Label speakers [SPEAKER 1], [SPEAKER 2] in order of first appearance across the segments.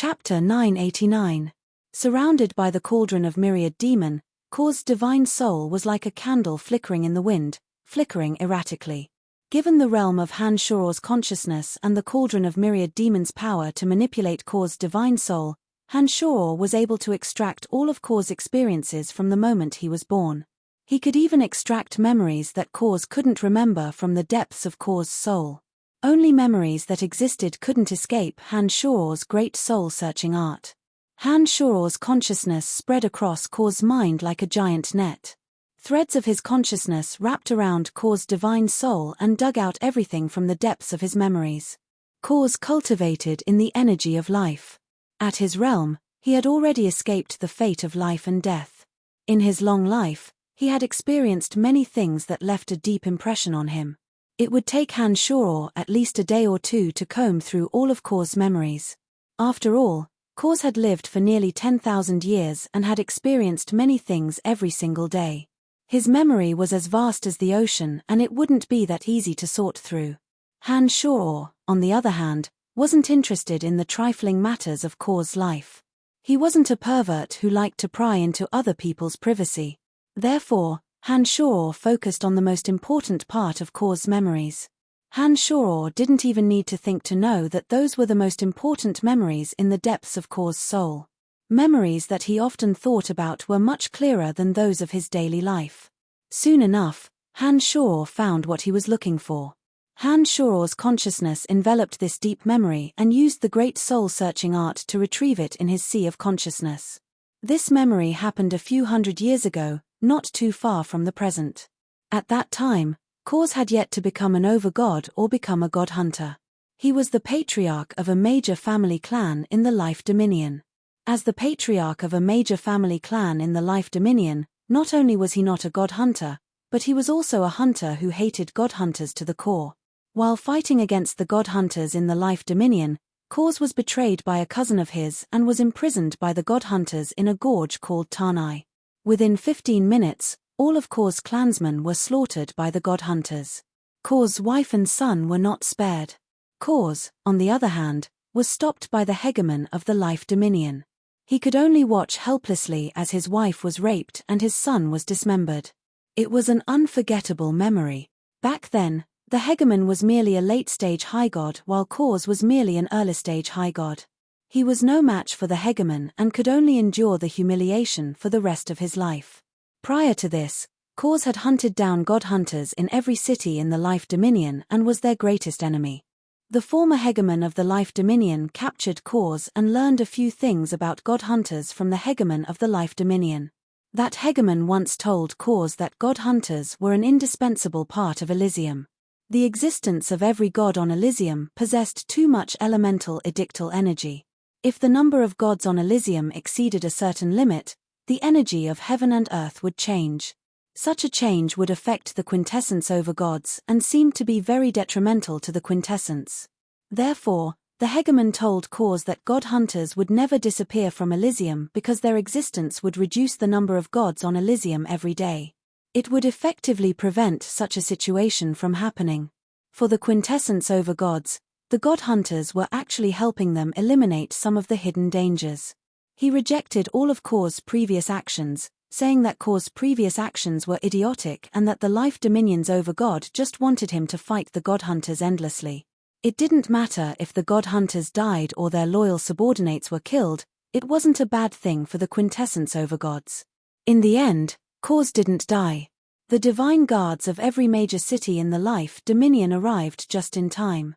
[SPEAKER 1] Chapter 989. Surrounded by the cauldron of myriad demon, Kor's divine soul was like a candle flickering in the wind, flickering erratically. Given the realm of Han Shuor's consciousness and the cauldron of myriad demons' power to manipulate Kor's divine soul, Han Shuor was able to extract all of Kor's experiences from the moment he was born. He could even extract memories that Kors couldn't remember from the depths of Kor's soul. Only memories that existed couldn't escape Han Shuor's great soul-searching art. Han Shuor's consciousness spread across Kor's mind like a giant net. Threads of his consciousness wrapped around Kor's divine soul and dug out everything from the depths of his memories. Kor's cultivated in the energy of life. At his realm, he had already escaped the fate of life and death. In his long life, he had experienced many things that left a deep impression on him. It would take Han Shuor at least a day or two to comb through all of Kor's memories. After all, Kors had lived for nearly 10,000 years and had experienced many things every single day. His memory was as vast as the ocean, and it wouldn't be that easy to sort through. Han Shuor, on the other hand, wasn't interested in the trifling matters of Kor's life. He wasn't a pervert who liked to pry into other people's privacy. Therefore, Han Shuor focused on the most important part of Kor's memories. Han Shuor didn't even need to think to know that those were the most important memories in the depths of Kor's soul. Memories that he often thought about were much clearer than those of his daily life. Soon enough, Han Shuor found what he was looking for. Han Shuor's consciousness enveloped this deep memory and used the great soul-searching art to retrieve it in his sea of consciousness. This memory happened a few hundred years ago, not too far from the present. At that time, Kors had yet to become an over-god or become a god hunter. He was the patriarch of a major family clan in the Life Dominion. As the patriarch of a major family clan in the Life Dominion, not only was he not a god hunter, but he was also a hunter who hated god hunters to the core. While fighting against the god hunters in the Life Dominion, Kors was betrayed by a cousin of his and was imprisoned by the god hunters in a gorge called Tanai. Within 15 minutes, all of Kor's clansmen were slaughtered by the god hunters. Kor's wife and son were not spared. Kors, on the other hand, was stopped by the hegemon of the Life Dominion. He could only watch helplessly as his wife was raped and his son was dismembered. It was an unforgettable memory. Back then, the hegemon was merely a late-stage high god while Kors was merely an early-stage high god. He was no match for the hegemon and could only endure the humiliation for the rest of his life. Prior to this, Kors had hunted down god hunters in every city in the Life Dominion and was their greatest enemy. The former hegemon of the Life Dominion captured Kors and learned a few things about god hunters from the hegemon of the Life Dominion. That hegemon once told Kors that god hunters were an indispensable part of Elysium. The existence of every god on Elysium possessed too much elemental edictal energy. If the number of gods on Elysium exceeded a certain limit, the energy of heaven and earth would change. Such a change would affect the quintessence over gods and seemed to be very detrimental to the quintessence. Therefore, the hegemon told Kors that god hunters would never disappear from Elysium because their existence would reduce the number of gods on Elysium every day. It would effectively prevent such a situation from happening. For the quintessence over gods, the god hunters were actually helping them eliminate some of the hidden dangers. He rejected all of Kor's previous actions, saying that Kor's previous actions were idiotic and that the Life Dominion's over-god just wanted him to fight the god hunters endlessly. It didn't matter if the god hunters died or their loyal subordinates were killed, it wasn't a bad thing for the quintessence over-gods. In the end, Kors didn't die. The divine guards of every major city in the Life Dominion arrived just in time.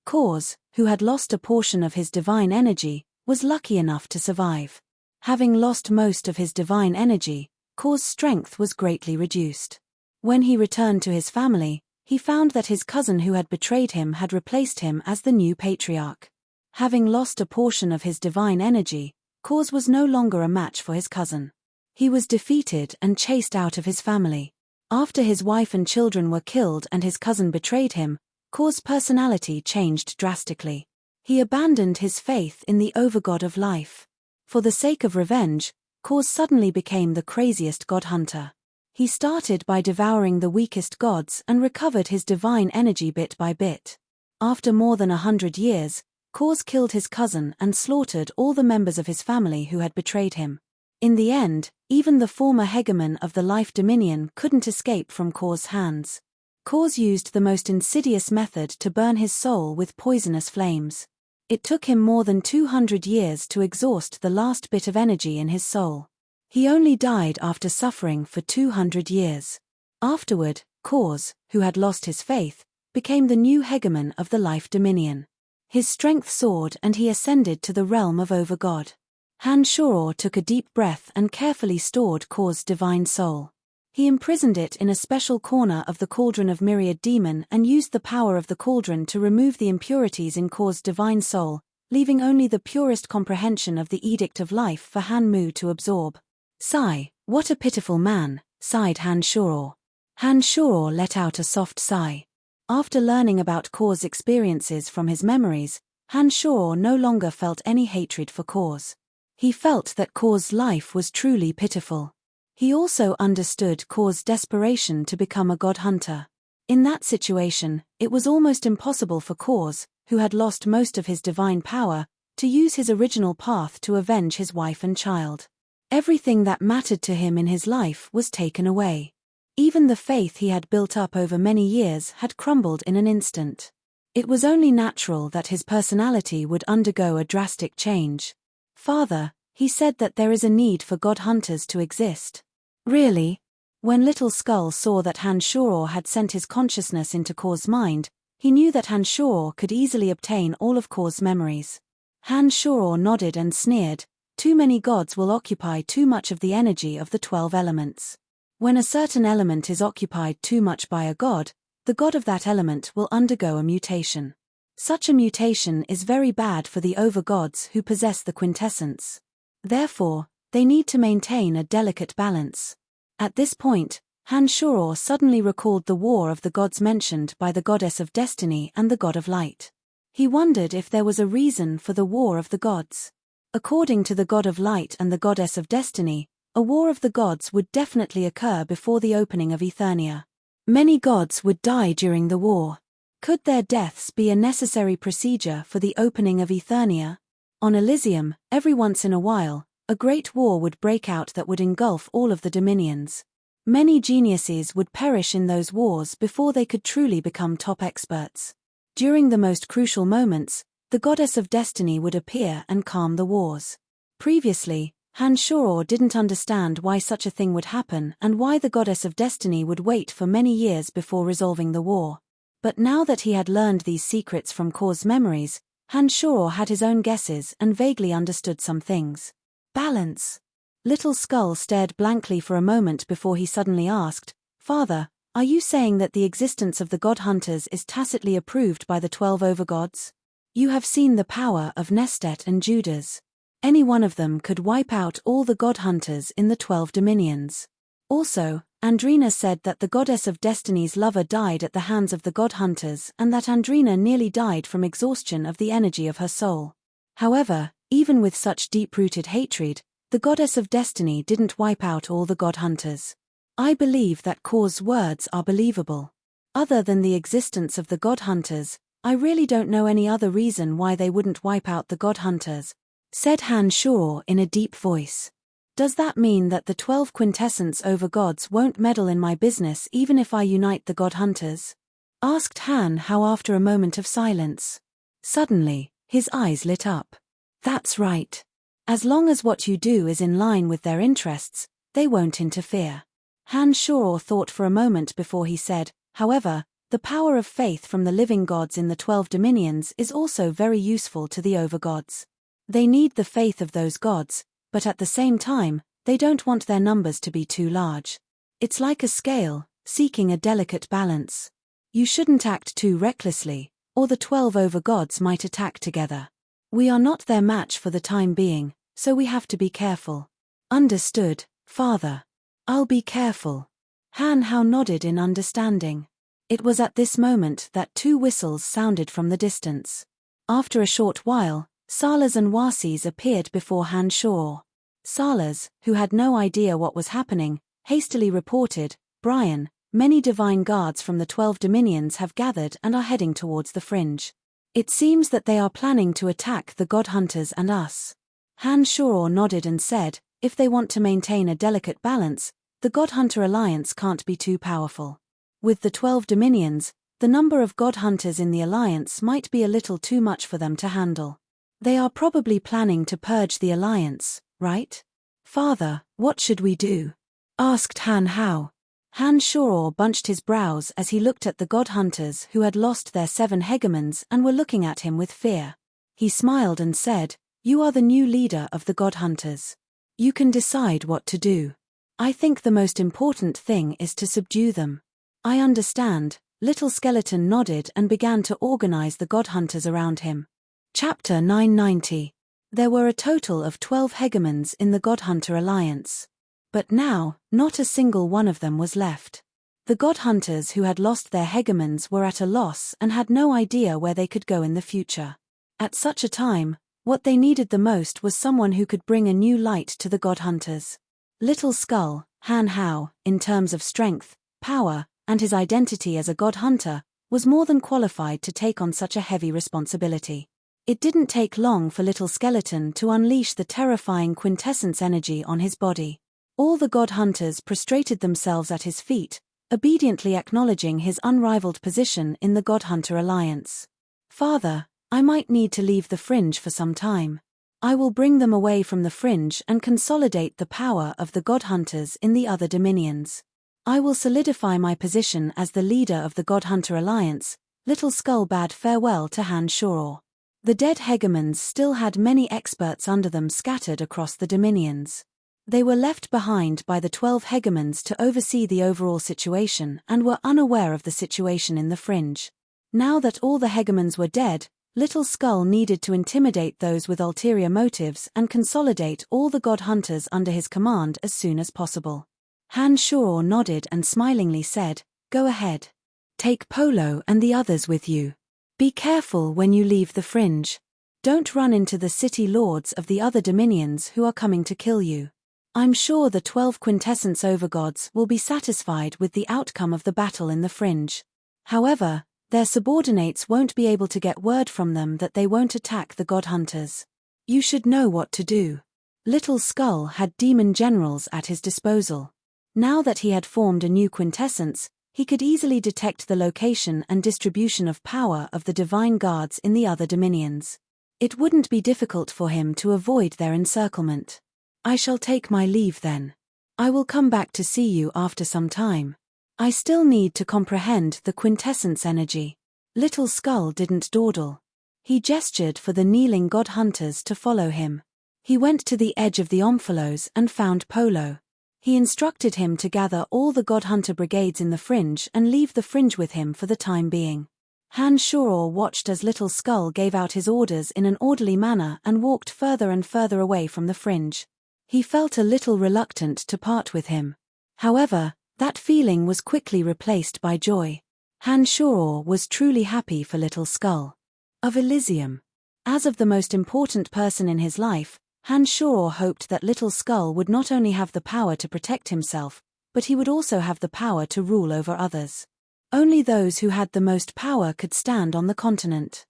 [SPEAKER 1] Kors, who had lost a portion of his divine energy, was lucky enough to survive. Having lost most of his divine energy, Kor's strength was greatly reduced. When he returned to his family, he found that his cousin who had betrayed him had replaced him as the new patriarch. Having lost a portion of his divine energy, Kors was no longer a match for his cousin. He was defeated and chased out of his family. After his wife and children were killed and his cousin betrayed him, Kor's personality changed drastically. He abandoned his faith in the overgod of life. For the sake of revenge, Kors suddenly became the craziest god hunter. He started by devouring the weakest gods and recovered his divine energy bit by bit. After more than 100 years, Kors killed his cousin and slaughtered all the members of his family who had betrayed him. In the end, even the former hegemon of the Life Dominion couldn't escape from Kors' hands. Kors used the most insidious method to burn his soul with poisonous flames. It took him more than 200 years to exhaust the last bit of energy in his soul. He only died after suffering for 200 years. Afterward, Kors, who had lost his faith, became the new hegemon of the Life Dominion. His strength soared and he ascended to the realm of Overgod. Han Shoror took a deep breath and carefully stored Kors' divine soul. He imprisoned it in a special corner of the cauldron of Myriad Demon and used the power of the cauldron to remove the impurities in Kors' divine soul, leaving only the purest comprehension of the Edict of Life for Han Mu to absorb. Sigh, what a pitiful man, sighed Han Shoror. Han Shoror let out a soft sigh. After learning about Kors' experiences from his memories, Han Shoror no longer felt any hatred for Kors. He felt that Kors' life was truly pitiful. He also understood Kors' desperation to become a god hunter. In that situation, it was almost impossible for Kors, who had lost most of his divine power, to use his original path to avenge his wife and child. Everything that mattered to him in his life was taken away. Even the faith he had built up over many years had crumbled in an instant. It was only natural that his personality would undergo a drastic change. Father, he said that there is a need for god hunters to exist. Really? When Little Skull saw that Han Shoror had sent his consciousness into Kors' mind, he knew that Han Shoror could easily obtain all of Kors' memories. Han Shoror nodded and sneered, too many gods will occupy too much of the energy of the 12 elements. When a certain element is occupied too much by a god, the god of that element will undergo a mutation. Such a mutation is very bad for the overgods who possess the quintessence. Therefore, they need to maintain a delicate balance. At this point, Han Shoror suddenly recalled the war of the gods mentioned by the goddess of destiny and the god of light. He wondered if there was a reason for the war of the gods. According to the god of light and the goddess of destiny, a war of the gods would definitely occur before the opening of Eternia. Many gods would die during the war. Could their deaths be a necessary procedure for the opening of Eternia? On Elysium, every once in a while, a great war would break out that would engulf all of the dominions. Many geniuses would perish in those wars before they could truly become top experts. During the most crucial moments, the goddess of destiny would appear and calm the wars. Previously, Han Shoror didn't understand why such a thing would happen and why the goddess of destiny would wait for many years before resolving the war. But now that he had learned these secrets from Kors' memories, Han Shoror had his own guesses and vaguely understood some things. Balance. Little Skull stared blankly for a moment before he suddenly asked, Father, are you saying that the existence of the god hunters is tacitly approved by the 12 overgods? You have seen the power of Nestet and Judas. Any one of them could wipe out all the god hunters in the 12 dominions. Also, Andrina said that the goddess of destiny's lover died at the hands of the god hunters and that Andrina nearly died from exhaustion of the energy of her soul. However, even with such deep-rooted hatred, the goddess of destiny didn't wipe out all the god hunters. I believe that Kors' words are believable. Other than the existence of the god hunters, I really don't know any other reason why they wouldn't wipe out the god hunters, said Han Shoror in a deep voice. Does that mean that the 12 quintessence overgods won't meddle in my business even if I unite the god hunters? Asked Han How after a moment of silence. Suddenly, his eyes lit up. That's right. As long as what you do is in line with their interests, they won't interfere. Han Shoror thought for a moment before he said, however, the power of faith from the living gods in the 12 dominions is also very useful to the overgods. They need the faith of those gods, but at the same time, they don't want their numbers to be too large. It's like a scale, seeking a delicate balance. You shouldn't act too recklessly, or the 12 overgods might attack together. We are not their match for the time being, so we have to be careful. Understood, Father. I'll be careful. Han Hao nodded in understanding. It was at this moment that 2 whistles sounded from the distance. After a short while, Salas and Wasis appeared before Han Shoror. Salas, who had no idea what was happening, hastily reported, Brian, many divine guards from the 12 dominions have gathered and are heading towards the fringe. It seems that they are planning to attack the God Hunters and us. Han Shoror nodded and said, if they want to maintain a delicate balance, the God Hunter alliance can't be too powerful. With the 12 dominions, the number of God Hunters in the alliance might be a little too much for them to handle. They are probably planning to purge the alliance, right? Father, what should we do? Asked Han Hao. Han Shoror bunched his brows as he looked at the God Hunters who had lost their 7 hegemons and were looking at him with fear. He smiled and said, you are the new leader of the God Hunters. You can decide what to do. I think the most important thing is to subdue them. I understand. Little Skeleton nodded and began to organize the God Hunters around him. Chapter 990. There were a total of 12 hegemons in the God Hunter alliance. But now, not a single one of them was left. The God Hunters who had lost their hegemons were at a loss and had no idea where they could go in the future. At such a time, what they needed the most was someone who could bring a new light to the God Hunters. Little Skull, Han Hao, in terms of strength, power, and his identity as a God Hunter, was more than qualified to take on such a heavy responsibility. It didn't take long for Little Skeleton to unleash the terrifying quintessence energy on his body. All the God Hunters prostrated themselves at his feet, obediently acknowledging his unrivaled position in the God Hunter alliance. Father, I might need to leave the Fringe for some time. I will bring them away from the Fringe and consolidate the power of the God Hunters in the other dominions. I will solidify my position as the leader of the God Hunter alliance. Little Skull bade farewell to Han Shoror. The dead hegemons still had many experts under them scattered across the dominions. They were left behind by the 12 hegemons to oversee the overall situation and were unaware of the situation in the Fringe. Now that all the hegemons were dead, Little Skull needed to intimidate those with ulterior motives and consolidate all the God Hunters under his command as soon as possible. Han Shoror nodded and smilingly said, go ahead. Take Polo and the others with you. Be careful when you leave the Fringe. Don't run into the city lords of the other dominions who are coming to kill you. I'm sure the 12 quintessence overgods will be satisfied with the outcome of the battle in the Fringe. However, their subordinates won't be able to get word from them that they won't attack the God Hunters. You should know what to do. Little Skull had demon generals at his disposal. Now that he had formed a new quintessence, he could easily detect the location and distribution of power of the divine guards in the other dominions. It wouldn't be difficult for him to avoid their encirclement. I shall take my leave then. I will come back to see you after some time. I still need to comprehend the quintessence energy. Little Skull didn't dawdle. He gestured for the kneeling God Hunters to follow him. He went to the edge of the omphalos and found Polo. He instructed him to gather all the God Hunter brigades in the Fringe and leave the Fringe with him for the time being. Han Shoror watched as Little Skull gave out his orders in an orderly manner and walked further and further away from the Fringe. He felt a little reluctant to part with him. However, that feeling was quickly replaced by joy. Han Shoror was truly happy for Little Skull. Of Elysium. As of the most important person in his life, Han Shoror hoped that Little Skull would not only have the power to protect himself, but he would also have the power to rule over others. Only those who had the most power could stand on the continent.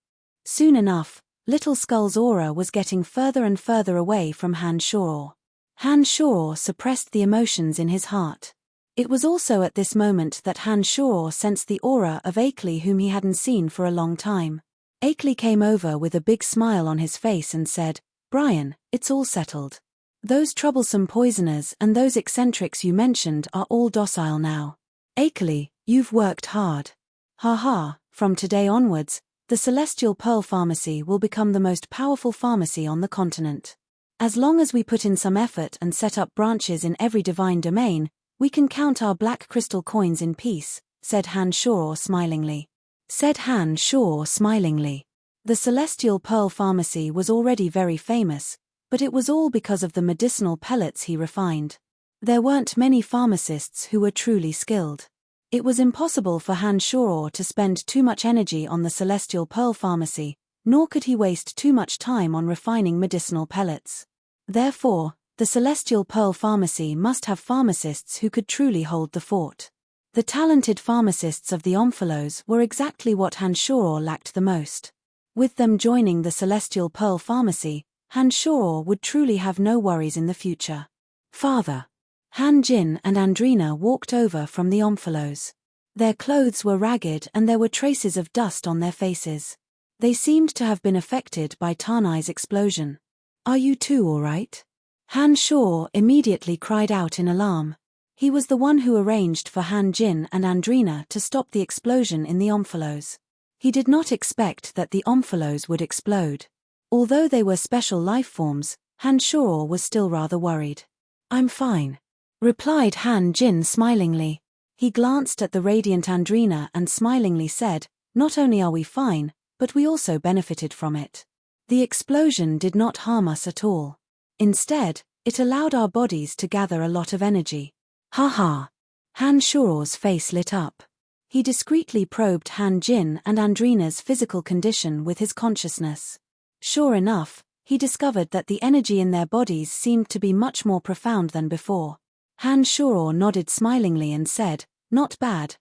[SPEAKER 1] Soon enough, Little Skull's aura was getting further and further away from Han Shoror. Han Shoror suppressed the emotions in his heart. It was also at this moment that Han Shoror sensed the aura of Akeley, whom he hadn't seen for a long time. Akeley came over with a big smile on his face and said, Brian, it's all settled. Those troublesome poisoners and those eccentrics you mentioned are all docile now. Akeley, you've worked hard. Ha ha, from today onwards, the Celestial Pearl Pharmacy will become the most powerful pharmacy on the continent. As long as we put in some effort and set up branches in every divine domain, we can count our black crystal coins in peace, said Han Shoror smilingly. The Celestial Pearl Pharmacy was already very famous, but it was all because of the medicinal pellets he refined. There weren't many pharmacists who were truly skilled. It was impossible for Han Shoror to spend too much energy on the Celestial Pearl Pharmacy, nor could he waste too much time on refining medicinal pellets. Therefore, the Celestial Pearl Pharmacy must have pharmacists who could truly hold the fort. The talented pharmacists of the Omphalos were exactly what Han Shoror lacked the most. With them joining the Celestial Pearl Pharmacy, Han Shoror would truly have no worries in the future. Father. Han Jin and Andrina walked over from the Omphalos. Their clothes were ragged and there were traces of dust on their faces. They seemed to have been affected by Tanai's explosion. Are you two all right? Han Shoror immediately cried out in alarm. He was the one who arranged for Han Jin and Andrina to stop the explosion in the Omphalos. He did not expect that the Omphalos would explode. Although they were special life forms, Han Shoror was still rather worried. I'm fine, replied Han Jin smilingly. He glanced at the radiant Andrina and smilingly said, not only are we fine, but we also benefited from it. The explosion did not harm us at all. Instead, it allowed our bodies to gather a lot of energy. Haha. Han Shoror's face lit up. He discreetly probed Han Jin and Andrina's physical condition with his consciousness. Sure enough, he discovered that the energy in their bodies seemed to be much more profound than before. Han Shoror nodded smilingly and said, not bad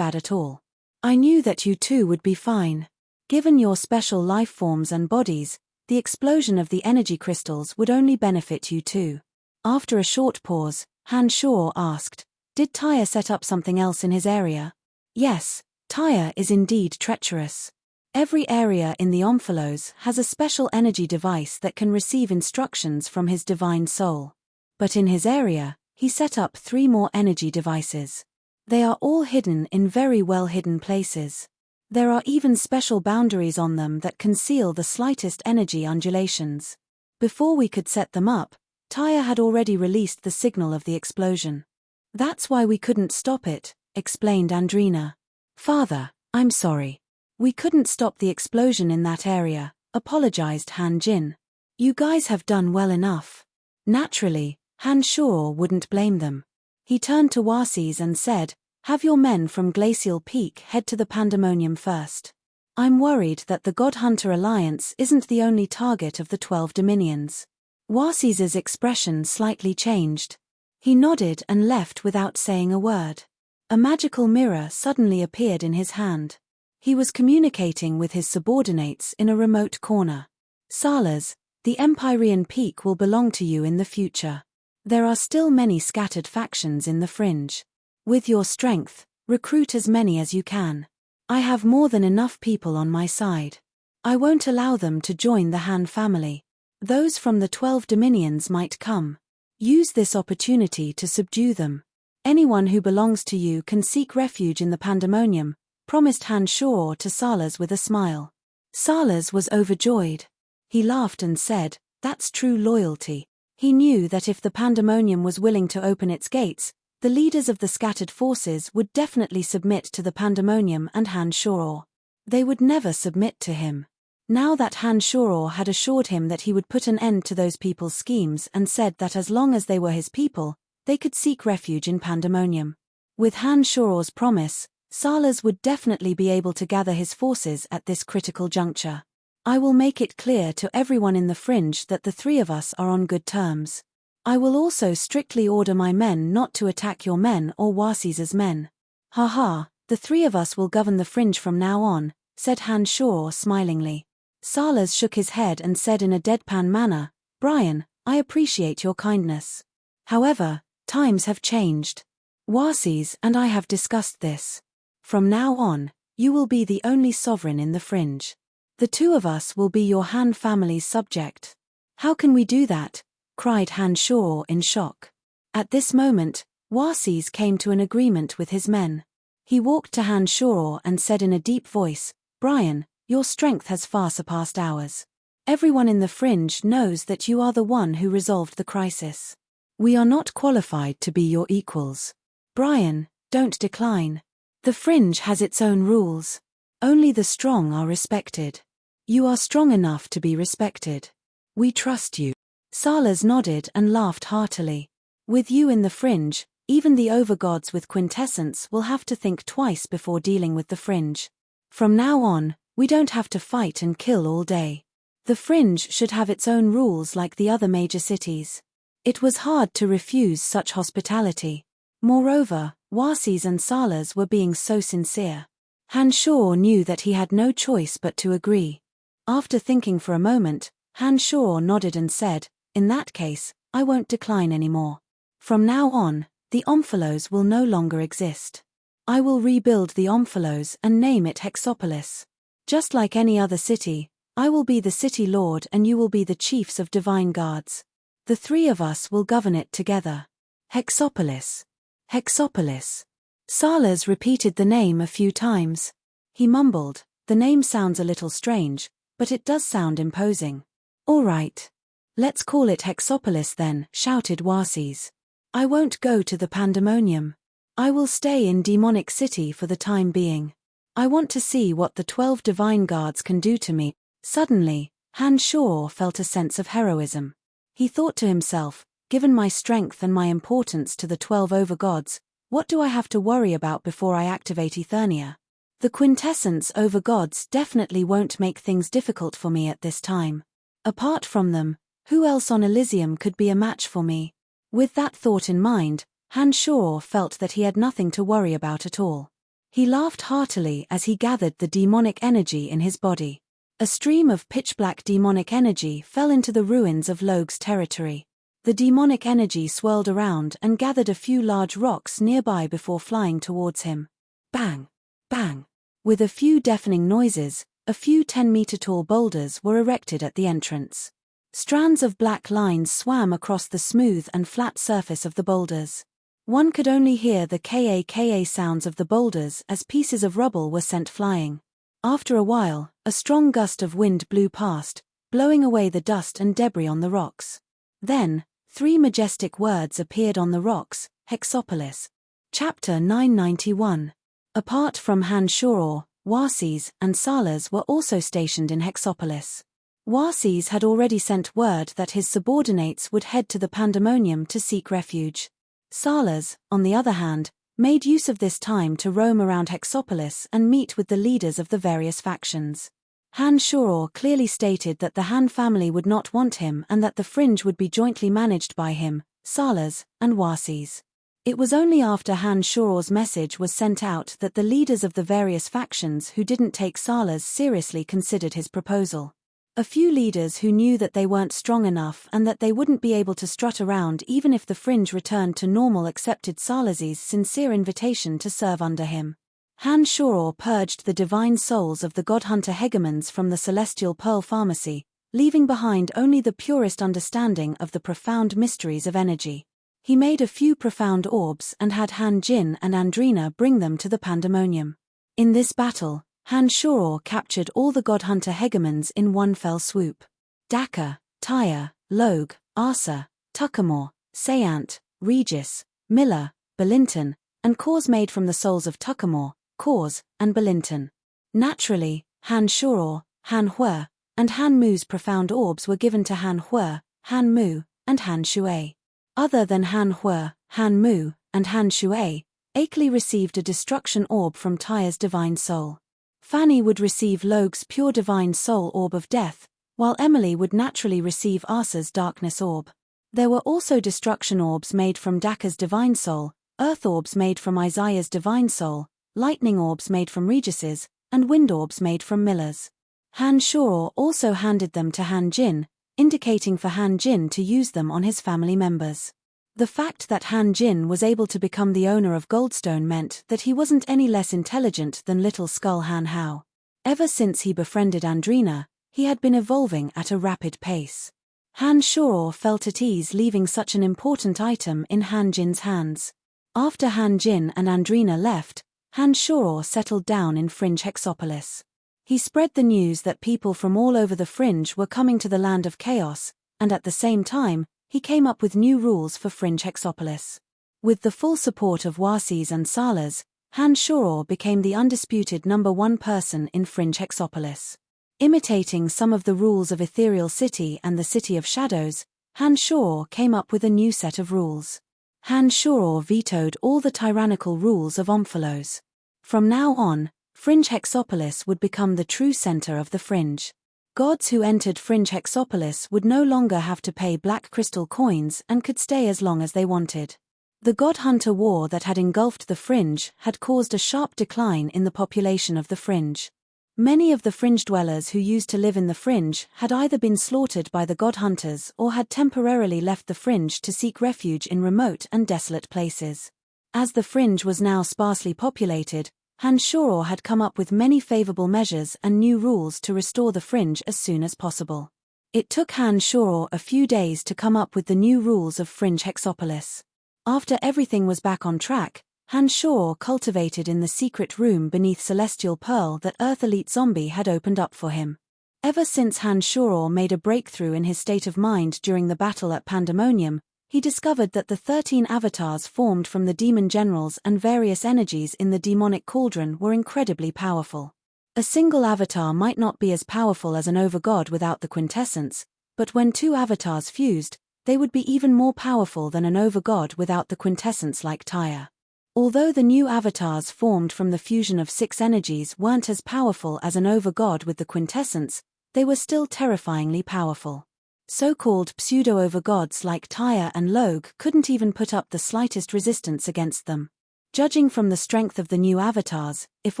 [SPEAKER 1] at all. I knew that you two would be fine. Given your special life forms and bodies, the explosion of the energy crystals would only benefit you two. After a short pause, Han Shoror asked, did Tyre set up something else in his area? Yes, Tyre is indeed treacherous. Every area in the Omphalos has a special energy device that can receive instructions from his divine soul. But in his area, he set up 3 more energy devices. They are all hidden in very well hidden places. There are even special boundaries on them that conceal the slightest energy undulations. Before we could set them up, Tyre had already released the signal of the explosion. That's why we couldn't stop it, explained Andrina. Father, I'm sorry. We couldn't stop the explosion in that area, apologized Han Jin. You guys have done well enough. Naturally, Han Shoror wouldn't blame them. He turned to Wasis and said, have your men from Glacial Peak head to the Pandemonium first. I'm worried that the God Hunter Alliance isn't the only target of the 12 Dominions. Wasis's expression slightly changed. He nodded and left without saying a word. A magical mirror suddenly appeared in his hand. He was communicating with his subordinates in a remote corner. Salas, the Empyrean Peak will belong to you in the future. There are still many scattered factions in the fringe. With your strength, recruit as many as you can. I have more than enough people on my side. I won't allow them to join the Han family. Those from the 12 Dominions might come. Use this opportunity to subdue them. Anyone who belongs to you can seek refuge in the Pandemonium, promised Han Shoror to Salas with a smile. Salas was overjoyed. He laughed and said, that's true loyalty. He knew that if the Pandemonium was willing to open its gates, the leaders of the scattered forces would definitely submit to the Pandemonium and Han Shoror. They would never submit to him. Now that Han Shoror had assured him that he would put an end to those people's schemes and said that as long as they were his people, they could seek refuge in Pandemonium. With Han Shoror's promise, Salas would definitely be able to gather his forces at this critical juncture. I will make it clear to everyone in the fringe that the 3 of us are on good terms. I will also strictly order my men not to attack your men or Wasis's men. Haha, the 3 of us will govern the fringe from now on, said Han Shoror smilingly. Salas shook his head and said in a deadpan manner, Brian, I appreciate your kindness. However, times have changed. Wasis and I have discussed this. From now on, you will be the only sovereign in the fringe. The 2 of us will be your Han family's subject. How can we do that? Cried Han Shoror in shock. At this moment, Wasis came to an agreement with his men. He walked to Han Shoror and said in a deep voice, Brian, your strength has far surpassed ours. Everyone in the fringe knows that you are the one who resolved the crisis. We are not qualified to be your equals. Brian, don't decline. The fringe has its own rules. Only the strong are respected. You are strong enough to be respected. We trust you. Salas nodded and laughed heartily. With you in the fringe, even the overgods with quintessence will have to think twice before dealing with the fringe. From now on, we don't have to fight and kill all day. The fringe should have its own rules like the other major cities. It was hard to refuse such hospitality. Moreover, Wasis and Salas were being so sincere. Han Shoror knew that he had no choice but to agree. After thinking for a moment, Han Shoror nodded and said, "In that case, I won't decline anymore. From now on, the Omphalos will no longer exist. I will rebuild the Omphalos and name it Hexopolis. Just like any other city, I will be the city lord and you will be the chiefs of divine guards. The three of us will govern it together. Hexopolis. Hexopolis." Salas repeated the name a few times. He mumbled, "The name sounds a little strange, but it does sound imposing." "All right. Let's call it Hexopolis then," shouted Warses. "I won't go to the Pandemonium. I will stay in Demonic City for the time being. I want to see what the 12 divine guards can do to me." Suddenly, Han Shoror felt a sense of heroism. He thought to himself, "Given my strength and my importance to the 12 overgods, what do I have to worry about before I activate Eternia? The quintessence overgods definitely won't make things difficult for me at this time. Apart from them, who else on Elysium could be a match for me?" With that thought in mind, Han Shoror felt that he had nothing to worry about at all. He laughed heartily as he gathered the demonic energy in his body. A stream of pitch-black demonic energy fell into the ruins of Logue's territory. The demonic energy swirled around and gathered a few large rocks nearby before flying towards him. Bang! Bang! With a few deafening noises, a few 10-meter-tall boulders were erected at the entrance. Strands of black lines swam across the smooth and flat surface of the boulders. One could only hear the ka sounds of the boulders as pieces of rubble were sent flying. After a while, a strong gust of wind blew past, blowing away the dust and debris on the rocks. Then, 3 majestic words appeared on the rocks: Hexopolis. Chapter 991. Apart from Han Shoror, Warses and Salas were also stationed in Hexopolis. Warses had already sent word that his subordinates would head to the Pandemonium to seek refuge. Salas, on the other hand, made use of this time to roam around Hexopolis and meet with the leaders of the various factions. Han Shoror clearly stated that the Han family would not want him and that the fringe would be jointly managed by him, Salas, and Warses. It was only after Han Shoror's message was sent out that the leaders of the various factions who didn't take Salas seriously considered his proposal. A few leaders who knew that they weren't strong enough and that they wouldn't be able to strut around even if the fringe returned to normal accepted Salas's sincere invitation to serve under him. Han Shoror purged the divine souls of the godhunter hegemons from the celestial pearl pharmacy, leaving behind only the purest understanding of the profound mysteries of energy. He made a few profound orbs and had Han Jin and Andrina bring them to the Pandemonium. In this battle, Han Shoror captured all the godhunter hegemons in one fell swoop. Daka, Tyre, Logue, Arsa, Tuckamore, Sayant, Regis, Miller, Belinton, and Cause made from the souls of Tuckamore, Cause, and Belinton. Naturally, Han Shoror, Han Hue, and Han Mu's profound orbs were given to Han Hue, Han Mu, and Han Shui. Other than Han Hue, Han Mu, and Han Shui, Akeley received a destruction orb from Tyre's divine soul. Fanny would receive Logue's pure divine soul orb of death, while Emily would naturally receive Arsa's darkness orb. There were also destruction orbs made from Daka's divine soul, earth orbs made from Isaiah's divine soul, lightning orbs made from Regis's, and wind orbs made from Miller's. Han Shoror also handed them to Han Jin, indicating for Han Jin to use them on his family members. The fact that Han Jin was able to become the owner of Goldstone meant that he wasn't any less intelligent than Little Skull Han Hao. Ever since he befriended Andrina, he had been evolving at a rapid pace. Han Shoror felt at ease leaving such an important item in Han Jin's hands. After Han Jin and Andrina left, Han Shoror settled down in Fringe Hexopolis. He spread the news that people from all over the Fringe were coming to the Land of Chaos, and at the same time, he came up with new rules for Fringe Hexopolis. With the full support of Warses and Salas, Han Shoror became the undisputed #1 person in Fringe Hexopolis. Imitating some of the rules of Ethereal City and the City of Shadows, Han Shoror came up with a new set of rules. Han Shoror vetoed all the tyrannical rules of Omphalos. From now on, Fringe Hexopolis would become the true center of the Fringe. Gods who entered Fringe Hexopolis would no longer have to pay black crystal coins and could stay as long as they wanted. The God Hunter War that had engulfed the Fringe had caused a sharp decline in the population of the Fringe. Many of the fringe dwellers who used to live in the fringe had either been slaughtered by the god hunters or had temporarily left the fringe to seek refuge in remote and desolate places. As the fringe was now sparsely populated, Hanshoro had come up with many favorable measures and new rules to restore the fringe as soon as possible. It took Hanshoro a few days to come up with the new rules of Fringe Hexopolis. After everything was back on track, Hanshoro cultivated in the secret room beneath Celestial Pearl that Earth Elite Zombie had opened up for him. Ever since Hanshoro made a breakthrough in his state of mind during the battle at Pandemonium, he discovered that the 13 avatars formed from the demon generals and various energies in the demonic cauldron were incredibly powerful. A single avatar might not be as powerful as an overgod without the quintessence, but when two avatars fused, they would be even more powerful than an overgod without the quintessence like Tyre. Although the new avatars formed from the fusion of 6 energies weren't as powerful as an overgod with the quintessence, they were still terrifyingly powerful. So-called pseudo-overgods like Tyre and Logue couldn't even put up the slightest resistance against them. Judging from the strength of the new avatars, if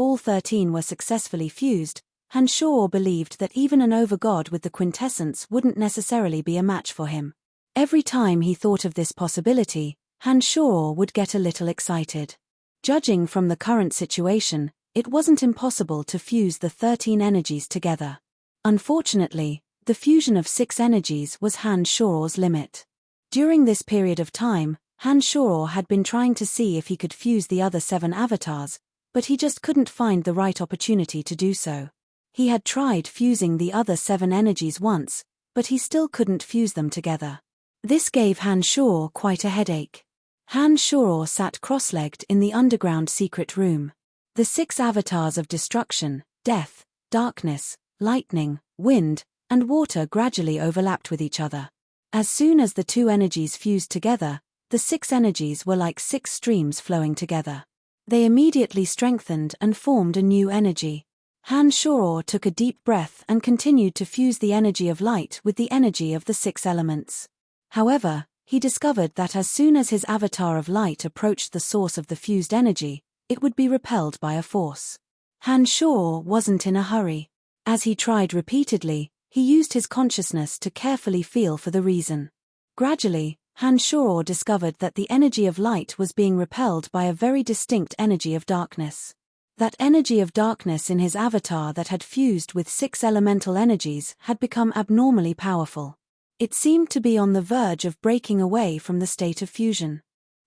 [SPEAKER 1] all 13 were successfully fused, Hanshoro believed that even an overgod with the quintessence wouldn't necessarily be a match for him. Every time he thought of this possibility, Hanshoro would get a little excited. Judging from the current situation, it wasn't impossible to fuse the 13 energies together. Unfortunately, the fusion of 6 energies was Hanshoro's limit. During this period of time, Hanshoro had been trying to see if he could fuse the other 7 avatars, but he just couldn't find the right opportunity to do so. He had tried fusing the other 7 energies once, but he still couldn't fuse them together. This gave Hanshoro quite a headache. Hanshoro sat cross-legged in the underground secret room. The 6 avatars of destruction, death, darkness, lightning, wind, and water gradually overlapped with each other. As soon as the 2 energies fused together, the 6 energies were like 6 streams flowing together. They immediately strengthened and formed a new energy. Hanshoro took a deep breath and continued to fuse the energy of light with the energy of the 6 elements. However, he discovered that as soon as his avatar of light approached the source of the fused energy, it would be repelled by a force. Hanshoro wasn't in a hurry. As he tried repeatedly, he used his consciousness to carefully feel for the reason. Gradually, Hanshoro discovered that the energy of light was being repelled by a very distinct energy of darkness. That energy of darkness in his avatar that had fused with 6 elemental energies had become abnormally powerful. It seemed to be on the verge of breaking away from the state of fusion.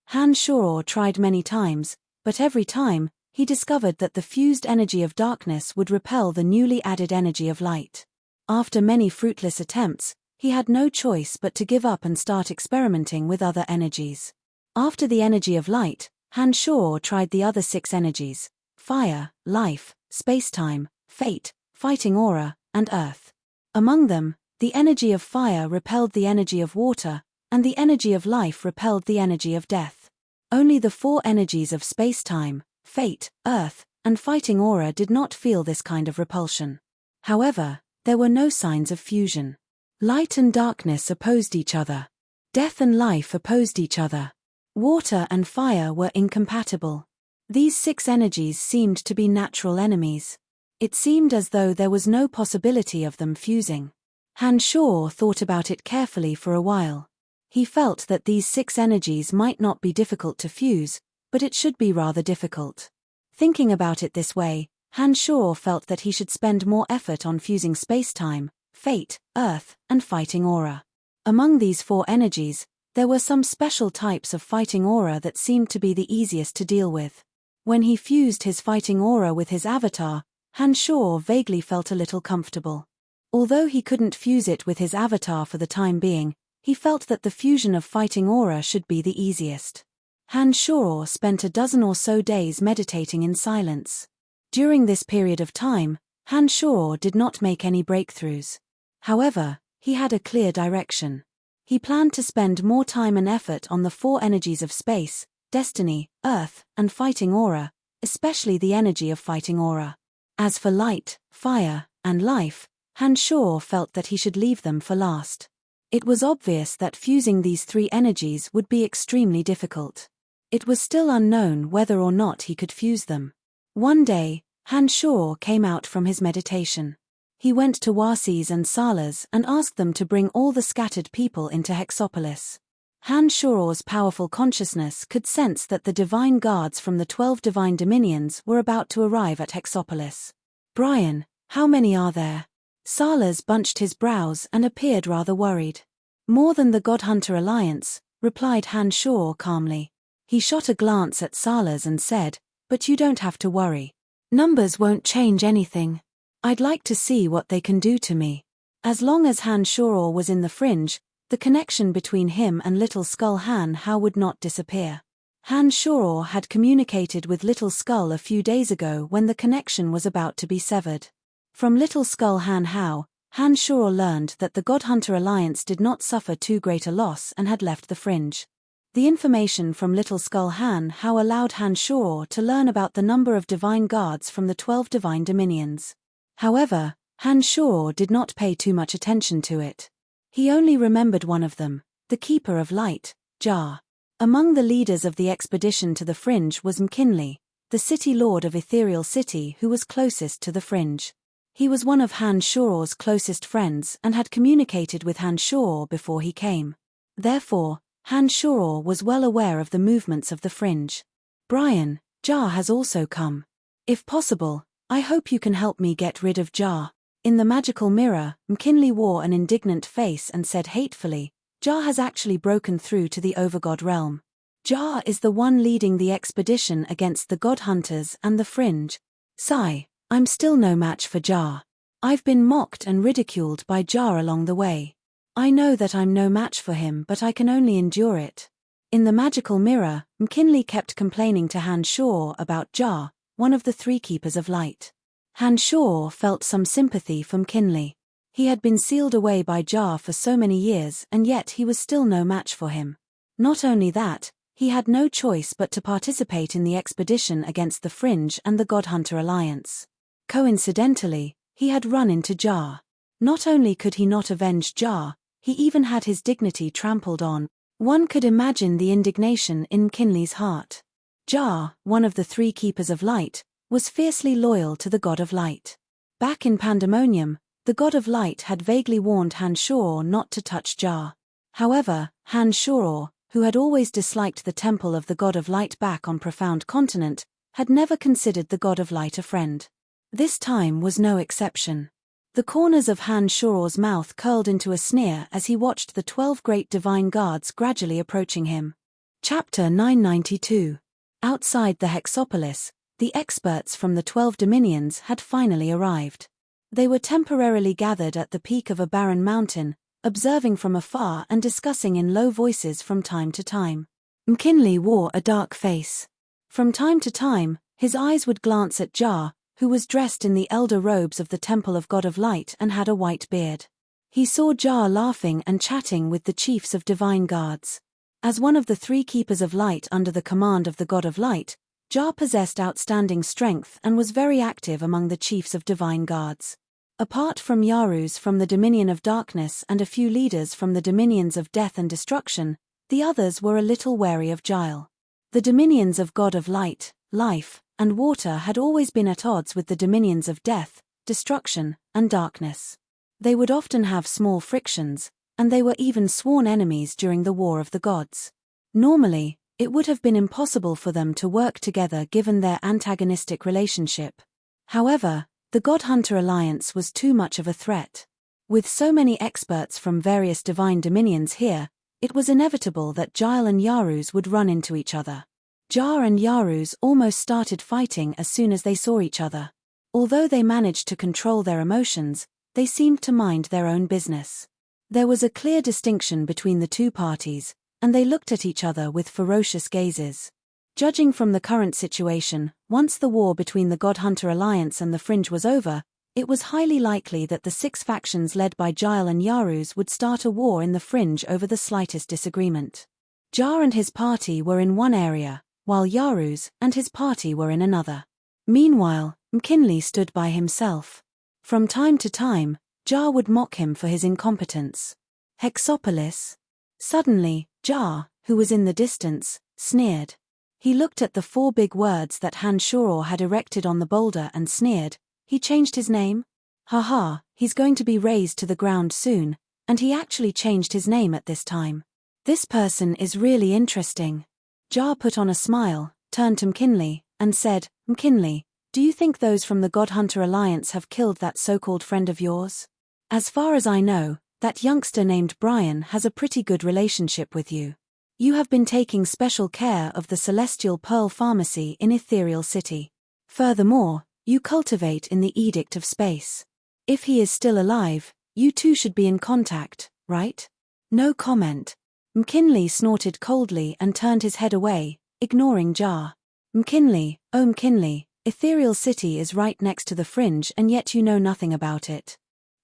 [SPEAKER 1] Hanshoro tried many times, but every time, he discovered that the fused energy of darkness would repel the newly added energy of light. After many fruitless attempts, he had no choice but to give up and start experimenting with other energies. After the energy of light, Hanshoro tried the other 6 energies: fire, life, space-time, fate, fighting aura, and earth. Among them, the energy of fire repelled the energy of water, and the energy of life repelled the energy of death. Only the 4 energies of space-time, fate, earth, and fighting aura did not feel this kind of repulsion. However, there were no signs of fusion. Light and darkness opposed each other. Death and life opposed each other. Water and fire were incompatible. These 6 energies seemed to be natural enemies. It seemed as though there was no possibility of them fusing. Hanshoro thought about it carefully for a while. He felt that these 6 energies might not be difficult to fuse, but it should be rather difficult. Thinking about it this way, Hanshoro felt that he should spend more effort on fusing space-time, fate, earth, and fighting aura. Among these 4 energies, there were some special types of fighting aura that seemed to be the easiest to deal with. When he fused his fighting aura with his avatar, Hanshoro vaguely felt a little comfortable. Although he couldn't fuse it with his avatar for the time being, he felt that the fusion of fighting aura should be the easiest. Hanshoro spent a dozen or so days meditating in silence. During this period of time, Hanshoro did not make any breakthroughs. However, he had a clear direction. He planned to spend more time and effort on the 4 energies of space, destiny, earth, and fighting aura, especially the energy of fighting aura. As for light, fire, and life, Hanshoro felt that he should leave them for last. It was obvious that fusing these 3 energies would be extremely difficult. It was still unknown whether or not he could fuse them. One day, Hanshor came out from his meditation. He went to Wasis and Salas and asked them to bring all the scattered people into Hexopolis. Hanshor's powerful consciousness could sense that the divine guards from the 12 divine dominions were about to arrive at Hexopolis. "Brian, how many are there?" Salas bunched his brows and appeared rather worried. "More than the Godhunter Alliance," replied Hanshor calmly. He shot a glance at Salas and said, "But you don't have to worry. Numbers won't change anything. I'd like to see what they can do to me." As long as Hanshor was in the fringe, the connection between him and Little Skull Han Hao would not disappear. Hanshor had communicated with Little Skull a few days ago when the connection was about to be severed. From Little Skull Han Hao, Hanshor learned that the Godhunter Alliance did not suffer too great a loss and had left the fringe. The information from Little Skull Han Hao allowed Hanshor to learn about the number of divine guards from the 12 divine dominions. However, Hanshor did not pay too much attention to it. He only remembered one of them, the Keeper of Light, Jar. Among the leaders of the expedition to the fringe was McKinley, the city lord of Ethereal City who was closest to the fringe. He was one of Hanshor's closest friends and had communicated with Hanshor before he came. Therefore, Hanshor was well aware of the movements of the fringe. "Brian, Jar has also come. If possible, I hope you can help me get rid of Jar." In the magical mirror, McKinley wore an indignant face and said hatefully, "Jar has actually broken through to the Overgod realm. Jar is the one leading the expedition against the God Hunters and the fringe. Sigh, I'm still no match for Jar. I've been mocked and ridiculed by Jar along the way. I know that I'm no match for him, but I can only endure it." In the magical mirror, McKinley kept complaining to Hanshor about Jar, one of the 3 Keepers of Light. Hanshor felt some sympathy for McKinley. He had been sealed away by Jar for so many years and yet he was still no match for him. Not only that, he had no choice but to participate in the expedition against the Fringe and the Godhunter Alliance. Coincidentally, he had run into Jar. Not only could he not avenge Jar, he even had his dignity trampled on. One could imagine the indignation in McKinley's heart. Jar, one of the 3 Keepers of Light, was fiercely loyal to the God of Light. Back in Pandemonium, the God of Light had vaguely warned Hanshor not to touch Jar. However, Hanshor, who had always disliked the temple of the God of Light back on Profound Continent, had never considered the God of Light a friend. This time was no exception. The corners of Hanshor's mouth curled into a sneer as he watched the 12 great divine guards gradually approaching him. Chapter 992. Outside the Hexopolis, the experts from the 12 dominions had finally arrived. They were temporarily gathered at the peak of a barren mountain, observing from afar and discussing in low voices from time to time. McKinley wore a dark face. From time to time, his eyes would glance at Jar, who was dressed in the elder robes of the Temple of God of Light and had a white beard. He saw Jar laughing and chatting with the chiefs of divine guards. As one of the 3 Keepers of Light under the command of the God of Light, Jar possessed outstanding strength and was very active among the chiefs of divine guards. Apart from Yarus from the Dominion of Darkness and a few leaders from the Dominions of Death and Destruction, the others were a little wary of Gile. The Dominions of God of Light, Life, and Water had always been at odds with the Dominions of Death, Destruction, and Darkness. They would often have small frictions, and they were even sworn enemies during the War of the Gods. Normally, it would have been impossible for them to work together given their antagonistic relationship. However, the Godhunter Alliance was too much of a threat. With so many experts from various divine dominions here, it was inevitable that Gile and Yarus would run into each other. Jar and Yarus almost started fighting as soon as they saw each other. Although they managed to control their emotions, they seemed to mind their own business. There was a clear distinction between the 2 parties, and they looked at each other with ferocious gazes. Judging from the current situation, once the war between the Godhunter Alliance and the Fringe was over, it was highly likely that the 6 factions led by Gile and Yarus would start a war in the Fringe over the slightest disagreement. Jar and his party were in one area, while Yarus and his party were in another. Meanwhile, McKinley stood by himself. From time to time, Jar would mock him for his incompetence. Hexopolis. Suddenly, Jar, who was in the distance, sneered. He looked at the 4 big words that Han had erected on the boulder and sneered. He changed his name? Haha, he's going to be razed to the ground soon, and he actually changed his name at this time. This person is really interesting. Jar put on a smile, turned to McKinley, and said, McKinley, do you think those from the God Hunter Alliance have killed that so-called friend of yours? As far as I know, that youngster named Brian has a pretty good relationship with you. You have been taking special care of the Celestial Pearl Pharmacy in Ethereal City. Furthermore, you cultivate in the Edict of Space. If he is still alive, you two should be in contact, right? No comment. McKinley snorted coldly and turned his head away, ignoring Jar. McKinley, oh McKinley, Ethereal City is right next to the Fringe and yet you know nothing about it.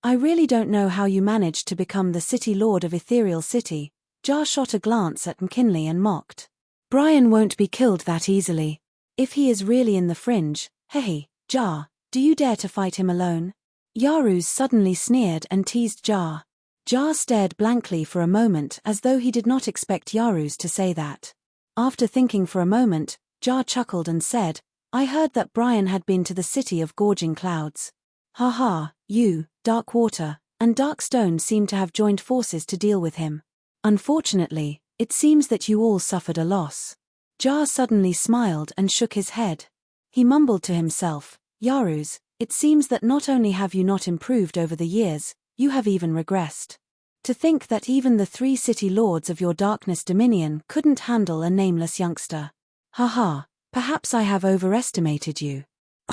[SPEAKER 1] I really don't know how you managed to become the City Lord of Ethereal City. Jar shot a glance at McKinley and mocked. Brian won't be killed that easily. If he is really in the Fringe, hey, Jar, do you dare to fight him alone? Yaruz suddenly sneered and teased Jar. Jar stared blankly for a moment as though he did not expect Yaruz to say that. After thinking for a moment, Jar chuckled and said, I heard that Brian had been to the city of gorging clouds. Haha, you, Dark Water, and Dark Stone seem to have joined forces to deal with him. Unfortunately, it seems that you all suffered a loss. Jar suddenly smiled and shook his head. He mumbled to himself, Yaruz, it seems that not only have you not improved over the years, you have even regressed. To think that even the 3 city lords of your darkness dominion couldn't handle a nameless youngster. Haha, perhaps I have overestimated you.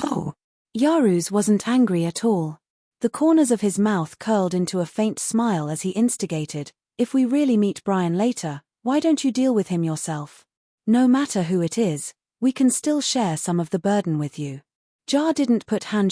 [SPEAKER 1] Oh. Yaruz wasn't angry at all. The corners of his mouth curled into a faint smile as he instigated, if we really meet Brian later, why don't you deal with him yourself? No matter who it is, we can still share some of the burden with you. Jar didn't put Han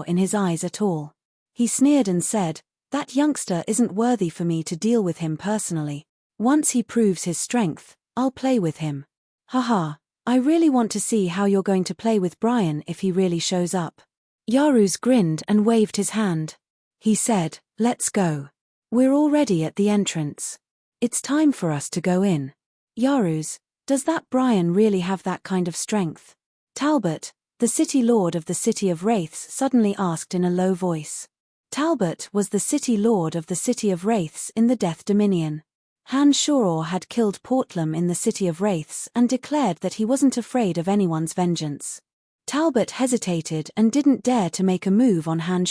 [SPEAKER 1] in his eyes at all. He sneered and said, that youngster isn't worthy for me to deal with him personally. Once he proves his strength, I'll play with him. Haha, I really want to see how you're going to play with Brian if he really shows up. Yaruz grinned and waved his hand. He said, let's go. We're already at the entrance. It's time for us to go in. Yaruz, does that Brian really have that kind of strength? Talbot, the city lord of the City of Wraiths, suddenly asked in a low voice. Talbot was the city lord of the City of Wraiths in the Death Dominion. Han had killed Portlam in the City of Wraiths and declared that he wasn't afraid of anyone's vengeance. Talbot hesitated and didn't dare to make a move on Han.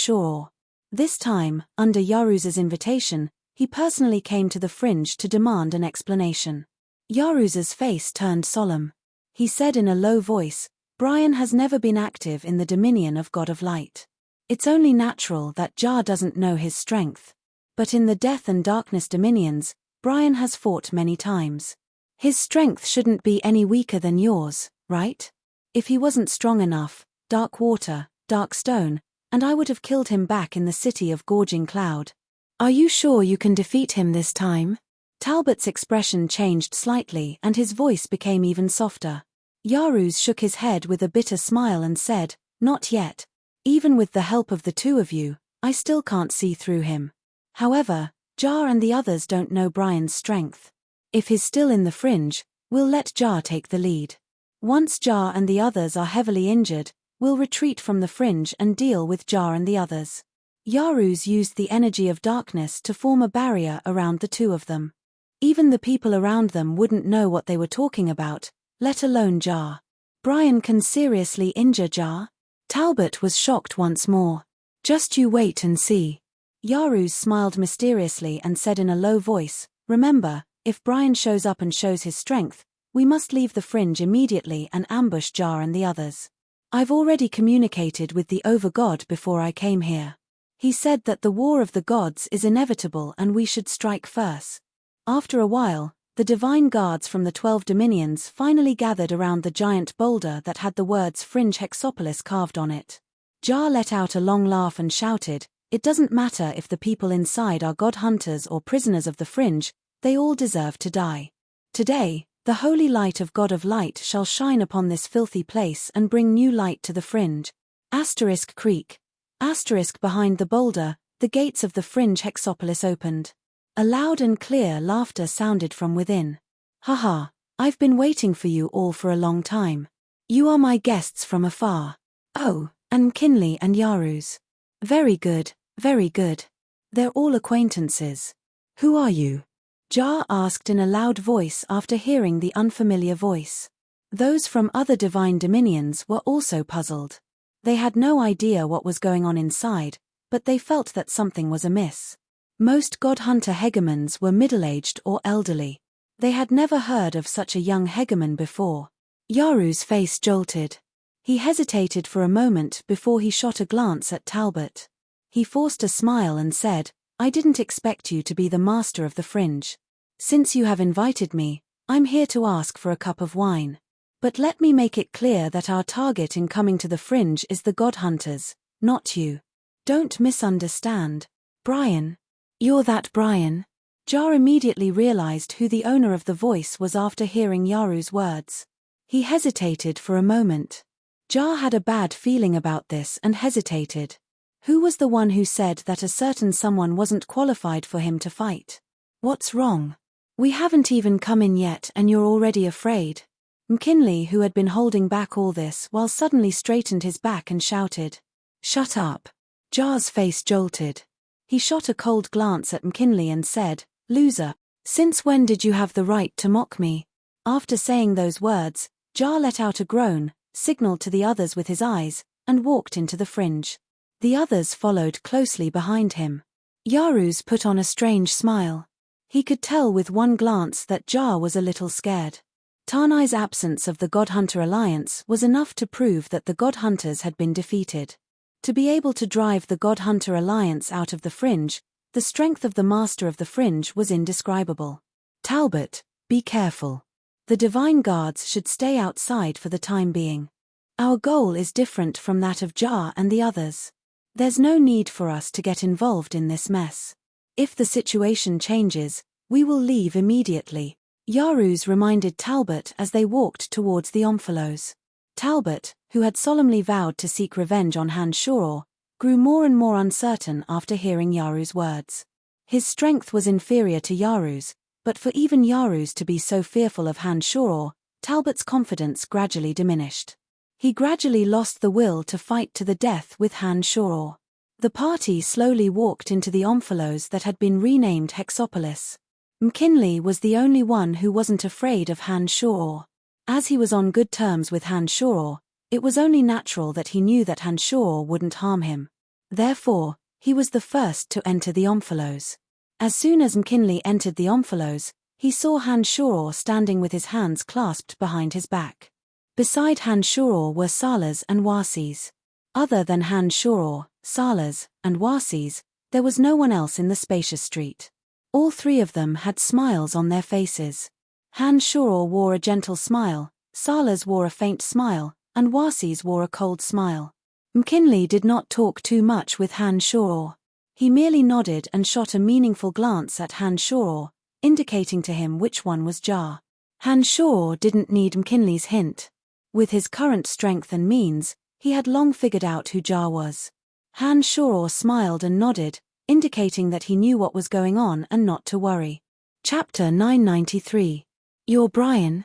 [SPEAKER 1] This time, under Yaruz's invitation, he personally came to the Fringe to demand an explanation. Yaruz's face turned solemn. He said in a low voice, Brian has never been active in the Dominion of God of Light. It's only natural that Jar doesn't know his strength. But in the Death and Darkness Dominions, Brian has fought many times. His strength shouldn't be any weaker than yours, right? If he wasn't strong enough, Dark Water, Dark Stone, and I would have killed him back in the city of Gorging Cloud. Are you sure you can defeat him this time? Talbot's expression changed slightly and his voice became even softer. Yaruz shook his head with a bitter smile and said, not yet. Even with the help of the 2 of you, I still can't see through him. However, Jar and the others don't know Brian's strength. If he's still in the Fringe, we'll let Jar take the lead. Once Jar and the others are heavily injured, we'll retreat from the Fringe and deal with Jar and the others. Yaruz used the energy of darkness to form a barrier around the 2 of them. Even the people around them wouldn't know what they were talking about, let alone Jar. Brian can seriously injure Jar? Talbot was shocked once more. Just you wait and see. Yaruz smiled mysteriously and said in a low voice, remember, if Brian shows up and shows his strength, we must leave the Fringe immediately and ambush Jar and the others. I've already communicated with the Overgod before I came here. He said that the War of the Gods is inevitable and we should strike first. After a while, the divine guards from the 12 dominions finally gathered around the giant boulder that had the words Fringe Hexopolis carved on it. Jar let out a long laugh and shouted, it doesn't matter if the people inside are god hunters or prisoners of the Fringe, they all deserve to die. Today, the holy light of God of Light shall shine upon this filthy place and bring new light to the Fringe. Asterisk Creek. Asterisk behind the boulder, the gates of the Fringe Hexopolis opened. A loud and clear laughter sounded from within. Haha, I've been waiting for you all for a long time. You are my guests from afar. Oh, and McKinley and Yaruz. Very good, very good. They're all acquaintances. Who are you? Jar asked in a loud voice after hearing the unfamiliar voice. Those from other divine dominions were also puzzled. They had no idea what was going on inside, but they felt that something was amiss. Most God-hunter hegemons were middle-aged or elderly. They had never heard of such a young hegemon before. Yaru's face jolted. He hesitated for a moment before he shot a glance at Talbot. He forced a smile and said, I didn't expect you to be the master of the fringe. Since you have invited me, I'm here to ask for a cup of wine. But let me make it clear that our target in coming to the fringe is the God-hunters, not you. Don't misunderstand. Brian. You're that Brian? Jar immediately realized who the owner of the voice was after hearing Yaru's words. He hesitated for a moment. Jar had a bad feeling about this and hesitated. Who was the one who said that a certain someone wasn't qualified for him to fight? What's wrong? We haven't even come in yet and you're already afraid. McKinley, who had been holding back all this, suddenly straightened his back and shouted. Shut up. Jar's face jolted. He shot a cold glance at McKinley and said, Loser, since when did you have the right to mock me? After saying those words, Jar let out a groan, signaled to the others with his eyes, and walked into the fringe. The others followed closely behind him. Yaruz put on a strange smile. He could tell with one glance that Jar was a little scared. Tanai's absence of the God-Hunter Alliance was enough to prove that the God-Hunters had been defeated. To be able to drive the God-Hunter Alliance out of the fringe, the strength of the master of the fringe was indescribable. Talbot, be careful. The divine guards should stay outside for the time being. Our goal is different from that of Jar and the others. There's no need for us to get involved in this mess. If the situation changes, we will leave immediately. Yaruz reminded Talbot as they walked towards the Omphalos. Talbot, who had solemnly vowed to seek revenge on Han Shoror, grew more and more uncertain after hearing Yaruz's words. His strength was inferior to Yaruz, but for even Yaruz to be so fearful of Han Shoror, Talbot's confidence gradually diminished. He gradually lost the will to fight to the death with Han Shoror. The party slowly walked into the Omphalos that had been renamed Hexopolis. McKinley was the only one who wasn't afraid of Han Shoror. As he was on good terms with Han Shoror, it was only natural that he knew that Han Shoror wouldn't harm him. Therefore, he was the first to enter the Omphalos. As soon as McKinley entered the Omphalos, he saw Han Shoror standing with his hands clasped behind his back. Beside Han Shoror were Salas and Wasis. Other than Han Shoror, Salas, and Wasis, there was no one else in the spacious street. All three of them had smiles on their faces. Han Shoror wore a gentle smile, Salas wore a faint smile, and Wasis wore a cold smile. McKinley did not talk too much with Han Shoror. He merely nodded and shot a meaningful glance at Han Shoror, indicating to him which one was Jar. Han Shoror didn't need McKinley's hint. With his current strength and means, he had long figured out who Jar was. Han Shoror smiled and nodded, indicating that he knew what was going on and not to worry. Chapter 993. You're Brian?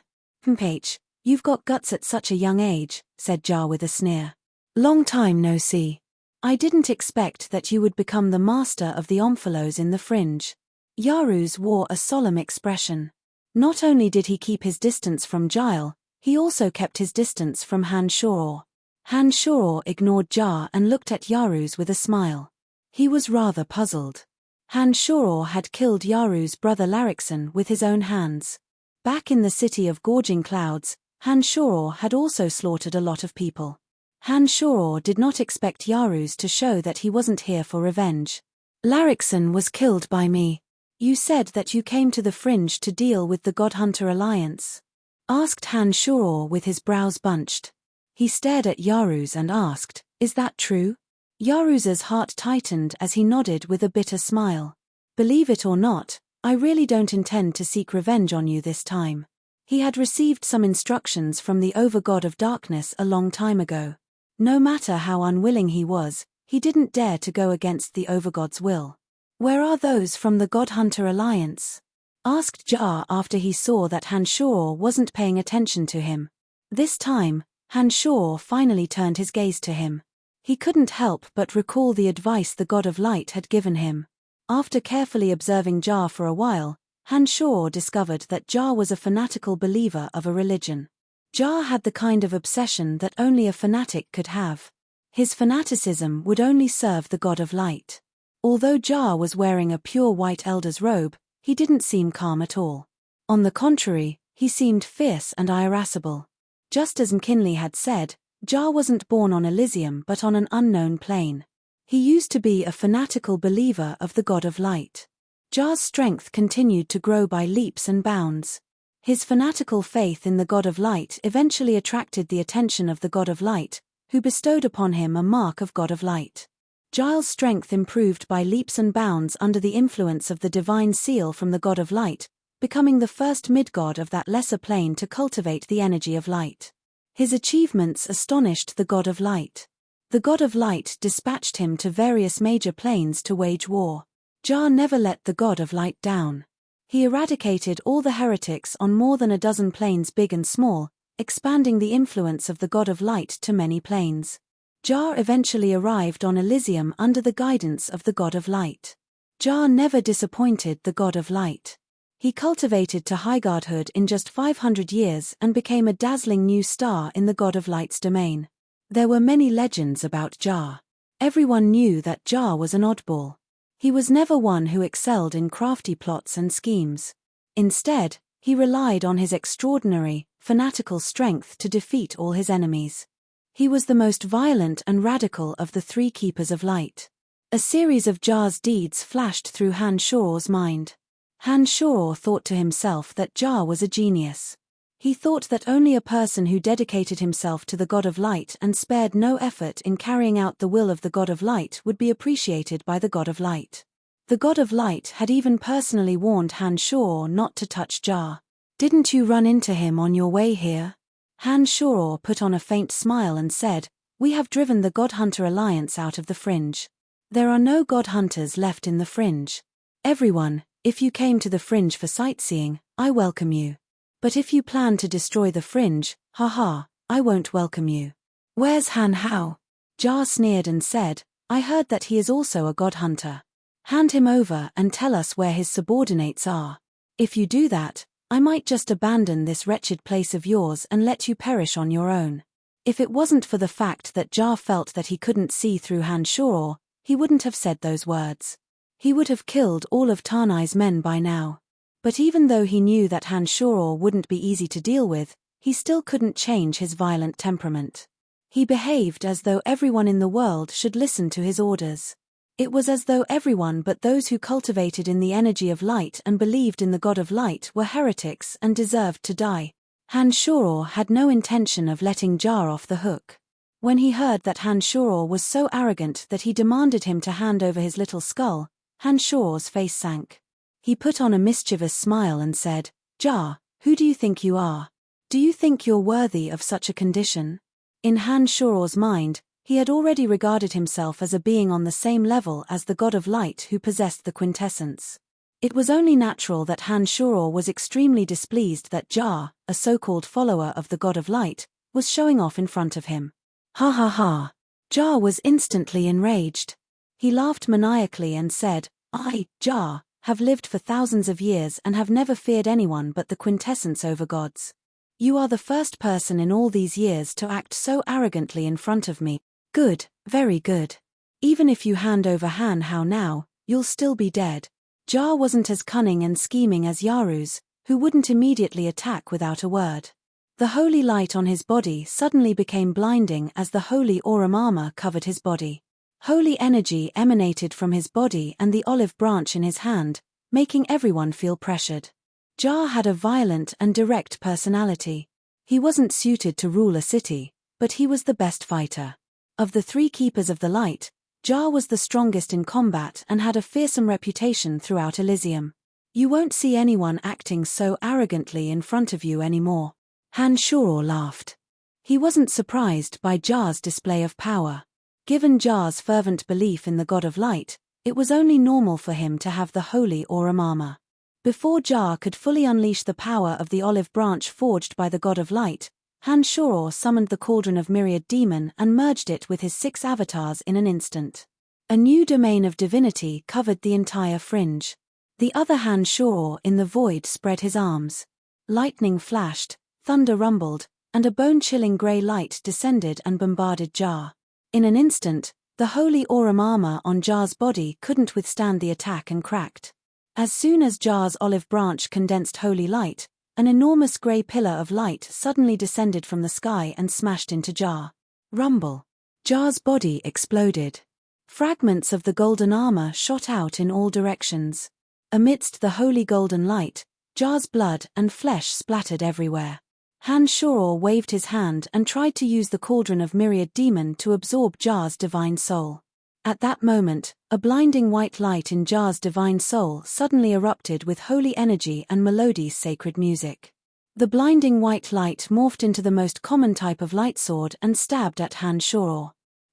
[SPEAKER 1] H, you've got guts at such a young age, said Jar with a sneer. Long time no see. I didn't expect that you would become the master of the Omphalos in the fringe. Yaruz wore a solemn expression. Not only did he keep his distance from Gile, he also kept his distance from Han Shoror. Han Shoror ignored Jar and looked at Yaruz with a smile. He was rather puzzled. Han Shoror had killed Yaruz's brother Larixon with his own hands. Back in the city of Gorging Clouds, Han Shoror had also slaughtered a lot of people. Han Shoror did not expect Yaruz to show that he wasn't here for revenge. Larixon was killed by me. You said that you came to the fringe to deal with the God-Hunter Alliance? Asked Han Shoror with his brows bunched. He stared at Yaruz and asked, Is that true? Yaruz's heart tightened as he nodded with a bitter smile. Believe it or not, I really don't intend to seek revenge on you this time. He had received some instructions from the Overgod of Darkness a long time ago. No matter how unwilling he was, he didn't dare to go against the Overgod's will. Where are those from the God-Hunter Alliance? asked Jar after he saw that Hanshor wasn't paying attention to him. This time, Hanshor finally turned his gaze to him. He couldn't help but recall the advice the God of Light had given him. After carefully observing Jar for a while, Hanshor discovered that Jar was a fanatical believer of a religion. Jar had the kind of obsession that only a fanatic could have. His fanaticism would only serve the God of Light. Although Jar was wearing a pure white elder's robe, he didn't seem calm at all. On the contrary, he seemed fierce and irascible. Just as McKinley had said, Jar wasn't born on Elysium but on an unknown plane. He used to be a fanatical believer of the God of Light. Jar's strength continued to grow by leaps and bounds. His fanatical faith in the God of Light eventually attracted the attention of the God of Light, who bestowed upon him a mark of God of Light. Jar's strength improved by leaps and bounds under the influence of the divine seal from the God of Light, becoming the first mid-god of that lesser plane to cultivate the energy of light. His achievements astonished the God of Light. The God of Light dispatched him to various major planes to wage war. Jar never let the God of Light down. He eradicated all the heretics on more than a dozen planes big and small, expanding the influence of the God of Light to many planes. Jar eventually arrived on Elysium under the guidance of the God of Light. Jar never disappointed the God of Light. He cultivated to high godhood in just 500 years and became a dazzling new star in the God of Light's domain. There were many legends about Jar. Everyone knew that Jar was an oddball. He was never one who excelled in crafty plots and schemes. Instead, he relied on his extraordinary, fanatical strength to defeat all his enemies. He was the most violent and radical of the three Keepers of Light. A series of Jar's deeds flashed through Hanshor's mind. Hanshor thought to himself that Jar was a genius. He thought that only a person who dedicated himself to the God of Light and spared no effort in carrying out the will of the God of Light would be appreciated by the God of Light. The God of Light had even personally warned Hanshor not to touch Jar. "Didn't you run into him on your way here?" Hanshor put on a faint smile and said, "We have driven the God Hunter Alliance out of the Fringe. There are no God Hunters left in the Fringe. Everyone, if you came to the Fringe for sightseeing, I welcome you. But if you plan to destroy the Fringe, haha, I won't welcome you." "Where's Han Hao?" Jar sneered and said, "I heard that he is also a God Hunter. Hand him over and tell us where his subordinates are. If you do that, I might just abandon this wretched place of yours and let you perish on your own." If it wasn't for the fact that Jar felt that he couldn't see through Hanshor, he wouldn't have said those words. He would have killed all of Tanai's men by now. But even though he knew that Hanshor wouldn't be easy to deal with, he still couldn't change his violent temperament. He behaved as though everyone in the world should listen to his orders. It was as though everyone but those who cultivated in the energy of light and believed in the God of Light were heretics and deserved to die. Hanshor had no intention of letting Jar off the hook. When he heard that Hanshor was so arrogant that he demanded him to hand over his little skull, Hanshor's face sank. He put on a mischievous smile and said, "Jar, who do you think you are? Do you think you're worthy of such a condition?" In Hanshor's mind, he had already regarded himself as a being on the same level as the God of Light who possessed the quintessence. It was only natural that Hanshor was extremely displeased that Jar, a so-called follower of the God of Light, was showing off in front of him. Ha ha ha! Jar was instantly enraged. He laughed maniacally and said, "I, Jar, have lived for thousands of years and have never feared anyone but the quintessence over gods. You are the first person in all these years to act so arrogantly in front of me. Good, very good. Even if you hand over Han Hao now, you'll still be dead." Jar wasn't as cunning and scheming as Yaru's, who wouldn't immediately attack without a word. The holy light on his body suddenly became blinding as the holy Aurum armor covered his body. Holy energy emanated from his body and the olive branch in his hand, making everyone feel pressured. Jar had a violent and direct personality. He wasn't suited to rule a city, but he was the best fighter. Of the three Keepers of the Light, Jar was the strongest in combat and had a fearsome reputation throughout Elysium. "You won't see anyone acting so arrogantly in front of you anymore." Hanshor laughed. He wasn't surprised by Jar's display of power. Given Jar's fervent belief in the God of Light, it was only normal for him to have the holy Aurum armor. Before Jar could fully unleash the power of the olive branch forged by the god of light, Han-Shoror summoned the cauldron of myriad demon and merged it with his 6 avatars in an instant. A new domain of divinity covered the entire fringe. The other Han-Shoror in the void spread his arms. Lightning flashed, thunder rumbled, and a bone-chilling grey light descended and bombarded Jar. In an instant, the holy Aurum armor on Jar's body couldn't withstand the attack and cracked. As soon as Jar's olive branch condensed holy light, an enormous grey pillar of light suddenly descended from the sky and smashed into Jar. Rumble. Jar's body exploded. Fragments of the golden armor shot out in all directions. Amidst the holy golden light, Jar's blood and flesh splattered everywhere. Han-Shoror waved his hand and tried to use the cauldron of myriad demon to absorb Jar's divine soul. At that moment, a blinding white light in Jar's divine soul suddenly erupted with holy energy and Melodi's sacred music. The blinding white light morphed into the most common type of light sword and stabbed at Han-Shoror.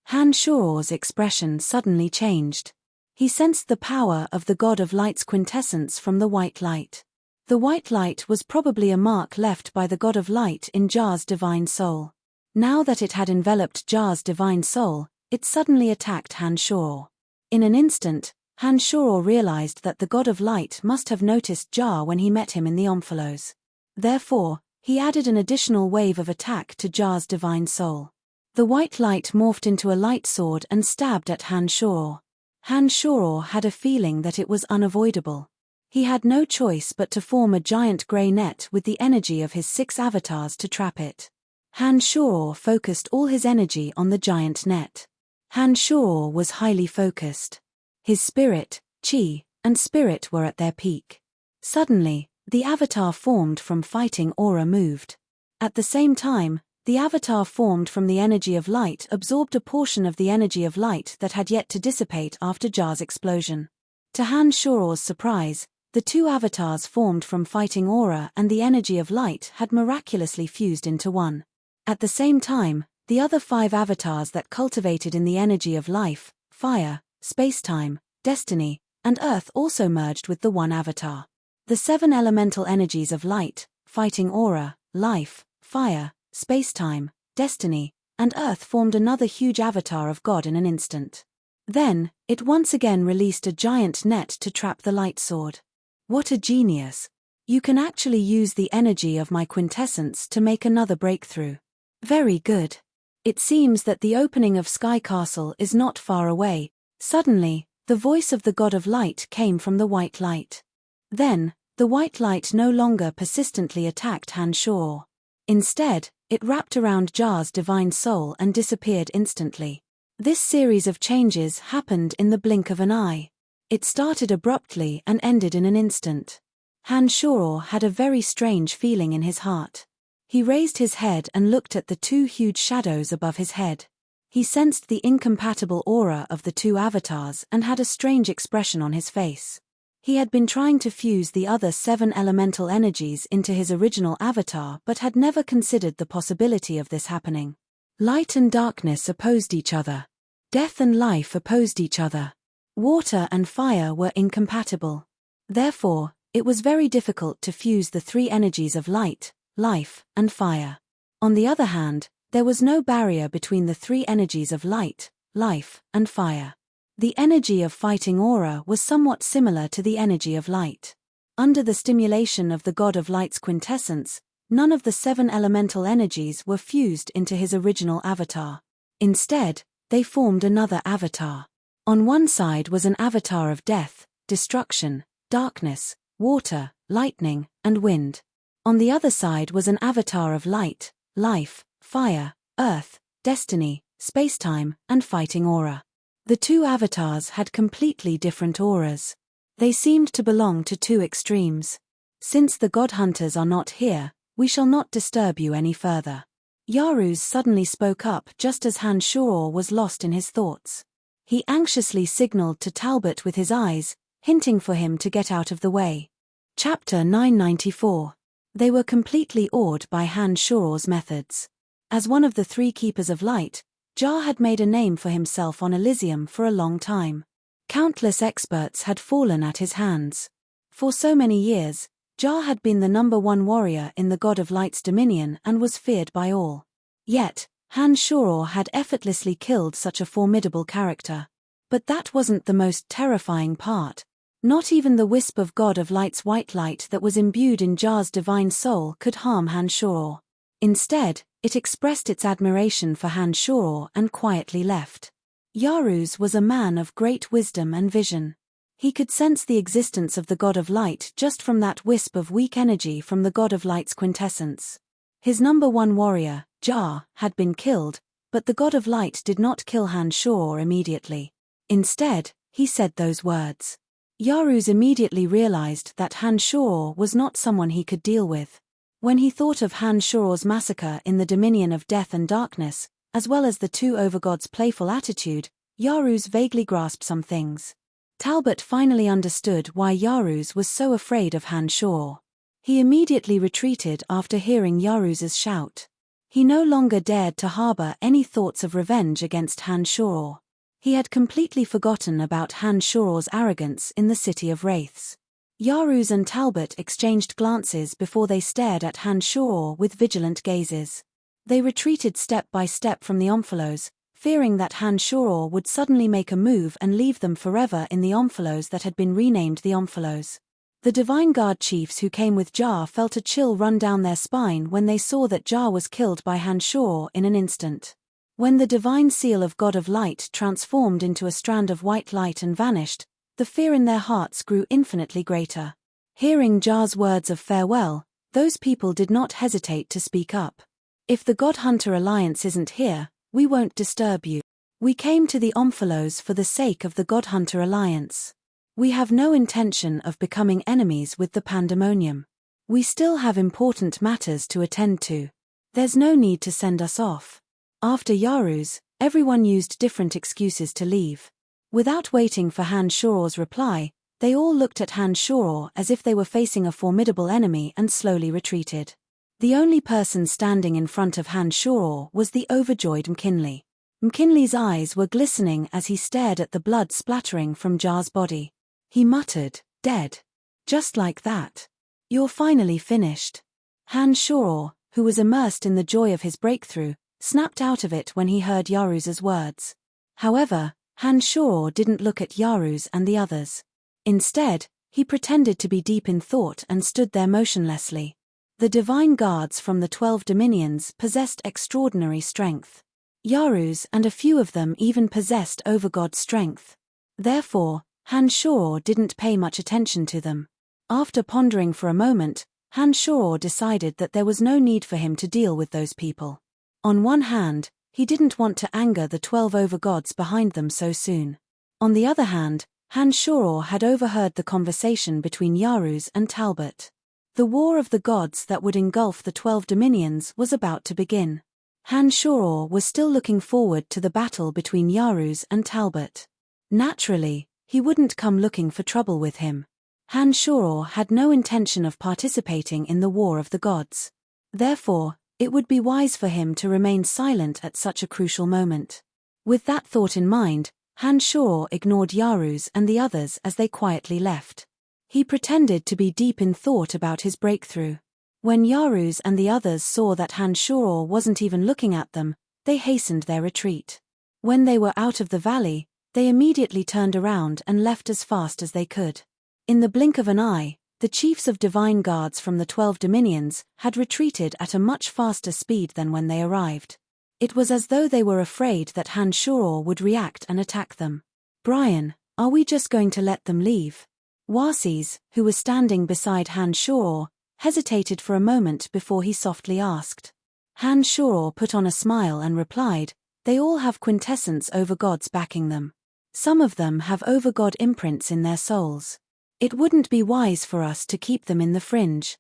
[SPEAKER 1] Han-Shoror's expression suddenly changed. He sensed the power of the god of light's quintessence from the white light. The white light was probably a mark left by the god of light in Jar's divine soul. Now that it had enveloped Jar's divine soul, it suddenly attacked Han-Shoror. In an instant, Han-Shoror realized that the god of light must have noticed Jar when he met him in the Omphalos. Therefore, he added an additional wave of attack to Jar's divine soul. The white light morphed into a light sword and stabbed at Han-Shoror. Han-Shoror had a feeling that it was unavoidable. He had no choice but to form a giant grey net with the energy of his 6 avatars to trap it. Han-Shoror focused all his energy on the giant net. Han-Shoror was highly focused. His spirit, chi, and spirit were at their peak. Suddenly, the avatar formed from fighting aura moved. At the same time, the avatar formed from the energy of light absorbed a portion of the energy of light that had yet to dissipate after Jar's explosion. To Han-Shoror's surprise, the 2 avatars formed from fighting aura and the energy of light had miraculously fused into one. At the same time, the other 5 avatars that cultivated in the energy of life, fire, space-time, destiny, and earth also merged with the one avatar. The 7 elemental energies of light, fighting aura, life, fire, space-time, destiny, and earth formed another huge avatar of God in an instant. Then, it once again released a giant net to trap the light sword. What a genius! You can actually use the energy of my quintessence to make another breakthrough. Very good. It seems that the opening of Sky Castle is not far away. Suddenly, the voice of the god of light came from the white light. Then, the white light no longer persistently attacked Han-Shoror. Instead, it wrapped around Jar's divine soul and disappeared instantly. This series of changes happened in the blink of an eye. It started abruptly and ended in an instant. Han-Shoror had a very strange feeling in his heart. He raised his head and looked at the 2 huge shadows above his head. He sensed the incompatible aura of the 2 avatars and had a strange expression on his face. He had been trying to fuse the other 7 elemental energies into his original avatar but had never considered the possibility of this happening. Light and darkness opposed each other. Death and life opposed each other. Water and fire were incompatible. Therefore, it was very difficult to fuse the 3 energies of light, life, and fire. On the other hand, there was no barrier between the 3 energies of light, life, and fire. The energy of fighting aura was somewhat similar to the energy of light. Under the stimulation of the god of light's quintessence, none of the 7 elemental energies were fused into his original avatar. Instead, they formed another avatar. On one side was an avatar of death, destruction, darkness, water, lightning, and wind. On the other side was an avatar of light, life, fire, earth, destiny, spacetime, and fighting aura. The 2 avatars had completely different auras. They seemed to belong to 2 extremes. Since the god hunters are not here, we shall not disturb you any further. Yaruz suddenly spoke up just as Han-Shoror was lost in his thoughts. He anxiously signaled to Talbot with his eyes, hinting for him to get out of the way. Chapter 994. They were completely awed by Han-Shoror's methods. As one of the 3 keepers of light, Jar had made a name for himself on Elysium for a long time. Countless experts had fallen at his hands. For so many years, Jah had been the #1 warrior in the God of Light's dominion and was feared by all. Yet, Han Shoror had effortlessly killed such a formidable character. But that wasn't the most terrifying part. Not even the wisp of God of Light's white light that was imbued in Jah's divine soul could harm Han Shoror. Instead, it expressed its admiration for Han Shoror and quietly left. Yaruz was a man of great wisdom and vision. He could sense the existence of the God of Light just from that wisp of weak energy from the God of Light's quintessence. His #1 warrior, Jah, had been killed, but the God of Light did not kill Han Shoror immediately. Instead, he said those words. Yaruz immediately realized that Han Shoror was not someone he could deal with. When he thought of Han Shoror's massacre in the Dominion of Death and Darkness, as well as the two overgods' playful attitude, Yaruz vaguely grasped some things. Talbot finally understood why Yaruz was so afraid of Han Shoror. He immediately retreated after hearing Yaruz's shout. He no longer dared to harbor any thoughts of revenge against Han Shoror. He had completely forgotten about Han Shoror's arrogance in the City of Wraiths. Yaruz and Talbot exchanged glances before they stared at Han Shoror with vigilant gazes. They retreated step by step from the Omphalos, fearing that Han Shoror would suddenly make a move and leave them forever in the Omphalos that had been renamed the Omphalos. The Divine Guard chiefs who came with Jah felt a chill run down their spine when they saw that Jah was killed by Han Shoror in an instant. When the divine seal of God of Light transformed into a strand of white light and vanished, the fear in their hearts grew infinitely greater. Hearing Jah's words of farewell, those people did not hesitate to speak up. If the God Hunter Alliance isn't here, we won't disturb you. We came to the Omphalos for the sake of the God Hunter Alliance. We have no intention of becoming enemies with the Pandemonium. We still have important matters to attend to. There's no need to send us off. After Yaruz, everyone used different excuses to leave. Without waiting for Han Shoror's reply, they all looked at Han Shoror as if they were facing a formidable enemy and slowly retreated. The only person standing in front of Han Shoror was the overjoyed McKinley. McKinley's eyes were glistening as he stared at the blood splattering from Jah's body. He muttered, "Dead. Just like that. You're finally finished." Han Shoror, who was immersed in the joy of his breakthrough, snapped out of it when he heard Yaruz's words. However, Han Shoror didn't look at Yaruz and the others. Instead, he pretended to be deep in thought and stood there motionlessly. The divine guards from the 12 dominions possessed extraordinary strength. Yaruz and a few of them even possessed overgod strength. Therefore, Han Shoror didn't pay much attention to them. After pondering for a moment, Han Shoror decided that there was no need for him to deal with those people. On one hand, he didn't want to anger the 12 overgods behind them so soon. On the other hand, Han Shoror had overheard the conversation between Yaruz and Talbot. The war of the gods that would engulf the 12 dominions was about to begin. Han Shoror was still looking forward to the battle between Yaruz and Talbot. Naturally, he wouldn't come looking for trouble with him. Han Shoror had no intention of participating in the war of the gods. Therefore, it would be wise for him to remain silent at such a crucial moment. With that thought in mind, Han Shoror ignored Yaruz and the others as they quietly left. He pretended to be deep in thought about his breakthrough. When Yaruz and the others saw that Han Shoror wasn't even looking at them, they hastened their retreat. When they were out of the valley, they immediately turned around and left as fast as they could. In the blink of an eye, the chiefs of divine guards from the 12 dominions had retreated at a much faster speed than when they arrived. It was as though they were afraid that Han Shoror would react and attack them. "Brian, are we just going to let them leave?" Warses, who was standing beside Han Shoror, hesitated for a moment before he softly asked. Han Shoror put on a smile and replied, "They all have quintessence overgods backing them. Some of them have overgod imprints in their souls. It wouldn't be wise for us to keep them in the fringe.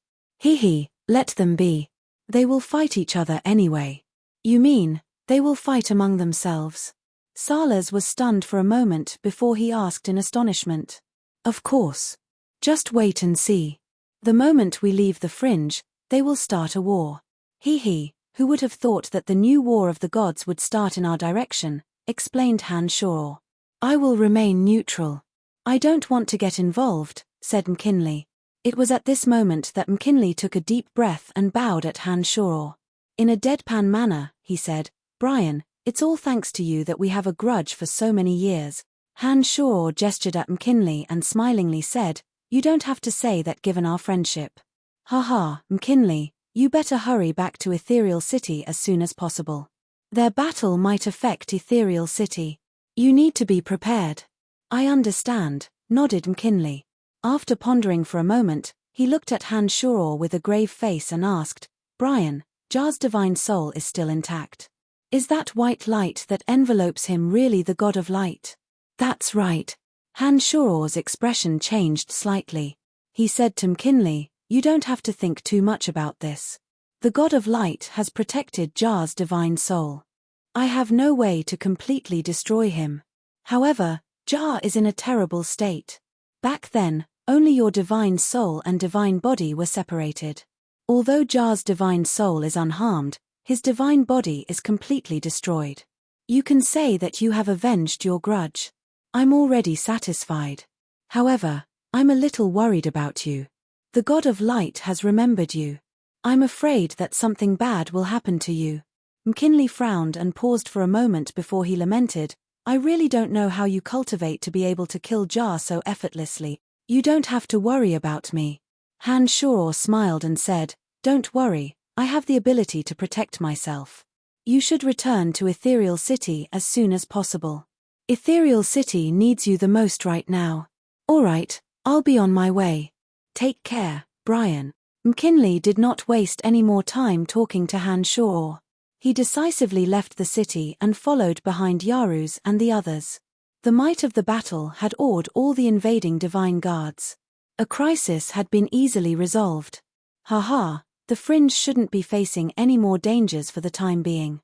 [SPEAKER 1] Let them be. They will fight each other anyway." "You mean, they will fight among themselves?" Salas was stunned for a moment before he asked in astonishment. "Of course. Just wait and see. The moment we leave the fringe, they will start a war." Who would have thought that the new war of the gods would start in our direction, explained Han Shoror. "I will remain neutral. I don't want to get involved, said McKinley. It was at this moment that McKinley took a deep breath and bowed at Han Shoror. In a deadpan manner, he said, "Brian, it's all thanks to you that we have a grudge for so many years." Han Shoror gestured at McKinley and smilingly said, "You don't have to say that given our friendship." "Haha, McKinley, you better hurry back to Ethereal City as soon as possible. Their battle might affect Ethereal City. You need to be prepared." "I understand," nodded McKinley. After pondering for a moment, he looked at Han Shoror with a grave face and asked, "Brian, Jar's divine soul is still intact. Is that white light that envelopes him really the god of light?" "That's right." Han Shoror's expression changed slightly. He said to McKinley, "You don't have to think too much about this. The god of light has protected Jar's divine soul. I have no way to completely destroy him. However, Jar is in a terrible state. Back then, only your divine soul and divine body were separated. Although Jar's divine soul is unharmed, his divine body is completely destroyed. You can say that you have avenged your grudge. I'm already satisfied. However, I'm a little worried about you. The god of light has remembered you. I'm afraid that something bad will happen to you." McKinley frowned and paused for a moment before he lamented, "I really don't know how you cultivate to be able to kill Jar so effortlessly. You don't have to worry about me." Han Shoror smiled and said, "Don't worry, I have the ability to protect myself. You should return to Ethereal City as soon as possible. Ethereal City needs you the most right now." "All right, I'll be on my way. Take care, Brian." McKinley did not waste any more time talking to Han Shoror. He decisively left the city and followed behind Yaruz and the others. The might of the battle had awed all the invading divine guards. A crisis had been easily resolved. Haha, the Fringe shouldn't be facing any more dangers for the time being.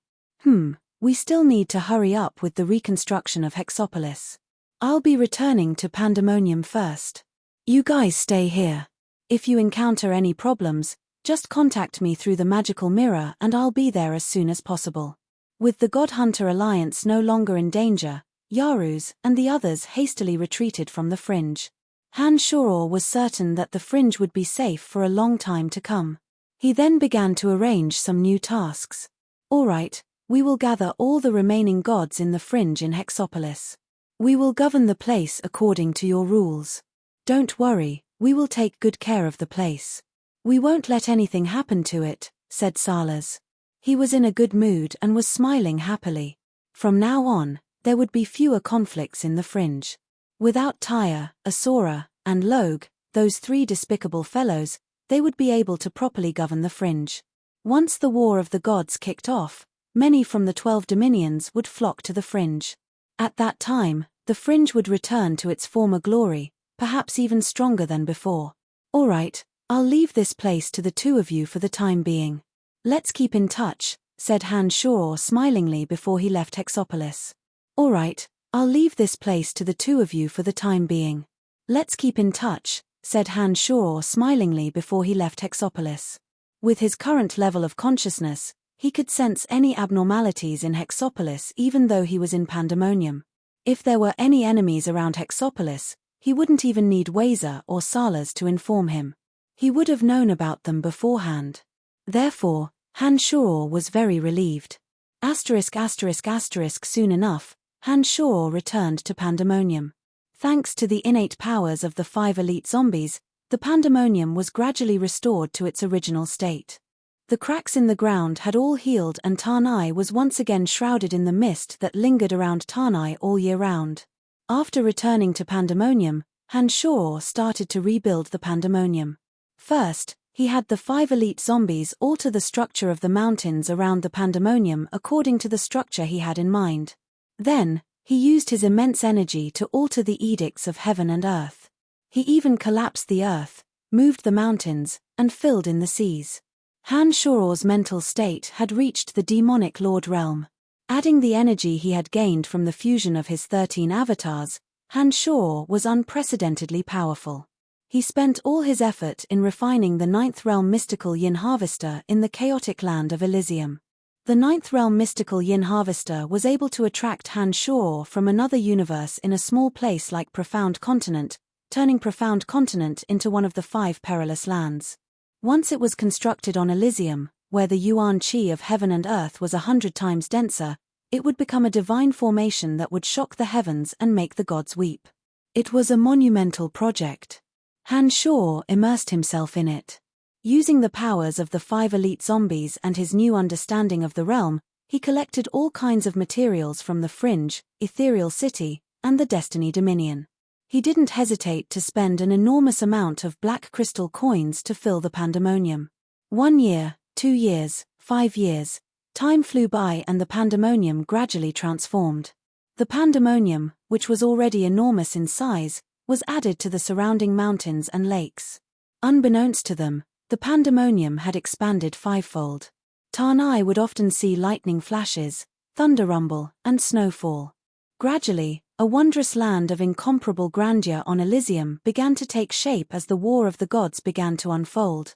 [SPEAKER 1] We still need to hurry up with the reconstruction of Hexopolis. I'll be returning to Pandemonium first. You guys stay here. If you encounter any problems, just contact me through the magical mirror and I'll be there as soon as possible. With the God Hunter Alliance no longer in danger, Yaruz and the others hastily retreated from the Fringe. Han Shoror was certain that the Fringe would be safe for a long time to come. He then began to arrange some new tasks. "All right, we will gather all the remaining gods in the Fringe in Hexopolis. We will govern the place according to your rules. Don't worry, we will take good care of the place. We won't let anything happen to it," said Salas. He was in a good mood and was smiling happily. From now on, there would be fewer conflicts in the Fringe. Without Tyre, Asura, and Logue, those three despicable fellows, they would be able to properly govern the Fringe. Once the War of the Gods kicked off, many from the 12 dominions would flock to the Fringe. At that time, the Fringe would return to its former glory, perhaps even stronger than before. "All right, I'll leave this place to the two of you for the time being. Let's keep in touch," said Han Shoror smilingly before he left Hexopolis. "All right, I'll leave this place to the two of you for the time being. Let's keep in touch," said Han Shoror smilingly before he left Hexopolis. With his current level of consciousness, he could sense any abnormalities in Hexopolis even though he was in Pandemonium. If there were any enemies around Hexopolis, he wouldn't even need Wazer or Salas to inform him. He would have known about them beforehand. Therefore, Han Shoror was very relieved. Soon enough, Han Shoror returned to Pandemonium. Thanks to the innate powers of the 5 elite zombies, the Pandemonium was gradually restored to its original state. The cracks in the ground had all healed and Tarnai was once again shrouded in the mist that lingered around Tarnai all year round. After returning to Pandemonium, Han Shoror started to rebuild the Pandemonium. First, he had the 5 elite zombies alter the structure of the mountains around the Pandemonium according to the structure he had in mind. Then, he used his immense energy to alter the edicts of heaven and earth. He even collapsed the earth, moved the mountains, and filled in the seas. Han Shoror's mental state had reached the demonic Lord realm. Adding the energy he had gained from the fusion of his 13 avatars, Han Shoror was unprecedentedly powerful. He spent all his effort in refining the 9th realm mystical Yin Harvester in the chaotic land of Elysium. The 9th realm mystical Yin Harvester was able to attract Han Shoror from another universe in a small place like Profound Continent, turning profound continent into one of the 5 perilous lands. Once it was constructed on Elysium, where the yuan qi of heaven and earth was 100 times denser, it would become a divine formation that would shock the heavens and make the gods weep. It was a monumental project. Han Shao immersed himself in it. Using the powers of the 5 elite zombies and his new understanding of the realm, he collected all kinds of materials from the Fringe, Ethereal City, and the Destiny Dominion. He didn't hesitate to spend an enormous amount of black crystal coins to fill the pandemonium. 1 year, 2 years, 5 years. Time flew by and the pandemonium gradually transformed. The pandemonium, which was already enormous in size, was added to the surrounding mountains and lakes. Unbeknownst to them, the pandemonium had expanded 5-fold. Tanai would often see lightning flashes, thunder rumble, and snowfall. Gradually, a wondrous land of incomparable grandeur on Elysium began to take shape as the War of the Gods began to unfold.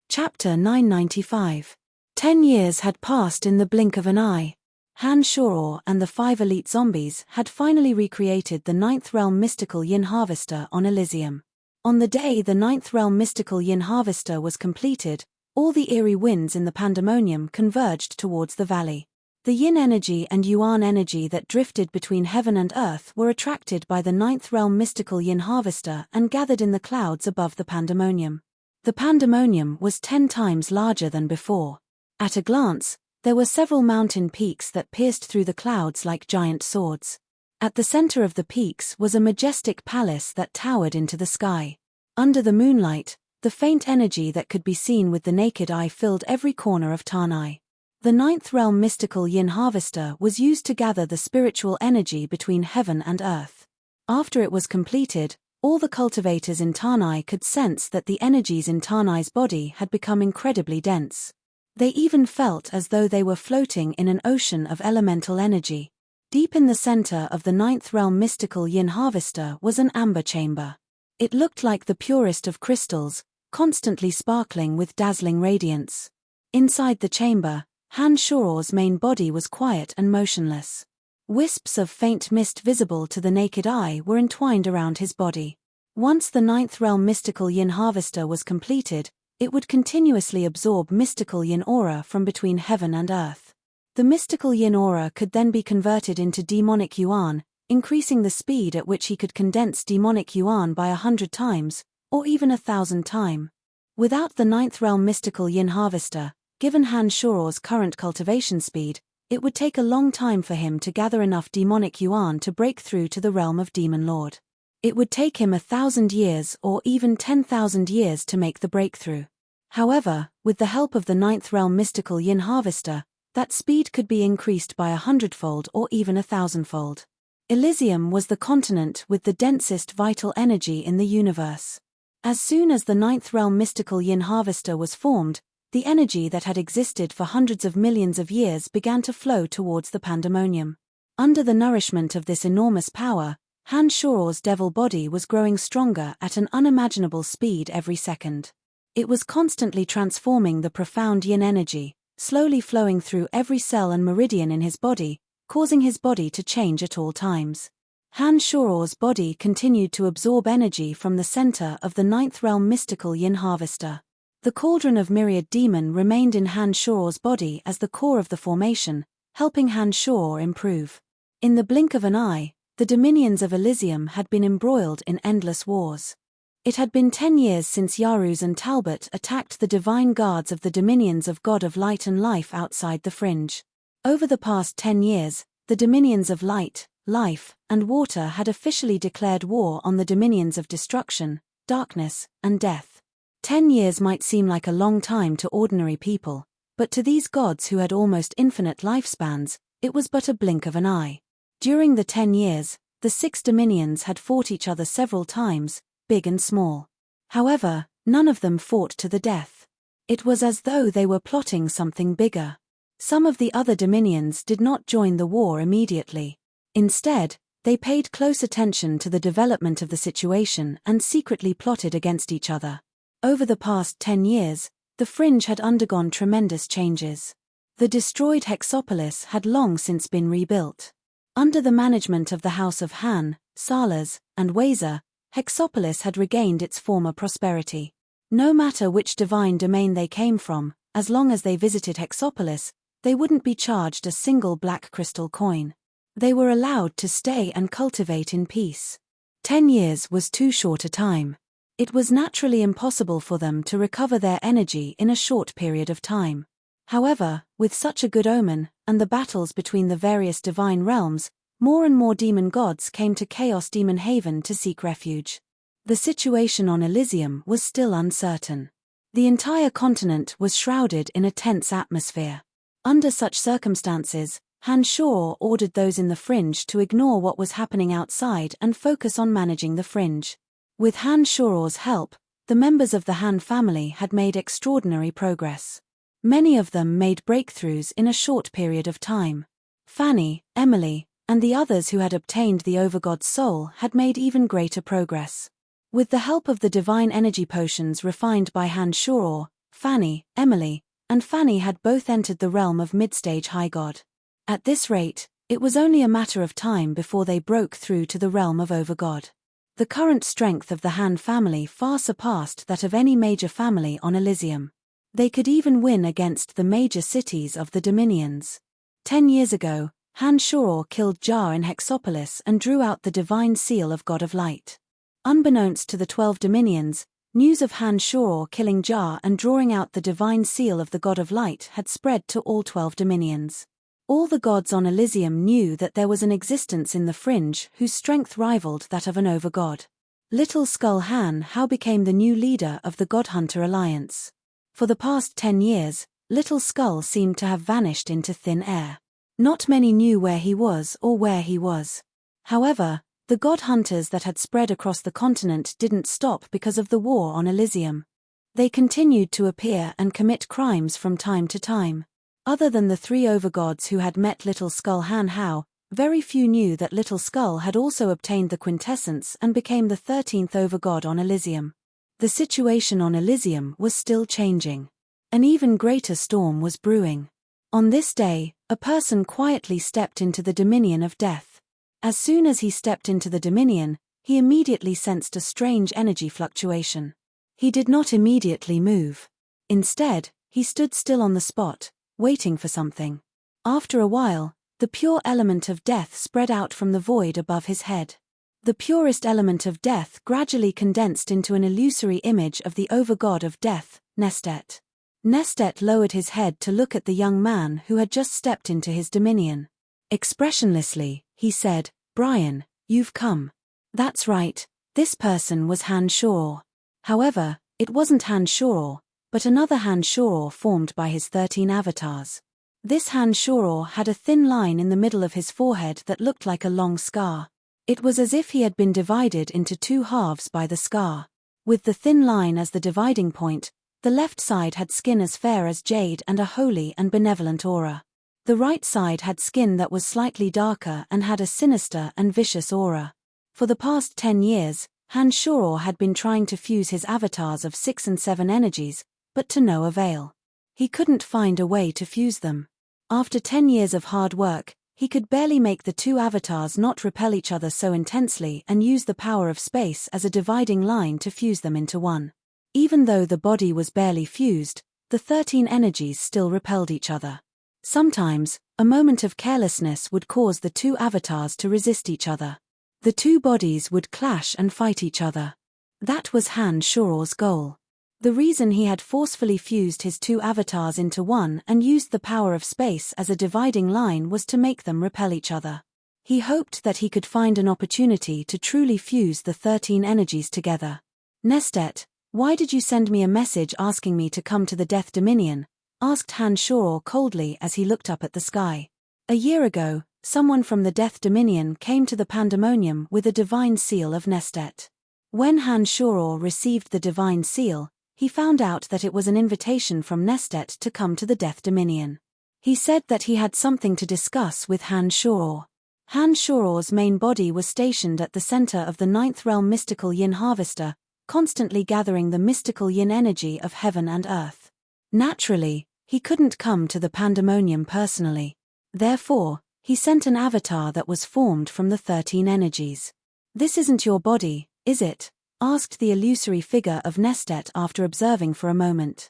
[SPEAKER 1] Chapter 995. 10 years had passed in the blink of an eye. Han Shao and the 5 elite zombies had finally recreated the 9th realm mystical yin harvester on Elysium. On the day the 9th realm mystical yin harvester was completed, all the eerie winds in the pandemonium converged towards the valley. The yin energy and yuan energy that drifted between heaven and earth were attracted by the 9th realm mystical yin harvester and gathered in the clouds above the pandemonium. The pandemonium was 10 times larger than before. At a glance, there were several mountain peaks that pierced through the clouds like giant swords. At the center of the peaks was a majestic palace that towered into the sky. Under the moonlight, the faint energy that could be seen with the naked eye filled every corner of Tanai. The 9th realm mystical yin harvester was used to gather the spiritual energy between heaven and earth. After it was completed, all the cultivators in Tanai could sense that the energies in Tanai's body had become incredibly dense. They even felt as though they were floating in an ocean of elemental energy. Deep in the center of the 9th realm mystical yin harvester was an amber chamber. It looked like the purest of crystals, constantly sparkling with dazzling radiance. Inside the chamber, Han Shao's main body was quiet and motionless. Wisps of faint mist visible to the naked eye were entwined around his body. Once the 9th realm mystical yin harvester was completed, it would continuously absorb mystical yin aura from between heaven and earth. The mystical yin aura could then be converted into demonic yuan, increasing the speed at which he could condense demonic yuan by 100 times, or even 1,000 times. Without the 9th realm mystical yin harvester, given Han Shao's current cultivation speed, it would take a long time for him to gather enough demonic yuan to break through to the realm of Demon Lord. It would take him 1,000 years or even 10,000 years to make the breakthrough. However, with the help of the 9th realm mystical yin harvester, that speed could be increased by 100-fold or even 1,000-fold. Elysium was the continent with the densest vital energy in the universe. As soon as the 9th realm mystical yin harvester was formed, the energy that had existed for hundreds of millions of years began to flow towards the pandemonium. Under the nourishment of this enormous power, Han Shao's devil body was growing stronger at an unimaginable speed every second. It was constantly transforming the profound yin energy, slowly flowing through every cell and meridian in his body, causing his body to change at all times. Han Shao's body continued to absorb energy from the center of the 9th realm mystical yin harvester. The cauldron of myriad demon remained in Han Shao's body as the core of the formation, helping Han Shao improve. In the blink of an eye, the dominions of Elysium had been embroiled in endless wars. It had been 10 years since Yaruz and Talbot attacked the divine guards of the dominions of God of Light and Life outside the Fringe. Over the past 10 years, the dominions of Light, Life, and Water had officially declared war on the dominions of Destruction, Darkness, and Death. 10 years might seem like a long time to ordinary people, but to these gods who had almost infinite lifespans, it was but a blink of an eye. During the 10 years, the 6 dominions had fought each other several times, big and small. However, none of them fought to the death. It was as though they were plotting something bigger. Some of the other dominions did not join the war immediately. Instead, they paid close attention to the development of the situation and secretly plotted against each other. Over the past 10 years, the Fringe had undergone tremendous changes. The destroyed Hexopolis had long since been rebuilt. Under the management of the House of Han, Salas, and Weiser, Hexopolis had regained its former prosperity. No matter which divine domain they came from, as long as they visited Hexopolis, they wouldn't be charged a single black crystal coin. They were allowed to stay and cultivate in peace. 10 years was too short a time. It was naturally impossible for them to recover their energy in a short period of time. However, with such a good omen, and the battles between the various divine realms, more and more demon gods came to Chaos Demon Haven to seek refuge. The situation on Elysium was still uncertain. The entire continent was shrouded in a tense atmosphere. Under such circumstances, Han Shor ordered those in the fringe to ignore what was happening outside and focus on managing the fringe. With Han Shor's help, the members of the Han family had made extraordinary progress. Many of them made breakthroughs in a short period of time. Fanny, Emily, and the others who had obtained the Overgod's soul had made even greater progress. With the help of the divine energy potions refined by Han Shor, Fanny, Emily, and Fanny had both entered the realm of mid-stage high god. At this rate, it was only a matter of time before they broke through to the realm of Overgod. The current strength of the Han family far surpassed that of any major family on Elysium. They could even win against the major cities of the Dominions. 10 years ago, Han Shor killed Jar in Hexopolis and drew out the divine seal of God of Light. Unbeknownst to the 12 Dominions, news of Han Shor killing Jar and drawing out the divine seal of the God of Light had spread to all 12 Dominions. All the gods on Elysium knew that there was an existence in the fringe whose strength rivaled that of an overgod. Little Skull Han How became the new leader of the Godhunter Alliance. For the past 10 years, Little Skull seemed to have vanished into thin air. Not many knew where he was or where he was. However, the god hunters that had spread across the continent didn't stop because of the war on Elysium. They continued to appear and commit crimes from time to time. Other than the 3 overgods who had met Little Skull Han How, very few knew that Little Skull had also obtained the quintessence and became the 13th overgod on Elysium. The situation on Elysium was still changing. An even greater storm was brewing. On this day, a person quietly stepped into the dominion of death. As soon as he stepped into the dominion, he immediately sensed a strange energy fluctuation. He did not immediately move. Instead, he stood still on the spot, waiting for something. After a while, the pure element of death spread out from the void above his head. The purest element of death gradually condensed into an illusory image of the overgod of death, Nestet. Nestet lowered his head to look at the young man who had just stepped into his dominion. Expressionlessly, he said, "Brian, you've come." That's right, this person was Han Shor. However, it wasn't Han Shor, but another Han Shor formed by his 13 avatars. This Han Shor had a thin line in the middle of his forehead that looked like a long scar. It was as if he had been divided into 2 halves by the scar. With the thin line as the dividing point, the left side had skin as fair as jade and a holy and benevolent aura. The right side had skin that was slightly darker and had a sinister and vicious aura. For the past 10 years, Han Shor had been trying to fuse his avatars of 6 and 7 energies, but to no avail. He couldn't find a way to fuse them. After 10 years of hard work, he could barely make the 2 avatars not repel each other so intensely and use the power of space as a dividing line to fuse them into one. Even though the body was barely fused, the 13 energies still repelled each other. Sometimes, a moment of carelessness would cause the 2 avatars to resist each other. The 2 bodies would clash and fight each other. That was Han Shor's goal. The reason he had forcefully fused his 2 avatars into one and used the power of space as a dividing line was to make them repel each other. He hoped that he could find an opportunity to truly fuse the 13 energies together. "Nestet, why did you send me a message asking me to come to the Death Dominion?" asked Han Shor coldly as he looked up at the sky. A year ago, someone from the Death Dominion came to the Pandemonium with a divine seal of Nestet. When Han Shor received the divine seal, he found out that it was an invitation from Nestet to come to the Death Dominion. He said that he had something to discuss with Han Shor. Han Shor's main body was stationed at the center of the 9th realm mystical yin harvester, constantly gathering the mystical yin energy of heaven and earth. Naturally, he couldn't come to the Pandemonium personally. Therefore, he sent an avatar that was formed from the 13 energies. "This isn't your body," is it? Asked the illusory figure of Nestet after observing for a moment.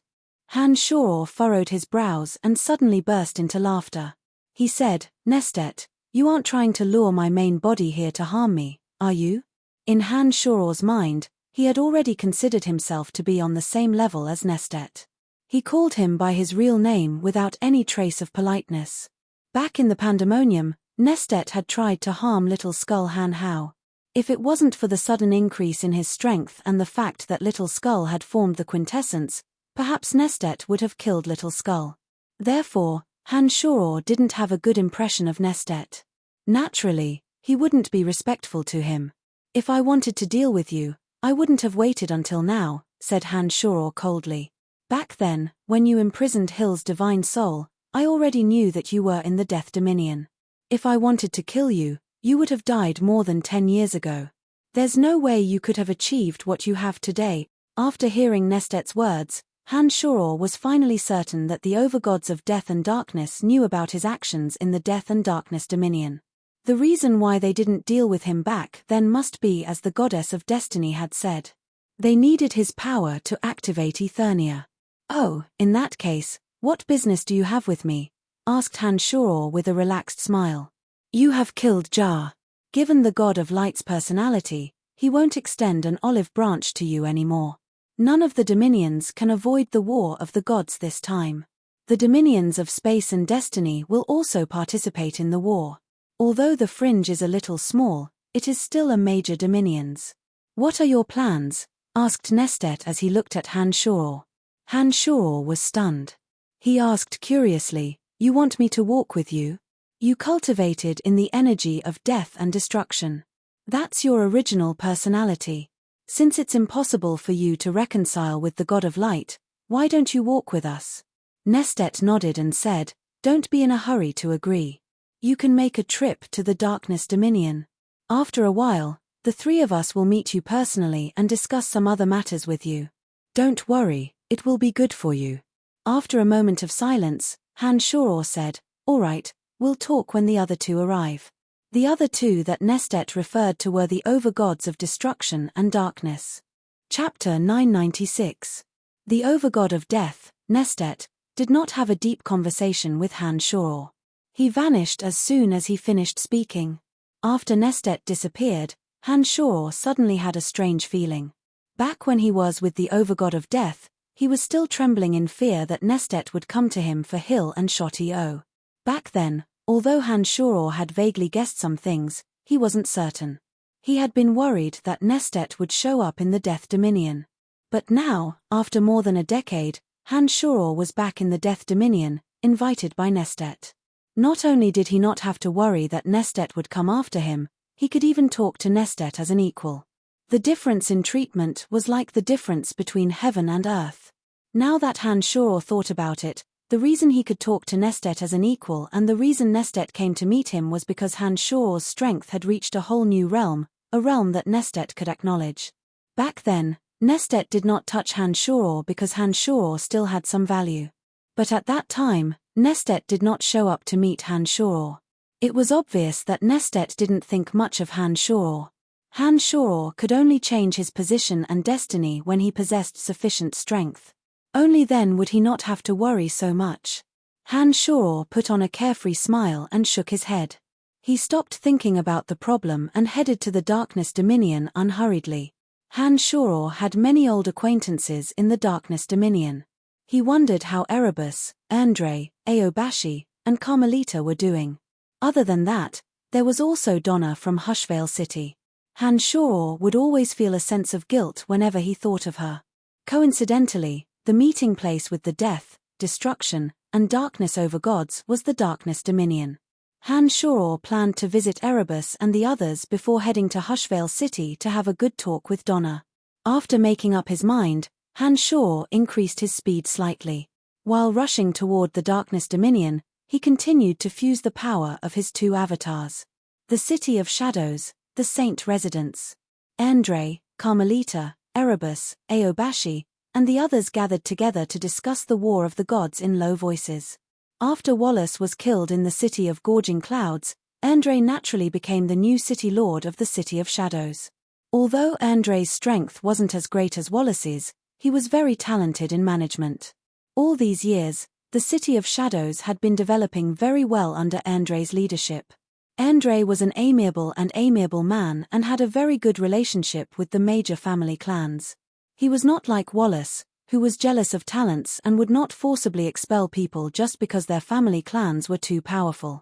[SPEAKER 1] Han-Shoror furrowed his brows and suddenly burst into laughter. He said, Nestet, you aren't trying to lure my main body here to harm me, are you? In Han-Shoror's mind, he had already considered himself to be on the same level as Nestet. He called him by his real name without any trace of politeness. Back in the pandemonium, Nestet had tried to harm Little Skull Han Hao. If it wasn't for the sudden increase in his strength and the fact that Little Skull had formed the quintessence, perhaps Nestet would have killed Little Skull. Therefore, Han-Shoror didn't have a good impression of Nestet. Naturally, he wouldn't be respectful to him. If I wanted to deal with you, I wouldn't have waited until now, said Han-Shoror coldly. Back then, when you imprisoned Hill's divine soul, I already knew that you were in the Death Dominion. If I wanted to kill you, you would have died more than 10 years ago. There's no way you could have achieved what you have today. After hearing Nestet's words, Han-Shoror was finally certain that the overgods of death and darkness knew about his actions in the Death and Darkness Dominion. The reason why they didn't deal with him back then must be as the goddess of destiny had said. They needed his power to activate Eternia. Oh, in that case, what business do you have with me? Asked Han-Shoror with a relaxed smile. You have killed Jah. Given the god of light's personality, he won't extend an olive branch to you anymore. None of the dominions can avoid the war of the gods this time. The dominions of space and destiny will also participate in the war. Although the fringe is a little small, it is still a major dominions. What are your plans? Asked Nestet as he looked at Han-Shoror. Han-Shoror was stunned. He asked curiously, you want me to walk with you? You cultivated in the energy of death and destruction. That's your original personality. Since it's impossible for you to reconcile with the god of light, why don't you walk with us? Nestet nodded and said, don't be in a hurry to agree. You can make a trip to the Darkness Dominion. After a while, the three of us will meet you personally and discuss some other matters with you. Don't worry, it will be good for you. After a moment of silence, Han-Shoror said, all right, we'll talk when the other two arrive. The other two that Nestet referred to were the overgods of destruction and darkness. Chapter 996. The overgod of death, Nestet, did not have a deep conversation with Han-Shoror. He vanished as soon as he finished speaking. After Nestet disappeared, Han-Shoror suddenly had a strange feeling. Back when he was with the overgod of death, he was still trembling in fear that Nestet would come to him for Hill and Shotty-O. Back then, although Han-Shoror had vaguely guessed some things, he wasn't certain. He had been worried that Nestet would show up in the Death Dominion. But now, after more than a decade, Han-Shoror was back in the Death Dominion, invited by Nestet. Not only did he not have to worry that Nestet would come after him, he could even talk to Nestet as an equal. The difference in treatment was like the difference between heaven and earth. Now that Han-Shoror thought about it, the reason he could talk to Nestet as an equal and the reason Nestet came to meet him was because Han-Shoror's strength had reached a whole new realm, a realm that Nestet could acknowledge. Back then, Nestet did not touch Han-Shoror because Han-Shoror still had some value. But at that time, Nestet did not show up to meet Han-Shoror. It was obvious that Nestet didn't think much of Han-Shoror. Han-Shoror could only change his position and destiny when he possessed sufficient strength. Only then would he not have to worry so much. Han-Shoror put on a carefree smile and shook his head. He stopped thinking about the problem and headed to the Darkness Dominion unhurriedly. Han-Shoror had many old acquaintances in the Darkness Dominion. He wondered how Erebus, Andre, Aobashi, and Carmelita were doing. Other than that, there was also Donna from Hushvale City. Han-Shoror would always feel a sense of guilt whenever he thought of her. Coincidentally, the meeting place with the death, destruction, and darkness overgods was the Darkness Dominion. Han-Shoror planned to visit Erebus and the others before heading to Hushvale City to have a good talk with Donna. After making up his mind, Han-Shoror increased his speed slightly. While rushing toward the Darkness Dominion, he continued to fuse the power of his two avatars. The City of Shadows, the Saint Residence. Andre, Carmelita, Erebus, Aobashi, and the others gathered together to discuss the war of the gods in low voices. After Wallace was killed in the City of Gorging Clouds, Andre naturally became the new city lord of the City of Shadows. Although Andrei's strength wasn't as great as Wallace's, he was very talented in management. All these years, the City of Shadows had been developing very well under Andrei's leadership. Andrei was an amiable man and had a very good relationship with the major family clans. He was not like Wallace, who was jealous of talents and would not forcibly expel people just because their family clans were too powerful.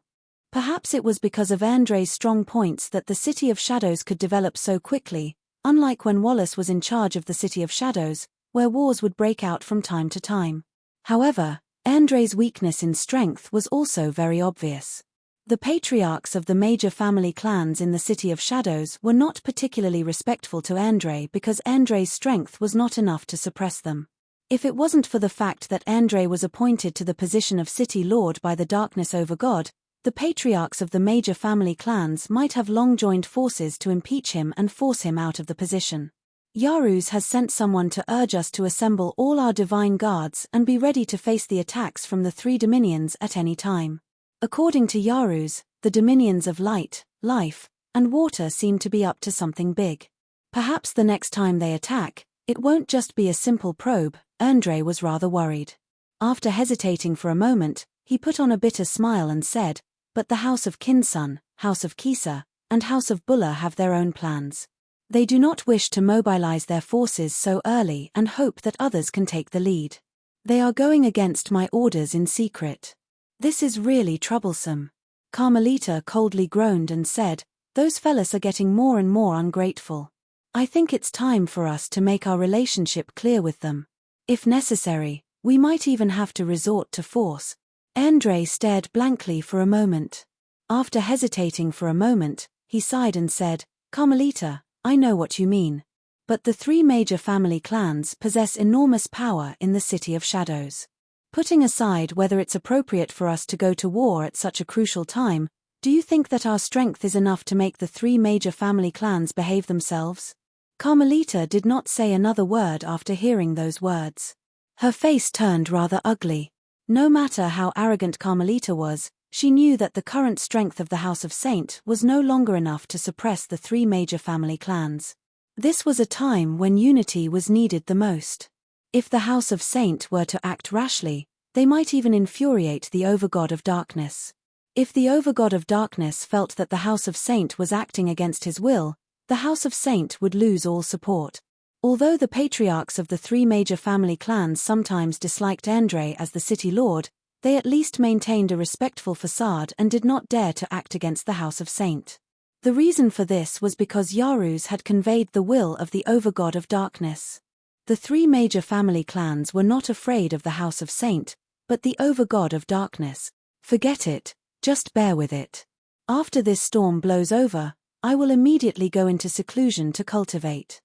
[SPEAKER 1] Perhaps it was because of Andrei's strong points that the City of Shadows could develop so quickly, unlike when Wallace was in charge of the City of Shadows, where wars would break out from time to time. However, Andrei's weakness in strength was also very obvious. The patriarchs of the major family clans in the City of Shadows were not particularly respectful to Andrei because Andrei's strength was not enough to suppress them. If it wasn't for the fact that Andrei was appointed to the position of City Lord by the Darkness over God, the patriarchs of the major family clans might have long joined forces to impeach him and force him out of the position. Yaruz has sent someone to urge us to assemble all our divine guards and be ready to face the attacks from the three dominions at any time. According to Yaruz, the dominions of light, life, and water seem to be up to something big. Perhaps the next time they attack, it won't just be a simple probe. Andrei was rather worried. After hesitating for a moment, he put on a bitter smile and said, "But the House of Kinsun, House of Kisa, and House of Bulla have their own plans. They do not wish to mobilize their forces so early and hope that others can take the lead. They are going against my orders in secret. This is really troublesome." Carmelita coldly groaned and said, "Those fellas are getting more and more ungrateful. I think it's time for us to make our relationship clear with them. If necessary, we might even have to resort to force." Andrei stared blankly for a moment. After hesitating for a moment, he sighed and said, "Carmelita, I know what you mean. But the three major family clans possess enormous power in the City of Shadows. Putting aside whether it's appropriate for us to go to war at such a crucial time, do you think that our strength is enough to make the three major family clans behave themselves?" Carmelita did not say another word after hearing those words. Her face turned rather ugly. No matter how arrogant Carmelita was, she knew that the current strength of the House of Saint was no longer enough to suppress the three major family clans. This was a time when unity was needed the most. If the House of Saint were to act rashly, they might even infuriate the Overgod of Darkness. If the Overgod of Darkness felt that the House of Saint was acting against his will, the House of Saint would lose all support. Although the patriarchs of the three major family clans sometimes disliked Andrei as the city lord, they at least maintained a respectful facade and did not dare to act against the House of Saint. The reason for this was because Yaruz had conveyed the will of the Overgod of Darkness. The three major family clans were not afraid of the House of Saint, but the Overgod of Darkness. Forget it, just bear with it. After this storm blows over, I will immediately go into seclusion to cultivate.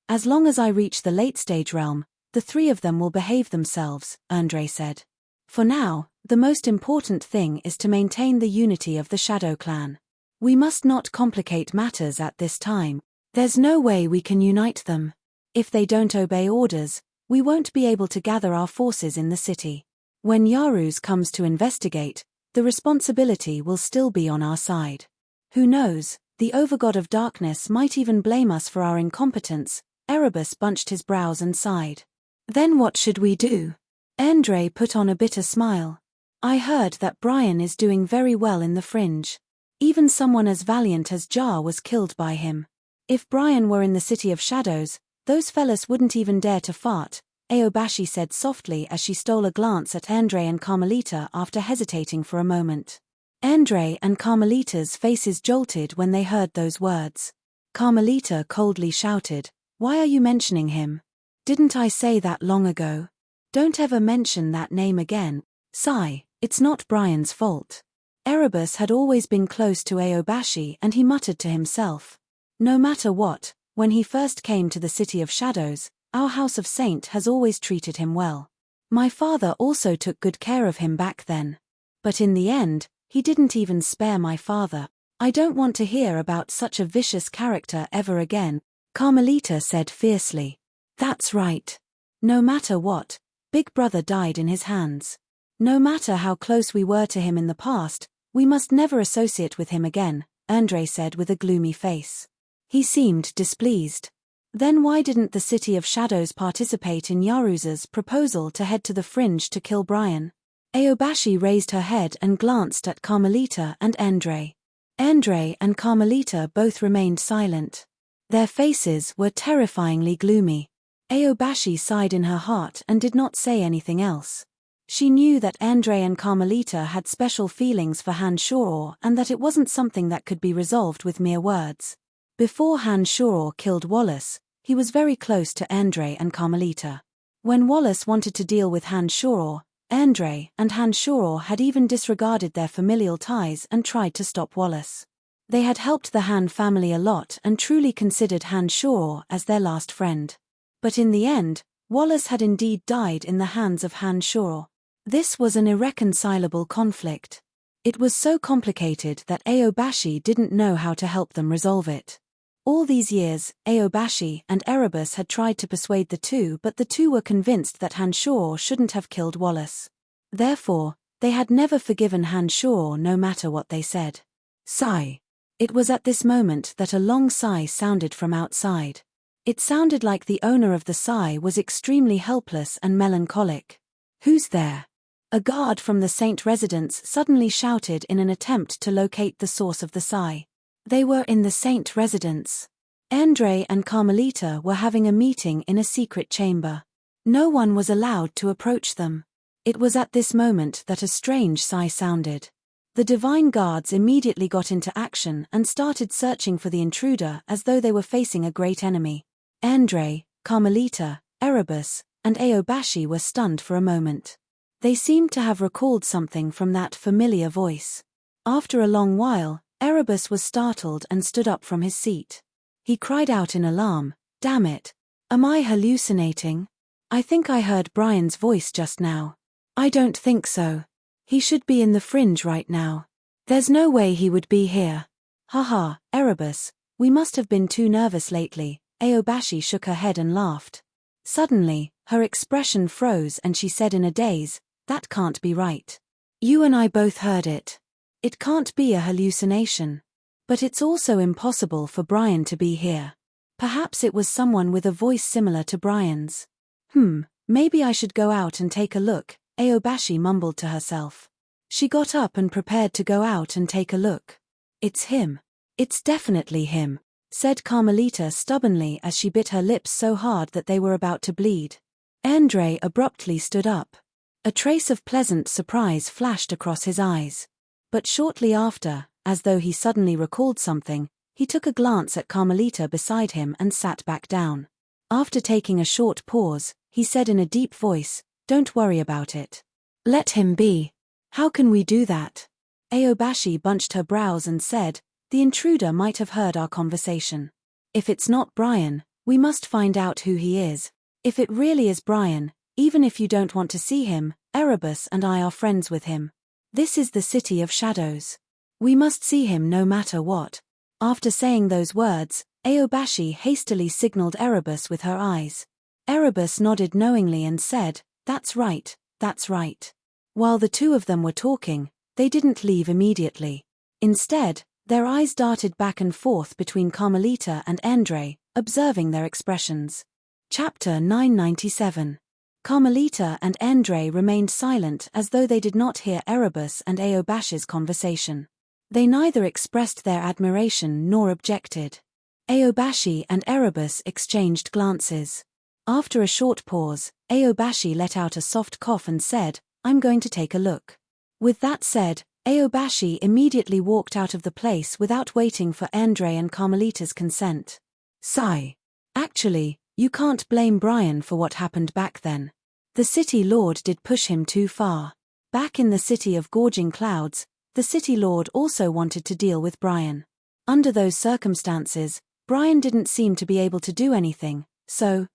[SPEAKER 1] As long as I reach the late-stage realm, the three of them will behave themselves, Andrei said. For now, the most important thing is to maintain the unity of the Shadow Clan. We must not complicate matters at this time. There's no way we can unite them. If they don't obey orders, we won't be able to gather our forces in the city. When Yaruz comes to investigate, the responsibility will still be on our side. Who knows? The Overgod of Darkness might even blame us for our incompetence. Erebus bunched his brows and sighed. Then what should we do? Andrei put on a bitter smile. I heard that Brian is doing very well in the Fringe. Even someone as valiant as Jar was killed by him. If Brian were in the City of Shadows, those fellas wouldn't even dare to fart, Aobashi said softly as she stole a glance at Andrei and Carmelita after hesitating for a moment. Andrei and Carmelita's faces jolted when they heard those words. Carmelita coldly shouted, "Why are you mentioning him? Didn't I say that long ago? Don't ever mention that name again." Sigh, it's not Brian's fault. Erebus had always been close to Aobashi and he muttered to himself. No matter what, when he first came to the City of Shadows, our House of Saint has always treated him well. My father also took good care of him back then. But in the end, he didn't even spare my father. I don't want to hear about such a vicious character ever again, Carmelita said fiercely. That's right. No matter what, Big Brother died in his hands. No matter how close we were to him in the past, we must never associate with him again, Andrei said with a gloomy face. He seemed displeased. Then why didn't the City of Shadows participate in Yaruza's proposal to head to the Fringe to kill Brian? Aobashi raised her head and glanced at Carmelita and Andre. Andre and Carmelita both remained silent. Their faces were terrifyingly gloomy. Aobashi sighed in her heart and did not say anything else. She knew that Andre and Carmelita had special feelings for Han Shoror and that it wasn't something that could be resolved with mere words. Before Han Shoror killed Wallace, he was very close to Andre and Carmelita. When Wallace wanted to deal with Han Shoror, Andre and Han Shoror had even disregarded their familial ties and tried to stop Wallace. They had helped the Han family a lot and truly considered Han Shoror as their last friend. But in the end, Wallace had indeed died in the hands of Han Shoror. This was an irreconcilable conflict. It was so complicated that Aobashi didn't know how to help them resolve it. All these years, Aobashi and Erebus had tried to persuade the two, but the two were convinced that Han Shoror shouldn't have killed Wallace. Therefore, they had never forgiven Han Shoror no matter what they said. Sigh. It was at this moment that a long sigh sounded from outside. It sounded like the owner of the sigh was extremely helpless and melancholic. "Who's there?" A guard from the Saint residence suddenly shouted in an attempt to locate the source of the sigh. They were in the Saint residence. Andre and Carmelita were having a meeting in a secret chamber. No one was allowed to approach them. It was at this moment that a strange sigh sounded. The divine guards immediately got into action and started searching for the intruder as though they were facing a great enemy. Andre, Carmelita, Erebus, and Aobashi were stunned for a moment. They seemed to have recalled something from that familiar voice. After a long while, Erebus was startled and stood up from his seat. He cried out in alarm, "Damn it! Am I hallucinating? I think I heard Brian's voice just now. I don't think so. He should be in the Fringe right now. There's no way he would be here." "Haha, Erebus, we must have been too nervous lately." Aobashi shook her head and laughed. Suddenly, her expression froze and she said in a daze, "That can't be right. You and I both heard it. It can't be a hallucination. But it's also impossible for Brian to be here. Perhaps it was someone with a voice similar to Brian's. Maybe I should go out and take a look," Aobashi mumbled to herself. She got up and prepared to go out and take a look. "It's him. It's definitely him," said Carmelita stubbornly as she bit her lips so hard that they were about to bleed. Andre abruptly stood up. A trace of pleasant surprise flashed across his eyes. But shortly after, as though he suddenly recalled something, he took a glance at Carmelita beside him and sat back down. After taking a short pause, he said in a deep voice, "Don't worry about it. Let him be." "How can we do that?" Aobashi bunched her brows and said, "The intruder might have heard our conversation. If it's not Brian, we must find out who he is. If it really is Brian, even if you don't want to see him, Erebus and I are friends with him. This is the City of Shadows. We must see him no matter what." After saying those words, Aobashi hastily signaled Erebus with her eyes. Erebus nodded knowingly and said, "That's right, that's right." While the two of them were talking, they didn't leave immediately. Instead, their eyes darted back and forth between Carmelita and Andre, observing their expressions. Chapter 997. Carmelita and Andre remained silent as though they did not hear Erebus and Aobashi's conversation. They neither expressed their admiration nor objected. Aobashi and Erebus exchanged glances. After a short pause, Aobashi let out a soft cough and said, "I'm going to take a look." With that said, Aobashi immediately walked out of the place without waiting for Andre and Carmelita's consent. Sigh. Actually, you can't blame Brian for what happened back then. The City Lord did push him too far. Back in the City of Gorging Clouds, the City Lord also wanted to deal with Brian. Under those circumstances, Brian didn't seem to be able to do anything, so.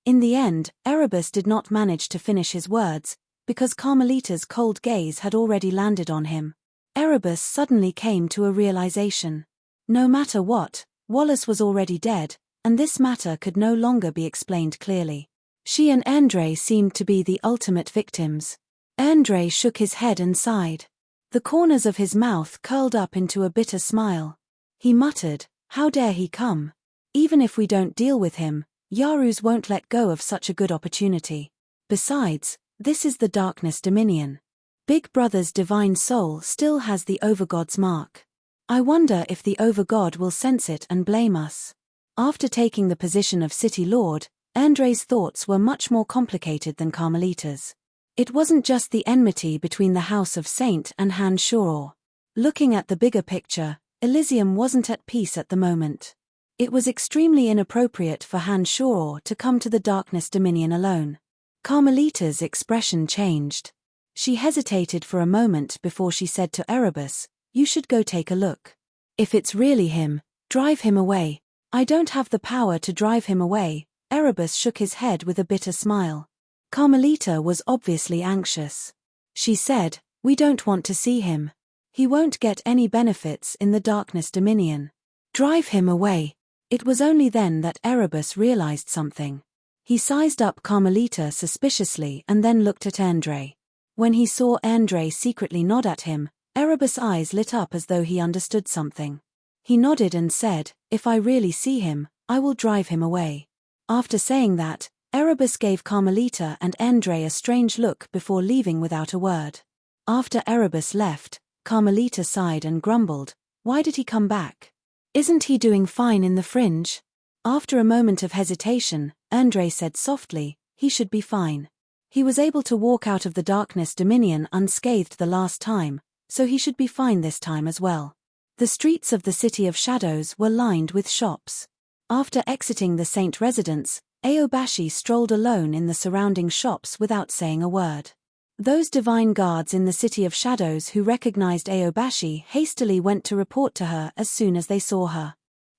[SPEAKER 1] In the end, Erebus did not manage to finish his words, because Carmelita's cold gaze had already landed on him. Erebus suddenly came to a realization. No matter what, Wallace was already dead, and this matter could no longer be explained clearly. She and Andre seemed to be the ultimate victims. Andre shook his head and sighed. The corners of his mouth curled up into a bitter smile. He muttered, How dare he come? Even if we don't deal with him, Yarus won't let go of such a good opportunity. Besides, this is the Darkness Dominion. Big Brother's divine soul still has the Overgod's mark. I wonder if the Overgod will sense it and blame us. After taking the position of City Lord, Andre's thoughts were much more complicated than Carmelita's. It wasn't just the enmity between the House of Saint and Han Shoror. Looking at the bigger picture, Elysium wasn't at peace at the moment. It was extremely inappropriate for Han Shoror to come to the Darkness Dominion alone. Carmelita's expression changed. She hesitated for a moment before she said to Erebus, "You should go take a look. If it's really him, drive him away." "I don't have the power to drive him away." Erebus shook his head with a bitter smile. Carmelita was obviously anxious. She said, "We don't want to see him. He won't get any benefits in the Darkness Dominion. Drive him away." It was only then that Erebus realized something. He sized up Carmelita suspiciously and then looked at Andre. When he saw Andre secretly nod at him, Erebus' eyes lit up as though he understood something. He nodded and said, "If I really see him, I will drive him away." After saying that, Erebus gave Carmelita and Andre a strange look before leaving without a word. After Erebus left, Carmelita sighed and grumbled, "Why did he come back? Isn't he doing fine in the fringe?" After a moment of hesitation, Andre said softly, "He should be fine. He was able to walk out of the Darkness Dominion unscathed the last time, so he should be fine this time as well." The streets of the City of Shadows were lined with shops. After exiting the Saint residence, Aobashi strolled alone in the surrounding shops without saying a word. Those divine guards in the City of Shadows who recognized Aobashi hastily went to report to her as soon as they saw her.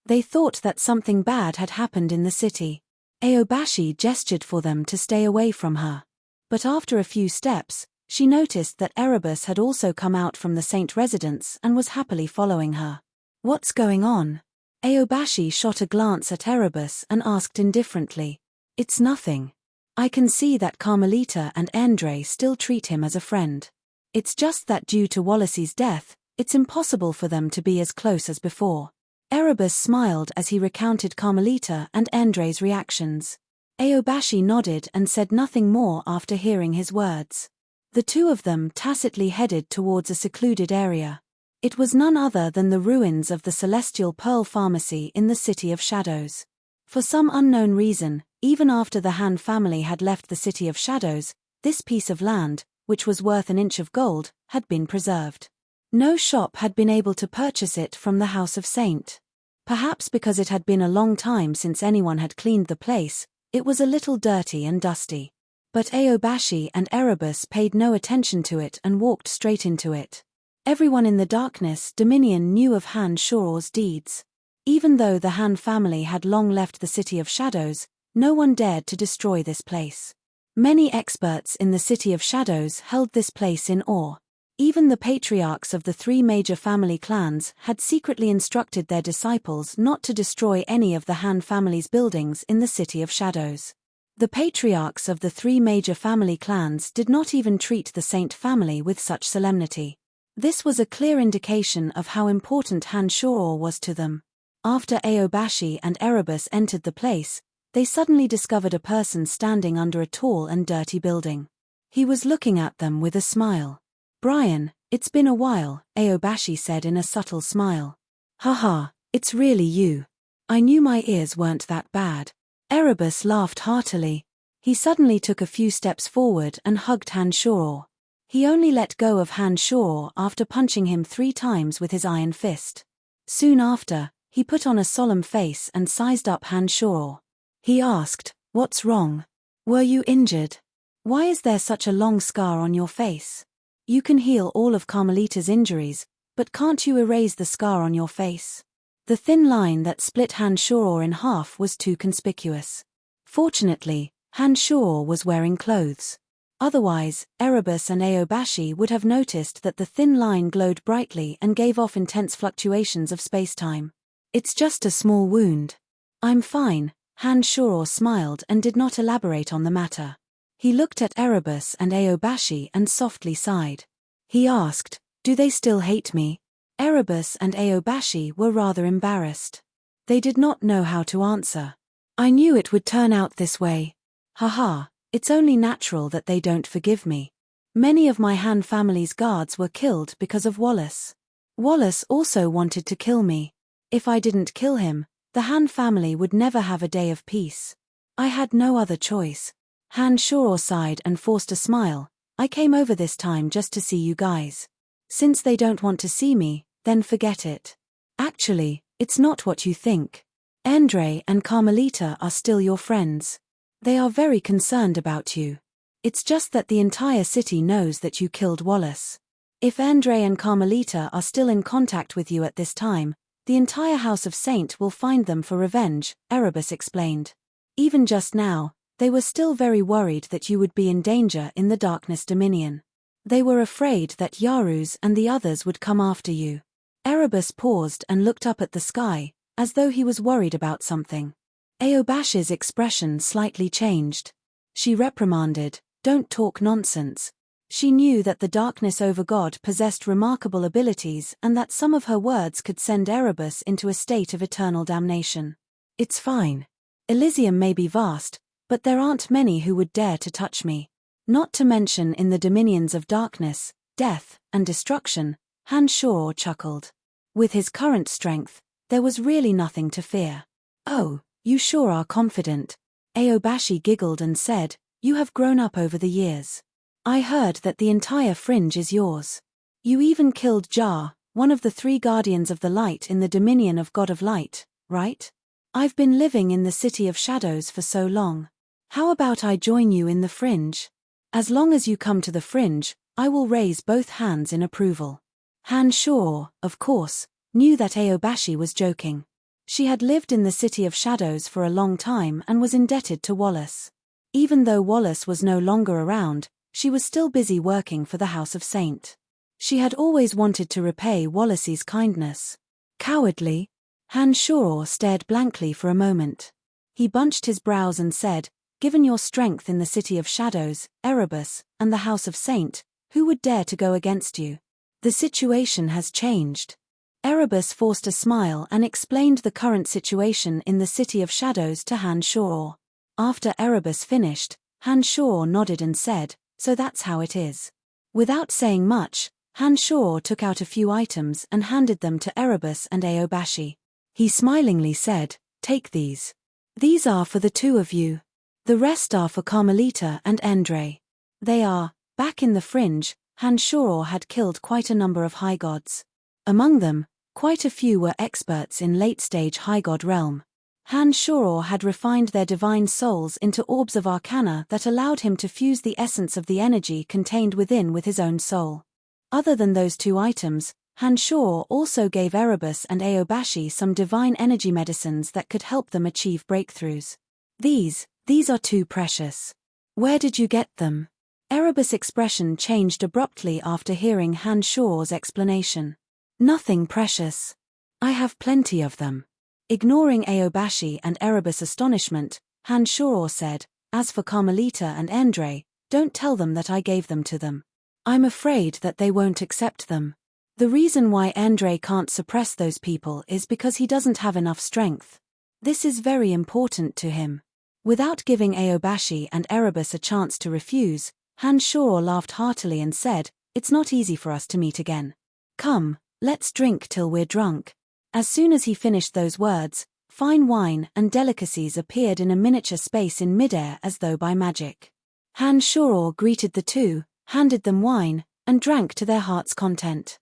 [SPEAKER 1] They thought that something bad had happened in the city. Aobashi gestured for them to stay away from her. But after a few steps, she noticed that Erebus had also come out from the Saint residence and was happily following her. "What's going on?" Aobashi shot a glance at Erebus and asked indifferently. "It's nothing. I can see that Carmelita and Andre still treat him as a friend. It's just that due to Wallacey's death, it's impossible for them to be as close as before." Erebus smiled as he recounted Carmelita and Andre's reactions. Aobashi nodded and said nothing more after hearing his words. The two of them tacitly headed towards a secluded area. It was none other than the ruins of the Celestial Pearl Pharmacy in the City of Shadows. For some unknown reason, even after the Han family had left the City of Shadows, this piece of land, which was worth an inch of gold, had been preserved. No shop had been able to purchase it from the House of Saint. Perhaps because it had been a long time since anyone had cleaned the place, it was a little dirty and dusty. But Aobashi and Erebus paid no attention to it and walked straight into it. Everyone in the Darkness Dominion knew of Han Shoror's deeds. Even though the Han family had long left the City of Shadows, no one dared to destroy this place. Many experts in the City of Shadows held this place in awe. Even the patriarchs of the three major family clans had secretly instructed their disciples not to destroy any of the Han family's buildings in the City of Shadows. The patriarchs of the three major family clans did not even treat the Saint family with such solemnity. This was a clear indication of how important Han Shoror was to them. After Aobashi and Erebus entered the place, they suddenly discovered a person standing under a tall and dirty building. He was looking at them with a smile. "Brian, it's been a while," Aobashi said in a subtle smile. "Haha, it's really you. I knew my ears weren't that bad." Erebus laughed heartily. He suddenly took a few steps forward and hugged Han Shoror. He only let go of Han Shoror after punching him 3 times with his iron fist. Soon after, he put on a solemn face and sized up Han Shoror. He asked, "What's wrong? Were you injured? Why is there such a long scar on your face? You can heal all of Carmelita's injuries, but can't you erase the scar on your face?" The thin line that split Han Shoror in half was too conspicuous. Fortunately, Han Shoror was wearing clothes. Otherwise, Erebus and Aobashi would have noticed that the thin line glowed brightly and gave off intense fluctuations of spacetime. "It's just a small wound. I'm fine," Han Shoror smiled and did not elaborate on the matter. He looked at Erebus and Aobashi and softly sighed. He asked, "Do they still hate me?" Erebus and Aobashi were rather embarrassed. They did not know how to answer. I knew it would turn out this way. Haha, it's only natural that they don't forgive me. Many of my Han family's guards were killed because of Wallace. Wallace also wanted to kill me. If I didn't kill him, the Han family would never have a day of peace. I had no other choice. Han Shoro sighed and forced a smile. I came over this time just to see you guys. Since they don't want to see me, then forget it. Actually, it's not what you think. Andre and Carmelita are still your friends. They are very concerned about you. It's just that the entire city knows that you killed Wallace. If Andre and Carmelita are still in contact with you at this time, the entire House of Saint will find them for revenge, Erebus explained. Even just now, they were still very worried that you would be in danger in the Darkness Dominion. They were afraid that Yaruz and the others would come after you. Erebus paused and looked up at the sky, as though he was worried about something. Aobash's expression slightly changed. She reprimanded, "Don't talk nonsense." She knew that the Darkness over God possessed remarkable abilities and that some of her words could send Erebus into a state of eternal damnation. It's fine. Elysium may be vast, but there aren't many who would dare to touch me. Not to mention in the dominions of darkness, death, and destruction, Han Shoro chuckled. With his current strength, there was really nothing to fear. Oh, you sure are confident. Aobashi giggled and said, "You have grown up over the years. I heard that the entire fringe is yours. You even killed Jar, one of the 3 guardians of the light in the dominion of God of Light, right? I've been living in the City of Shadows for so long. How about I join you in the fringe? As long as you come to the fringe, I will raise both hands in approval." Han Shoro, of course, knew that Aobashi was joking. She had lived in the City of Shadows for a long time and was indebted to Wallace. Even though Wallace was no longer around, she was still busy working for the House of Saint. She had always wanted to repay Wallace's kindness. Cowardly? Han Shoro stared blankly for a moment. He bunched his brows and said, "Given your strength in the City of Shadows, Erebus, and the House of Saint, who would dare to go against you? The situation has changed." Erebus forced a smile and explained the current situation in the City of Shadows to Han Shoro. After Erebus finished, Han Shoro nodded and said, "So that's how it is." Without saying much, Han Shoro took out a few items and handed them to Erebus and Aobashi. He smilingly said, "Take these. These are for the 2 of you. The rest are for Carmelita and Andre. They are." Back in the fringe, Han Shoro had killed quite a number of high gods. Among them, quite a few were experts in late-stage high god realm. Han Shoro had refined their divine souls into orbs of arcana that allowed him to fuse the essence of the energy contained within with his own soul. Other than those 2 items, Han Shoro also gave Erebus and Aobashi some divine energy medicines that could help them achieve breakthroughs. These are too precious. Where did you get them?" Erebus' expression changed abruptly after hearing Han Shoro's explanation. "Nothing precious. I have plenty of them." Ignoring Aobashi and Erebus' astonishment, Han Shoro said, "As for Carmelita and Andre, don't tell them that I gave them to them. I'm afraid that they won't accept them. The reason why Andre can't suppress those people is because he doesn't have enough strength. This is very important to him." Without giving Aobashi and Erebus a chance to refuse, Han Shoro laughed heartily and said, "It's not easy for us to meet again. Come, let's drink till we're drunk." As soon as he finished those words, fine wine and delicacies appeared in a miniature space in midair as though by magic. Han Shoro greeted the 2, handed them wine, and drank to their heart's content.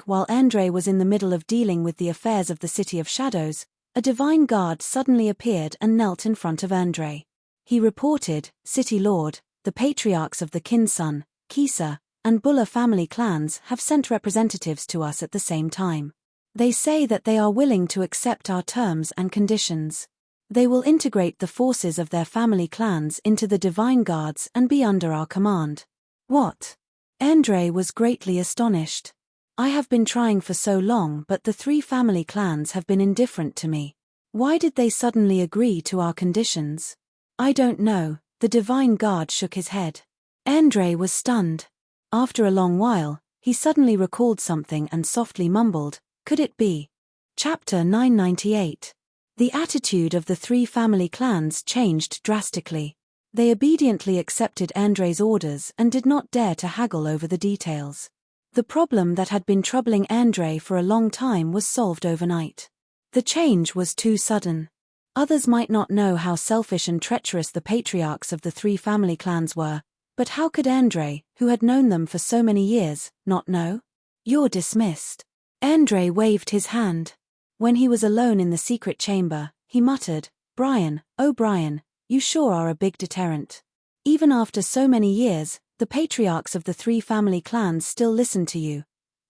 [SPEAKER 1] While Andre was in the middle of dealing with the affairs of the City of Shadows, a divine guard suddenly appeared and knelt in front of Andre. He reported, "City Lord, the patriarchs of the Kinsun, Kisa, and Bulla family clans have sent representatives to us at the same time. They say that they are willing to accept our terms and conditions. They will integrate the forces of their family clans into the Divine Guards and be under our command." "What?" Andre was greatly astonished. "I have been trying for so long, but the 3 family clans have been indifferent to me. Why did they suddenly agree to our conditions?" "I don't know." The Divine Guard shook his head. Andre was stunned. After a long while, he suddenly recalled something and softly mumbled, "Could it be Chapter 998. The attitude of the three family clans changed drastically. They obediently accepted Andre's orders and did not dare to haggle over the details. The problem that had been troubling Andre for a long time was solved overnight. The change was too sudden. Others might not know how selfish and treacherous the patriarchs of the three family clans were, but how could Andre, who had known them for so many years, not know? "You're dismissed." Andre waved his hand. When he was alone in the secret chamber, he muttered, "Brian, oh Brian, you sure are a big deterrent. Even after so many years, the patriarchs of the three family clans still listen to you."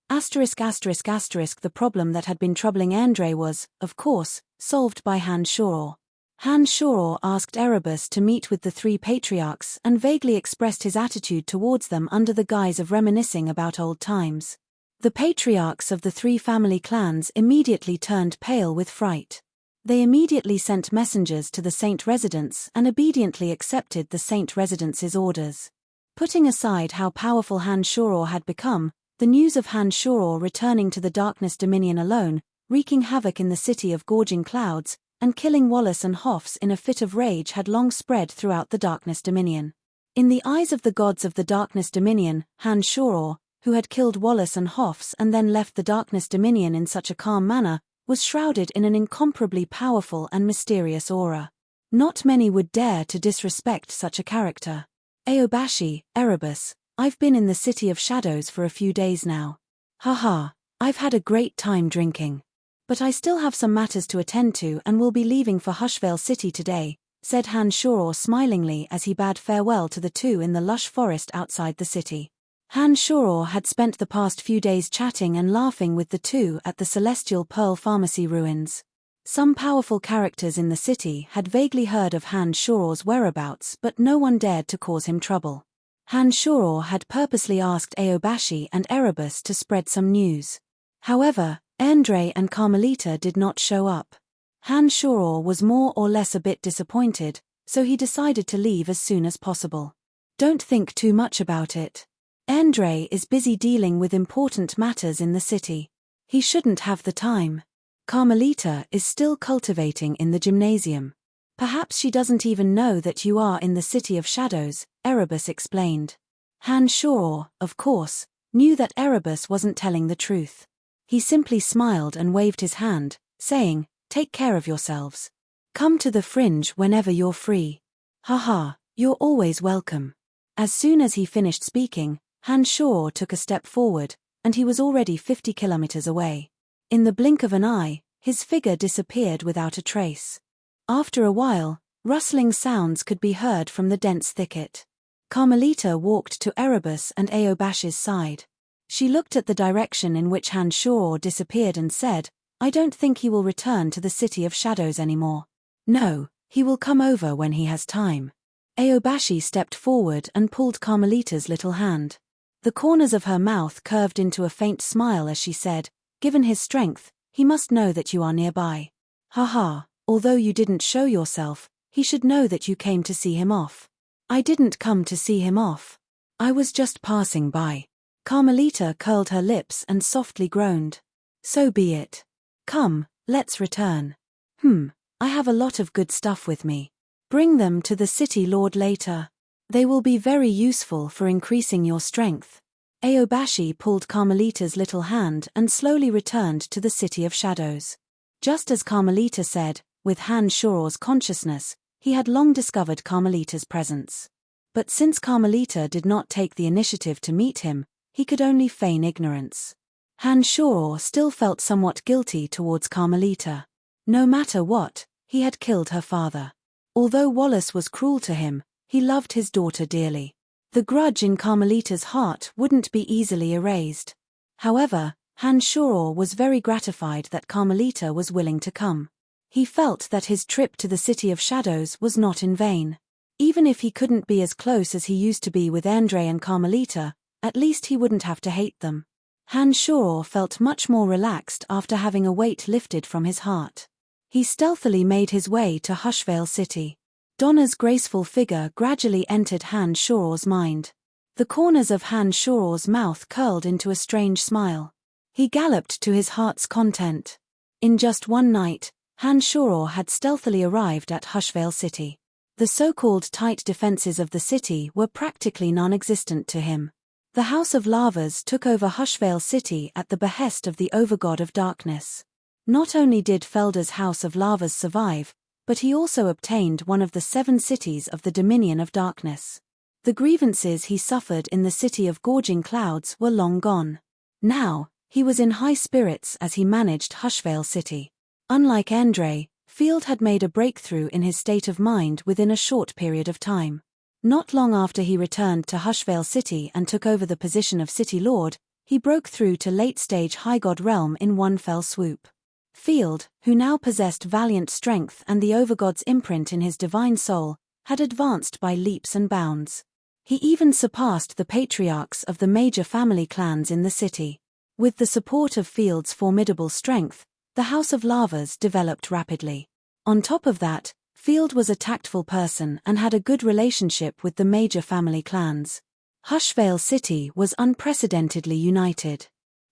[SPEAKER 1] The problem that had been troubling Andre was, of course, solved by Han Shoror. Han Shoror asked Erebus to meet with the three patriarchs and vaguely expressed his attitude towards them under the guise of reminiscing about old times. The patriarchs of the three family clans immediately turned pale with fright. They immediately sent messengers to the Saint residence and obediently accepted the Saint residence's orders. Putting aside how powerful Han Shoror had become, the news of Han Shoror returning to the Darkness Dominion alone, wreaking havoc in the city of Gorging Clouds, and killing Wallace and Hoffs in a fit of rage had long spread throughout the Darkness Dominion. In the eyes of the gods of the Darkness Dominion, Han Shoror, who had killed Wallace and Hoffs and then left the Darkness Dominion in such a calm manner, was shrouded in an incomparably powerful and mysterious aura. Not many would dare to disrespect such a character. "Aobashi, Erebus, I've been in the City of Shadows for a few days now. Haha, I've had a great time drinking. But I still have some matters to attend to and will be leaving for Hushvale City today," said Han Shoror smilingly as he bade farewell to the two in the lush forest outside the city. Han Shoror had spent the past few days chatting and laughing with the two at the Celestial Pearl Pharmacy ruins. Some powerful characters in the city had vaguely heard of Han Shoror's whereabouts, but no one dared to cause him trouble. Han Shoror had purposely asked Aobashi and Erebus to spread some news. However, Andre and Carmelita did not show up. Han Shoror was more or less a bit disappointed, so he decided to leave as soon as possible. "Don't think too much about it. Andre is busy dealing with important matters in the city. He shouldn't have the time. Carmelita is still cultivating in the gymnasium. Perhaps she doesn't even know that you are in the City of Shadows," Erebus explained. Han Shoror, of course, knew that Erebus wasn't telling the truth. He simply smiled and waved his hand, saying, "Take care of yourselves. Come to the Fringe whenever you're free. Haha, you're always welcome." As soon as he finished speaking, Han Shoror took a step forward, and he was already 50 kilometers away. In the blink of an eye, his figure disappeared without a trace. After a while, rustling sounds could be heard from the dense thicket. Carmelita walked to Erebus and Aobashi's side. She looked at the direction in which Han Shoror disappeared and said, "I don't think he will return to the City of Shadows anymore. No, he will come over when he has time." Aobashi stepped forward and pulled Carmelita's little hand. The corners of her mouth curved into a faint smile as she said, "Given his strength, he must know that you are nearby. Haha, although you didn't show yourself, he should know that you came to see him off." "I didn't come to see him off. I was just passing by." Carmelita curled her lips and softly groaned. "So be it. Come, let's return. I have a lot of good stuff with me. Bring them to the City Lord later. They will be very useful for increasing your strength." Aobashi pulled Carmelita's little hand and slowly returned to the City of Shadows. Just as Carmelita said, with Han Shoror's consciousness, he had long discovered Carmelita's presence. But since Carmelita did not take the initiative to meet him, he could only feign ignorance. Han Shoror still felt somewhat guilty towards Carmelita. No matter what, he had killed her father. Although Wallace was cruel to him, he loved his daughter dearly. The grudge in Carmelita's heart wouldn't be easily erased. However, Han Shoror was very gratified that Carmelita was willing to come. He felt that his trip to the City of Shadows was not in vain. Even if he couldn't be as close as he used to be with Andre and Carmelita, at least he wouldn't have to hate them. Han Shoror felt much more relaxed after having a weight lifted from his heart. He stealthily made his way to Hushvale City. Donna's graceful figure gradually entered Han Shoror's mind. The corners of Han Shoror's mouth curled into a strange smile. He galloped to his heart's content. In just one night, Han Shoror had stealthily arrived at Hushvale City. The so-called tight defenses of the city were practically non-existent to him. The House of Lavas took over Hushvale City at the behest of the Overgod of Darkness. Not only did Felder's House of Lavas survive, but he also obtained one of the 7 cities of the Dominion of Darkness. The grievances he suffered in the City of Gorging Clouds were long gone. Now, he was in high spirits as he managed Hushvale City. Unlike Endre, Field had made a breakthrough in his state of mind within a short period of time. Not long after he returned to Hushvale City and took over the position of City Lord, he broke through to late-stage High God realm in one fell swoop. Field, who now possessed valiant strength and the Overgod's imprint in his divine soul, had advanced by leaps and bounds. He even surpassed the patriarchs of the major family clans in the city. With the support of Field's formidable strength, the House of Lavas developed rapidly. On top of that, Field was a tactful person and had a good relationship with the major family clans. Hushvale City was unprecedentedly united.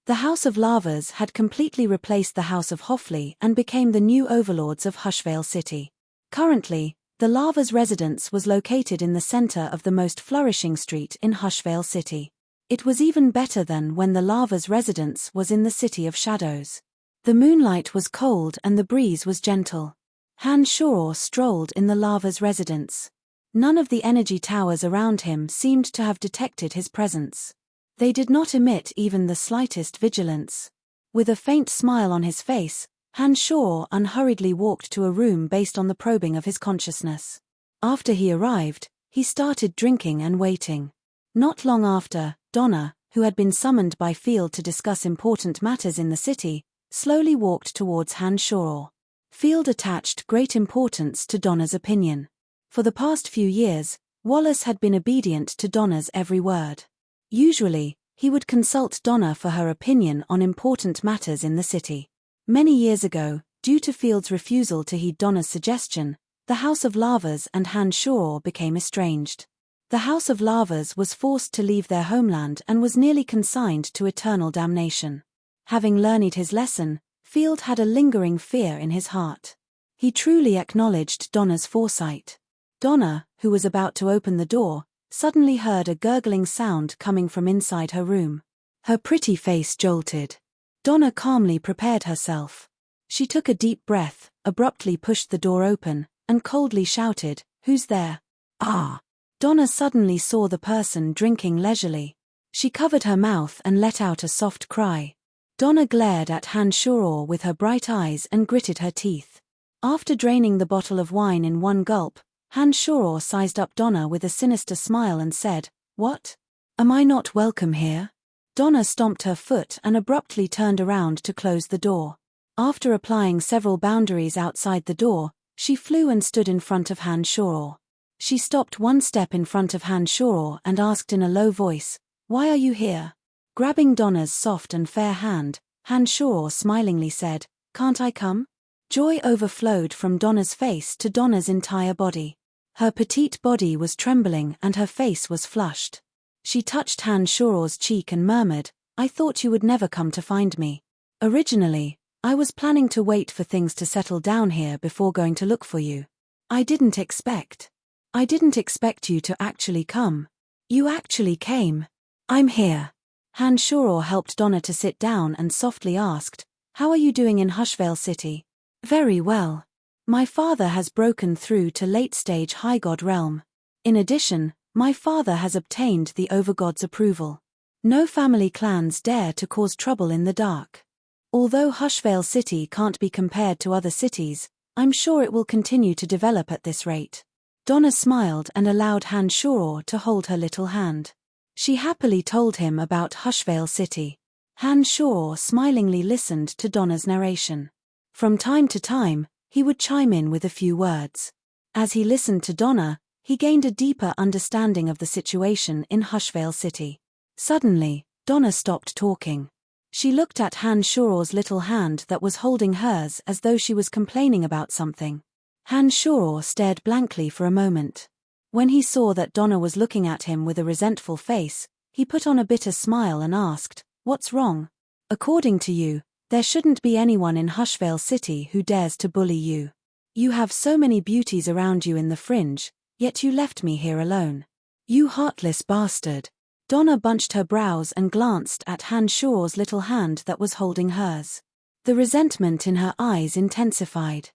[SPEAKER 1] The House of Lavas had completely replaced the House of Hoffley and became the new overlords of Hushvale City. Currently, the Lavas' residence was located in the center of the most flourishing street in Hushvale City. It was even better than when the Lavas' residence was in the City of Shadows. The moonlight was cold and the breeze was gentle. Han Shoror strolled in the Lavas' residence. None of the energy towers around him seemed to have detected his presence. They did not emit even the slightest vigilance. With a faint smile on his face, Han Shoror unhurriedly walked to a room based on the probing of his consciousness. After he arrived, he started drinking and waiting. Not long after, Donna, who had been summoned by Field to discuss important matters in the city, slowly walked towards Han Shoror. Field attached great importance to Donna's opinion. For the past few years, Wallace had been obedient to Donna's every word. Usually, he would consult Donna for her opinion on important matters in the city. Many years ago, due to Field's refusal to heed Donna's suggestion, the House of Lavas and Han Shoror became estranged. The House of Lavas was forced to leave their homeland and was nearly consigned to eternal damnation. Having learned his lesson, Field had a lingering fear in his heart. He truly acknowledged Donna's foresight. Donna, who was about to open the door, suddenly heard a gurgling sound coming from inside her room. Her pretty face jolted. Donna calmly prepared herself. She took a deep breath, abruptly pushed the door open, and coldly shouted, "Who's there?" "Ah!" Donna suddenly saw the person drinking leisurely. She covered her mouth and let out a soft cry. Donna glared at Han Shoror with her bright eyes and gritted her teeth. After draining the bottle of wine in one gulp, Han Shoror sized up Donna with a sinister smile and said, "What? Am I not welcome here?" Donna stomped her foot and abruptly turned around to close the door. After applying several boundaries outside the door, she flew and stood in front of Han Shoror. She stopped one step in front of Han Shoror and asked in a low voice, "Why are you here?" Grabbing Donna's soft and fair hand, Han Shoror smilingly said, "Can't I come?" Joy overflowed from Donna's face to Donna's entire body. Her petite body was trembling and her face was flushed. She touched Han Shoror's cheek and murmured, "I thought you would never come to find me. Originally, I was planning to wait for things to settle down here before going to look for you. I didn't expect you to actually come. You actually came. I'm here." Han Shoror helped Donna to sit down and softly asked, "How are you doing in Hushvale City?" "Very well. My father has broken through to late-stage High God realm. In addition, my father has obtained the Overgod's approval. No family clans dare to cause trouble in the dark. Although Hushvale City can't be compared to other cities, I'm sure it will continue to develop at this rate." Donna smiled and allowed Han Shoror to hold her little hand. She happily told him about Hushvale City. Han Shoror smilingly listened to Donna's narration. From time to time, he would chime in with a few words. As he listened to Donna, he gained a deeper understanding of the situation in Hushvale City. Suddenly, Donna stopped talking. She looked at Han Shoror's little hand that was holding hers as though she was complaining about something. Han Shoror stared blankly for a moment. When he saw that Donna was looking at him with a resentful face, he put on a bitter smile and asked, "What's wrong?" "According to you, There shouldn't be anyone in Hushvale City who dares to bully you. You have so many beauties around you in the fringe, yet you left me here alone. You heartless bastard. Donna bunched her brows and glanced at Hanshaw's little hand that was holding hers. The resentment in her eyes intensified.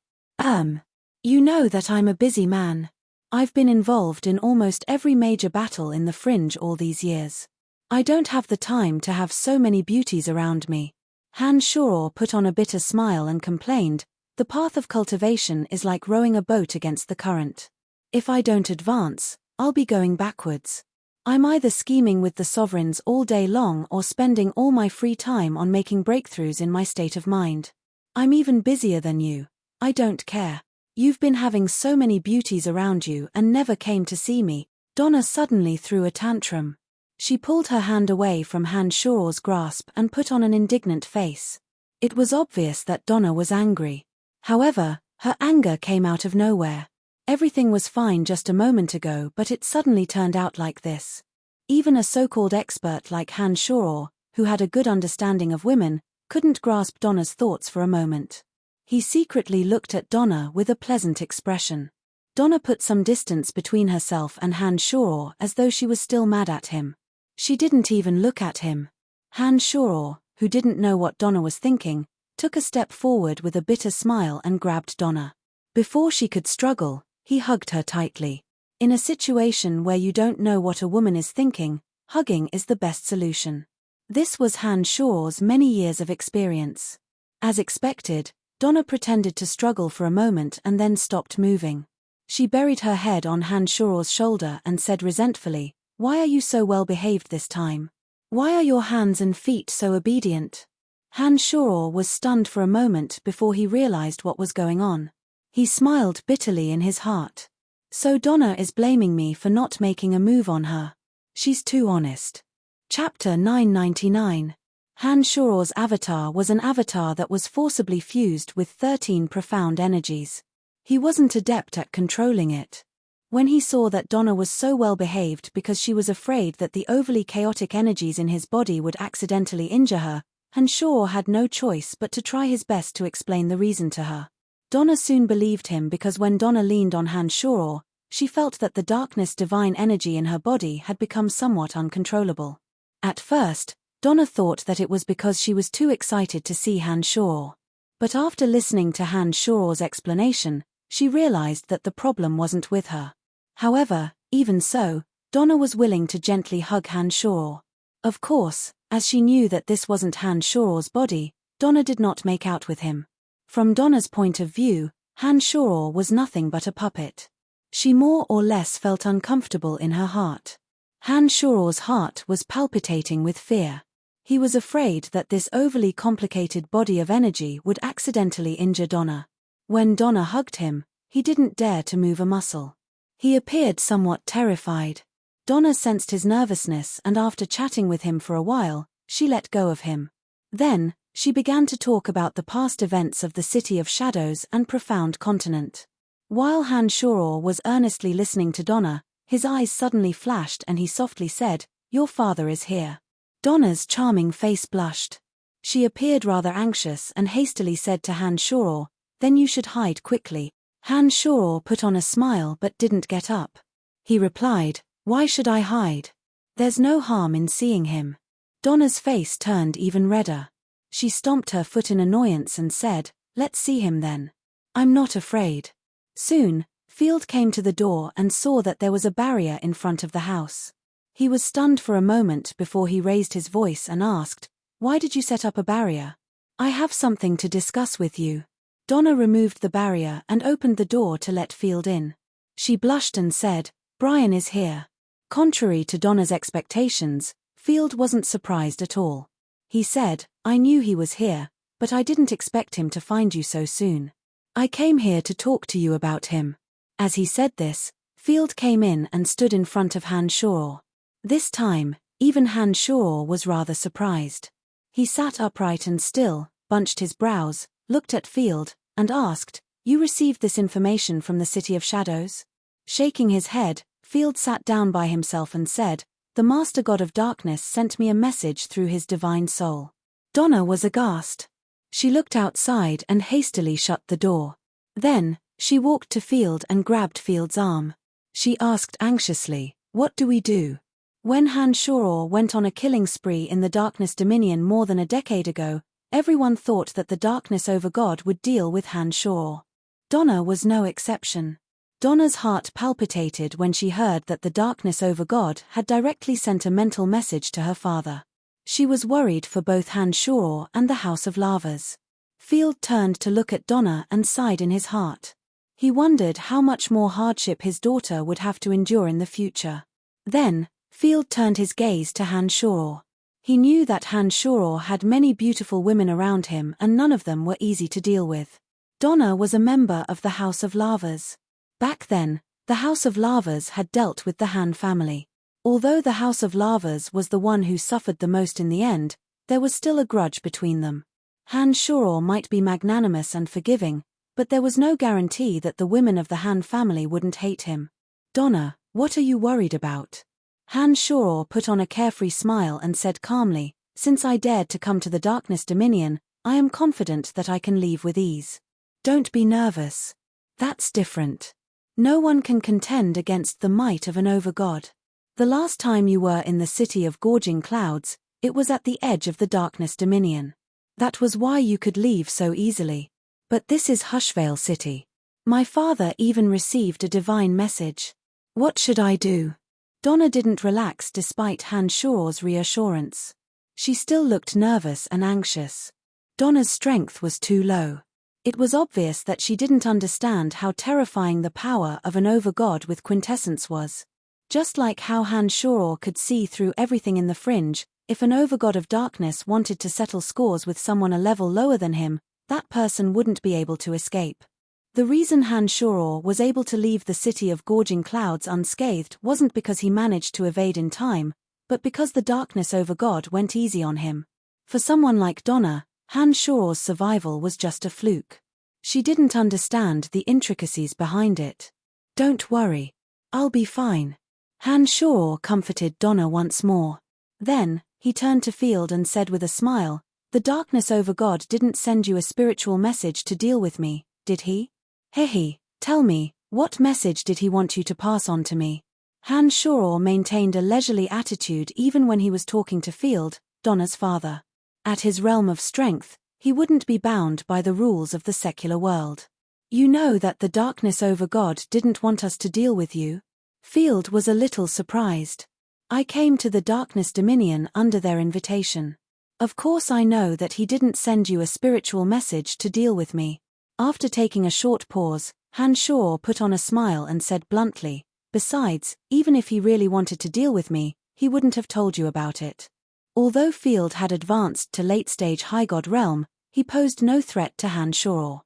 [SPEAKER 1] You know that I'm a busy man. I've been involved in almost every major battle in the fringe all these years. I don't have the time to have so many beauties around me. Hanshaw put on a bitter smile and complained, the path of cultivation is like rowing a boat against the current. If I don't advance, I'll be going backwards. I'm either scheming with the sovereigns all day long or spending all my free time on making breakthroughs in my state of mind. I'm even busier than you. I don't care. You've been having so many beauties around you and never came to see me. Donna suddenly threw a tantrum. She pulled her hand away from Hanshaw's grasp and put on an indignant face. It was obvious that Donna was angry. However, her anger came out of nowhere. Everything was fine just a moment ago, but it suddenly turned out like this. Even a so-called expert like Hanshaw, who had a good understanding of women, couldn't grasp Donna's thoughts for a moment. He secretly looked at Donna with a pleasant expression. Donna put some distance between herself and Hanshaw as though she was still mad at him. She didn't even look at him. Hanshaw, who didn't know what Donna was thinking, took a step forward with a bitter smile and grabbed Donna. Before she could struggle, he hugged her tightly. In a situation where you don't know what a woman is thinking, hugging is the best solution. This was Hanshaw's many years of experience. As expected, Donna pretended to struggle for a moment and then stopped moving. She buried her head on Hanshaw's shoulder and said resentfully, "Why are you so well behaved this time? Why are your hands and feet so obedient?" Hanshaw was stunned for a moment before he realized what was going on. He smiled bitterly in his heart. So Donna is blaming me for not making a move on her. She's too honest. Chapter 999. Hanshaw's avatar was an avatar that was forcibly fused with 13 profound energies. He wasn't adept at controlling it. When he saw that Donna was so well behaved because she was afraid that the overly chaotic energies in his body would accidentally injure her, Hanshaw had no choice but to try his best to explain the reason to her. Donna soon believed him because when Donna leaned on Hanshaw, she felt that the darkness divine energy in her body had become somewhat uncontrollable. At first, Donna thought that it was because she was too excited to see Hanshaw. But after listening to Hanshaw's explanation, she realized that the problem wasn't with her. However, even so, Donna was willing to gently hug Hanshaw. Of course, as she knew that this wasn't Hanshaw's body, Donna did not make out with him. From Donna's point of view, Hanshaw was nothing but a puppet. She more or less felt uncomfortable in her heart. Hanshaw's heart was palpitating with fear. He was afraid that this overly complicated body of energy would accidentally injure Donna. When Donna hugged him, he didn't dare to move a muscle. He appeared somewhat terrified. Donna sensed his nervousness and after chatting with him for a while, she let go of him. Then, she began to talk about the past events of the City of Shadows and Profound Continent. While Hanshaw was earnestly listening to Donna, his eyes suddenly flashed and he softly said, "Your father is here." Donna's charming face blushed. She appeared rather anxious and hastily said to Hanshaw, "Then you should hide quickly." Hanshaw put on a smile but didn't get up. He replied, "Why should I hide? There's no harm in seeing him." Donna's face turned even redder. She stomped her foot in annoyance and said, "Let's see him then. I'm not afraid." Soon, Field came to the door and saw that there was a barrier in front of the house. He was stunned for a moment before he raised his voice and asked, "Why did you set up a barrier?" "I have something to discuss with you." Donna removed the barrier and opened the door to let Field in. She blushed and said, "Brian is here." Contrary to Donna's expectations, Field wasn't surprised at all. He said, "I knew he was here, but I didn't expect him to find you so soon. I came here to talk to you about him." As he said this, Field came in and stood in front of Hanshaw. This time, even Hanshaw was rather surprised. He sat upright and still, bunched his brows, looked at Field, and asked, "You received this information from the City of Shadows?" Shaking his head, Field sat down by himself and said, "The Master God of Darkness sent me a message through his divine soul." Donna was aghast. She looked outside and hastily shut the door. Then, she walked to Field and grabbed Field's arm. She asked anxiously, "What do we do?" When Han Shoror went on a killing spree in the Darkness Dominion more than a decade ago, everyone thought that the Darkness over God would deal with Han Shoror. Donna was no exception. Donna's heart palpitated when she heard that the Darkness over God had directly sent a mental message to her father. She was worried for both Han Shoror and the House of Lavas. Field turned to look at Donna and sighed in his heart. He wondered how much more hardship his daughter would have to endure in the future. Then, Field turned his gaze to Han Shoror. He knew that Han Shoror had many beautiful women around him and none of them were easy to deal with. Donna was a member of the House of Lavas. Back then, the House of Lavas had dealt with the Han family. Although the House of Lavas was the one who suffered the most in the end, there was still a grudge between them. Han Shoror might be magnanimous and forgiving, but there was no guarantee that the women of the Han family wouldn't hate him. "Donna, what are you worried about?" Han Shoror put on a carefree smile and said calmly, "Since I dared to come to the Darkness Dominion, I am confident that I can leave with ease." "Don't be nervous. That's different. No one can contend against the might of an overgod. The last time you were in the city of gorging clouds, it was at the edge of the Darkness Dominion. That was why you could leave so easily. But this is Hushvale City. My father even received a divine message. What should I do?" Donna didn't relax despite Han Shoror's reassurance. She still looked nervous and anxious. Donna's strength was too low. It was obvious that she didn't understand how terrifying the power of an overgod with quintessence was. Just like how Han Shoror could see through everything in the fringe, if an overgod of darkness wanted to settle scores with someone a level lower than him, that person wouldn't be able to escape. The reason Han Shoror was able to leave the city of gorging clouds unscathed wasn't because he managed to evade in time, but because the Darkness over God went easy on him. For someone like Donna, Han Shoror's survival was just a fluke. She didn't understand the intricacies behind it. "Don't worry. I'll be fine." Han Shoror comforted Donna once more. Then, he turned to Field and said with a smile, "The Darkness over God didn't send you a spiritual message to deal with me, did he?" "Hehe, tell me, what message did he want you to pass on to me?" Han Shoror maintained a leisurely attitude even when he was talking to Field, Donna's father. At his realm of strength, he wouldn't be bound by the rules of the secular world. "You know that the Darkness over God didn't want us to deal with you?" Field was a little surprised. "I came to the Darkness Dominion under their invitation. Of course I know that he didn't send you a spiritual message to deal with me." After taking a short pause, Han Shoror put on a smile and said bluntly, "Besides, even if he really wanted to deal with me, he wouldn't have told you about it." Although Field had advanced to late-stage High God realm, he posed no threat to Han Shoror.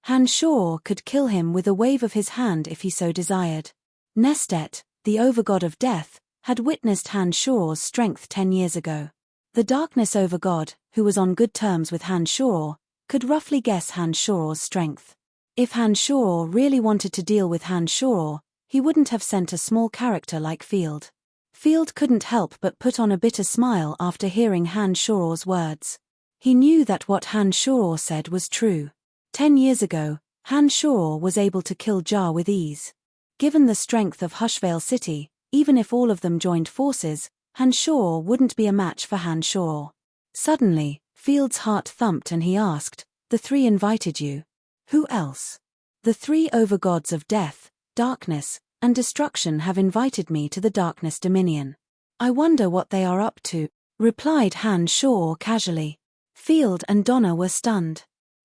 [SPEAKER 1] Han Shoror could kill him with a wave of his hand if he so desired. Nestet, the overgod of death, had witnessed Han Shoror's strength 10 years ago. The Darkness overgod, who was on good terms with Han Shoror, could roughly guess Han Shoror's strength. If Han Shoror really wanted to deal with Han Shoror, he wouldn't have sent a small character like Field. Field couldn't help but put on a bitter smile after hearing Han Shoror's words. He knew that what Han Shoror said was true. 10 years ago, Han Shoror was able to kill Jar with ease. Given the strength of Hushvale City, even if all of them joined forces, Han Shoror wouldn't be a match for Han Shoror. Suddenly, Field's heart thumped and he asked, "The three invited you? Who else?" "The three overgods of death, darkness, and destruction have invited me to the Darkness Dominion. I wonder what they are up to," replied Han Shoror casually. Field and Donna were stunned.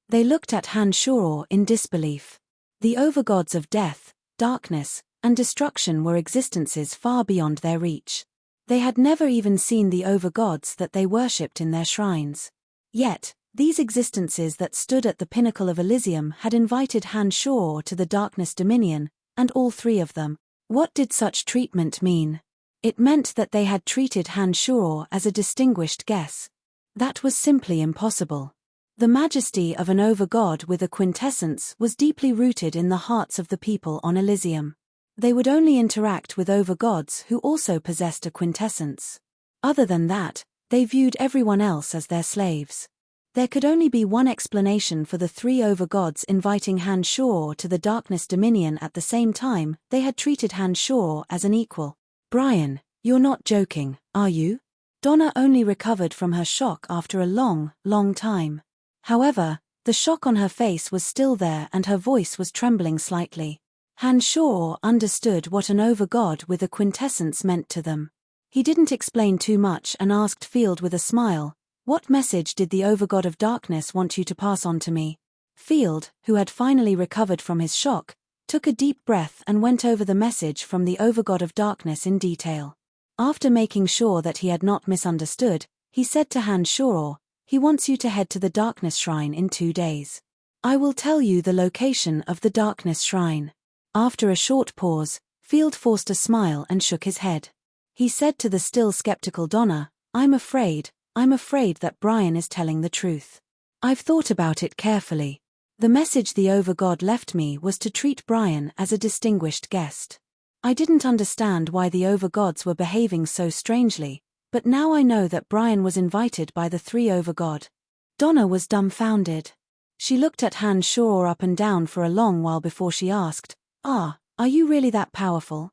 [SPEAKER 1] They looked at Han Shoror in disbelief. The overgods of death, darkness, and destruction were existences far beyond their reach. They had never even seen the overgods that they worshipped in their shrines. Yet, these existences that stood at the pinnacle of Elysium had invited Han Shoror to the Darkness Dominion, and all three of them. What did such treatment mean? It meant that they had treated Han Shoror as a distinguished guest. That was simply impossible. The majesty of an overgod with a quintessence was deeply rooted in the hearts of the people on Elysium. They would only interact with overgods who also possessed a quintessence. Other than that, they viewed everyone else as their slaves. There could only be one explanation for the three overgods inviting Han Shor to the Darkness Dominion at the same time. They had treated Han Shor as an equal. Brian, you're not joking, are you? Donna only recovered from her shock after a long, long time. However, the shock on her face was still there and her voice was trembling slightly. Han Shor understood what an overgod with a quintessence meant to them. He didn't explain too much and asked Field with a smile, "What message did the overgod of darkness want you to pass on to me?" Field, who had finally recovered from his shock, took a deep breath and went over the message from the overgod of darkness in detail. After making sure that he had not misunderstood, he said to Han Shor, "He wants you to head to the Darkness Shrine in 2 days. I will tell you the location of the Darkness Shrine." After a short pause, Field forced a smile and shook his head. He said to the still skeptical Donna, I'm afraid that Brian is telling the truth. I've thought about it carefully. The message the overgod left me was to treat Brian as a distinguished guest. I didn't understand why the overgods were behaving so strangely, but now I know that Brian was invited by the three overgod. Donna was dumbfounded. She looked at Han Shor up and down for a long while before she asked, are you really that powerful?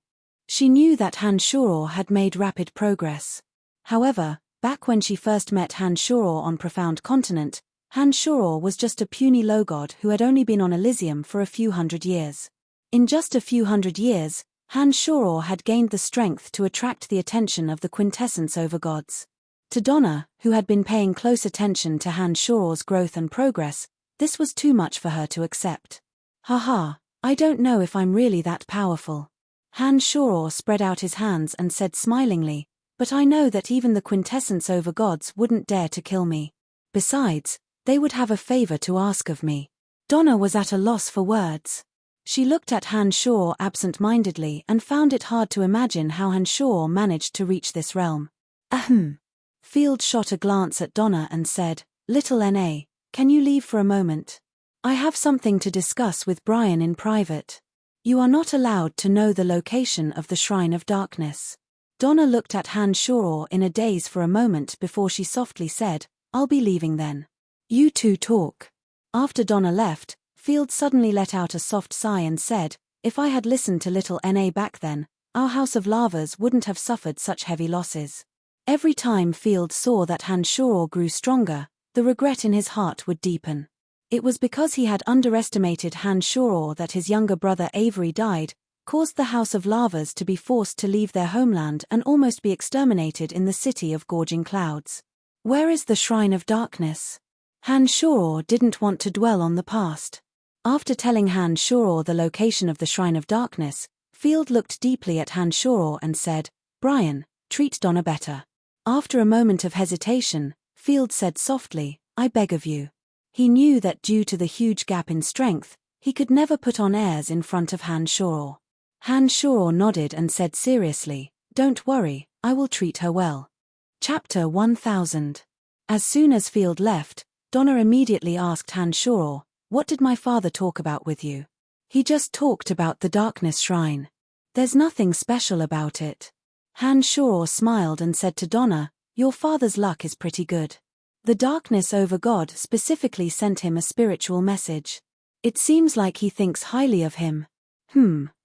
[SPEAKER 1] She knew that Han Shor had made rapid progress. However, back when she first met Han Shor on Profound Continent, Han Shor was just a puny low god who had only been on Elysium for a few hundred years. In just a few hundred years, Han Shor had gained the strength to attract the attention of the quintessence overgods. To Donna, who had been paying close attention to Han Shor's growth and progress, this was too much for her to accept. Haha, I don't know if I'm really that powerful. Han Shor spread out his hands and said smilingly, but I know that even the quintessence overgods wouldn't dare to kill me. Besides, they would have a favor to ask of me. Donna was at a loss for words. She looked at Han Shor absent-mindedly and found it hard to imagine how Han Shor managed to reach this realm. Ahem. Field shot a glance at Donna and said, Little N.A., can you leave for a moment? I have something to discuss with Brian in private. You are not allowed to know the location of the Shrine of Darkness. Donna looked at Han Shor in a daze for a moment before she softly said, I'll be leaving then. You two talk. After Donna left, Field suddenly let out a soft sigh and said, if I had listened to Little N.A. back then, our House of Lavas wouldn't have suffered such heavy losses. Every time Field saw that Han Shor grew stronger, the regret in his heart would deepen. It was because he had underestimated Han Shor that his younger brother Avery died, caused the House of Lavas to be forced to leave their homeland and almost be exterminated in the city of Gorging Clouds. Where is the Shrine of Darkness? Han Shor didn't want to dwell on the past. After telling Han Shor the location of the Shrine of Darkness, Field looked deeply at Han Shor and said, Brian, treat Donna better. After a moment of hesitation, Field said softly, I beg of you. He knew that due to the huge gap in strength, he could never put on airs in front of Han Shor. Han Shor nodded and said seriously, Don't worry, I will treat her well. Chapter 1000. As soon as Field left, Donna immediately asked Han Shor, What did my father talk about with you? He just talked about the Darkness Shrine. There's nothing special about it. Han Shor smiled and said to Donna, Your father's luck is pretty good. The Darkness Overgod specifically sent him a spiritual message. It seems like he thinks highly of him.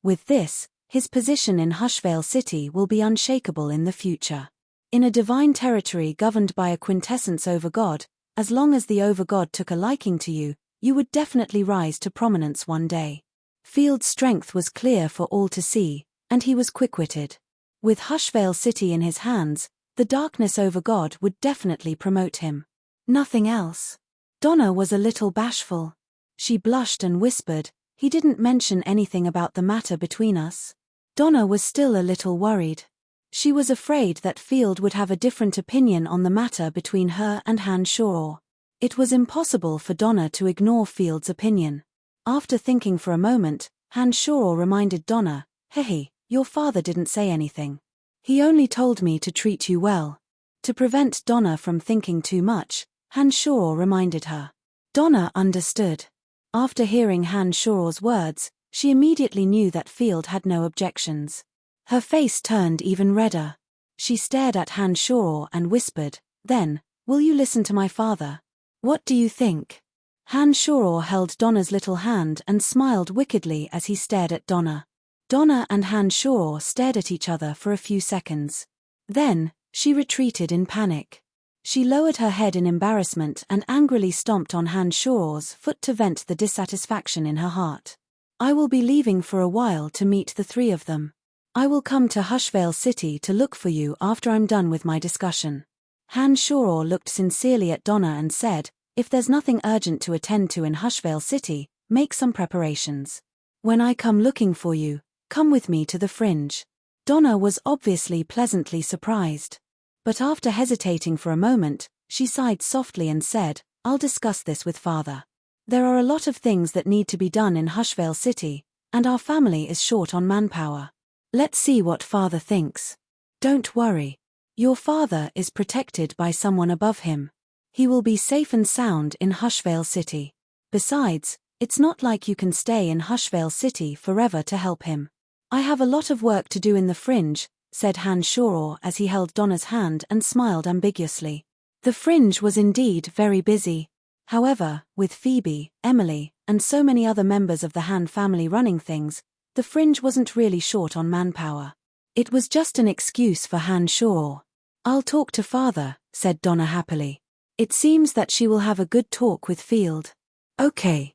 [SPEAKER 1] With this, his position in Hushvale City will be unshakable in the future. In a divine territory governed by a quintessence Overgod, as long as the Overgod took a liking to you, you would definitely rise to prominence one day. Field's strength was clear for all to see, and he was quick-witted. With Hushvale City in his hands, the Darkness Overgod would definitely promote him. Nothing else. Donna was a little bashful. She blushed and whispered, He didn't mention anything about the matter between us. Donna was still a little worried. She was afraid that Field would have a different opinion on the matter between her and Han Shor. It was impossible for Donna to ignore Field's opinion. After thinking for a moment, Han Shor reminded Donna, Hey, your father didn't say anything. He only told me to treat you well. To prevent Donna from thinking too much, Han Shor reminded her. Donna understood. After hearing Han Shor's words, she immediately knew that Field had no objections. Her face turned even redder. She stared at Han Shor and whispered, Then, will you listen to my father? What do you think? Han-Shoror held Donna's little hand and smiled wickedly as he stared at Donna. Donna and Han-Shoror stared at each other for a few seconds. Then, she retreated in panic. She lowered her head in embarrassment and angrily stomped on Han-Shoror's foot to vent the dissatisfaction in her heart. I will be leaving for a while to meet the three of them. I will come to Hushvale City to look for you after I'm done with my discussion. Han-Shoror looked sincerely at Donna and said, if there's nothing urgent to attend to in Hushvale City, make some preparations. When I come looking for you, come with me to the fringe. Donna was obviously pleasantly surprised. But after hesitating for a moment, she sighed softly and said, I'll discuss this with Father. There are a lot of things that need to be done in Hushvale City, and our family is short on manpower. Let's see what Father thinks. Don't worry. Your father is protected by someone above him. He will be safe and sound in Hushvale City. Besides, it's not like you can stay in Hushvale City forever to help him. I have a lot of work to do in the fringe, said Han-Shoror as he held Donna's hand and smiled ambiguously. The fringe was indeed very busy. However, with Phoebe, Emily, and so many other members of the Han family running things, the fringe wasn't really short on manpower. It was just an excuse for Han-Shoror. I'll talk to Father, said Donna happily. It seems that she will have a good talk with Field. Okay.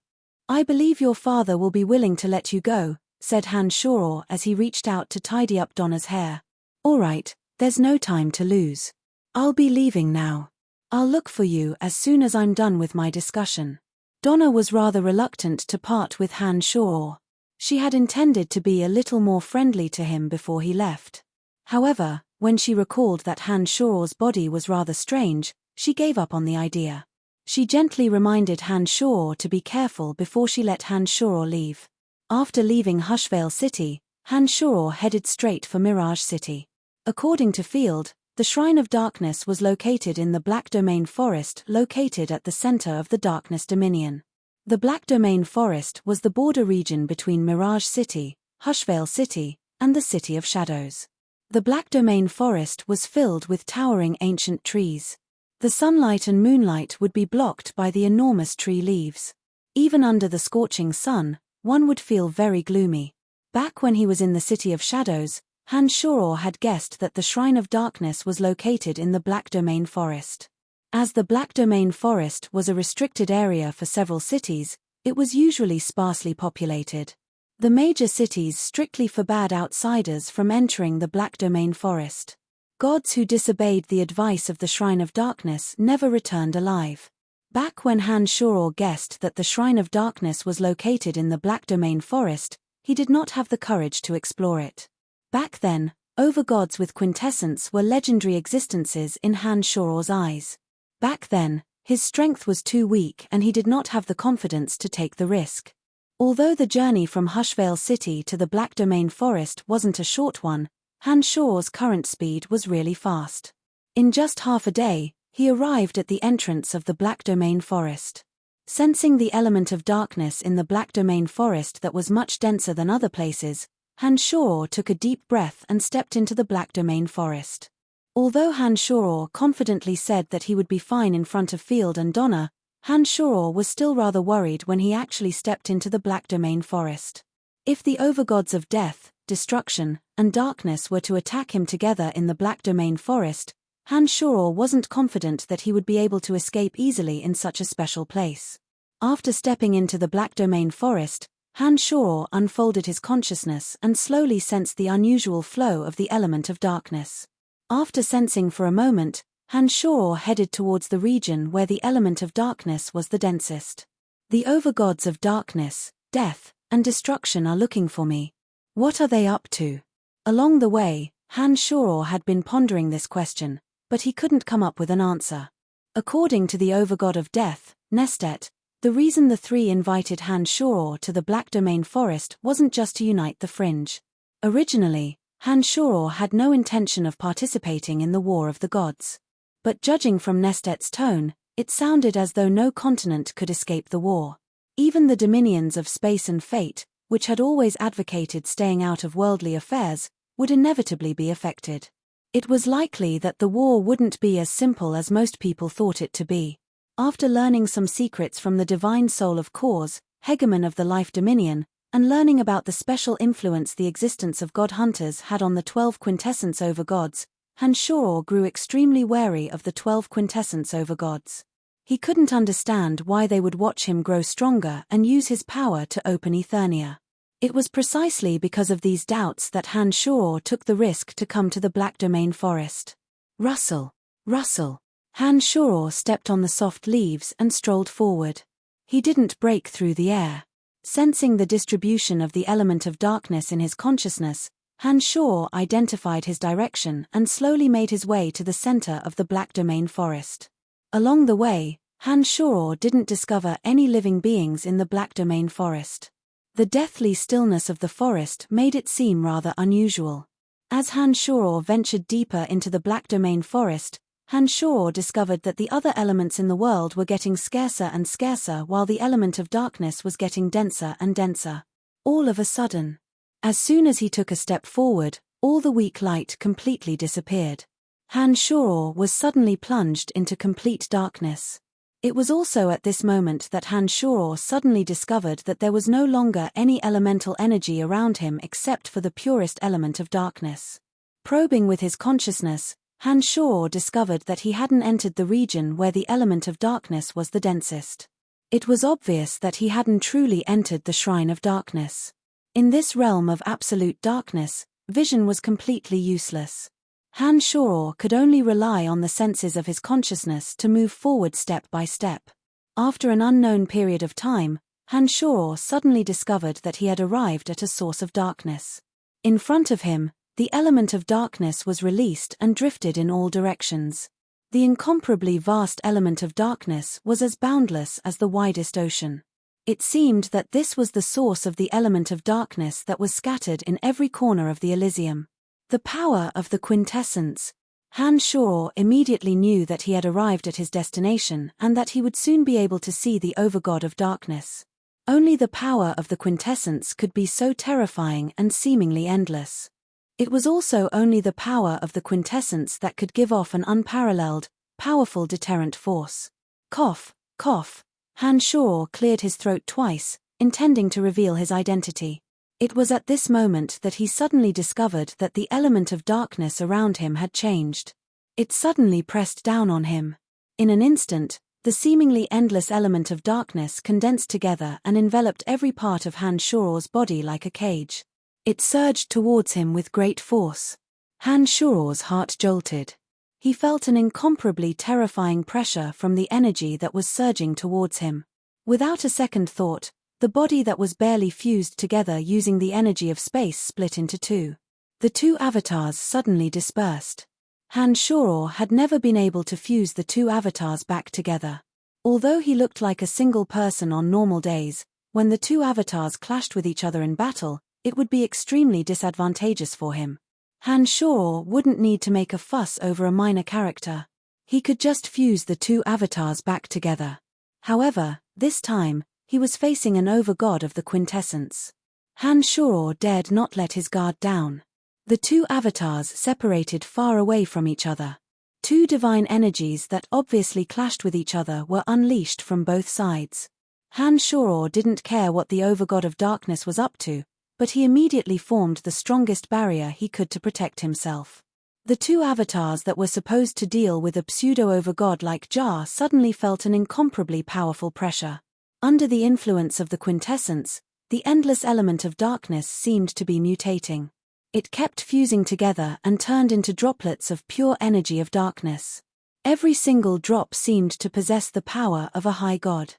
[SPEAKER 1] I believe your father will be willing to let you go, said Han-Shoror as he reached out to tidy up Donna's hair. All right, there's no time to lose. I'll be leaving now. I'll look for you as soon as I'm done with my discussion. Donna was rather reluctant to part with Han-Shoror. She had intended to be a little more friendly to him before he left. However, when she recalled that Han-Shoror's body was rather strange, she gave up on the idea. She gently reminded Han-Shoror to be careful before she let Han-Shoror leave. After leaving Hushvale City, Han-Shoror headed straight for Mirage City. According to Field, the Shrine of Darkness was located in the Black Domain Forest located at the center of the Darkness Dominion. The Black Domain Forest was the border region between Mirage City, Hushvale City, and the City of Shadows. The Black Domain Forest was filled with towering ancient trees. The sunlight and moonlight would be blocked by the enormous tree leaves. Even under the scorching sun, one would feel very gloomy. Back when he was in the City of Shadows, Han-Shoror had guessed that the Shrine of Darkness was located in the Black Domain Forest. As the Black Domain Forest was a restricted area for several cities, it was usually sparsely populated. The major cities strictly forbade outsiders from entering the Black Domain Forest. Gods who disobeyed the advice of the Shrine of Darkness never returned alive. Back when Han-Shoror guessed that the Shrine of Darkness was located in the Black Domain Forest, he did not have the courage to explore it. Back then, overgods with quintessence were legendary existences in Han-Shoror's eyes. Back then, his strength was too weak and he did not have the confidence to take the risk. Although the journey from Hushvale City to the Black Domain Forest wasn't a short one, Han-Shoror's current speed was really fast. In just half a day, he arrived at the entrance of the Black Domain Forest. Sensing the element of darkness in the Black Domain Forest that was much denser than other places, Han-Shoror took a deep breath and stepped into the Black Domain Forest. Although Han-Shoror confidently said that he would be fine in front of Field and Donna, Han-Shoror was still rather worried when he actually stepped into the Black Domain Forest. If the overgods of death, destruction, and darkness were to attack him together in the Black Domain Forest, Han-Shoror wasn't confident that he would be able to escape easily in such a special place. After stepping into the Black Domain Forest, Han-Shoror unfolded his consciousness and slowly sensed the unusual flow of the element of darkness. After sensing for a moment, Han-Shoror headed towards the region where the element of darkness was the densest. The overgods of darkness, death, and destruction are looking for me. What are they up to? Along the way, Han-Shoror had been pondering this question, but he couldn't come up with an answer. According to the overgod of death, Nestet, the reason the three invited Han-Shoror to the Black Domain Forest wasn't just to unite the fringe. Originally, Han-Shoror had no intention of participating in the War of the Gods. But judging from Nestet's tone, it sounded as though no continent could escape the war. Even the dominions of space and fate, which had always advocated staying out of worldly affairs, would inevitably be affected. It was likely that the war wouldn't be as simple as most people thought it to be. After learning some secrets from the divine soul of Kors, hegemon of the Life Dominion, and learning about the special influence the existence of god hunters had on the 12 quintessence over gods, Han Shoror grew extremely wary of the 12 quintessence over gods. He couldn't understand why they would watch him grow stronger and use his power to open Eternia. It was precisely because of these doubts that Han Shoror took the risk to come to the Black Domain forest. Rustle, rustle. Han Shoror stepped on the soft leaves and strolled forward. He didn't break through the air. Sensing the distribution of the element of darkness in his consciousness, Han Shoror identified his direction and slowly made his way to the center of the Black Domain forest. Along the way, Han Shoror didn't discover any living beings in the Black Domain forest. The deathly stillness of the forest made it seem rather unusual. As Han Shoror ventured deeper into the Black Domain forest, Han Shoror discovered that the other elements in the world were getting scarcer and scarcer while the element of darkness was getting denser and denser. All of a sudden, as soon as he took a step forward, all the weak light completely disappeared. Han Shoror was suddenly plunged into complete darkness. It was also at this moment that Han Shoror suddenly discovered that there was no longer any elemental energy around him except for the purest element of darkness. Probing with his consciousness, Han Shoror discovered that he hadn't entered the region where the element of darkness was the densest. It was obvious that he hadn't truly entered the Shrine of Darkness. In this realm of absolute darkness, vision was completely useless. Han Shoror could only rely on the senses of his consciousness to move forward step by step. After an unknown period of time, Han Shoror suddenly discovered that he had arrived at a source of darkness. In front of him, the element of darkness was released and drifted in all directions. The incomparably vast element of darkness was as boundless as the widest ocean. It seemed that this was the source of the element of darkness that was scattered in every corner of the Elysium. The power of the quintessence. Han Shoror immediately knew that he had arrived at his destination and that he would soon be able to see the overgod of darkness. Only the power of the quintessence could be so terrifying and seemingly endless. It was also only the power of the quintessence that could give off an unparalleled, powerful deterrent force. Cough, cough. Han Shoror cleared his throat twice, intending to reveal his identity. It was at this moment that he suddenly discovered that the element of darkness around him had changed. It suddenly pressed down on him. In an instant, the seemingly endless element of darkness condensed together and enveloped every part of Han Shoror's body like a cage. It surged towards him with great force. Han Shoror's heart jolted. He felt an incomparably terrifying pressure from the energy that was surging towards him. Without a second thought, the body that was barely fused together using the energy of space split into two. The two avatars suddenly dispersed. Han Shoror had never been able to fuse the two avatars back together. Although he looked like a single person on normal days, when the two avatars clashed with each other in battle, it would be extremely disadvantageous for him. Han Shoror wouldn't need to make a fuss over a minor character. He could just fuse the two avatars back together. However, this time, he was facing an overgod of the quintessence. Han Shoror dared not let his guard down. The two avatars separated far away from each other. Two divine energies that obviously clashed with each other were unleashed from both sides. Han Shoror didn't care what the overgod of darkness was up to, but he immediately formed the strongest barrier he could to protect himself. The two avatars that were supposed to deal with a pseudo-overgod like Jar suddenly felt an incomparably powerful pressure. Under the influence of the quintessence, the endless element of darkness seemed to be mutating. It kept fusing together and turned into droplets of pure energy of darkness. Every single drop seemed to possess the power of a high god.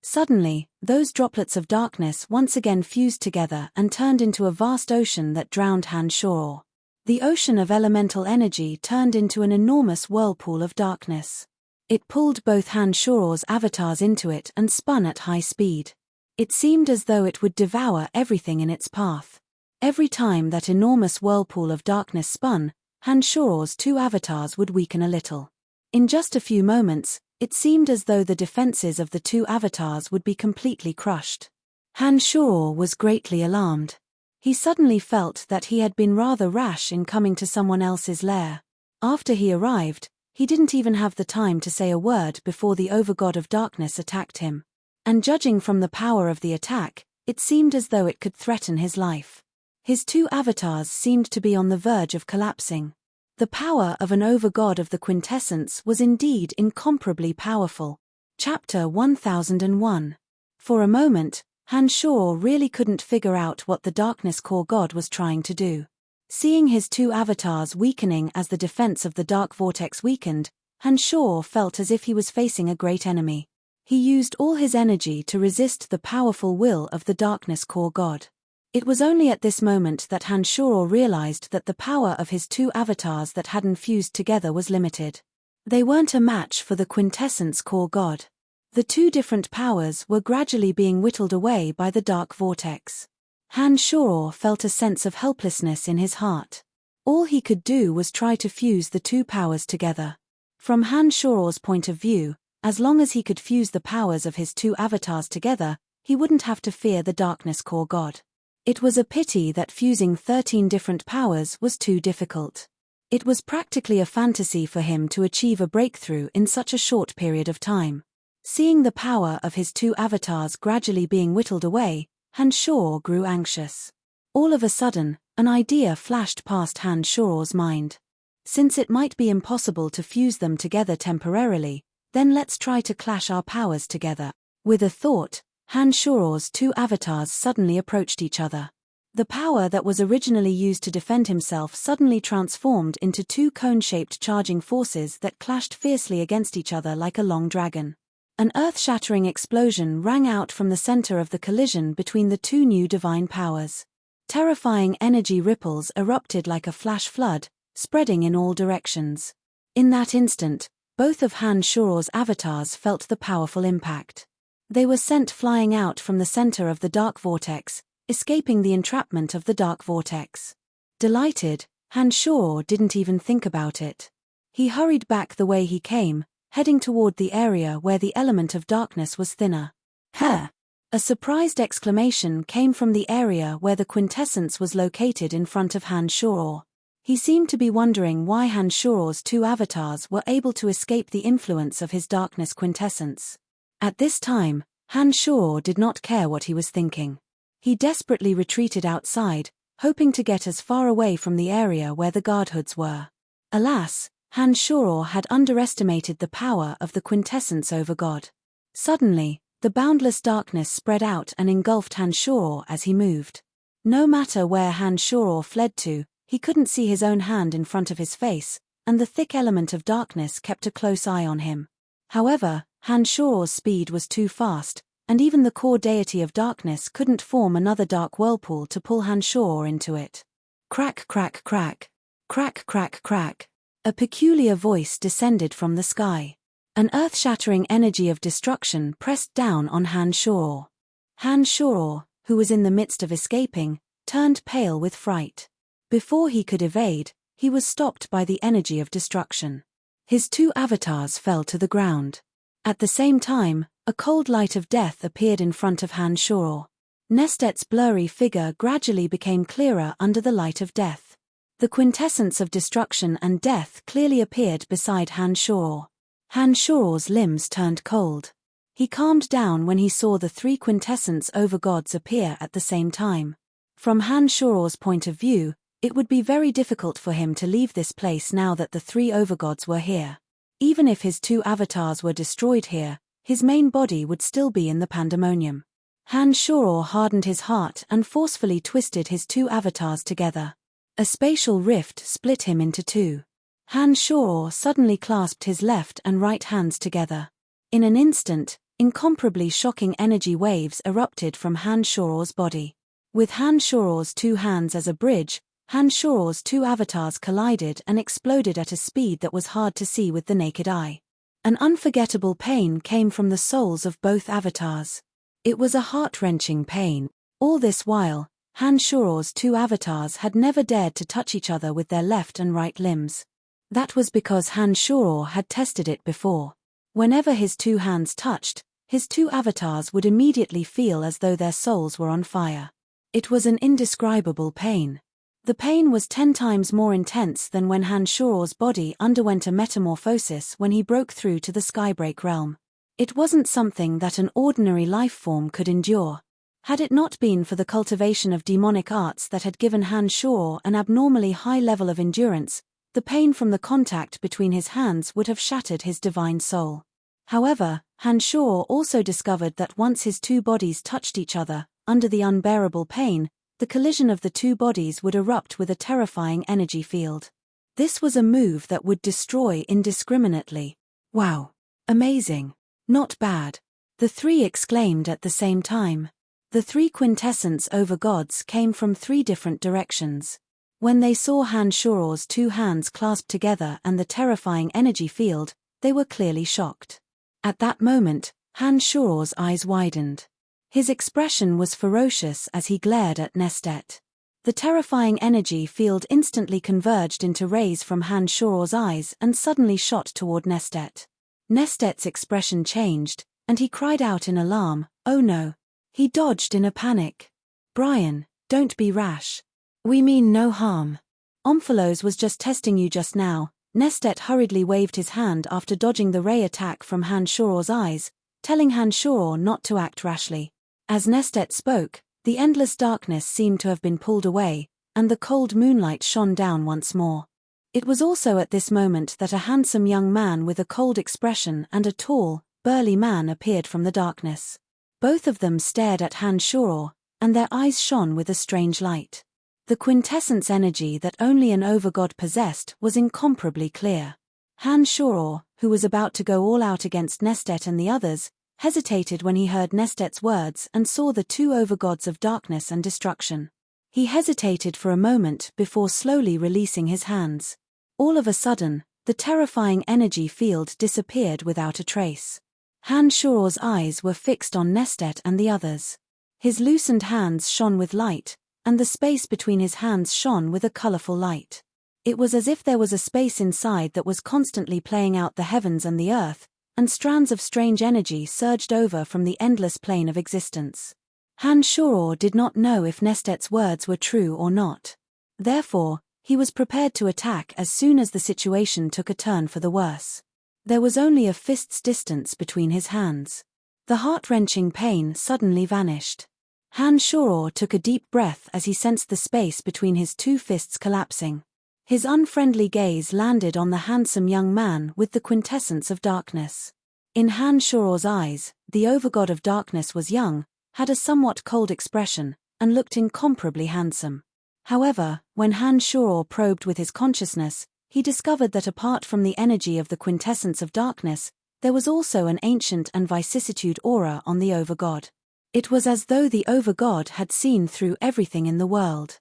[SPEAKER 1] Suddenly, those droplets of darkness once again fused together and turned into a vast ocean that drowned Han Shoror. The ocean of elemental energy turned into an enormous whirlpool of darkness. It pulled both Han Shoror's avatars into it and spun at high speed. It seemed as though it would devour everything in its path. Every time that enormous whirlpool of darkness spun, Han Shoror's two avatars would weaken a little. In just a few moments, it seemed as though the defenses of the two avatars would be completely crushed. Han Shoror was greatly alarmed. He suddenly felt that he had been rather rash in coming to someone else's lair. After he arrived, He didn't even have the time to say a word before the overgod of darkness attacked him. And judging from the power of the attack, it seemed as though it could threaten his life. His two avatars seemed to be on the verge of collapsing. The power of an overgod of the quintessence was indeed incomparably powerful. Chapter 1001. For a moment, Hanshaw really couldn't figure out what the Darkness Core God was trying to do. Seeing his two avatars weakening as the defense of the Dark Vortex weakened, Hanshaw felt as if he was facing a great enemy. He used all his energy to resist the powerful will of the Darkness Core God. It was only at this moment that Hanshaw realized that the power of his two avatars that hadn't fused together was limited. They weren't a match for the Quintessence Core God. The two different powers were gradually being whittled away by the Dark Vortex. Hanshaw felt a sense of helplessness in his heart. All he could do was try to fuse the two powers together. From Hanshaw's point of view, as long as he could fuse the powers of his two avatars together, he wouldn't have to fear the Darkness Core God. It was a pity that fusing 13 different powers was too difficult. It was practically a fantasy for him to achieve a breakthrough in such a short period of time. Seeing the power of his two avatars gradually being whittled away, Hanshaw grew anxious. All of a sudden, an idea flashed past Hanshaw's mind. Since it might be impossible to fuse them together temporarily, then let's try to clash our powers together. With a thought, Hanshaw's two avatars suddenly approached each other. The power that was originally used to defend himself suddenly transformed into two cone-shaped charging forces that clashed fiercely against each other like a long dragon. An earth-shattering explosion rang out from the center of the collision between the two new divine powers. Terrifying energy ripples erupted like a flash flood, spreading in all directions. In that instant, both of Hanshaw's avatars felt the powerful impact. They were sent flying out from the center of the Dark Vortex, escaping the entrapment of the Dark Vortex. Delighted, Hanshaw didn't even think about it. He hurried back the way he came, heading toward the area where the element of darkness was thinner. "Huh!" A surprised exclamation came from the area where the quintessence was located in front of Hanshaw. He seemed to be wondering why Hanshaw's two avatars were able to escape the influence of his darkness quintessence. At this time, Hanshaw did not care what he was thinking. He desperately retreated outside, hoping to get as far away from the area where the guardhoods were. Alas, Hanshaw had underestimated the power of the quintessence over God. Suddenly, the boundless darkness spread out and engulfed Hanshaw as he moved. No matter where Hanshaw fled to, he couldn't see his own hand in front of his face, and the thick element of darkness kept a close eye on him. However, Hanshaw's speed was too fast, and even the core deity of darkness couldn't form another dark whirlpool to pull Hanshaw into it. Crack, crack, crack. Crack, crack, crack. A peculiar voice descended from the sky. An earth-shattering energy of destruction pressed down on Hanshaw. Hanshaw, who was in the midst of escaping, turned pale with fright. Before he could evade, he was stopped by the energy of destruction. His two avatars fell to the ground. At the same time, a cold light of death appeared in front of Hanshaw. Nestet's blurry figure gradually became clearer under the light of death. The quintessence of destruction and death clearly appeared beside Hanshaw. Hanshaw's limbs turned cold. He calmed down when he saw the three quintessence overgods appear at the same time. From Hanshaw's point of view, it would be very difficult for him to leave this place now that the three overgods were here. Even if his two avatars were destroyed here, his main body would still be in the pandemonium. Hanshaw hardened his heart and forcefully twisted his two avatars together. A spatial rift split him into two. Hanshaw suddenly clasped his left and right hands together. In an instant, incomparably shocking energy waves erupted from Hanshaw's body. With Hanshaw's two hands as a bridge, Hanshaw's two avatars collided and exploded at a speed that was hard to see with the naked eye. An unforgettable pain came from the souls of both avatars. It was a heart-wrenching pain. All this while, Hanshaw's two avatars had never dared to touch each other with their left and right limbs. That was because Hanshaw had tested it before. Whenever his two hands touched, his two avatars would immediately feel as though their souls were on fire. It was an indescribable pain. The pain was 10 times more intense than when Han Shuor's body underwent a metamorphosis when he broke through to the Skybreak realm. It wasn't something that an ordinary life form could endure. Had it not been for the cultivation of demonic arts that had given Han Shuor an abnormally high level of endurance, the pain from the contact between his hands would have shattered his divine soul. However, Han Shuor also discovered that once his two bodies touched each other, under the unbearable pain, the collision of the two bodies would erupt with a terrifying energy field. This was a move that would destroy indiscriminately. Wow! Amazing! Not bad! The three exclaimed at the same time. The three quintessence overgods came from three different directions. When they saw Han Shuor's two hands clasped together and the terrifying energy field, they were clearly shocked. At that moment, Han Shuor's eyes widened. His expression was ferocious as he glared at Nestet. The terrifying energy field instantly converged into rays from Han Shuor's eyes and suddenly shot toward Nestet. Nestet's expression changed, and he cried out in alarm, "Oh no!" He dodged in a panic. "Brian, don't be rash. We mean no harm. Omphalos was just testing you just now." Nestet hurriedly waved his hand after dodging the ray attack from Han Shuor's eyes, telling Han Shuor not to act rashly. As Nestet spoke, the endless darkness seemed to have been pulled away, and the cold moonlight shone down once more. It was also at this moment that a handsome young man with a cold expression and a tall, burly man appeared from the darkness. Both of them stared at Han Shuor, and their eyes shone with a strange light. The quintessence energy that only an overgod possessed was incomparably clear. Han Shuor, who was about to go all out against Nestet and the others, hesitated when he heard Nestet's words and saw the two overgods of darkness and destruction. He hesitated for a moment before slowly releasing his hands. All of a sudden, the terrifying energy field disappeared without a trace. Han Shuor's eyes were fixed on Nestet and the others. His loosened hands shone with light, and the space between his hands shone with a colorful light. It was as if there was a space inside that was constantly playing out the heavens and the earth, and strands of strange energy surged over from the endless plane of existence. Han Shuor did not know if Nestet's words were true or not. Therefore, he was prepared to attack as soon as the situation took a turn for the worse. There was only a fist's distance between his hands. The heart-wrenching pain suddenly vanished. Han Shuor took a deep breath as he sensed the space between his two fists collapsing. His unfriendly gaze landed on the handsome young man with the quintessence of darkness. In Han Shuor's eyes, the overgod of darkness was young, had a somewhat cold expression, and looked incomparably handsome. However, when Han Shuor probed with his consciousness, he discovered that apart from the energy of the quintessence of darkness, there was also an ancient and vicissitude aura on the overgod. It was as though the overgod had seen through everything in the world.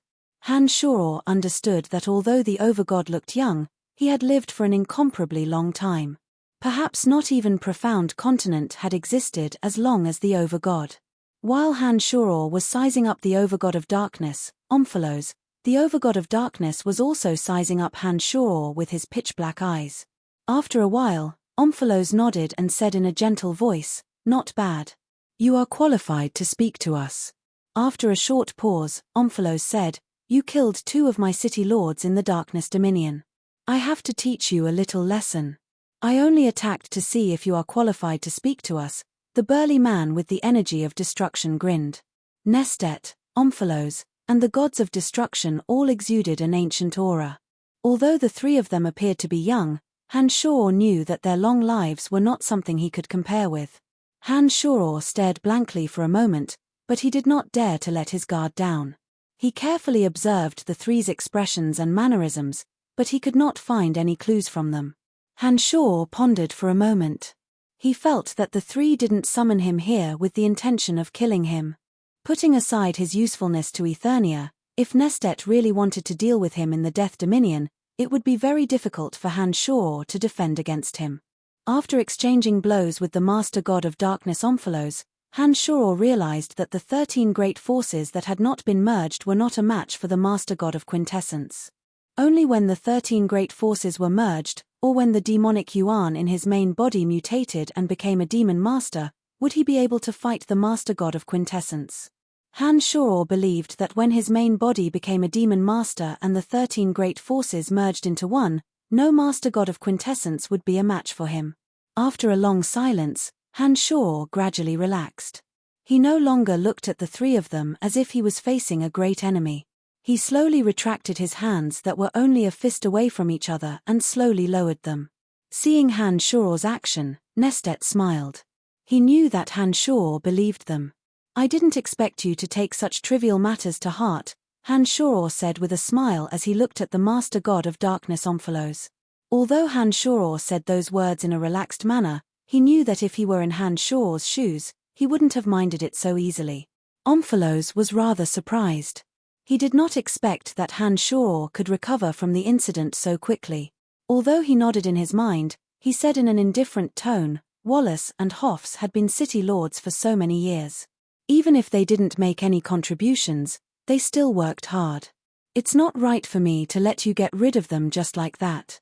[SPEAKER 1] Han Shuor understood that although the overgod looked young, he had lived for an incomparably long time. Perhaps not even profound continent had existed as long as the overgod. While Han Shuor was sizing up the overgod of darkness, Omphalos, the overgod of darkness was also sizing up Han Shuor with his pitch-black eyes. After a while, Omphalos nodded and said in a gentle voice, "Not bad. You are qualified to speak to us." After a short pause, Omphalos said, "You killed two of my city lords in the Darkness Dominion. I have to teach you a little lesson. I only attacked to see if you are qualified to speak to us." The burly man with the energy of destruction grinned. Nestet, Omphalos, and the gods of destruction all exuded an ancient aura. Although the three of them appeared to be young, Han Shuor knew that their long lives were not something he could compare with. Han Shuor stared blankly for a moment, but he did not dare to let his guard down. He carefully observed the three's expressions and mannerisms, but he could not find any clues from them. Han Shuor pondered for a moment. He felt that the three didn't summon him here with the intention of killing him. Putting aside his usefulness to Eternia, if Nestet really wanted to deal with him in the Death Dominion, it would be very difficult for Han Shuor to defend against him. After exchanging blows with the Master God of Darkness Omphalos, Han Shuor realized that the 13 great forces that had not been merged were not a match for the Master God of Quintessence. Only when the 13 great forces were merged, or when the demonic Yuan in his main body mutated and became a demon master, would he be able to fight the Master God of Quintessence. Han Shoror believed that when his main body became a demon master and the 13 great forces merged into one, no master god of quintessence would be a match for him. After a long silence, Han Shoror gradually relaxed. He no longer looked at the three of them as if he was facing a great enemy. He slowly retracted his hands that were only a fist away from each other and slowly lowered them. Seeing Han Shoror's action, Nestet smiled. He knew that Han Shoror believed them. "I didn't expect you to take such trivial matters to heart," Han Shoror said with a smile as he looked at the master god of darkness Omphalos. Although Han Shoror said those words in a relaxed manner, he knew that if he were in Han Shoror's shoes, he wouldn't have minded it so easily. Omphalos was rather surprised. He did not expect that Han Shoror could recover from the incident so quickly. Although he nodded in his mind, he said in an indifferent tone, "Wallace and Hoffs had been city lords for so many years. Even if they didn't make any contributions, they still worked hard. It's not right for me to let you get rid of them just like that.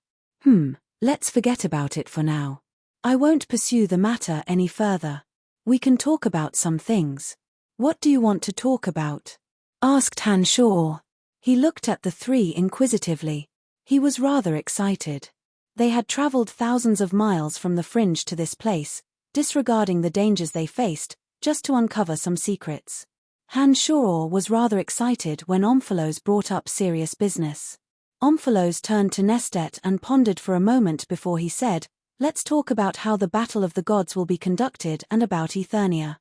[SPEAKER 1] Let's forget about it for now. I won't pursue the matter any further. We can talk about some things." "What do you want to talk about?" asked Han Shoror. He looked at the three inquisitively. He was rather excited. They had traveled thousands of miles from the fringe to this place, disregarding the dangers they faced, just to uncover some secrets. Han Shoror was rather excited when Omphalos brought up serious business. Omphalos turned to Nestet and pondered for a moment before he said, "Let's talk about how the Battle of the Gods will be conducted and about Eternia."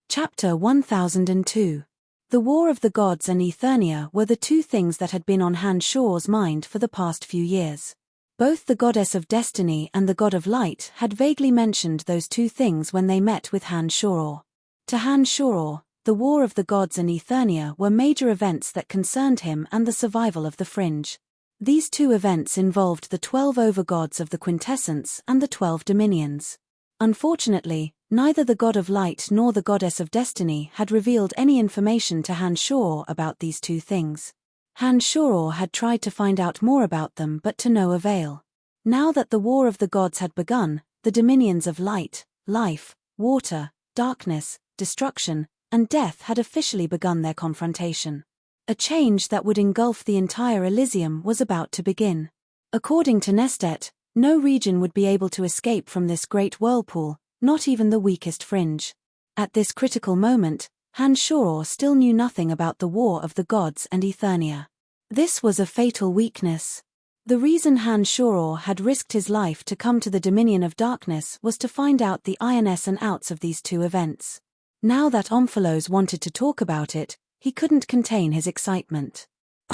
[SPEAKER 1] Chapter 1002. The War of the Gods and Eternia were the two things that had been on Han Shoror's mind for the past few years. Both the Goddess of Destiny and the God of Light had vaguely mentioned those two things when they met with Han Shoror. To Han Shoror, the War of the Gods and Eternia were major events that concerned him and the survival of the Fringe. These two events involved the 12 overgods of the quintessence and the 12 dominions. Unfortunately, neither the God of Light nor the Goddess of Destiny had revealed any information to Han Shoror about these two things. Han Shoror had tried to find out more about them but to no avail. Now that the War of the Gods had begun, the dominions of light, life, water, darkness, destruction, and death had officially begun their confrontation. A change that would engulf the entire Elysium was about to begin. According to Nestet, no region would be able to escape from this great whirlpool, not even the weakest fringe. At this critical moment, Han Shoror still knew nothing about the War of the Gods and Eternia. This was a fatal weakness. The reason Han Shoror had risked his life to come to the Dominion of Darkness was to find out the ins and outs of these two events. Now that Omphalos wanted to talk about it, he couldn't contain his excitement.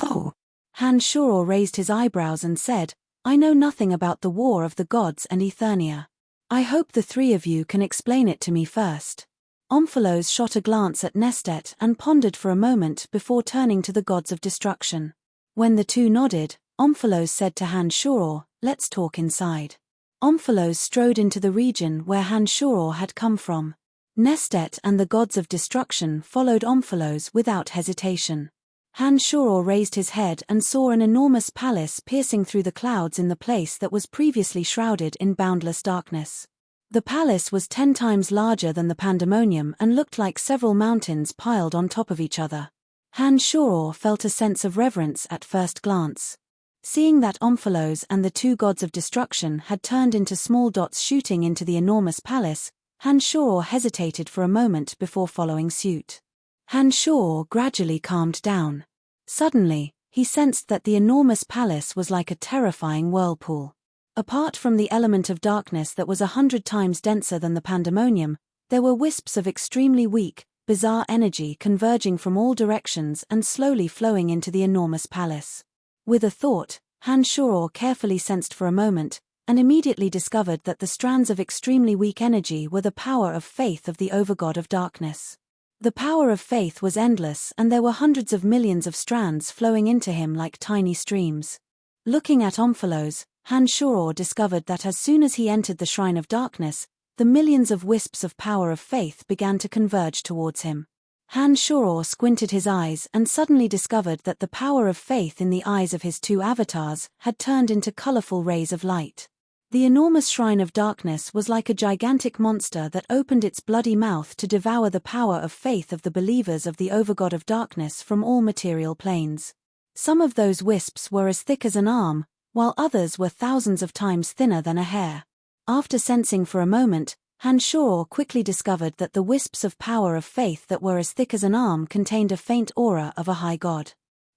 [SPEAKER 1] "Oh." Han Shoror raised his eyebrows and said, "I know nothing about the War of the Gods and Eternia. I hope the three of you can explain it to me first." Omphalos shot a glance at Nestet and pondered for a moment before turning to the gods of destruction. When the two nodded, Omphalos said to Han Shoror, "Let's talk inside." Omphalos strode into the region where Han Shoror had come from. Nestet and the gods of destruction followed Omphalos without hesitation. Han Shoror raised his head and saw an enormous palace piercing through the clouds in the place that was previously shrouded in boundless darkness. The palace was 10 times larger than the Pandemonium and looked like several mountains piled on top of each other. Han Shoror felt a sense of reverence at first glance. Seeing that Omphalos and the two gods of destruction had turned into small dots shooting into the enormous palace, Han Shoror hesitated for a moment before following suit. Han Shoror gradually calmed down. Suddenly, he sensed that the enormous palace was like a terrifying whirlpool. Apart from the element of darkness that was 100 times denser than the Pandemonium, there were wisps of extremely weak, bizarre energy converging from all directions and slowly flowing into the enormous palace. With a thought, Han Shoror carefully sensed for a moment, and immediately discovered that the strands of extremely weak energy were the power of faith of the overgod of darkness. The power of faith was endless and there were hundreds of millions of strands flowing into him like tiny streams. Looking at Omphalos, Han Shoror discovered that as soon as he entered the Shrine of Darkness, the millions of wisps of power of faith began to converge towards him. Han Shoror squinted his eyes and suddenly discovered that the power of faith in the eyes of his two avatars had turned into colorful rays of light. The enormous shrine of darkness was like a gigantic monster that opened its bloody mouth to devour the power of faith of the believers of the overgod of darkness from all material planes. Some of those wisps were as thick as an arm, while others were thousands of times thinner than a hair. After sensing for a moment, Hanshor quickly discovered that the wisps of power of faith that were as thick as an arm contained a faint aura of a high god.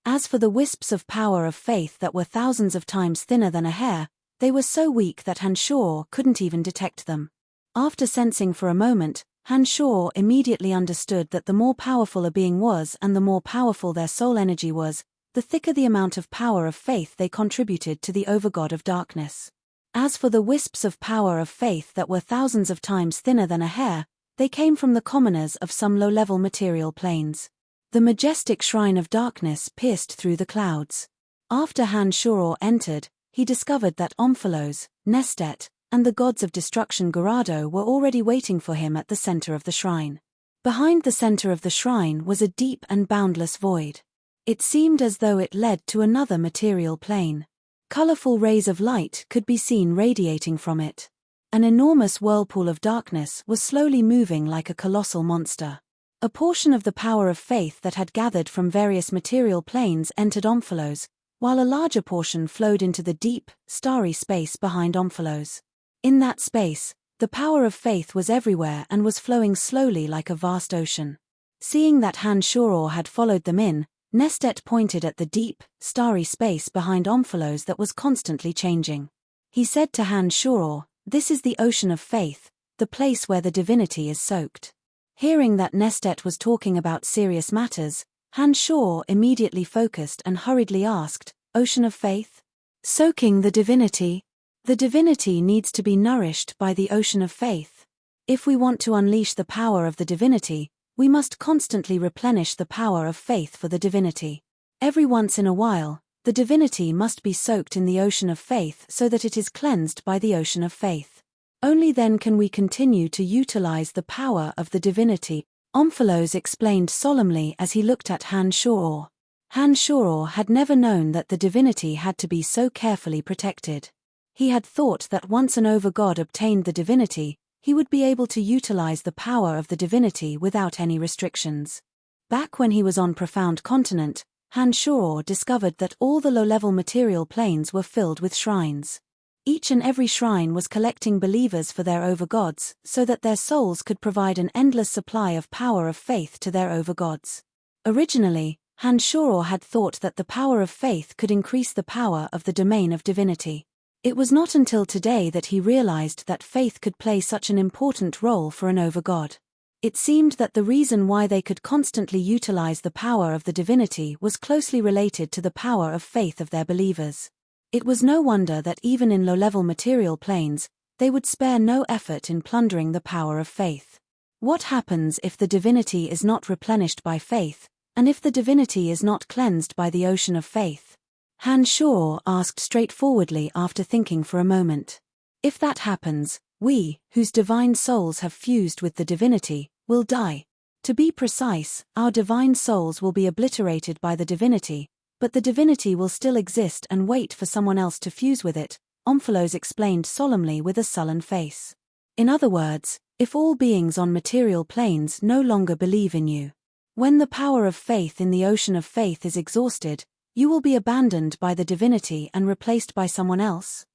[SPEAKER 1] As for the wisps of power of faith that were thousands of times thinner than a hair, they were so weak that Hanshor couldn't even detect them. After sensing for a moment, Hanshor immediately understood that the more powerful a being was and the more powerful their soul energy was, the thicker the amount of power of faith they contributed to the overgod of darkness. As for the wisps of power of faith that were thousands of times thinner than a hair, they came from the commoners of some low-level material planes. The majestic shrine of darkness pierced through the clouds. After Hanshor entered, he discovered that Omphalos, Nestet, and the gods of destruction Gorado were already waiting for him at the center of the shrine. Behind the center of the shrine was a deep and boundless void. It seemed as though it led to another material plane. Colorful rays of light could be seen radiating from it. An enormous whirlpool of darkness was slowly moving like a colossal monster. A portion of the power of faith that had gathered from various material planes entered Omphalos, while a larger portion flowed into the deep, starry space behind Omphalos. In that space, the power of faith was everywhere and was flowing slowly like a vast ocean. Seeing that Hanshor had followed them in, Nestet pointed at the deep, starry space behind Omphalos that was constantly changing. He said to Hanshor, "This is the ocean of faith, the place where the divinity is soaked." Hearing that Nestet was talking about serious matters, Hanshor immediately focused and hurriedly asked, "Ocean of faith? Soaking the divinity? The divinity needs to be nourished by the ocean of faith. If we want to unleash the power of the divinity, we must constantly replenish the power of faith for the divinity. Every once in a while, the divinity must be soaked in the ocean of faith so that it is cleansed by the ocean of faith. Only then can we continue to utilize the power of the divinity," Omphalos explained solemnly as he looked at Hanshor. Hanshor had never known that the divinity had to be so carefully protected. He had thought that once an overgod obtained the divinity, he would be able to utilize the power of the divinity without any restrictions. Back when he was on Profound Continent, Hanshor discovered that all the low-level material planes were filled with shrines. Each and every shrine was collecting believers for their overgods, so that their souls could provide an endless supply of power of faith to their overgods. Originally, Hanshor had thought that the power of faith could increase the power of the domain of divinity. It was not until today that he realized that faith could play such an important role for an overgod. It seemed that the reason why they could constantly utilize the power of the divinity was closely related to the power of faith of their believers. It was no wonder that even in low-level material planes, they would spare no effort in plundering the power of faith. What happens if the divinity is not replenished by faith, and if the divinity is not cleansed by the ocean of faith? Hanshor asked straightforwardly after thinking for a moment. If that happens, we, whose divine souls have fused with the divinity, will die. To be precise, our divine souls will be obliterated by the divinity, but the divinity will still exist and wait for someone else to fuse with it, Omphalos explained solemnly with a sullen face. In other words, if all beings on material planes no longer believe in you, when the power of faith in the ocean of faith is exhausted, you will be abandoned by the divinity and replaced by someone else?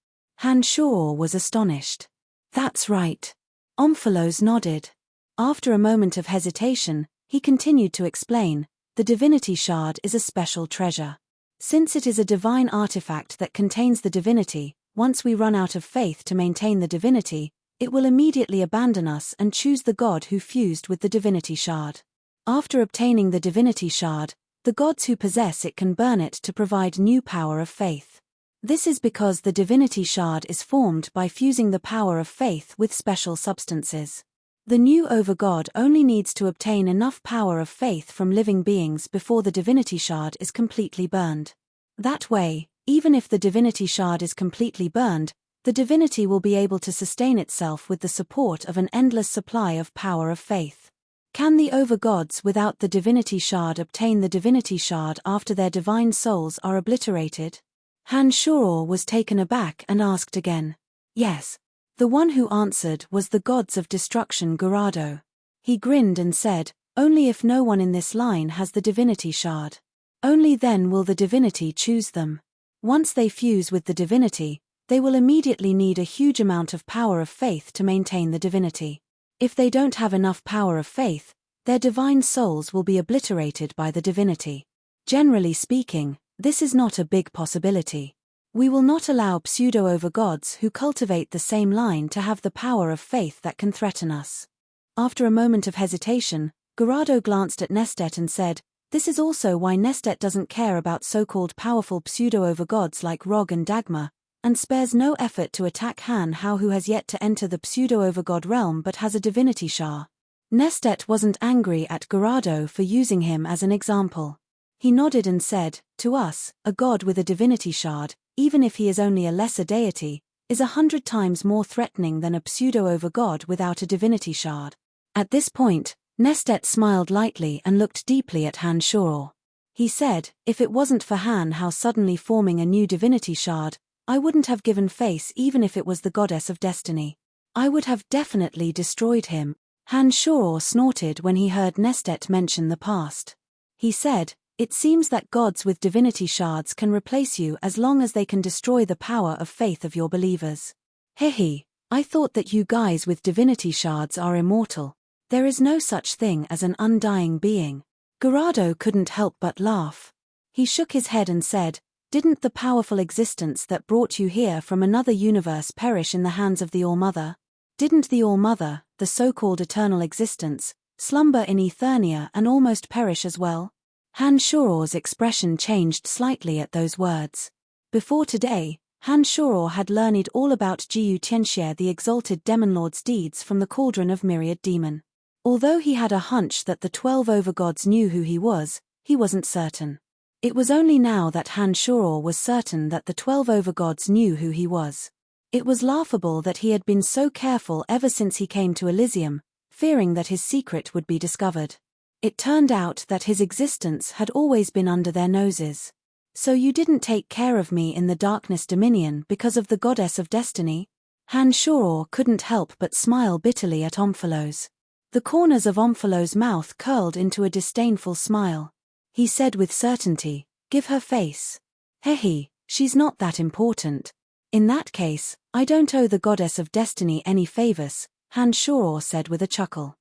[SPEAKER 1] Hanshor was astonished. That's right. Omphalos nodded. After a moment of hesitation, he continued to explain, the divinity shard is a special treasure. Since it is a divine artifact that contains the divinity, once we run out of faith to maintain the divinity, it will immediately abandon us and choose the god who fused with the divinity shard. After obtaining the divinity shard, the gods who possess it can burn it to provide new power of faith. This is because the divinity shard is formed by fusing the power of faith with special substances. The new overgod only needs to obtain enough power of faith from living beings before the divinity shard is completely burned. That way, even if the divinity shard is completely burned, the divinity will be able to sustain itself with the support of an endless supply of power of faith. Can the overgods without the divinity shard obtain the divinity shard after their divine souls are obliterated? Hanshor was taken aback and asked again. Yes. The one who answered was the gods of destruction Gerardo. He grinned and said, only if no one in this line has the divinity shard. Only then will the divinity choose them. Once they fuse with the divinity, they will immediately need a huge amount of power of faith to maintain the divinity. If they don't have enough power of faith, their divine souls will be obliterated by the divinity. Generally speaking, this is not a big possibility. We will not allow pseudo-overgods who cultivate the same line to have the power of faith that can threaten us. After a moment of hesitation, Gerardo glanced at Nestet and said, this is also why Nestet doesn't care about so-called powerful pseudo-overgods like Rog and Dagmar, and spares no effort to attack Han Hao, who has yet to enter the pseudo-overgod realm but has a divinity shard. Nestet wasn't angry at Gerardo for using him as an example. He nodded and said, to us, a god with a divinity shard, even if he is only a lesser deity, is 100 times more threatening than a pseudo-overgod without a divinity shard. At this point, Nestet smiled lightly and looked deeply at Han Shao. He said, if it wasn't for Han Hao suddenly forming a new divinity shard, I wouldn't have given face even if it was the goddess of destiny. I would have definitely destroyed him. Han Shao snorted when he heard Nestet mention the past. He said, it seems that gods with divinity shards can replace you as long as they can destroy the power of faith of your believers. Hehe, I thought that you guys with divinity shards are immortal. There is no such thing as an undying being. Gerardo couldn't help but laugh. He shook his head and said, didn't the powerful existence that brought you here from another universe perish in the hands of the All-Mother? Didn't the All-Mother, the so-called eternal existence, slumber in Eternia and almost perish as well? Han Shao's expression changed slightly at those words. Before today, Han Shao had learned all about Jiu Tianxie, the exalted demon lord's deeds, from the cauldron of myriad demon. Although he had a hunch that the 12 overgods knew who he wasn't certain. It was only now that Han Shao was certain that the 12 overgods knew who he was. It was laughable that he had been so careful ever since he came to Elysium, fearing that his secret would be discovered. It turned out that his existence had always been under their noses. So you didn't take care of me in the Darkness Dominion because of the goddess of destiny? Han Shao couldn't help but smile bitterly at Omphalos. The corners of Omphalos' mouth curled into a disdainful smile. He said with certainty, give her face. Hehe, she's not that important. In that case, I don't owe the goddess of destiny any favors, Han Shao said with a chuckle.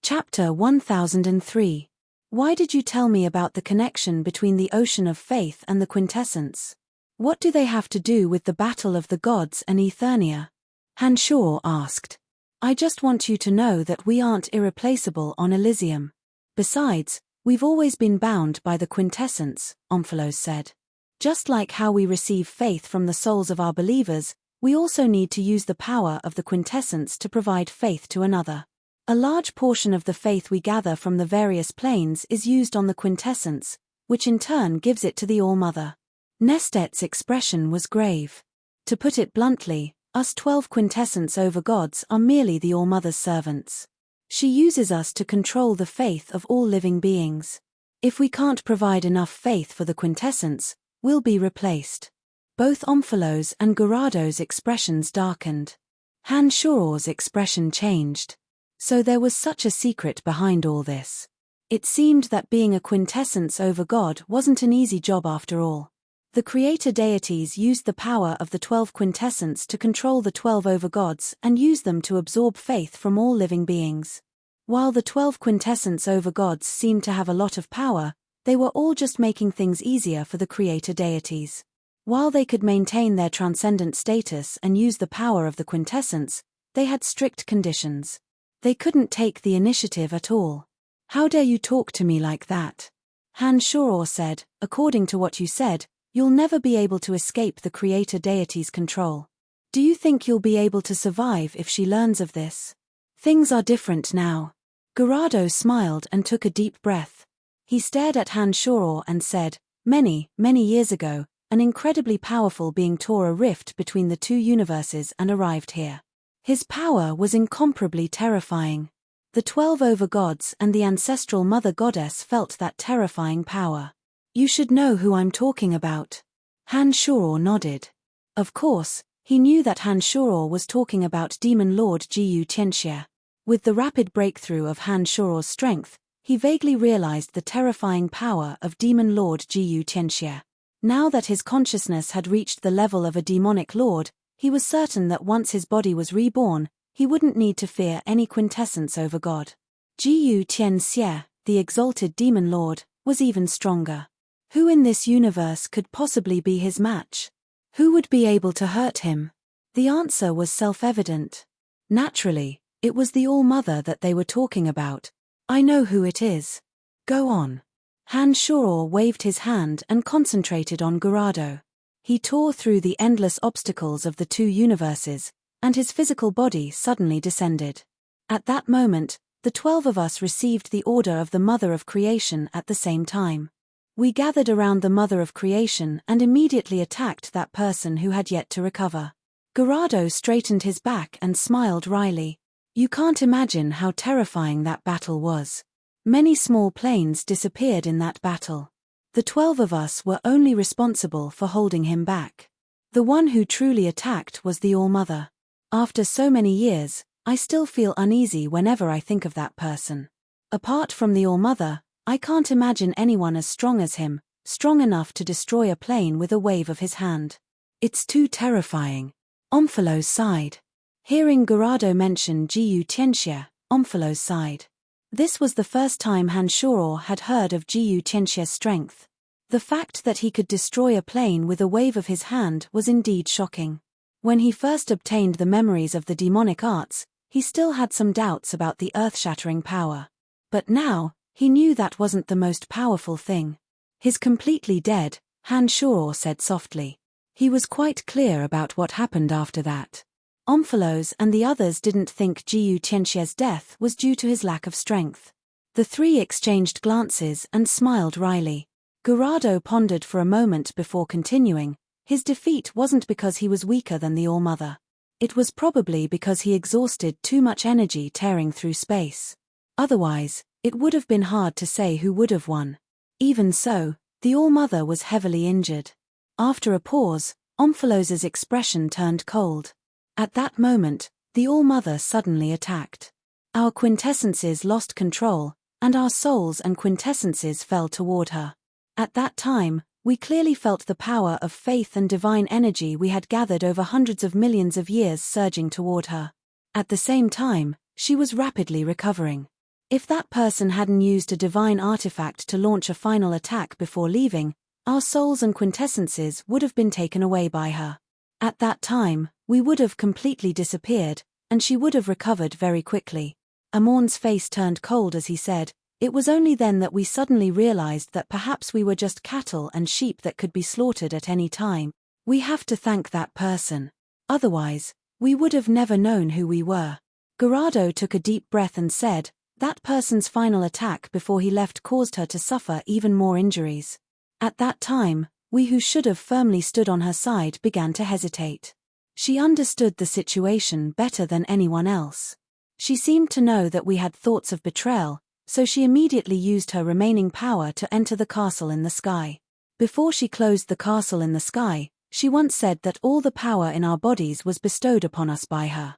[SPEAKER 1] Chapter 1003. Why did you tell me about the connection between the ocean of faith and the quintessence? What do they have to do with the battle of the gods and Eternia? Han Shao asked. I just want you to know that we aren't irreplaceable on Elysium. Besides, we've always been bound by the quintessence, Omphalos said. Just like how we receive faith from the souls of our believers, we also need to use the power of the quintessence to provide faith to another. A large portion of the faith we gather from the various planes is used on the quintessence, which in turn gives it to the All-Mother. Nestet's expression was grave. To put it bluntly, us 12 quintessence overgods are merely the All-Mother's servants. She uses us to control the faith of all living beings. If we can't provide enough faith for the quintessence, we'll be replaced. Both Omphalos and Gerardo's expressions darkened. Han Shao's expression changed. So there was such a secret behind all this. It seemed that being a quintessence overgod wasn't an easy job after all. The creator deities used the power of the 12 quintessence to control the 12 overgods and use them to absorb faith from all living beings. While the 12 quintessence overgods seemed to have a lot of power, they were all just making things easier for the creator deities. While they could maintain their transcendent status and use the power of the quintessence, they had strict conditions. They couldn't take the initiative at all. How dare you talk to me like that? Han Shao said, according to what you said, you'll never be able to escape the creator deity's control. Do you think you'll be able to survive if she learns of this? Things are different now. Gerardo smiled and took a deep breath. He stared at Han Shao and said, many, many years ago, an incredibly powerful being tore a rift between the two universes and arrived here. His power was incomparably terrifying. The 12 overgods and the ancestral mother goddess felt that terrifying power. You should know who I'm talking about. Han Shao nodded. Of course, He knew that Han Shoror was talking about Demon Lord Jiyu Tianxia. With the rapid breakthrough of Han Shoror's strength, he vaguely realized the terrifying power of Demon Lord Jiyu Tianxia. Now that his consciousness had reached the level of a demonic lord, he was certain that once his body was reborn, he wouldn't need to fear any quintessence over God. Jiyu Tianxia, the exalted demon lord, was even stronger. Who in this universe could possibly be his match? Who would be able to hurt him? The answer was self-evident. Naturally, it was the All-Mother that they were talking about. I know who it is. Go on. Han Shoror waved his hand and concentrated on Gerardo. He tore through the endless obstacles of the two universes, and his physical body suddenly descended. At that moment, the 12 of us received the order of the Mother of Creation at the same time. We gathered around the Mother of Creation and immediately attacked that person who had yet to recover. Gerardo straightened his back and smiled wryly. You can't imagine how terrifying that battle was. Many small planes disappeared in that battle. The 12 of us were only responsible for holding him back. The one who truly attacked was the All-Mother. After so many years, I still feel uneasy whenever I think of that person. Apart from the All-Mother, I can't imagine anyone as strong as him, strong enough to destroy a plane with a wave of his hand. It's too terrifying. Omphalo sighed. Hearing Gerardo mention Jiyu Tianxia, Omphalo sighed. This was the first time Han Shoror had heard of Jiyu Tianxia's strength. The fact that he could destroy a plane with a wave of his hand was indeed shocking. When he first obtained the memories of the demonic arts, he still had some doubts about the earth-shattering power. But now, he knew that wasn't the most powerful thing. He's completely dead, Han Shoror said softly. He was quite clear about what happened after that. Omphalos and the others didn't think Jiyu Tianxia's death was due to his lack of strength. The three exchanged glances and smiled wryly. Gerardo pondered for a moment before continuing. His defeat wasn't because he was weaker than the All-Mother. It was probably because he exhausted too much energy tearing through space. Otherwise, it would have been hard to say who would have won. Even so, the All-Mother was heavily injured. After a pause, Omphalos's expression turned cold. At that moment, the All-Mother suddenly attacked. Our quintessences lost control, and our souls and quintessences fell toward her. At that time, we clearly felt the power of faith and divine energy we had gathered over hundreds of millions of years surging toward her. At the same time, she was rapidly recovering. If that person hadn't used a divine artifact to launch a final attack before leaving, our souls and quintessences would have been taken away by her. At that time, we would have completely disappeared, and she would have recovered very quickly. Amorn's face turned cold as he said, it was only then that we suddenly realized that perhaps we were just cattle and sheep that could be slaughtered at any time. We have to thank that person. Otherwise, we would have never known who we were. Gerardo took a deep breath and said, that person's final attack before he left caused her to suffer even more injuries. At that time, we who should have firmly stood on her side began to hesitate. She understood the situation better than anyone else. She seemed to know that we had thoughts of betrayal, so she immediately used her remaining power to enter the castle in the sky. Before she closed the castle in the sky, she once said that all the power in our bodies was bestowed upon us by her.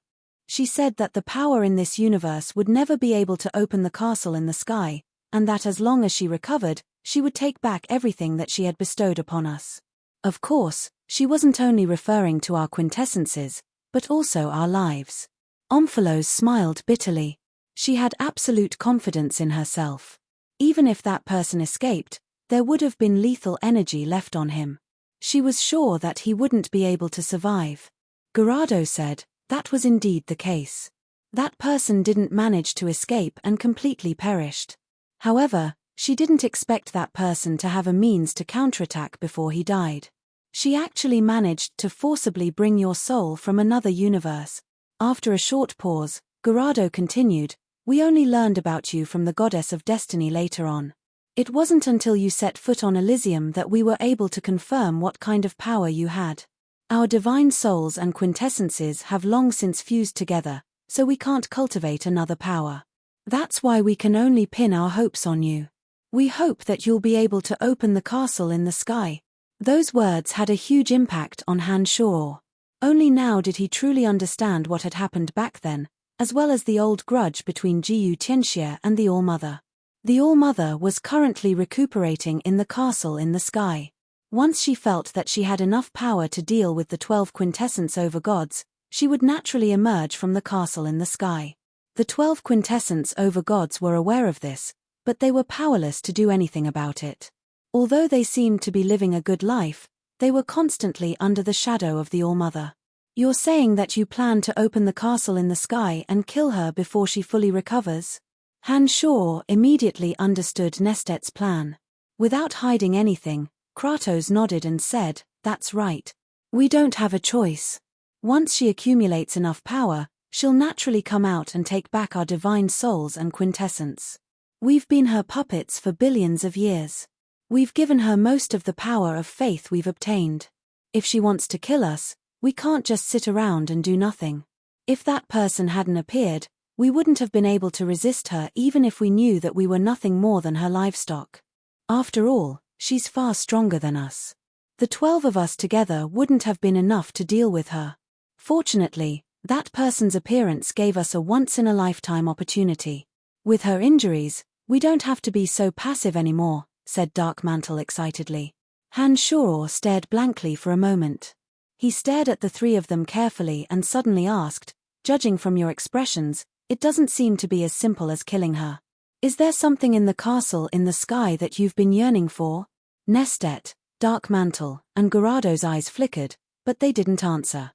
[SPEAKER 1] She said that the power in this universe would never be able to open the castle in the sky, and that as long as she recovered, she would take back everything that she had bestowed upon us. Of course, she wasn't only referring to our quintessences, but also our lives. Omphalos smiled bitterly. She had absolute confidence in herself. Even if that person escaped, there would have been lethal energy left on him. She was sure that he wouldn't be able to survive. Gerardo said, that was indeed the case. That person didn't manage to escape and completely perished. However, she didn't expect that person to have a means to counterattack before he died. She actually managed to forcibly bring your soul from another universe. After a short pause, Gerardo continued, we only learned about you from the goddess of destiny later on. It wasn't until you set foot on Elysium that we were able to confirm what kind of power you had. Our divine souls and quintessences have long since fused together, so we can't cultivate another power. That's why we can only pin our hopes on you. We hope that you'll be able to open the castle in the sky. Those words had a huge impact on Han Shoror. Only now did he truly understand what had happened back then, as well as the old grudge between Jiyu Tianxie and the All-Mother. The All-Mother was currently recuperating in the castle in the sky. Once she felt that she had enough power to deal with the 12 quintessence over gods, she would naturally emerge from the castle in the sky. The 12 quintessence over gods were aware of this, but they were powerless to do anything about it. Although they seemed to be living a good life, they were constantly under the shadow of the All-Mother. You're saying that you plan to open the castle in the sky and kill her before she fully recovers? Han Shor immediately understood Nestet's plan. Without hiding anything, Kratos nodded and said, "That's right. We don't have a choice. Once she accumulates enough power, she'll naturally come out and take back our divine souls and quintessence. We've been her puppets for billions of years. We've given her most of the power of faith we've obtained. If she wants to kill us, we can't just sit around and do nothing. If that person hadn't appeared, we wouldn't have been able to resist her even if we knew that we were nothing more than her livestock. After all, she's far stronger than us. The 12 of us together wouldn't have been enough to deal with her. Fortunately, that person's appearance gave us a once-in-a-lifetime opportunity. With her injuries, we don't have to be so passive anymore," said Darkmantle excitedly. Han Shor stared blankly for a moment. He stared at the three of them carefully and suddenly asked, "Judging from your expressions, it doesn't seem to be as simple as killing her. Is there something in the castle in the sky that you've been yearning for?" Nestet, Darkmantle, and Garado's eyes flickered, but they didn't answer.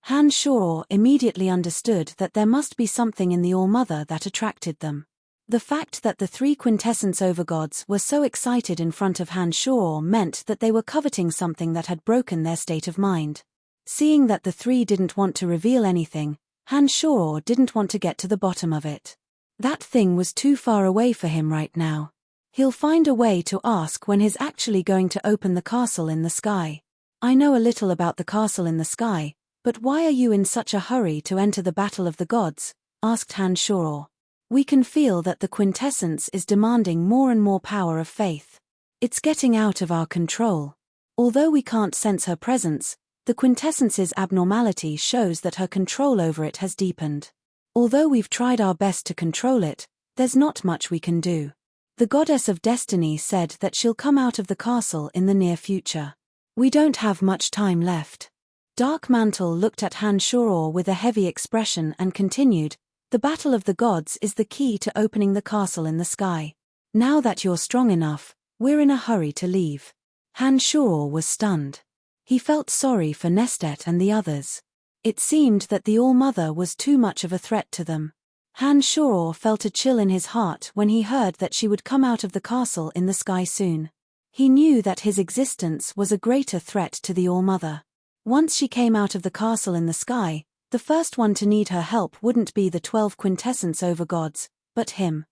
[SPEAKER 1] Han Shor immediately understood that there must be something in the All-Mother that attracted them. The fact that the 3 quintessence overgods were so excited in front of Han Shor meant that they were coveting something that had broken their state of mind. Seeing that the 3 didn't want to reveal anything, Han Shor didn't want to get to the bottom of it. That thing was too far away for him right now. He'll find a way to ask when he's actually going to open the castle in the sky. "I know a little about the castle in the sky, but why are you in such a hurry to enter the battle of the gods?" asked Han Shor. "We can feel that the quintessence is demanding more and more power of faith. It's getting out of our control. Although we can't sense her presence, the quintessence's abnormality shows that her control over it has deepened. Although we've tried our best to control it, there's not much we can do. The goddess of destiny said that she'll come out of the castle in the near future. We don't have much time left." Darkmantle looked at Han Shor with a heavy expression and continued, "The battle of the gods is the key to opening the castle in the sky. Now that you're strong enough, we're in a hurry to leave." Han Shor was stunned. He felt sorry for Nestet and the others. It seemed that the All-Mother was too much of a threat to them. Han Shor felt a chill in his heart when he heard that she would come out of the castle in the sky soon. He knew that his existence was a greater threat to the All-Mother. Once she came out of the castle in the sky, the first one to need her help wouldn't be the 12 quintessence overgods, but him.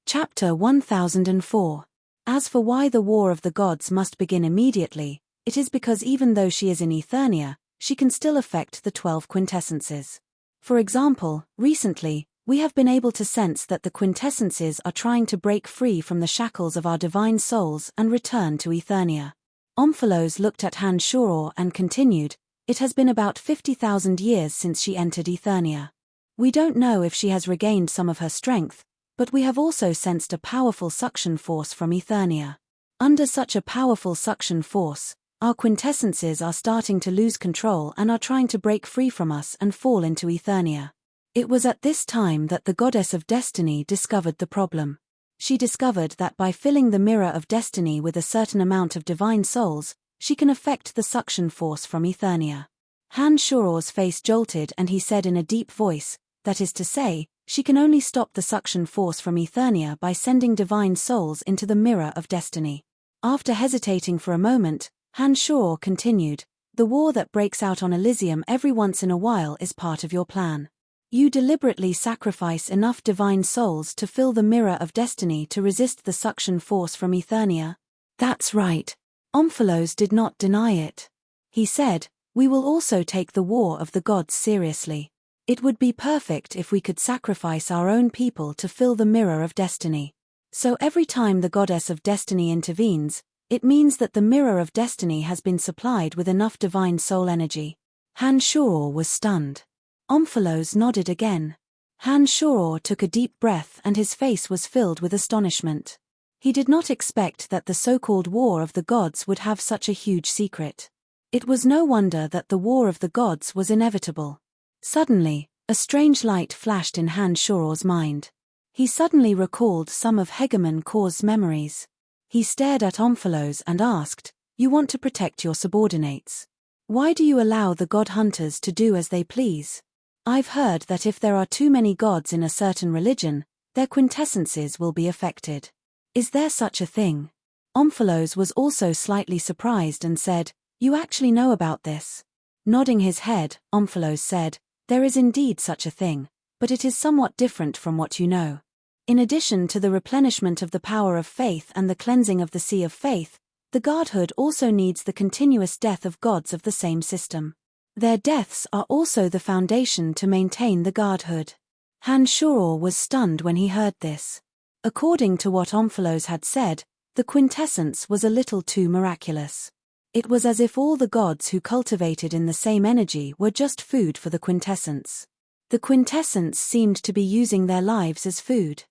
[SPEAKER 1] Chapter 1004. As for why the War of the Gods must begin immediately, it is because even though she is in Eternia, she can still affect the 12 quintessences. For example, recently, we have been able to sense that the quintessences are trying to break free from the shackles of our divine souls and return to Eternia. Omphalos looked at Han Shor and continued, "It has been about 50,000 years since she entered Eternia. We don't know if she has regained some of her strength, but we have also sensed a powerful suction force from Eternia. Under such a powerful suction force, our quintessences are starting to lose control and are trying to break free from us and fall into Eternia." It was at this time that the goddess of destiny discovered the problem. She discovered that by filling the mirror of destiny with a certain amount of divine souls, she can affect the suction force from Eternia. Han Shor's face jolted and he said in a deep voice, "That is to say, she can only stop the suction force from Eternia by sending divine souls into the mirror of destiny." After hesitating for a moment, Han Shor continued, "The war that breaks out on Elysium every once in a while is part of your plan. You deliberately sacrifice enough divine souls to fill the mirror of destiny to resist the suction force from Eternia." "That's right." Omphalos did not deny it. He said, "We will also take the war of the gods seriously. It would be perfect if we could sacrifice our own people to fill the mirror of destiny. So every time the goddess of destiny intervenes, it means that the mirror of destiny has been supplied with enough divine soul energy. Han-Shoror was stunned. Omphalos nodded again. Han-Shoror took a deep breath and his face was filled with astonishment. He did not expect that the so-called War of the Gods would have such a huge secret. It was no wonder that the War of the Gods was inevitable. Suddenly, a strange light flashed in Han-Shoror's mind. He suddenly recalled some of Hegemon Kor's memories. He stared at Omphalos and asked, "You want to protect your subordinates. Why do you allow the god hunters to do as they please? I've heard that if there are too many gods in a certain religion, their quintessences will be affected. Is there such a thing?" Omphalos was also slightly surprised and said, "You actually know about this?" Nodding his head, Omphalos said, "There is indeed such a thing, but it is somewhat different from what you know. In addition to the replenishment of the power of faith and the cleansing of the sea of faith, the godhood also needs the continuous death of gods of the same system. Their deaths are also the foundation to maintain the godhood." Han-Shoror was stunned when he heard this. According to what Omphalos had said, the quintessence was a little too miraculous. It was as if all the gods who cultivated in the same energy were just food for the quintessence. The quintessence seemed to be using their lives as food.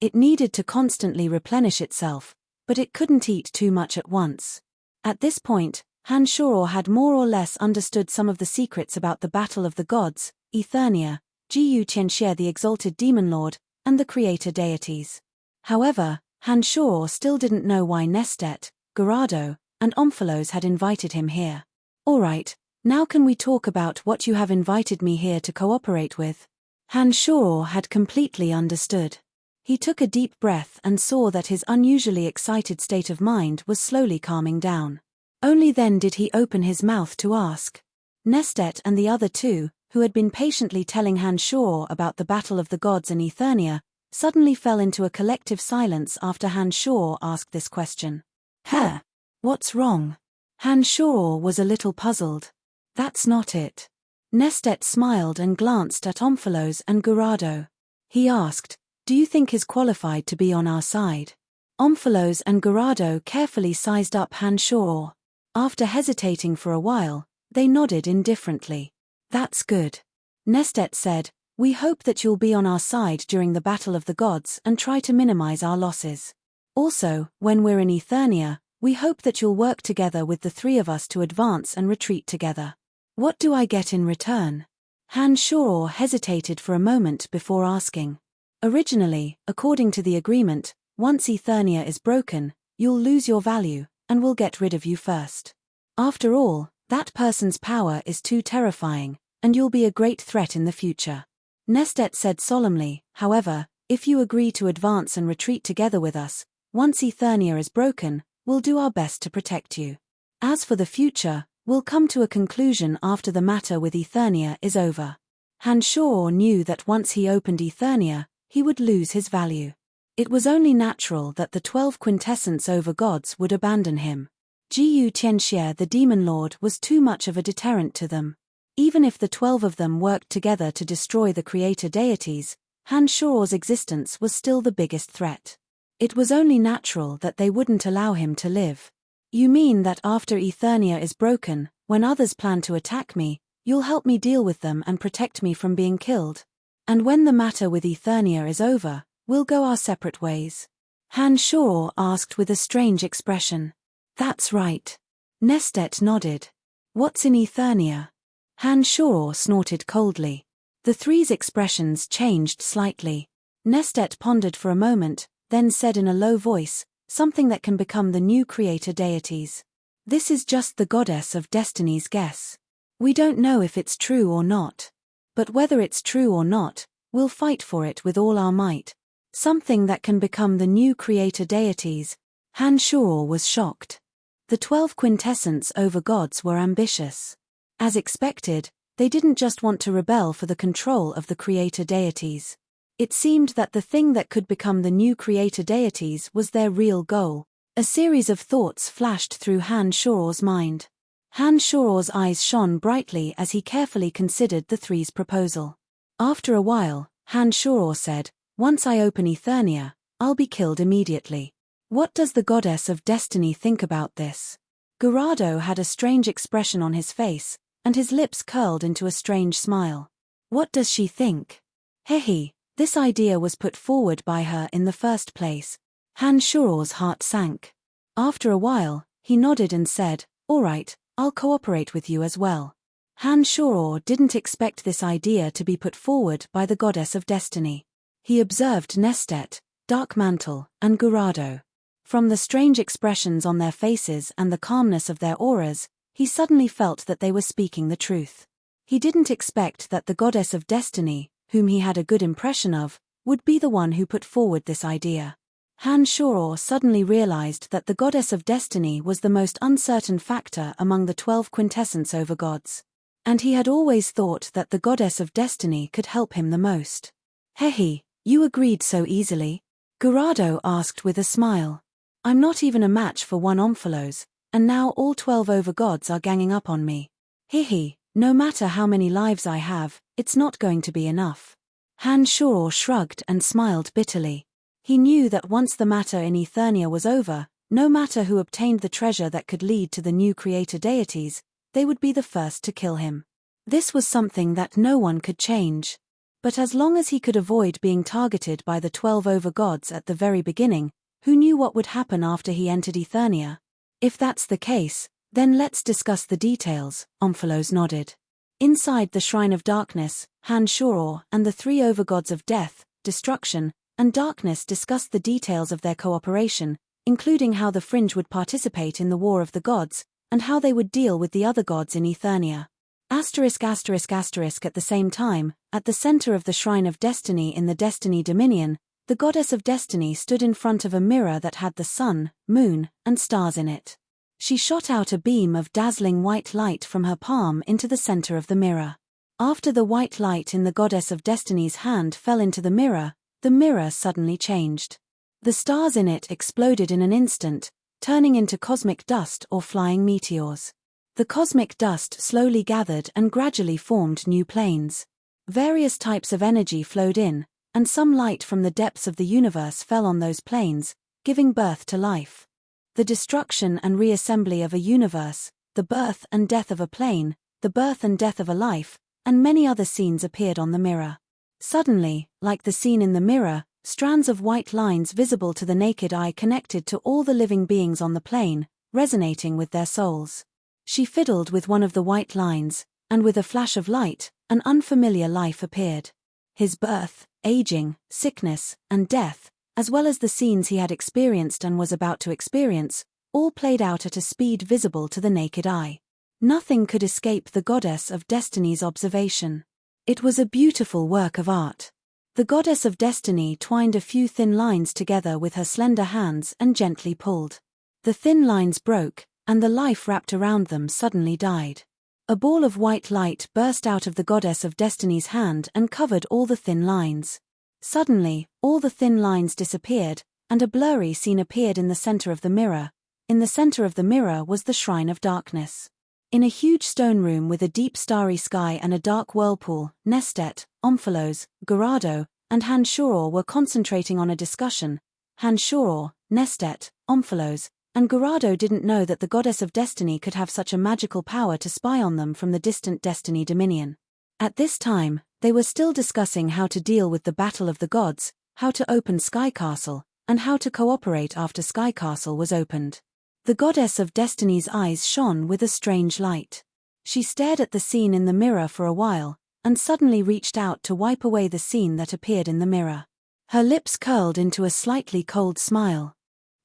[SPEAKER 1] It needed to constantly replenish itself, but it couldn't eat too much at once. At this point, Han-Shoror had more or less understood some of the secrets about the battle of the gods, Eternia, Gu Tianxie the exalted demon lord, and the creator deities. However, Han-Shoror still didn't know why Nestet, Gerardo, and Omphalos had invited him here. "Alright, now can we talk about what you have invited me here to cooperate with?" Han-Shoror had completely understood. He took a deep breath and saw that his unusually excited state of mind was slowly calming down. Only then did he open his mouth to ask. Nestet and the other two, who had been patiently telling Han-Shoror about the battle of the gods and Eternia, suddenly fell into a collective silence after Han-Shoror asked this question. "Huh? What's wrong?" Han-Shoror was a little puzzled. "That's not it." Nestet smiled and glanced at Omphalos and Gerardo. He asked, "Do you think he's qualified to be on our side?" Omphalos and Gerardo carefully sized up Han-Shoror. After hesitating for a while, they nodded indifferently. "That's good." Nestet said, "We hope that you'll be on our side during the Battle of the Gods and try to minimize our losses. Also, when we're in Eternia, we hope that you'll work together with the three of us to advance and retreat together." "What do I get in return?" Han-Shoror hesitated for a moment before asking. "Originally, according to the agreement, once Eternia is broken, you'll lose your value, and we'll get rid of you first. After all, that person's power is too terrifying, and you'll be a great threat in the future." Nestet said solemnly, "However, if you agree to advance and retreat together with us, once Eternia is broken, we'll do our best to protect you. As for the future, we'll come to a conclusion after the matter with Eternia is over." Han-Shoror knew that once he opened Eternia, he would lose his value. It was only natural that the 12 quintessence over gods would abandon him. Gu Tianxie the demon lord was too much of a deterrent to them. Even if the 12 of them worked together to destroy the creator deities, Han-Shoror's existence was still the biggest threat. It was only natural that they wouldn't allow him to live. "You mean that after Eternia is broken, when others plan to attack me, you'll help me deal with them and protect me from being killed? And when the matter with Eternia is over, we'll go our separate ways?" Han-Shoror asked with a strange expression. "That's right." Nestet nodded. "What's in Eternia?" Han-Shoror snorted coldly. The three's expressions changed slightly. Nestet pondered for a moment, then said in a low voice, "Something that can become the new creator deities. This is just the goddess of destiny's guess. We don't know if it's true or not. But whether it's true or not, we'll fight for it with all our might. Something that can become the new creator deities." Han-Shoror was shocked. The 12 quintessence over gods were ambitious. As expected, they didn't just want to rebel for the control of the creator deities. It seemed that the thing that could become the new creator deities was their real goal. A series of thoughts flashed through Han-Shoror's mind. Han-Shoror's eyes shone brightly as he carefully considered the three's proposal. After a while, Han-Shoror said, "Once I open Eternia, I'll be killed immediately. What does the goddess of destiny think about this?" Gerardo had a strange expression on his face, and his lips curled into a strange smile. What does she think? Hehe, this idea was put forward by her in the first place. Han Shuor's heart sank. After a while, he nodded and said, "All right, I'll cooperate with you as well." Han Shuor didn't expect this idea to be put forward by the goddess of destiny. He observed Nestet, Dark Mantle, and Gurado. From the strange expressions on their faces and the calmness of their auras, he suddenly felt that they were speaking the truth. He didn't expect that the goddess of destiny, whom he had a good impression of, would be the one who put forward this idea. Han Shuor suddenly realized that the goddess of destiny was the most uncertain factor among the 12 quintessence overgods. And he had always thought that the goddess of destiny could help him the most. Hehe, you agreed so easily? Gurado asked with a smile. I'm not even a match for one Omphalos, and now all 12 overgods are ganging up on me. Hehe, no matter how many lives I have, it's not going to be enough. Han Shuor shrugged and smiled bitterly. He knew that once the matter in Eternia was over, no matter who obtained the treasure that could lead to the new creator deities, they would be the first to kill him. This was something that no one could change. But as long as he could avoid being targeted by the 12 overgods at the very beginning, who knew what would happen after he entered Eternia? If that's the case, then let's discuss the details, Omphalos nodded. Inside the Shrine of Darkness, Han Shuor and the 3 overgods of death, destruction, and darkness discussed the details of their cooperation, including how the Fringe would participate in the War of the Gods, and how they would deal with the other gods in Eternia. At the same time, at the center of the Shrine of Destiny in the Destiny Dominion, the goddess of destiny stood in front of a mirror that had the sun, moon, and stars in it. She shot out a beam of dazzling white light from her palm into the center of the mirror. After the white light in the goddess of destiny's hand fell into the mirror suddenly changed. The stars in it exploded in an instant, turning into cosmic dust or flying meteors. The cosmic dust slowly gathered and gradually formed new planes. Various types of energy flowed in, and some light from the depths of the universe fell on those planes, giving birth to life. The destruction and reassembly of a universe, the birth and death of a plane, the birth and death of a life, and many other scenes appeared on the mirror. Suddenly, like the scene in the mirror, strands of white lines visible to the naked eye connected to all the living beings on the plane, resonating with their souls. She fiddled with one of the white lines, and with a flash of light, an unfamiliar life appeared. His birth, aging, sickness, and death, as well as the scenes he had experienced and was about to experience, all played out at a speed visible to the naked eye. Nothing could escape the goddess of destiny's observation. It was a beautiful work of art. The goddess of destiny twined a few thin lines together with her slender hands and gently pulled. The thin lines broke, and the life wrapped around them suddenly died. A ball of white light burst out of the goddess of destiny's hand and covered all the thin lines. Suddenly, all the thin lines disappeared, and a blurry scene appeared in the center of the mirror. In the center of the mirror was the Shrine of Darkness. In a huge stone room with a deep starry sky and a dark whirlpool, Nestet, Omphalos, Gurado, and Han Shuor were concentrating on a discussion. Han Shuor, Nestet, Omphalos, and Gurado didn't know that the goddess of destiny could have such a magical power to spy on them from the distant Destiny Dominion. At this time, they were still discussing how to deal with the Battle of the Gods, how to open Sky Castle, and how to cooperate after Sky Castle was opened. The goddess of destiny's eyes shone with a strange light. She stared at the scene in the mirror for a while, and suddenly reached out to wipe away the scene that appeared in the mirror. Her lips curled into a slightly cold smile.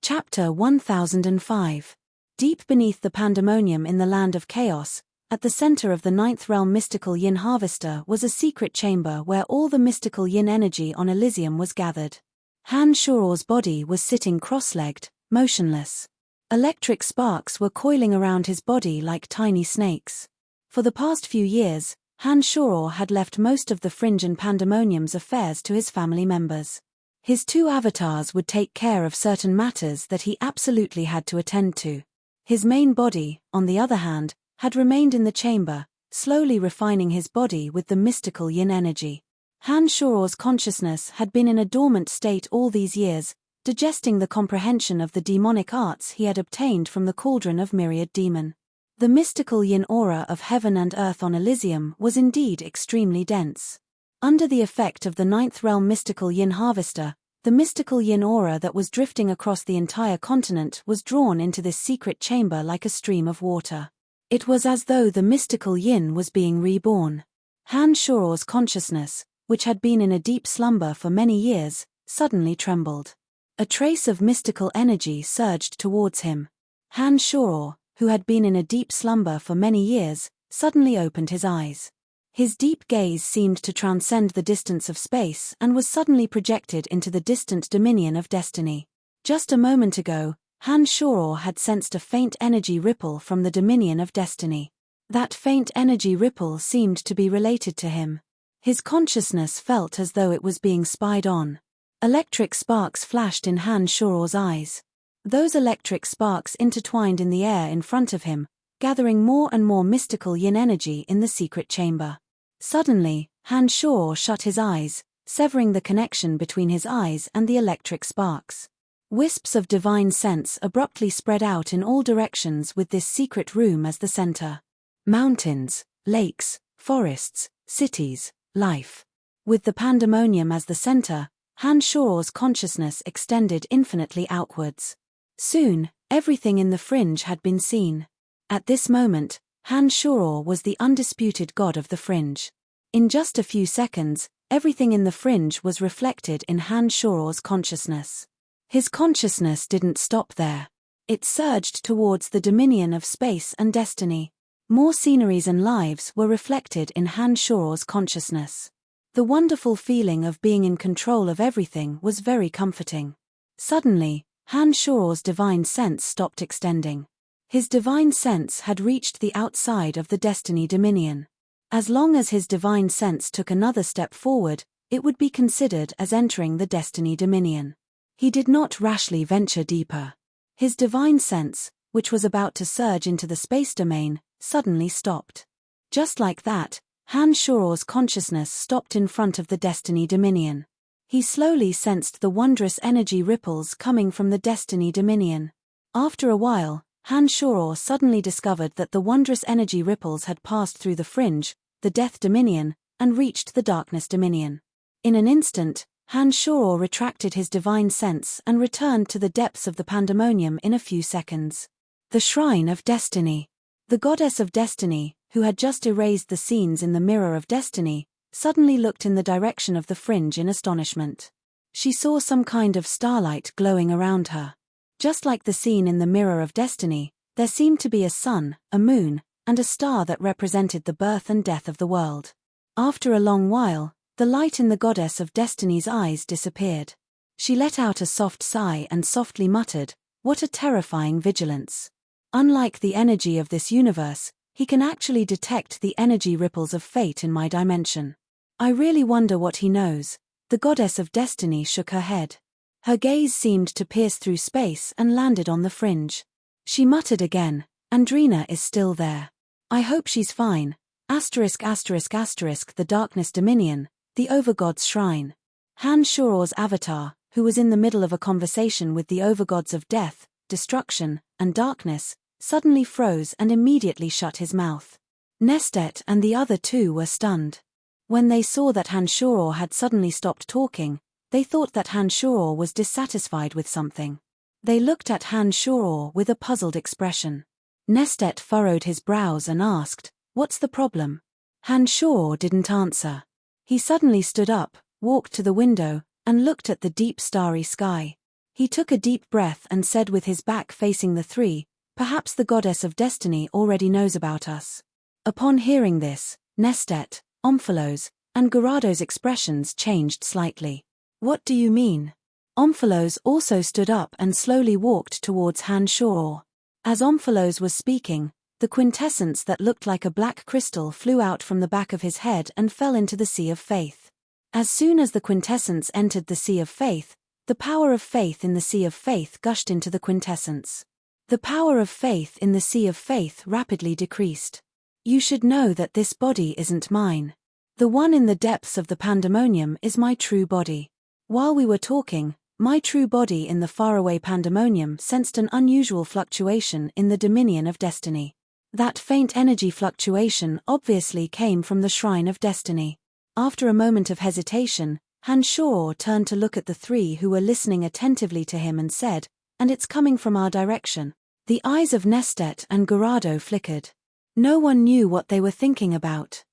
[SPEAKER 1] Chapter 1005. Deep beneath the pandemonium in the land of chaos, at the center of the ninth realm mystical yin harvester was a secret chamber where all the mystical yin energy on Elysium was gathered. Han Shuor's body was sitting cross-legged, motionless. Electric sparks were coiling around his body like tiny snakes. For the past few years, Han Shuor had left most of the Fringe and Pandemonium's affairs to his family members. His 2 avatars would take care of certain matters that he absolutely had to attend to. His main body, on the other hand, had remained in the chamber, slowly refining his body with the mystical yin energy. Han Shuor's consciousness had been in a dormant state all these years, digesting the comprehension of the demonic arts he had obtained from the cauldron of myriad demon. The mystical yin aura of heaven and earth on Elysium was indeed extremely dense. Under the effect of the ninth realm mystical yin harvester, the mystical yin aura that was drifting across the entire continent was drawn into this secret chamber like a stream of water. It was as though the mystical yin was being reborn. Han Shuor's consciousness, which had been in a deep slumber for many years, suddenly trembled. A trace of mystical energy surged towards him. Han Shuor, who had been in a deep slumber for many years, suddenly opened his eyes. His deep gaze seemed to transcend the distance of space and was suddenly projected into the distant dominion of destiny. Just a moment ago, Han Shuor had sensed a faint energy ripple from the dominion of destiny. That faint energy ripple seemed to be related to him. His consciousness felt as though it was being spied on. Electric sparks flashed in Han Shuor's eyes. Those electric sparks intertwined in the air in front of him, gathering more and more mystical yin energy in the secret chamber. Suddenly, Han Shuor shut his eyes, severing the connection between his eyes and the electric sparks. Wisps of divine sense abruptly spread out in all directions with this secret room as the center. Mountains, lakes, forests, cities, life. With the pandemonium as the center, Han Shuor's consciousness extended infinitely outwards. Soon, everything in the fringe had been seen. At this moment, Han Shuor was the undisputed god of the fringe. In just a few seconds, everything in the fringe was reflected in Han Shuor's consciousness. His consciousness didn't stop there. It surged towards the dominion of space and destiny. More sceneries and lives were reflected in Han Shuor's consciousness. The wonderful feeling of being in control of everything was very comforting. Suddenly, Han Shuor's divine sense stopped extending. His divine sense had reached the outside of the destiny dominion. As long as his divine sense took another step forward, it would be considered as entering the destiny dominion. He did not rashly venture deeper. His divine sense, which was about to surge into the space domain, suddenly stopped. Just like that, Han Shuor's consciousness stopped in front of the destiny dominion. He slowly sensed the wondrous energy ripples coming from the destiny dominion. After a while, Han Shuor suddenly discovered that the wondrous energy ripples had passed through the fringe, the death dominion, and reached the darkness dominion. In an instant, Han Shuor retracted his divine sense and returned to the depths of the pandemonium in a few seconds. The Shrine of Destiny. The goddess of destiny, who had just erased the scenes in the mirror of destiny, suddenly looked in the direction of the fringe in astonishment. She saw some kind of starlight glowing around her. Just like the scene in the mirror of destiny, there seemed to be a sun, a moon, and a star that represented the birth and death of the world. After a long while, the light in the goddess of destiny's eyes disappeared. She let out a soft sigh and softly muttered, "What a terrifying vigilance. Unlike the energy of this universe, he can actually detect the energy ripples of fate in my dimension. I really wonder what he knows." The goddess of destiny shook her head. Her gaze seemed to pierce through space and landed on the fringe. She muttered again, "Andrina is still there. I hope she's fine. The darkness dominion, the overgod's shrine." Han Shuor's avatar, who was in the middle of a conversation with the overgods of death, destruction, and darkness, suddenly froze and immediately shut his mouth. Nestet and the other two were stunned. When they saw that Han Shuor had suddenly stopped talking, they thought that Han Shuor was dissatisfied with something. They looked at Han Shuor with a puzzled expression. Nestet furrowed his brows and asked, "What's the problem?" Han Shuor didn't answer. He suddenly stood up, walked to the window, and looked at the deep starry sky. He took a deep breath and said with his back facing the three, "Perhaps the goddess of destiny already knows about us." Upon hearing this, Nestet, Omphalos, and Gerado's expressions changed slightly. "What do you mean?" Omphalos also stood up and slowly walked towards Han Shuor. As Omphalos was speaking, the quintessence that looked like a black crystal flew out from the back of his head and fell into the sea of faith. As soon as the quintessence entered the sea of faith, the power of faith in the sea of faith gushed into the quintessence. The power of faith in the sea of faith rapidly decreased. "You should know that this body isn't mine. The one in the depths of the pandemonium is my true body." While we were talking, my true body in the faraway pandemonium sensed an unusual fluctuation in the dominion of destiny. That faint energy fluctuation obviously came from the Shrine of Destiny. After a moment of hesitation, Han-Shor turned to look at the three who were listening attentively to him and said, "And it's coming from our direction." The eyes of Nestet and Gerardo flickered. No one knew what they were thinking about.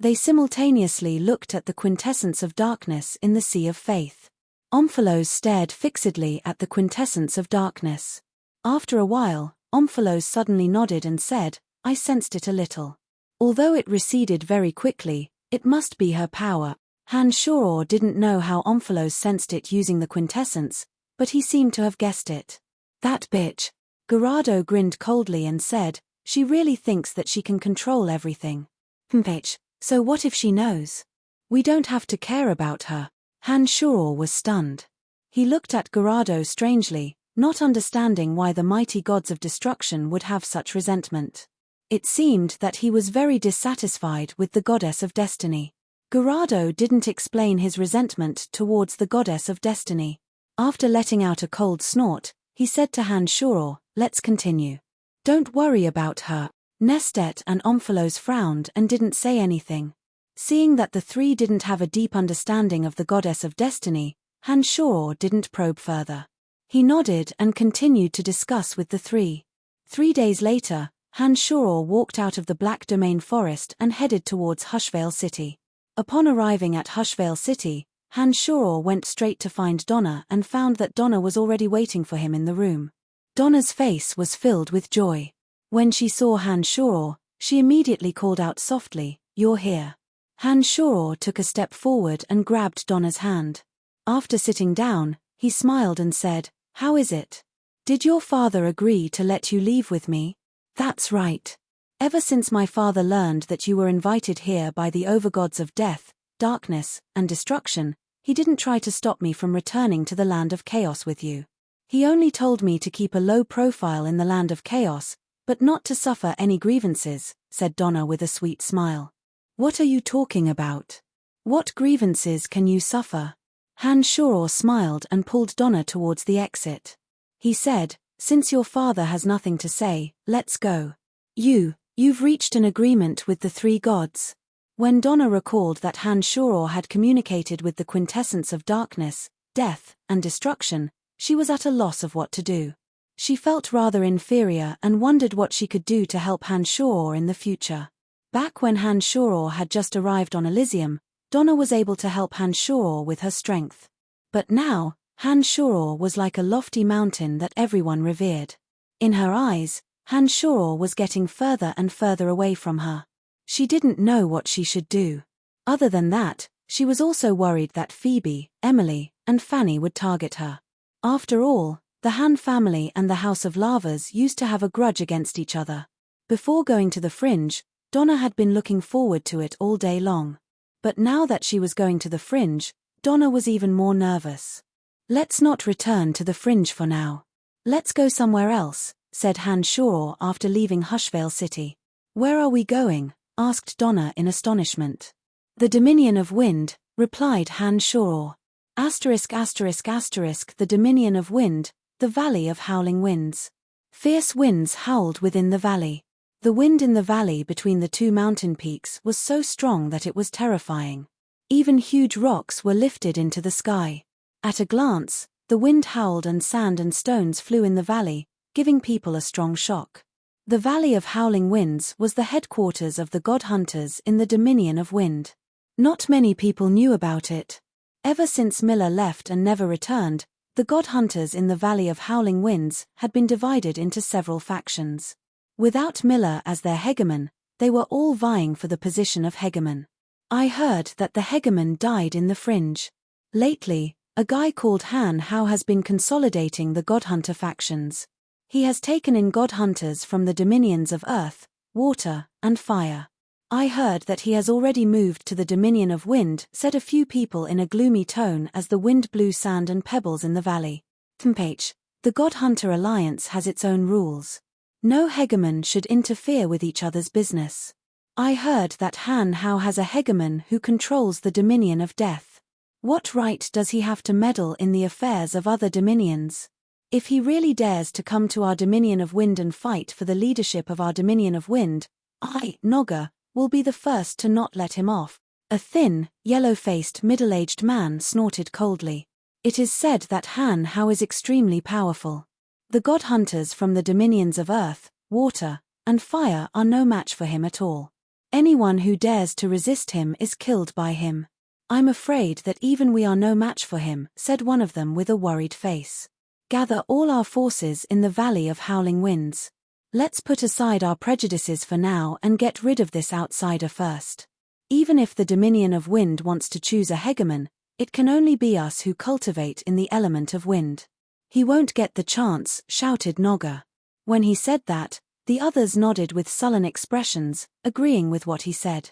[SPEAKER 1] They simultaneously looked at the quintessence of darkness in the sea of faith. Omphalos stared fixedly at the quintessence of darkness. After a while, Omphalos suddenly nodded and said, "I sensed it a little. Although it receded very quickly, it must be her power." Han-Shor didn't know how Omphalos sensed it using the quintessence, but he seemed to have guessed it. "That bitch." Gerardo grinned coldly and said, "She really thinks that she can control everything." Bitch, so what if she knows? We don't have to care about her." Han-Shor was stunned. He looked at Gerardo strangely, not understanding why the mighty gods of destruction would have such resentment. It seemed that he was very dissatisfied with the goddess of destiny. Gerardo didn't explain his resentment towards the goddess of destiny. After letting out a cold snort, he said to Han-Shor, "Let's continue. Don't worry about her." Nestet and Omphalos frowned and didn't say anything. Seeing that the three didn't have a deep understanding of the goddess of destiny, Han-Shor didn't probe further. He nodded and continued to discuss with the three. 3 days later, Han-Shor walked out of the Black Domain forest and headed towards Hushvale City. Upon arriving at Hushvale City, Han-Shor went straight to find Donna and found that Donna was already waiting for him in the room. Donna's face was filled with joy. When she saw Han-Shor, she immediately called out softly, "You're here." Han-Shor took a step forward and grabbed Donna's hand. After sitting down, he smiled and said, "How is it? Did your father agree to let you leave with me?" "That's right. Ever since my father learned that you were invited here by the overgods of death, darkness, and destruction, he didn't try to stop me from returning to the land of chaos with you. He only told me to keep a low profile in the land of chaos, but not to suffer any grievances," said Donna with a sweet smile. "What are you talking about? What grievances can you suffer?" Han-Shor smiled and pulled Donna towards the exit. He said, "Since your father has nothing to say, let's go. You've reached an agreement with the three gods." When Donna recalled that Han-Shor had communicated with the quintessence of darkness, death, and destruction, she was at a loss of what to do. She felt rather inferior and wondered what she could do to help Han-Shor in the future. Back when Han-Shor had just arrived on Elysium, Donna was able to help Han-Shor with her strength. But now, Han-Shor was like a lofty mountain that everyone revered. In her eyes, Han-Shor was getting further and further away from her. She didn't know what she should do. Other than that, she was also worried that Phoebe, Emily, and Fanny would target her. After all, the Han family and the House of Lavas used to have a grudge against each other. Before going to the Fringe, Donna had been looking forward to it all day long. But now that she was going to the Fringe, Donna was even more nervous. "Let's not return to the Fringe for now. Let's go somewhere else," said Han-Shor after leaving Hushvale City. "Where are we going?" asked Donna in astonishment. "The Dominion of Wind," replied Han-Shor. The Dominion of Wind, the Valley of Howling Winds. Fierce winds howled within the valley. The wind in the valley between the two mountain peaks was so strong that it was terrifying. Even huge rocks were lifted into the sky. At a glance, the wind howled and sand and stones flew in the valley, giving people a strong shock. The Valley of Howling Winds was the headquarters of the god hunters in the Dominion of Wind. Not many people knew about it. Ever since Miller left and never returned, the god hunters in the Valley of Howling Winds had been divided into several factions. Without Miller as their hegemon, they were all vying for the position of hegemon. "I heard that the hegemon died in the Fringe. Lately, a guy called Han Hao has been consolidating the god hunter factions. He has taken in god hunters from the dominions of earth, water, and fire. I heard that he has already moved to the Dominion of Wind," said a few people in a gloomy tone as the wind blew sand and pebbles in the valley. "The God Hunter Alliance has its own rules. No hegemon should interfere with each other's business. I heard that Han Hao has a hegemon who controls the Dominion of Death. What right does he have to meddle in the affairs of other dominions? If he really dares to come to our dominion of wind and fight for the leadership of our dominion of wind, I, Nogga, will be the first to not let him off." A thin, yellow-faced, middle-aged man snorted coldly. "It is said that Han Hao is extremely powerful. The god hunters from the dominions of earth, water, and fire are no match for him at all. Anyone who dares to resist him is killed by him." "I'm afraid that even we are no match for him," said one of them with a worried face. "Gather all our forces in the Valley of Howling Winds. Let's put aside our prejudices for now and get rid of this outsider first. Even if the Dominion of Wind wants to choose a hegemon, it can only be us who cultivate in the element of wind." "He won't get the chance," shouted Nogga. When he said that, the others nodded with sullen expressions, agreeing with what he said.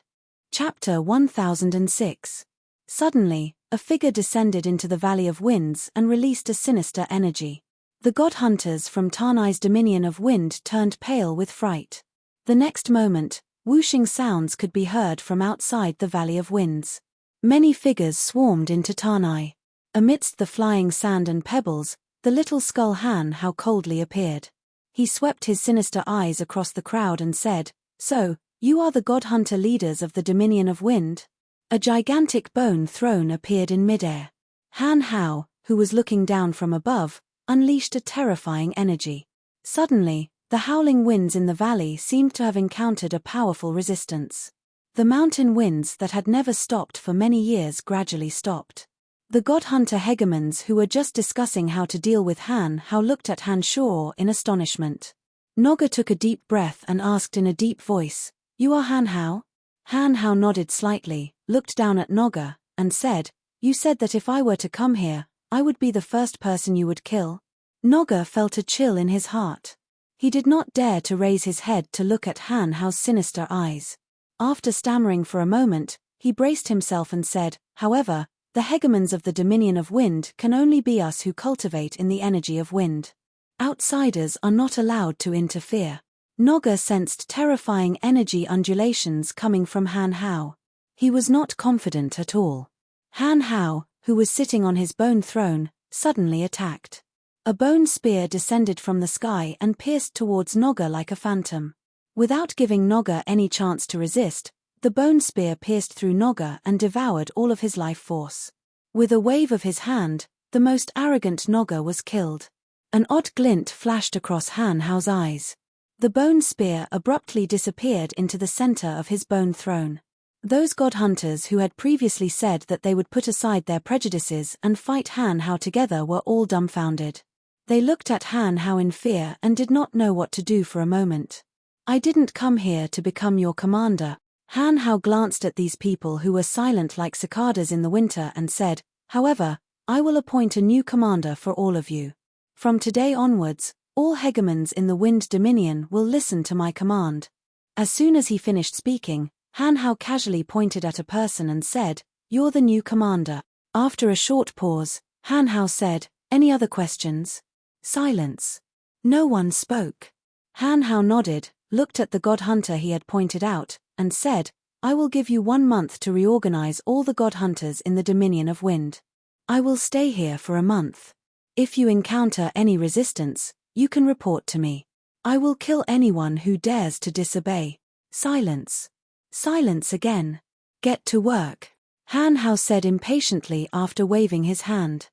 [SPEAKER 1] Chapter 1006. Suddenly, a figure descended into the Valley of Winds and released a sinister energy. The god hunters from Tanai's dominion of wind turned pale with fright. The next moment, whooshing sounds could be heard from outside the Valley of Winds. Many figures swarmed into Tanai. Amidst the flying sand and pebbles, the little skull Han Hao coldly appeared. He swept his sinister eyes across the crowd and said, "So, you are the god hunter leaders of the Dominion of Wind?" A gigantic bone throne appeared in midair. Han Hao, who was looking down from above, unleashed a terrifying energy. Suddenly, the howling winds in the valley seemed to have encountered a powerful resistance. The mountain winds that had never stopped for many years gradually stopped. The god hunter hegemons who were just discussing how to deal with Han Hao looked at Han Shao in astonishment. Nogga took a deep breath and asked in a deep voice, "You are Han Hao?" Han Hao nodded slightly, looked down at Nogga, and said, "You said that if I were to come here, I would be the first person you would kill?" Nogga felt a chill in his heart. He did not dare to raise his head to look at Han Hao's sinister eyes. After stammering for a moment, he braced himself and said, "However, the hegemons of the Dominion of Wind can only be us who cultivate in the energy of wind. Outsiders are not allowed to interfere." Nogga sensed terrifying energy undulations coming from Han Hao. He was not confident at all. Han Hao, who was sitting on his bone throne, suddenly attacked. A bone spear descended from the sky and pierced towards Nogga like a phantom. Without giving Nogga any chance to resist, the bone spear pierced through Nogga and devoured all of his life force. With a wave of his hand, the most arrogant Nogga was killed. An odd glint flashed across Han Hao's eyes. The bone spear abruptly disappeared into the center of his bone throne. Those god hunters who had previously said that they would put aside their prejudices and fight Han Hao together were all dumbfounded. They looked at Han Hao in fear and did not know what to do for a moment. "I didn't come here to become your commander." Han Hao glanced at these people who were silent like cicadas in the winter and said, "However, I will appoint a new commander for all of you. From today onwards, all hegemons in the Wind Dominion will listen to my command." As soon as he finished speaking, Han Hao casually pointed at a person and said, "You're the new commander." After a short pause, Han Hao said, "Any other questions?" Silence. No one spoke. Han Hao nodded, looked at the god hunter he had pointed out, and said, "I will give you 1 month to reorganize all the god hunters in the Dominion of Wind. I will stay here for a month. If you encounter any resistance, you can report to me. I will kill anyone who dares to disobey." Silence. Silence again. "Get to work," Han Hao said impatiently after waving his hand.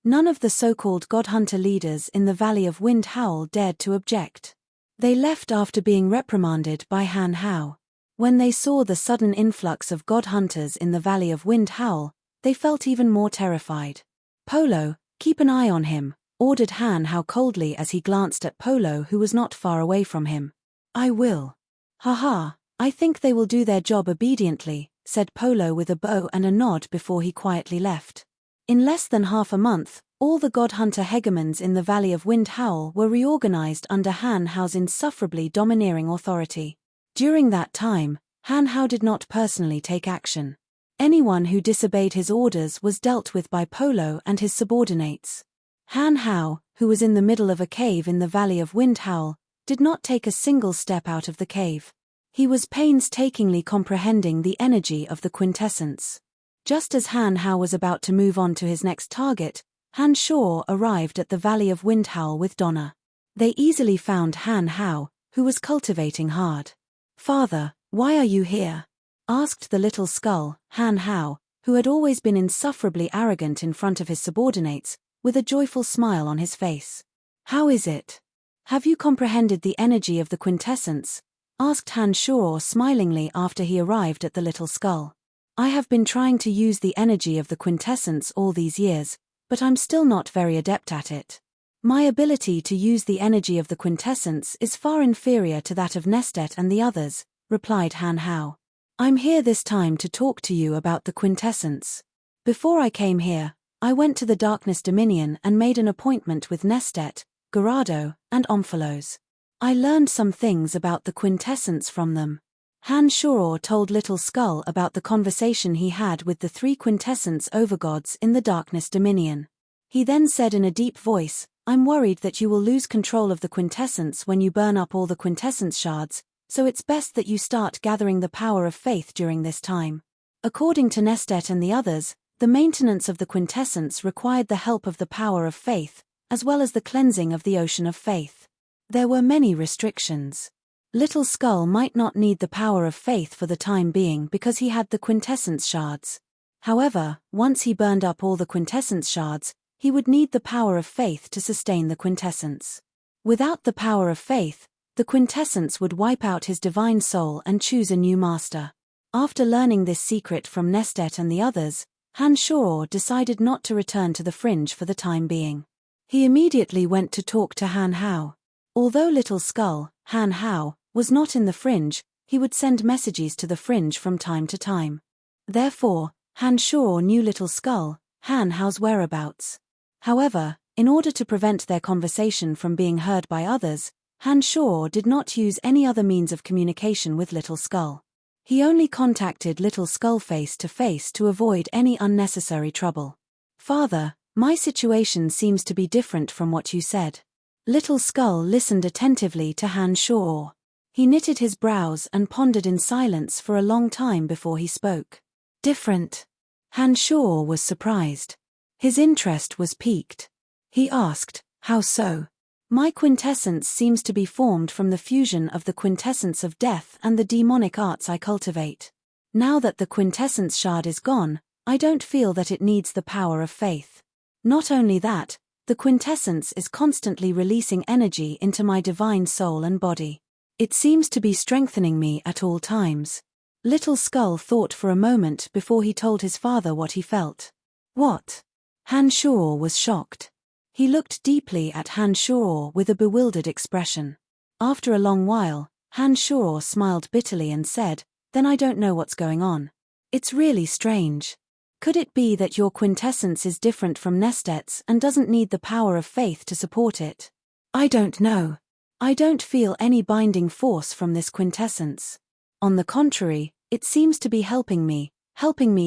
[SPEAKER 1] None of the so-called god hunter leaders in the Valley of Wind Howl dared to object. They left after being reprimanded by Han Hao. When they saw the sudden influx of god hunters in the Valley of Wind Howl, they felt even more terrified. "Polo, keep an eye on him," ordered Han Hao coldly as he glanced at Polo who was not far away from him. "I will." "Haha, I think they will do their job obediently," said Polo with a bow and a nod before he quietly left. In less than half a month, all the god hunter hegemons in the Valley of Wind Howl were reorganized under Han Hao's insufferably domineering authority. During that time, Han Hao did not personally take action. Anyone who disobeyed his orders was dealt with by Polo and his subordinates. Han Hao, who was in the middle of a cave in the Valley of Wind Howl, did not take a single step out of the cave. He was painstakingly comprehending the energy of the quintessence. Just as Han Hao was about to move on to his next target, Han Shaw arrived at the Valley of Windhowl with Donna. They easily found Han Hao, who was cultivating hard. "Father, why are you here?" asked the little skull, Han Hao, who had always been insufferably arrogant in front of his subordinates, with a joyful smile on his face. "How is it? Have you comprehended the energy of the quintessence?" asked Han Shaw smilingly after he arrived at the little skull. "I have been trying to use the energy of the quintessence all these years, but I'm still not very adept at it. My ability to use the energy of the quintessence is far inferior to that of Nestet and the others," replied Han Hao. "I'm here this time to talk to you about the quintessence. Before I came here, I went to the Darkness Dominion and made an appointment with Nestet, Gerardo, and Omphalos. I learned some things about the quintessence from them." Han Shaw told Little Skull about the conversation he had with the 3 quintessence overgods in the Darkness Dominion. He then said in a deep voice, "I'm worried that you will lose control of the quintessence when you burn up all the quintessence shards, so it's best that you start gathering the power of faith during this time." According to Nestet and the others, the maintenance of the quintessence required the help of the power of faith, as well as the cleansing of the ocean of faith. There were many restrictions. Little Skull might not need the power of faith for the time being because he had the quintessence shards. However, once he burned up all the quintessence shards, he would need the power of faith to sustain the quintessence. Without the power of faith, the quintessence would wipe out his divine soul and choose a new master. After learning this secret from Nestet and the others, Han Shaw decided not to return to the fringe for the time being. He immediately went to talk to Han Hao. Although Little Skull, Han Hao, was not in the fringe, he would send messages to the fringe from time to time. Therefore, Han Shaw knew Little Skull, Han Hao's whereabouts. However, in order to prevent their conversation from being heard by others, Han Shaw did not use any other means of communication with Little Skull. He only contacted Little Skull face to face to avoid any unnecessary trouble. "Father, my situation seems to be different from what you said." Little Skull listened attentively to Han Shaw. He knitted his brows and pondered in silence for a long time before he spoke. "Different?" Han Shaw was surprised. His interest was piqued. He asked, "How so?" "My quintessence seems to be formed from the fusion of the quintessence of death and the demonic arts I cultivate. Now that the quintessence shard is gone, I don't feel that it needs the power of faith. Not only that, the quintessence is constantly releasing energy into my divine soul and body. It seems to be strengthening me at all times." Little Skull thought for a moment before he told his father what he felt. "What?" Han Shaw was shocked. He looked deeply at Han Shaw with a bewildered expression. After a long while, Han Shaw smiled bitterly and said, "Then I don't know what's going on. It's really strange. Could it be that your quintessence is different from Nestet's and doesn't need the power of faith to support it? I don't know. I don't feel any binding force from this quintessence. On the contrary, it seems to be helping me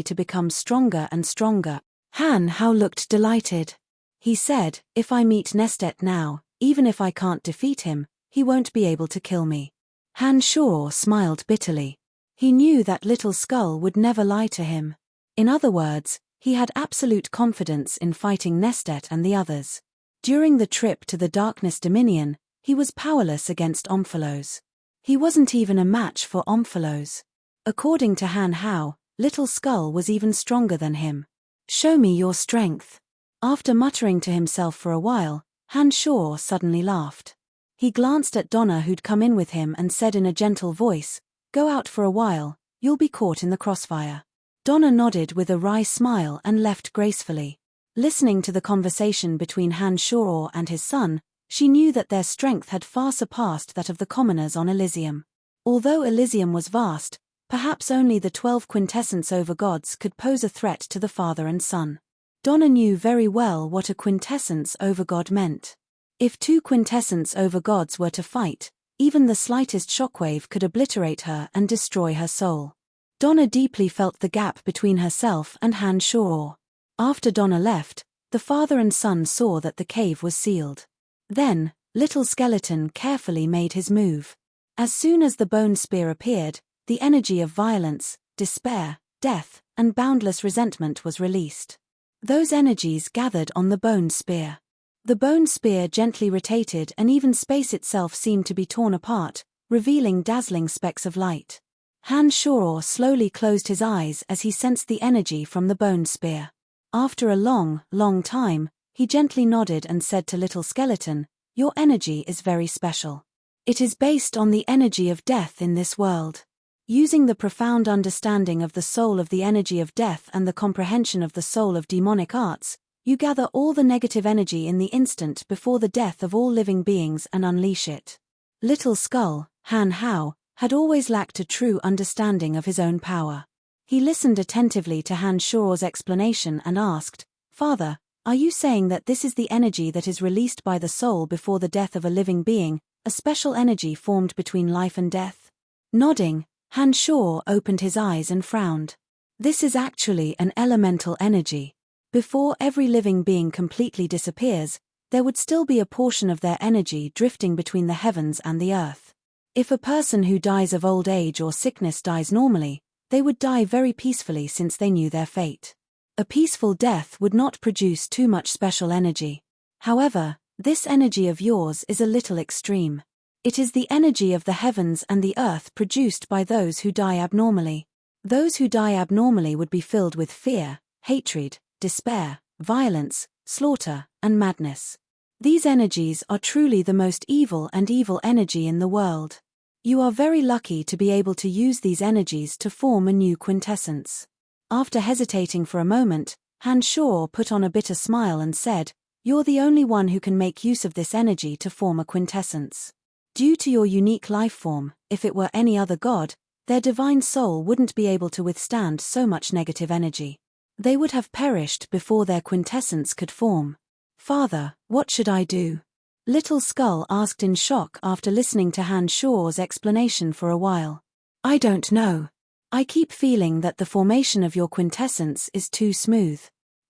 [SPEAKER 1] to become stronger and stronger." Han Hao looked delighted. He said, "If I meet Nestet now, even if I can't defeat him, he won't be able to kill me." Han Shaw smiled bitterly. He knew that Little Skull would never lie to him. In other words, he had absolute confidence in fighting Nestet and the others. During the trip to the Darkness Dominion, he was powerless against Omphalos. He wasn't even a match for Omphalos. According to Han Hao, Little Skull was even stronger than him. "Show me your strength." After muttering to himself for a while, Han Shaw suddenly laughed. He glanced at Donna who'd come in with him and said in a gentle voice, "Go out for a while, you'll be caught in the crossfire." Donna nodded with a wry smile and left gracefully. Listening to the conversation between Han Shaw and his son, she knew that their strength had far surpassed that of the commoners on Elysium. Although Elysium was vast, perhaps only the 12 quintessence overgods could pose a threat to the father and son. Donna knew very well what a quintessence overgod meant. If 2 quintessence overgods were to fight, even the slightest shockwave could obliterate her and destroy her soul. Donna deeply felt the gap between herself and Han Shaw. After Donna left, the father and son saw that the cave was sealed. Then, Little Skeleton carefully made his move. As soon as the bone spear appeared, the energy of violence, despair, death, and boundless resentment was released. Those energies gathered on the bone spear. The bone spear gently rotated and even space itself seemed to be torn apart, revealing dazzling specks of light. Han Shoror slowly closed his eyes as he sensed the energy from the bone spear. After a long, long time, he gently nodded and said to Little Skeleton, "Your energy is very special. It is based on the energy of death in this world. Using the profound understanding of the soul of the energy of death and the comprehension of the soul of demonic arts, you gather all the negative energy in the instant before the death of all living beings and unleash it." Little Skull, Han Hao, had always lacked a true understanding of his own power. He listened attentively to Han Shoror's explanation and asked, "Father, are you saying that this is the energy that is released by the soul before the death of a living being, a special energy formed between life and death?" Nodding, Han Shoror opened his eyes and frowned. "This is actually an elemental energy. Before every living being completely disappears, there would still be a portion of their energy drifting between the heavens and the earth. If a person who dies of old age or sickness dies normally, they would die very peacefully since they knew their fate. A peaceful death would not produce too much special energy. However, this energy of yours is a little extreme. It is the energy of the heavens and the earth produced by those who die abnormally. Those who die abnormally would be filled with fear, hatred, despair, violence, slaughter, and madness. These energies are truly the most evil energy in the world. You are very lucky to be able to use these energies to form a new quintessence." After hesitating for a moment, Han Shoror put on a bitter smile and said, "You're the only one who can make use of this energy to form a quintessence. Due to your unique life form, if it were any other god, their divine soul wouldn't be able to withstand so much negative energy. They would have perished before their quintessence could form. Father, what should I do?" Little Skull asked in shock after listening to Han Shoror's explanation for a while. "I don't know. I keep feeling that the formation of your quintessence is too smooth."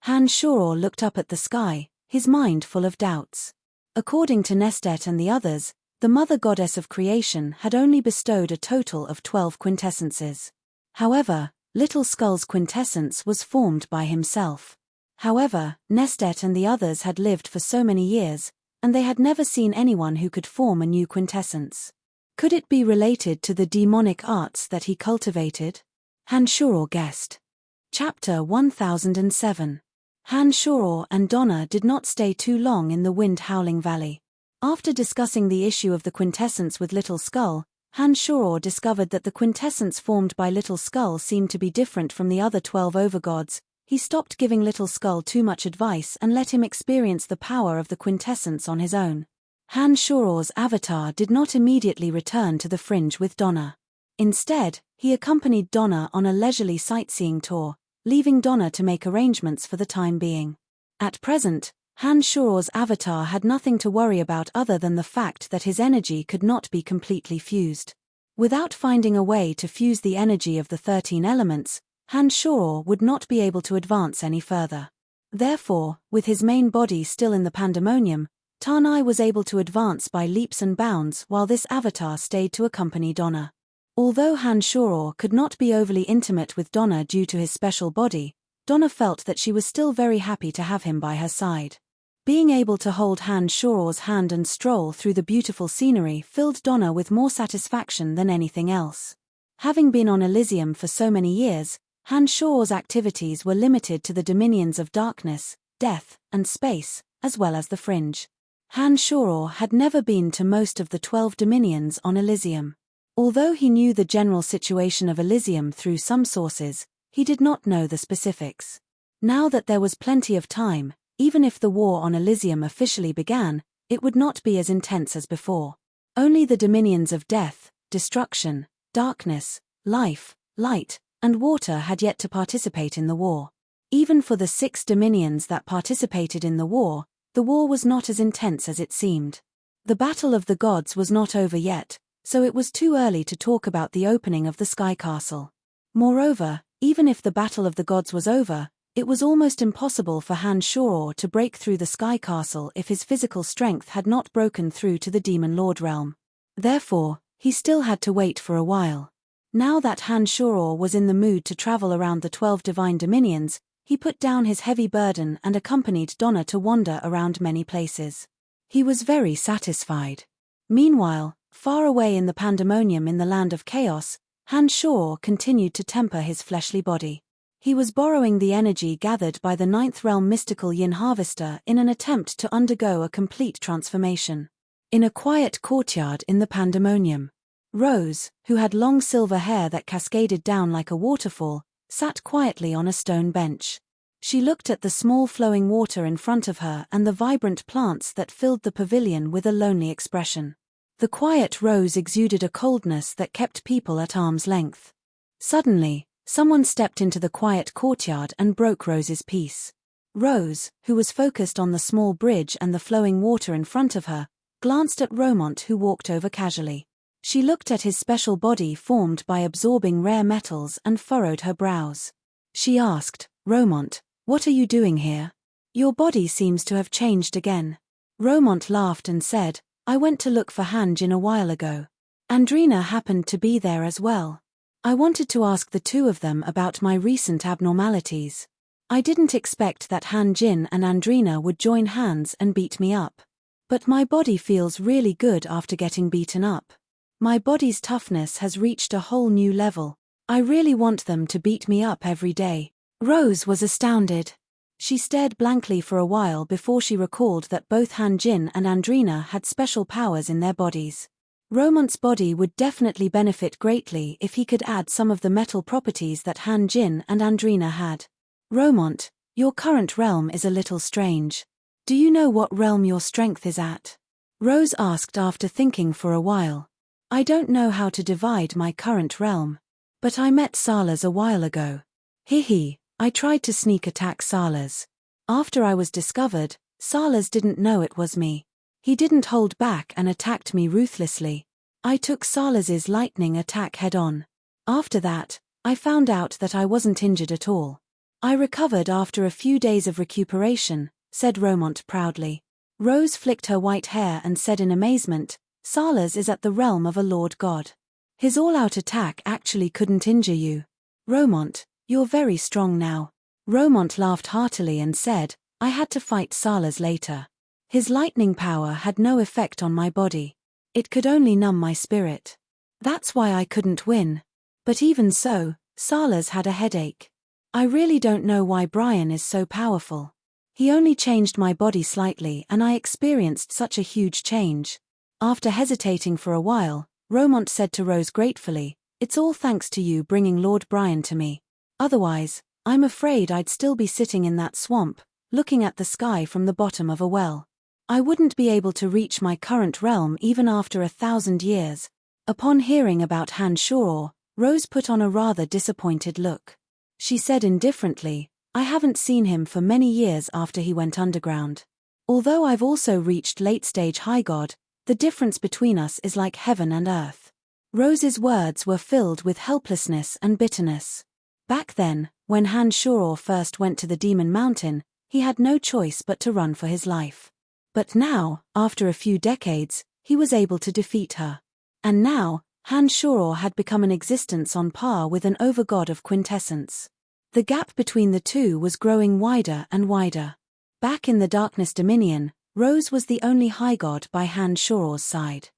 [SPEAKER 1] Han Shoror looked up at the sky, his mind full of doubts. According to Nestet and the others, the mother goddess of creation had only bestowed a total of 12 quintessences. However, Little Skull's quintessence was formed by himself. However, Nestet and the others had lived for so many years, and they had never seen anyone who could form a new quintessence. Could it be related to the demonic arts that he cultivated? Han Shoror guessed. Chapter 1007. Han Shoror and Donna did not stay too long in the wind-howling valley. After discussing the issue of the quintessence with Little Skull, Han Shoror discovered that the quintessence formed by Little Skull seemed to be different from the other 12 overgods. He stopped giving Little Skull too much advice and let him experience the power of the quintessence on his own. Han Shoror's avatar did not immediately return to the fringe with Donna. Instead, he accompanied Donna on a leisurely sightseeing tour, leaving Donna to make arrangements for the time being. At present, Han Shoror's avatar had nothing to worry about other than the fact that his energy could not be completely fused. Without finding a way to fuse the energy of the 13 elements, Han Shoror would not be able to advance any further. Therefore, with his main body still in the pandemonium, Tanai was able to advance by leaps and bounds while this avatar stayed to accompany Donna. Although Han Shoror could not be overly intimate with Donna due to his special body, Donna felt that she was still very happy to have him by her side. Being able to hold Han Shoror's hand and stroll through the beautiful scenery filled Donna with more satisfaction than anything else. Having been on Elysium for so many years, Han Shoror's activities were limited to the dominions of darkness, death, and space, as well as the fringe. Han Shoror had never been to most of the 12 dominions on Elysium. Although he knew the general situation of Elysium through some sources, he did not know the specifics. Now that there was plenty of time, even if the war on Elysium officially began, it would not be as intense as before. Only the dominions of death, destruction, darkness, life, light, and water had yet to participate in the war. Even for the 6 dominions that participated in the war was not as intense as it seemed. The Battle of the Gods was not over yet, so it was too early to talk about the opening of the Sky Castle. Moreover, even if the Battle of the Gods was over, it was almost impossible for Han Shoror to break through the Sky Castle if his physical strength had not broken through to the Demon Lord realm. Therefore, he still had to wait for a while. Now that Han Shoror was in the mood to travel around the 12 divine dominions, He put down his heavy burden and accompanied Donna to wander around many places. He was very satisfied. Meanwhile, far away in the pandemonium in the land of chaos, Han Shor continued to temper his fleshly body. He was borrowing the energy gathered by the ninth realm mystical yin harvester in an attempt to undergo a complete transformation. In a quiet courtyard in the pandemonium, Rose, who had long silver hair that cascaded down like a waterfall, sat quietly on a stone bench. She looked at the small flowing water in front of her and the vibrant plants that filled the pavilion with a lonely expression. The quiet Rose exuded a coldness that kept people at arm's length. Suddenly, someone stepped into the quiet courtyard and broke Rose's peace. Rose, who was focused on the small bridge and the flowing water in front of her, glanced at Romont, who walked over casually. She looked at his special body formed by absorbing rare metals and furrowed her brows. She asked, "Romont, what are you doing here? Your body seems to have changed again." Romont laughed and said, "I went to look for Han Jin a while ago. Andrina happened to be there as well. I wanted to ask the two of them about my recent abnormalities. I didn't expect that Han Jin and Andrina would join hands and beat me up. But my body feels really good after getting beaten up. My body's toughness has reached a whole new level. I really want them to beat me up every day." Rose was astounded. She stared blankly for a while before she recalled that both Han Jin and Andrina had special powers in their bodies. Romont's body would definitely benefit greatly if he could add some of the metal properties that Han Jin and Andrina had. "Romont, your current realm is a little strange. Do you know what realm your strength is at?" Rose asked after thinking for a while. "I don't know how to divide my current realm. But I met Salas a while ago. I tried to sneak attack Salas. After I was discovered, Salas didn't know it was me. He didn't hold back and attacked me ruthlessly. I took Salas's lightning attack head-on. After that, I found out that I wasn't injured at all. I recovered after a few days of recuperation," said Romont proudly. Rose flicked her white hair and said in amazement, "Salas is at the realm of a Lord God. His all-out attack actually couldn't injure you. Romont, you're very strong now." Romont laughed heartily and said, "I had to fight Salas later. His lightning power had no effect on my body. It could only numb my spirit. That's why I couldn't win. But even so, Salas had a headache. I really don't know why Brian is so powerful. He only changed my body slightly and I experienced such a huge change." After hesitating for a while, Romont said to Rose gratefully, "It's all thanks to you bringing Lord Brian to me. Otherwise, I'm afraid I'd still be sitting in that swamp, looking at the sky from the bottom of a well. I wouldn't be able to reach my current realm even after 1,000 years. Upon hearing about Han Shor, Rose put on a rather disappointed look. She said indifferently, "I haven't seen him for many years after he went underground. Although I've also reached late-stage high god, the difference between us is like heaven and earth." Rose's words were filled with helplessness and bitterness. Back then, when Han Shor first went to the Demon Mountain, he had no choice but to run for his life. But now, after a few decades, he was able to defeat her. And now, Han Shor had become an existence on par with an overgod of quintessence. The gap between the two was growing wider and wider. Back in the Darkness Dominion, Rose was the only high god by Han Shor's side.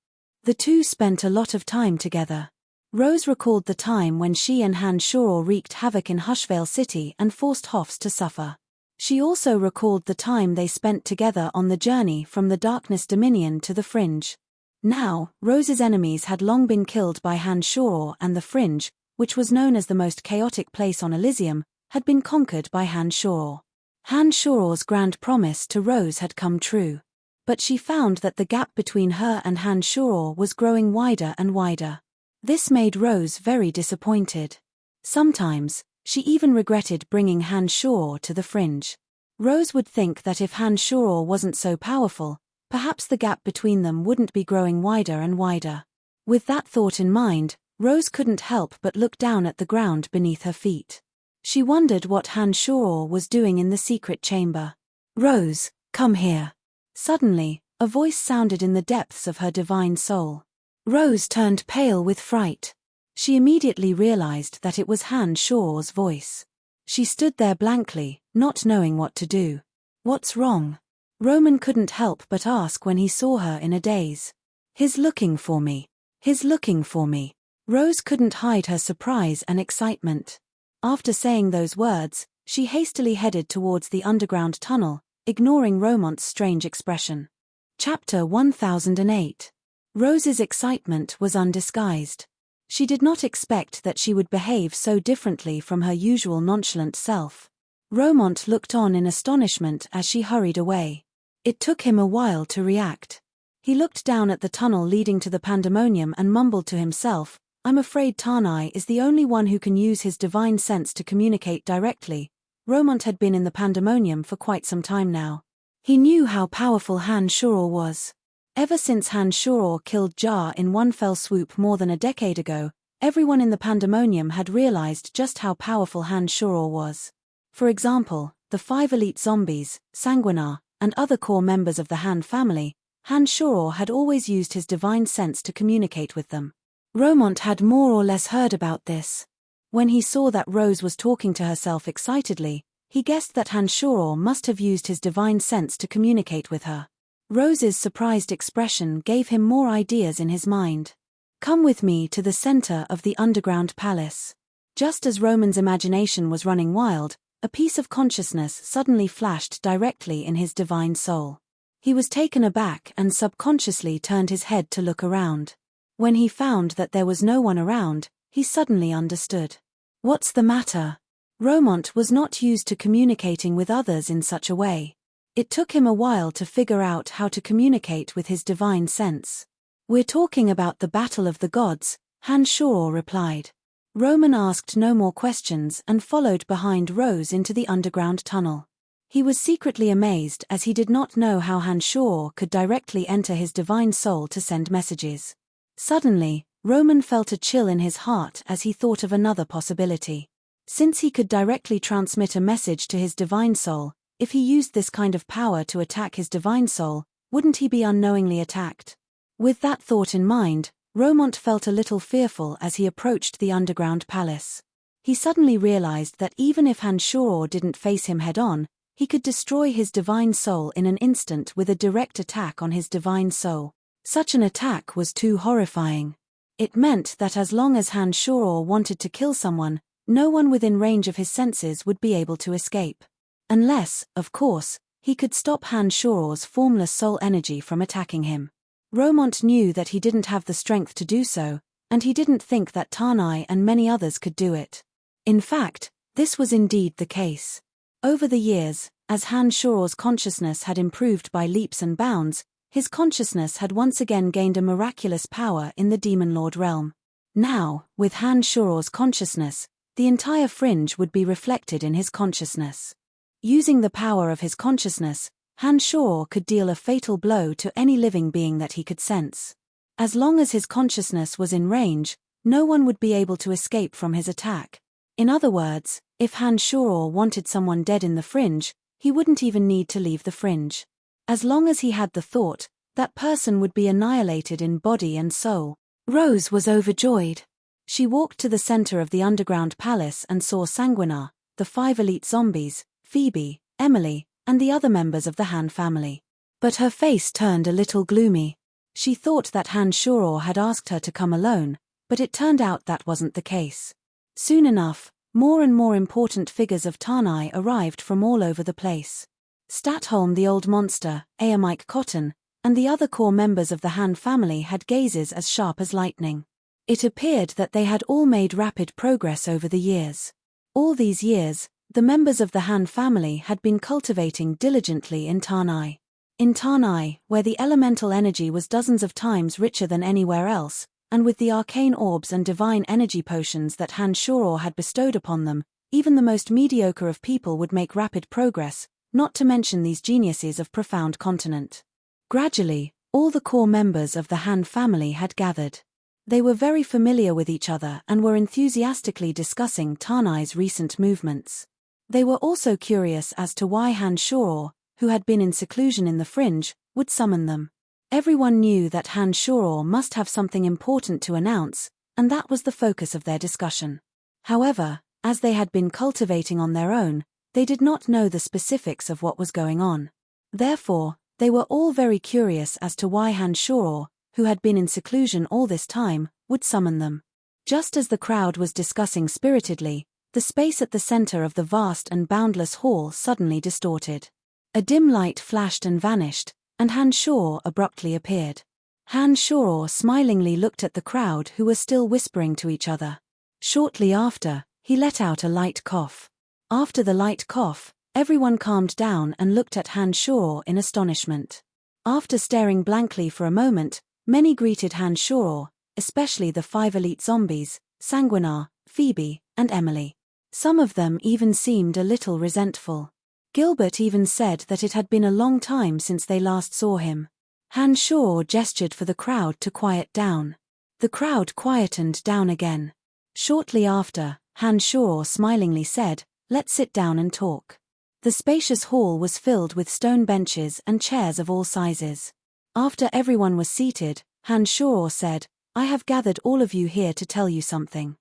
[SPEAKER 1] The two spent a lot of time together. Rose recalled the time when she and Han Shor wreaked havoc in Hushvale City and forced Hoffs to suffer. She also recalled the time they spent together on the journey from the Darkness Dominion to the Fringe. Now, Rose's enemies had long been killed by Han Shor, and the Fringe, which was known as the most chaotic place on Elysium, had been conquered by Han Shor. Han Shor's grand promise to Rose had come true. But she found that the gap between her and Han Shor was growing wider and wider. This made Rose very disappointed. Sometimes, she even regretted bringing Han Shor to the Fringe. Rose would think that if Han Shor wasn't so powerful, perhaps the gap between them wouldn't be growing wider and wider. With that thought in mind, Rose couldn't help but look down at the ground beneath her feet. She wondered what Han Shor was doing in the secret chamber. "Rose, come here." Suddenly, a voice sounded in the depths of her divine soul. Rose turned pale with fright. She immediately realized that it was Han Shor's voice. She stood there blankly, not knowing what to do. What's wrong? Roman couldn't help but ask when he saw her in a daze. He's looking for me. He's looking for me. Rose couldn't hide her surprise and excitement. After saying those words, she hastily headed towards the underground tunnel, ignoring Romont's strange expression. Chapter 1008. Rose's excitement was undisguised. She did not expect that she would behave so differently from her usual nonchalant self. Romont looked on in astonishment as she hurried away. It took him a while to react. He looked down at the tunnel leading to the pandemonium and mumbled to himself, "I'm afraid Tanai is the only one who can use his divine sense to communicate directly." Romont had been in the pandemonium for quite some time now. He knew how powerful Han Shuror was. Ever since Han Shuror killed Jar in one fell swoop more than a decade ago, everyone in the pandemonium had realized just how powerful Han Shuror was. For example, the 5 elite zombies, Sanguinar, and other core members of the Han family, Han Shuror had always used his divine sense to communicate with them. Romont had more or less heard about this. When he saw that Rose was talking to herself excitedly, he guessed that Han Shuror must have used his divine sense to communicate with her. Rose's surprised expression gave him more ideas in his mind. "Come with me to the center of the underground palace." Just as Roman's imagination was running wild, a piece of consciousness suddenly flashed directly in his divine soul. He was taken aback and subconsciously turned his head to look around. When he found that there was no one around, he suddenly understood. What's the matter? Romont was not used to communicating with others in such a way. It took him a while to figure out how to communicate with his divine sense. "We're talking about the battle of the gods," Han Shuror replied. Roman asked no more questions and followed behind Rose into the underground tunnel. He was secretly amazed as he did not know how Han Shuror could directly enter his divine soul to send messages. Suddenly, Roman felt a chill in his heart as he thought of another possibility. Since he could directly transmit a message to his divine soul, if he used this kind of power to attack his divine soul, wouldn't he be unknowingly attacked? With that thought in mind, Romont felt a little fearful as he approached the underground palace. He suddenly realized that even if Han Shuror didn't face him head-on, he could destroy his divine soul in an instant with a direct attack on his divine soul. Such an attack was too horrifying. It meant that as long as Han Shuror wanted to kill someone, no one within range of his senses would be able to escape. Unless, of course, he could stop Han Shuror's formless soul energy from attacking him. Romont knew that he didn't have the strength to do so, and he didn't think that Tanai and many others could do it. In fact, this was indeed the case. Over the years, as Han Shuror's consciousness had improved by leaps and bounds, his consciousness had once again gained a miraculous power in the Demon Lord realm. Now, with Han Shuror's consciousness, the entire fringe would be reflected in his consciousness. Using the power of his consciousness, Han Shuror could deal a fatal blow to any living being that he could sense. As long as his consciousness was in range, no one would be able to escape from his attack. In other words, if Han Shuror wanted someone dead in the fringe, he wouldn't even need to leave the fringe. As long as he had the thought, that person would be annihilated in body and soul. Rose was overjoyed. She walked to the center of the underground palace and saw Sanguinar, the 5 elite zombies, Phoebe, Emily, and the other members of the Han family. But her face turned a little gloomy. She thought that Han Shuror had asked her to come alone, but it turned out that wasn't the case. Soon enough, more and more important figures of Tanai arrived from all over the place. Statholm the old monster, Aamike Cotton, and the other core members of the Han family had gazes as sharp as lightning. It appeared that they had all made rapid progress over the years. All these years, the members of the Han family had been cultivating diligently in Tanai. In Tanai, where the elemental energy was dozens of times richer than anywhere else, and with the arcane orbs and divine energy potions that Han Shuror had bestowed upon them, even the most mediocre of people would make rapid progress, not to mention these geniuses of profound continent. Gradually, all the core members of the Han family had gathered. They were very familiar with each other and were enthusiastically discussing Tanai's recent movements. They were also curious as to why Han Shuror, who had been in seclusion in the fringe, would summon them. Everyone knew that Han Shuror must have something important to announce, and that was the focus of their discussion. However, As they had been cultivating on their own, they did not know the specifics of what was going on. Therefore, they were all very curious as to why Han-shoror, who had been in seclusion all this time, would summon them. Just as the crowd was discussing spiritedly, the space at the center of the vast and boundless hall suddenly distorted. A dim light flashed and vanished, and Han-shoror abruptly appeared. Han-shoror smilingly looked at the crowd who were still whispering to each other. Shortly after, he let out a light cough. After the light cough, everyone calmed down and looked at Han-shoror in astonishment. After staring blankly for a moment, many greeted Han-shoror, especially the 5 elite zombies, Sanguinar, Phoebe, and Emily. Some of them even seemed a little resentful. Gilbert even said that it had been a long time since they last saw him. Han-shoror gestured for the crowd to quiet down. The crowd quietened down again. Shortly after, Han-shoror smilingly said, "Let's sit down and talk." The spacious hall was filled with stone benches and chairs of all sizes. After everyone was seated, Han-shoror said, "I have gathered all of you here to tell you something.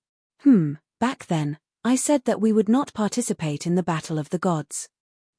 [SPEAKER 1] Back then, I said that we would not participate in the Battle of the Gods.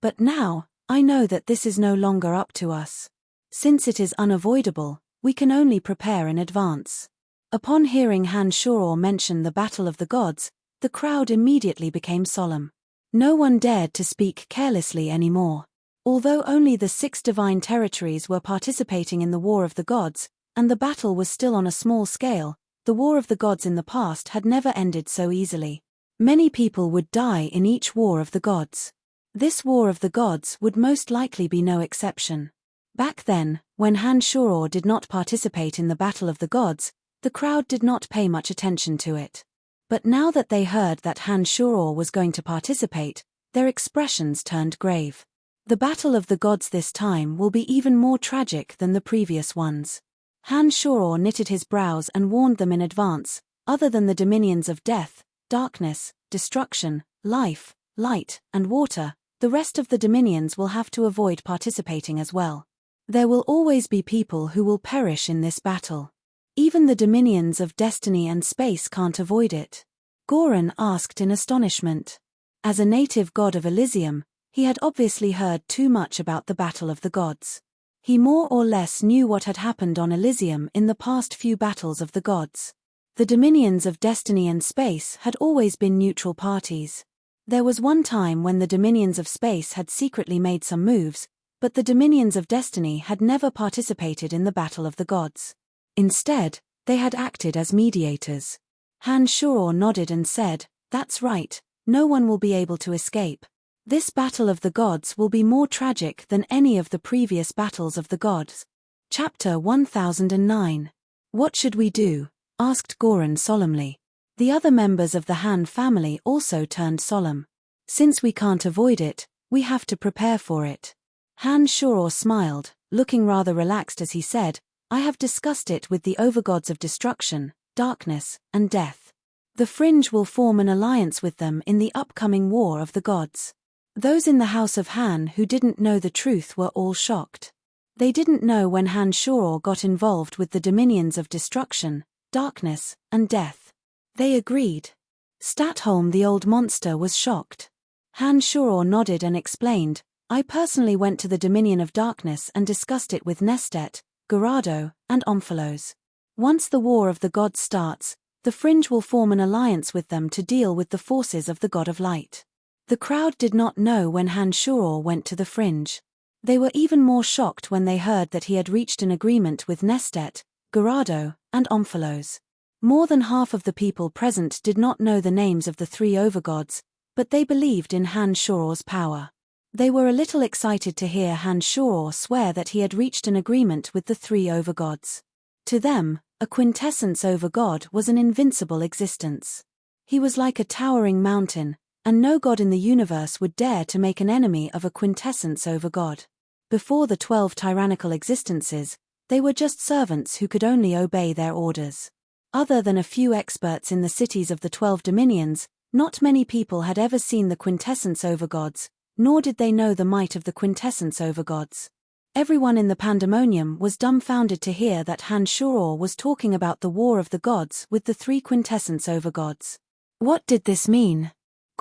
[SPEAKER 1] But now, I know that this is no longer up to us. Since it is unavoidable, we can only prepare in advance." Upon hearing Han-shoror mention the Battle of the Gods, the crowd immediately became solemn. No one dared to speak carelessly anymore. Although only the 6 divine territories were participating in the War of the Gods, and the battle was still on a small scale, the War of the Gods in the past had never ended so easily. Many people would die in each War of the Gods. This War of the Gods would most likely be no exception. Back then, when Han-shoror did not participate in the Battle of the Gods, the crowd did not pay much attention to it. But now that they heard that Han-shoror was going to participate, their expressions turned grave. The Battle of the Gods this time will be even more tragic than the previous ones. Han-shoror knitted his brows and warned them in advance, other than the dominions of death, darkness, destruction, life, light, and water, the rest of the dominions will have to avoid participating as well. There will always be people who will perish in this battle. Even the dominions of destiny and space can't avoid it. Goran asked in astonishment. As a native god of Elysium, he had obviously heard too much about the Battle of the Gods. He more or less knew what had happened on Elysium in the past few battles of the gods. The dominions of destiny and space had always been neutral parties. There was one time when the dominions of space had secretly made some moves, but the dominions of destiny had never participated in the Battle of the Gods. Instead, they had acted as mediators. Han-shoror nodded and said, "That's right, no one will be able to escape. This Battle of the Gods will be more tragic than any of the previous battles of the gods." Chapter 1009. "What should we do?" asked Goran solemnly. The other members of the Han family also turned solemn. "Since we can't avoid it, we have to prepare for it." Han-shoror smiled, looking rather relaxed as he said, "I have discussed it with the overgods of destruction, darkness, and death. The Fringe will form an alliance with them in the upcoming War of the Gods." Those in the House of Han who didn't know the truth were all shocked. They didn't know when Han-shoror got involved with the dominions of destruction, darkness, and death. They agreed. Statholm the old monster was shocked. Han-shoror nodded and explained, "I personally went to the Dominion of Darkness and discussed it with Nestet, Gerardo, and Omphalos. Once the War of the Gods starts, the Fringe will form an alliance with them to deal with the forces of the God of Light." The crowd did not know when Han-shoror went to the Fringe. They were even more shocked when they heard that he had reached an agreement with Nestet, Gerardo, and Omphalos. More than half of the people present did not know the names of the 3 overgods, but they believed in Han-shoror's power. They were a little excited to hear Han-shoror swear that he had reached an agreement with the 3 overgods. To them, a quintessence overgod was an invincible existence. He was like a towering mountain, and no god in the universe would dare to make an enemy of a quintessence overgod. Before the 12 tyrannical existences, they were just servants who could only obey their orders. Other than a few experts in the cities of the 12 dominions, not many people had ever seen the quintessence overgods, nor did they know the might of the quintessence overgods. Everyone in the pandemonium was dumbfounded to hear that Han-shoror was talking about the War of the Gods with the 3 quintessence overgods. What did this mean?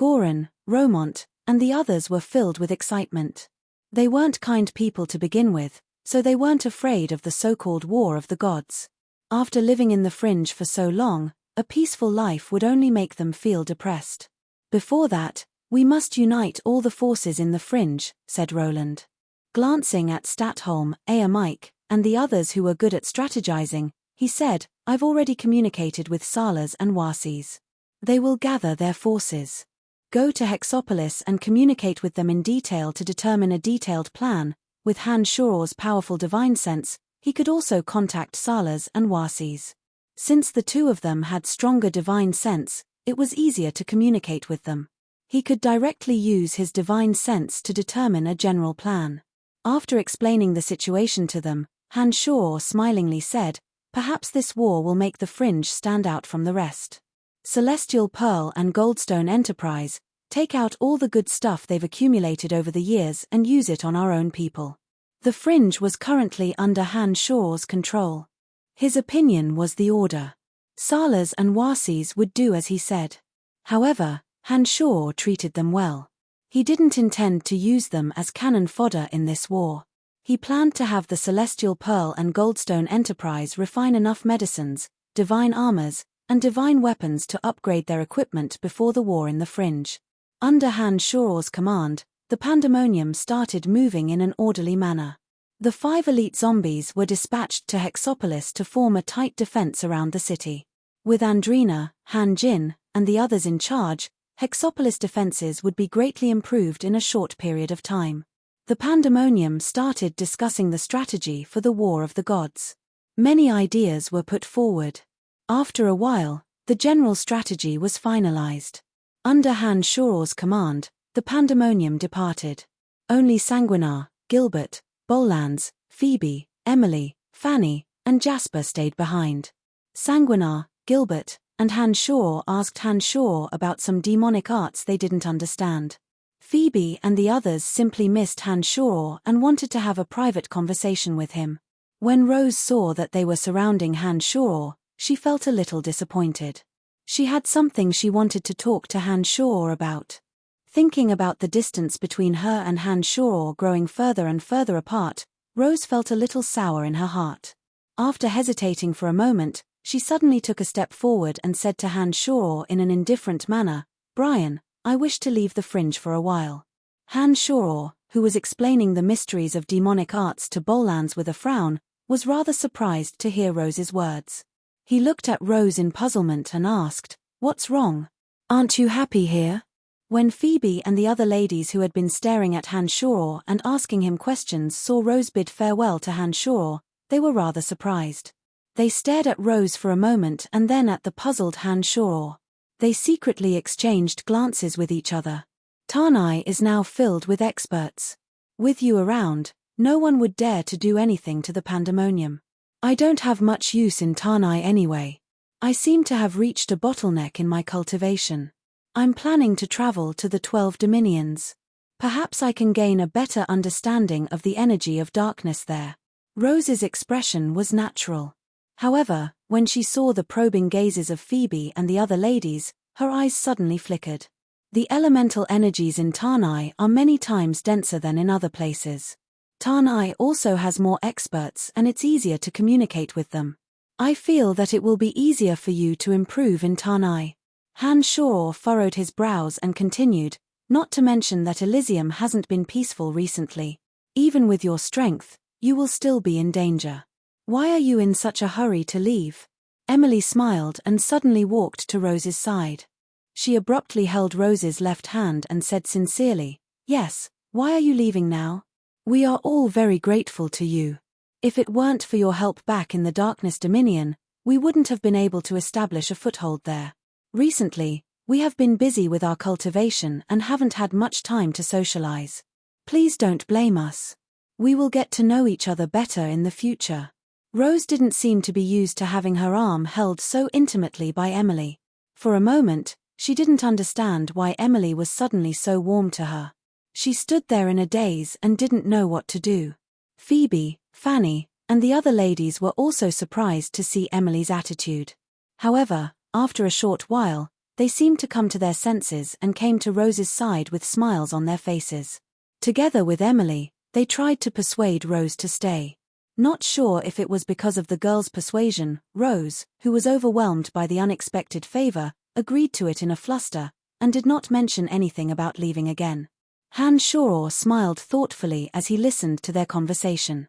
[SPEAKER 1] Goran, Romont, and the others were filled with excitement. They weren't kind people to begin with, so they weren't afraid of the so-called War of the Gods. After living in the fringe for so long, a peaceful life would only make them feel depressed. Before that, we must unite all the forces in the fringe, said Roland. Glancing at Statholm, Mike, and the others who were good at strategizing, he said, I've already communicated with Salas and Wasis. They will gather their forces. Go to Hexopolis and communicate with them in detail to determine a detailed plan. With Han Shoror's powerful divine sense, he could also contact Salas and Wasis. Since the two of them had stronger divine sense, it was easier to communicate with them. He could directly use his divine sense to determine a general plan. After explaining the situation to them, Han Shoror smilingly said, perhaps this war will make the fringe stand out from the rest. Celestial Pearl and Goldstone Enterprise, take out all the good stuff they've accumulated over the years and use it on our own people. The fringe was currently under Han Shoror's control. His opinion was the order. Salas and Wasis would do as he said. However, Han Shoror treated them well. He didn't intend to use them as cannon fodder in this war. He planned to have the Celestial Pearl and Goldstone Enterprise refine enough medicines, divine armors, and divine weapons to upgrade their equipment before the war in the fringe. Under Han Shoror's command, the pandemonium started moving in an orderly manner. The 5 elite zombies were dispatched to Hexopolis to form a tight defense around the city. With Andrina, Han Jin, and the others in charge, Hexopolis defenses would be greatly improved in a short period of time. The pandemonium started discussing the strategy for the War of the Gods. Many ideas were put forward. After a while, the general strategy was finalized. Under Han Shoror's command, the pandemonium departed. Only Sanguinar, Gilbert, Bolans, Phoebe, Emily, Fanny, and Jasper stayed behind. Sanguinar, Gilbert, and Han Shoror asked Han Shoror about some demonic arts they didn't understand. Phoebe and the others simply missed Han Shoror and wanted to have a private conversation with him. When Rose saw that they were surrounding Han Shoror, she felt a little disappointed. She had something she wanted to talk to Han Shoror about. Thinking about the distance between her and Han Shoror growing further and further apart, Rose felt a little sour in her heart. After hesitating for a moment, she suddenly took a step forward and said to Han Shoror in an indifferent manner, Brian, I wish to leave the fringe for a while. Han Shoror, who was explaining the mysteries of demonic arts to Bolans with a frown, was rather surprised to hear Rose's words. He looked at Rose in puzzlement and asked, What's wrong? Aren't you happy here? When Phoebe and the other ladies who had been staring at Han Shoror and asking him questions saw Rose bid farewell to Han Shoror, they were rather surprised. They stared at Rose for a moment and then at the puzzled Han Shoror. They secretly exchanged glances with each other. Tanai is now filled with experts. With you around, no one would dare to do anything to the pandemonium. I don't have much use in Tanai anyway. I seem to have reached a bottleneck in my cultivation. I'm planning to travel to the 12 Dominions. Perhaps I can gain a better understanding of the energy of darkness there. Rose's expression was natural. However, when she saw the probing gazes of Phoebe and the other ladies, her eyes suddenly flickered. The elemental energies in Tanai are many times denser than in other places. Tanai also has more experts and it's easier to communicate with them. I feel that it will be easier for you to improve in Tanai. Han Shoror furrowed his brows and continued, not to mention that Elysium hasn't been peaceful recently. Even with your strength, you will still be in danger. Why are you in such a hurry to leave? Emily smiled and suddenly walked to Rose's side. She abruptly held Rose's left hand and said sincerely, Yes, why are you leaving now? We are all very grateful to you. If it weren't for your help back in the Darkness Dominion, we wouldn't have been able to establish a foothold there. Recently, we have been busy with our cultivation and haven't had much time to socialize. Please don't blame us. We will get to know each other better in the future. Rose didn't seem to be used to having her arm held so intimately by Emily. For a moment, she didn't understand why Emily was suddenly so warm to her. She stood there in a daze and didn't know what to do. Phoebe, Fanny, and the other ladies were also surprised to see Emily's attitude. However, after a short while, They seemed to come to their senses and came to Rose's side with smiles on their faces. Together with Emily, they tried to persuade Rose to stay. Not sure if it was because of the girl's persuasion, Rose, who was overwhelmed by the unexpected favor, agreed to it in a fluster, and did not mention anything about leaving again. Han Shoror smiled thoughtfully as he listened to their conversation.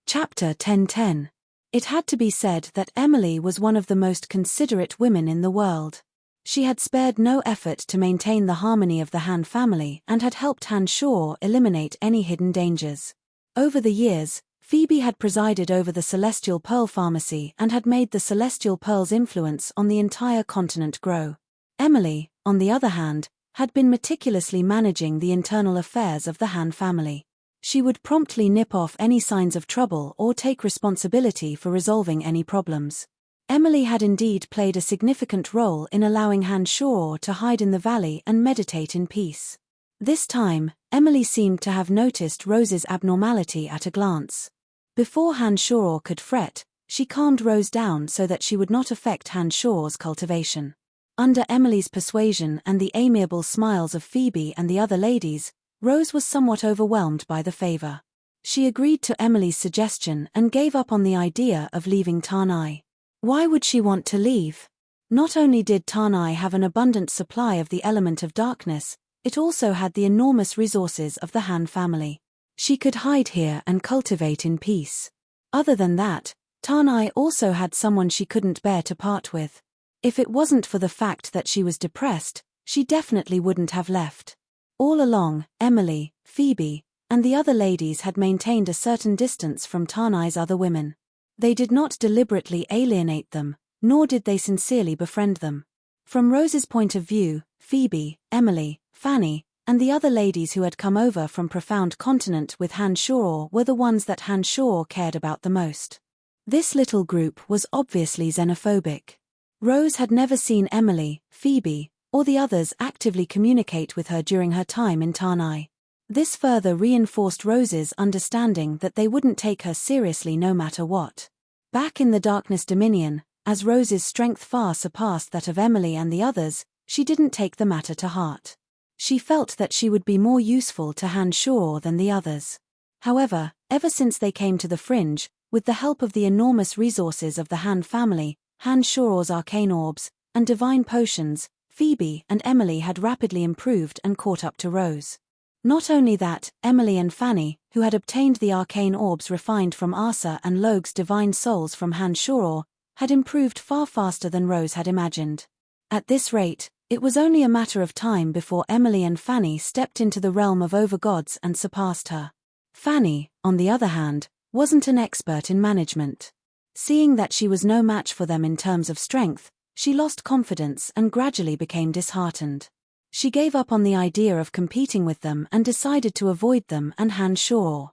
[SPEAKER 1] Chapter 10:10. It had to be said that Emily was one of the most considerate women in the world. She had spared no effort to maintain the harmony of the Han family and had helped Han Shoror eliminate any hidden dangers. Over the years, Phoebe had presided over the Celestial Pearl Pharmacy and had made the Celestial Pearl's influence on the entire continent grow. Emily, on the other hand, had been meticulously managing the internal affairs of the Han family. She would promptly nip off any signs of trouble or take responsibility for resolving any problems. Emily had indeed played a significant role in allowing Han Shoror to hide in the valley and meditate in peace. This time, Emily seemed to have noticed Rose's abnormality at a glance. Before Han Shoror could fret, she calmed Rose down so that she would not affect Han Shoror's cultivation. Under Emily's persuasion and the amiable smiles of Phoebe and the other ladies, Rose was somewhat overwhelmed by the favor. She agreed to Emily's suggestion and gave up on the idea of leaving Tanai. Why would she want to leave? Not only did Tanai have an abundant supply of the element of darkness, it also had the enormous resources of the Han family. She could hide here and cultivate in peace. Other than that, Tanai also had someone she couldn't bear to part with. If it wasn't for the fact that she was depressed, she definitely wouldn't have left. All along, Emily, Phoebe, and the other ladies had maintained a certain distance from Tanai's other women. They did not deliberately alienate them, nor did they sincerely befriend them. From Rose's point of view, Phoebe, Emily, Fanny, and the other ladies who had come over from Profound Continent with Han Shoror were the ones that Han Shoror cared about the most. This little group was obviously xenophobic. Rose had never seen Emily, Phoebe, or the others actively communicate with her during her time in Tanai. This further reinforced Rose's understanding that they wouldn't take her seriously no matter what. Back in the Darkness Dominion, as Rose's strength far surpassed that of Emily and the others, she didn't take the matter to heart. She felt that she would be more useful to Han Shoror than the others. However, ever since they came to the Fringe, with the help of the enormous resources of the Han family, Han Shoror's arcane orbs, and divine potions, Phoebe and Emily had rapidly improved and caught up to Rose. Not only that, Emily and Fanny, who had obtained the arcane orbs refined from Asa and Logue's divine souls from Han Shoror, had improved far faster than Rose had imagined. At this rate, it was only a matter of time before Emily and Fanny stepped into the realm of overgods and surpassed her. Fanny, on the other hand, wasn't an expert in management. Seeing that she was no match for them in terms of strength, she lost confidence and gradually became disheartened. She gave up on the idea of competing with them and decided to avoid them and Han Shoror.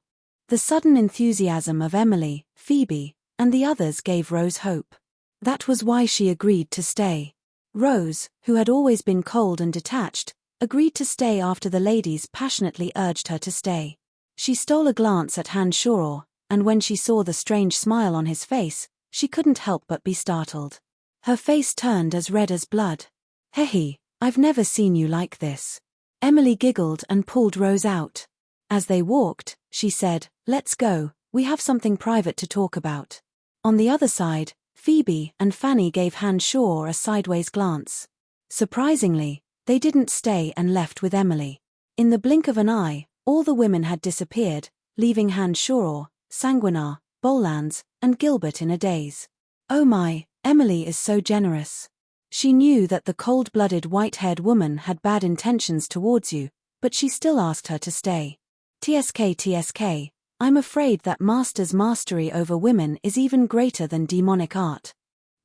[SPEAKER 1] The sudden enthusiasm of Emily, Phoebe, and the others gave Rose hope. That was why she agreed to stay. Rose, who had always been cold and detached, agreed to stay after the ladies passionately urged her to stay. She stole a glance at Han Shoror, and when she saw the strange smile on his face, she couldn't help but be startled. Her face turned as red as blood. "Hehe, I've never seen you like this." Emily giggled and pulled Rose out. As they walked, she said, "Let's go, we have something private to talk about." On the other side, Phoebe and Fanny gave Han Shoror a sideways glance. Surprisingly, they didn't stay and left with Emily. In the blink of an eye, all the women had disappeared, leaving Han Shoror, Sanguinar, Bolans, and Gilbert in a daze. Oh my, Emily is so generous. She knew that the cold-blooded white-haired woman had bad intentions towards you, but she still asked her to stay. TSK, I'm afraid that Master's mastery over women is even greater than demonic art.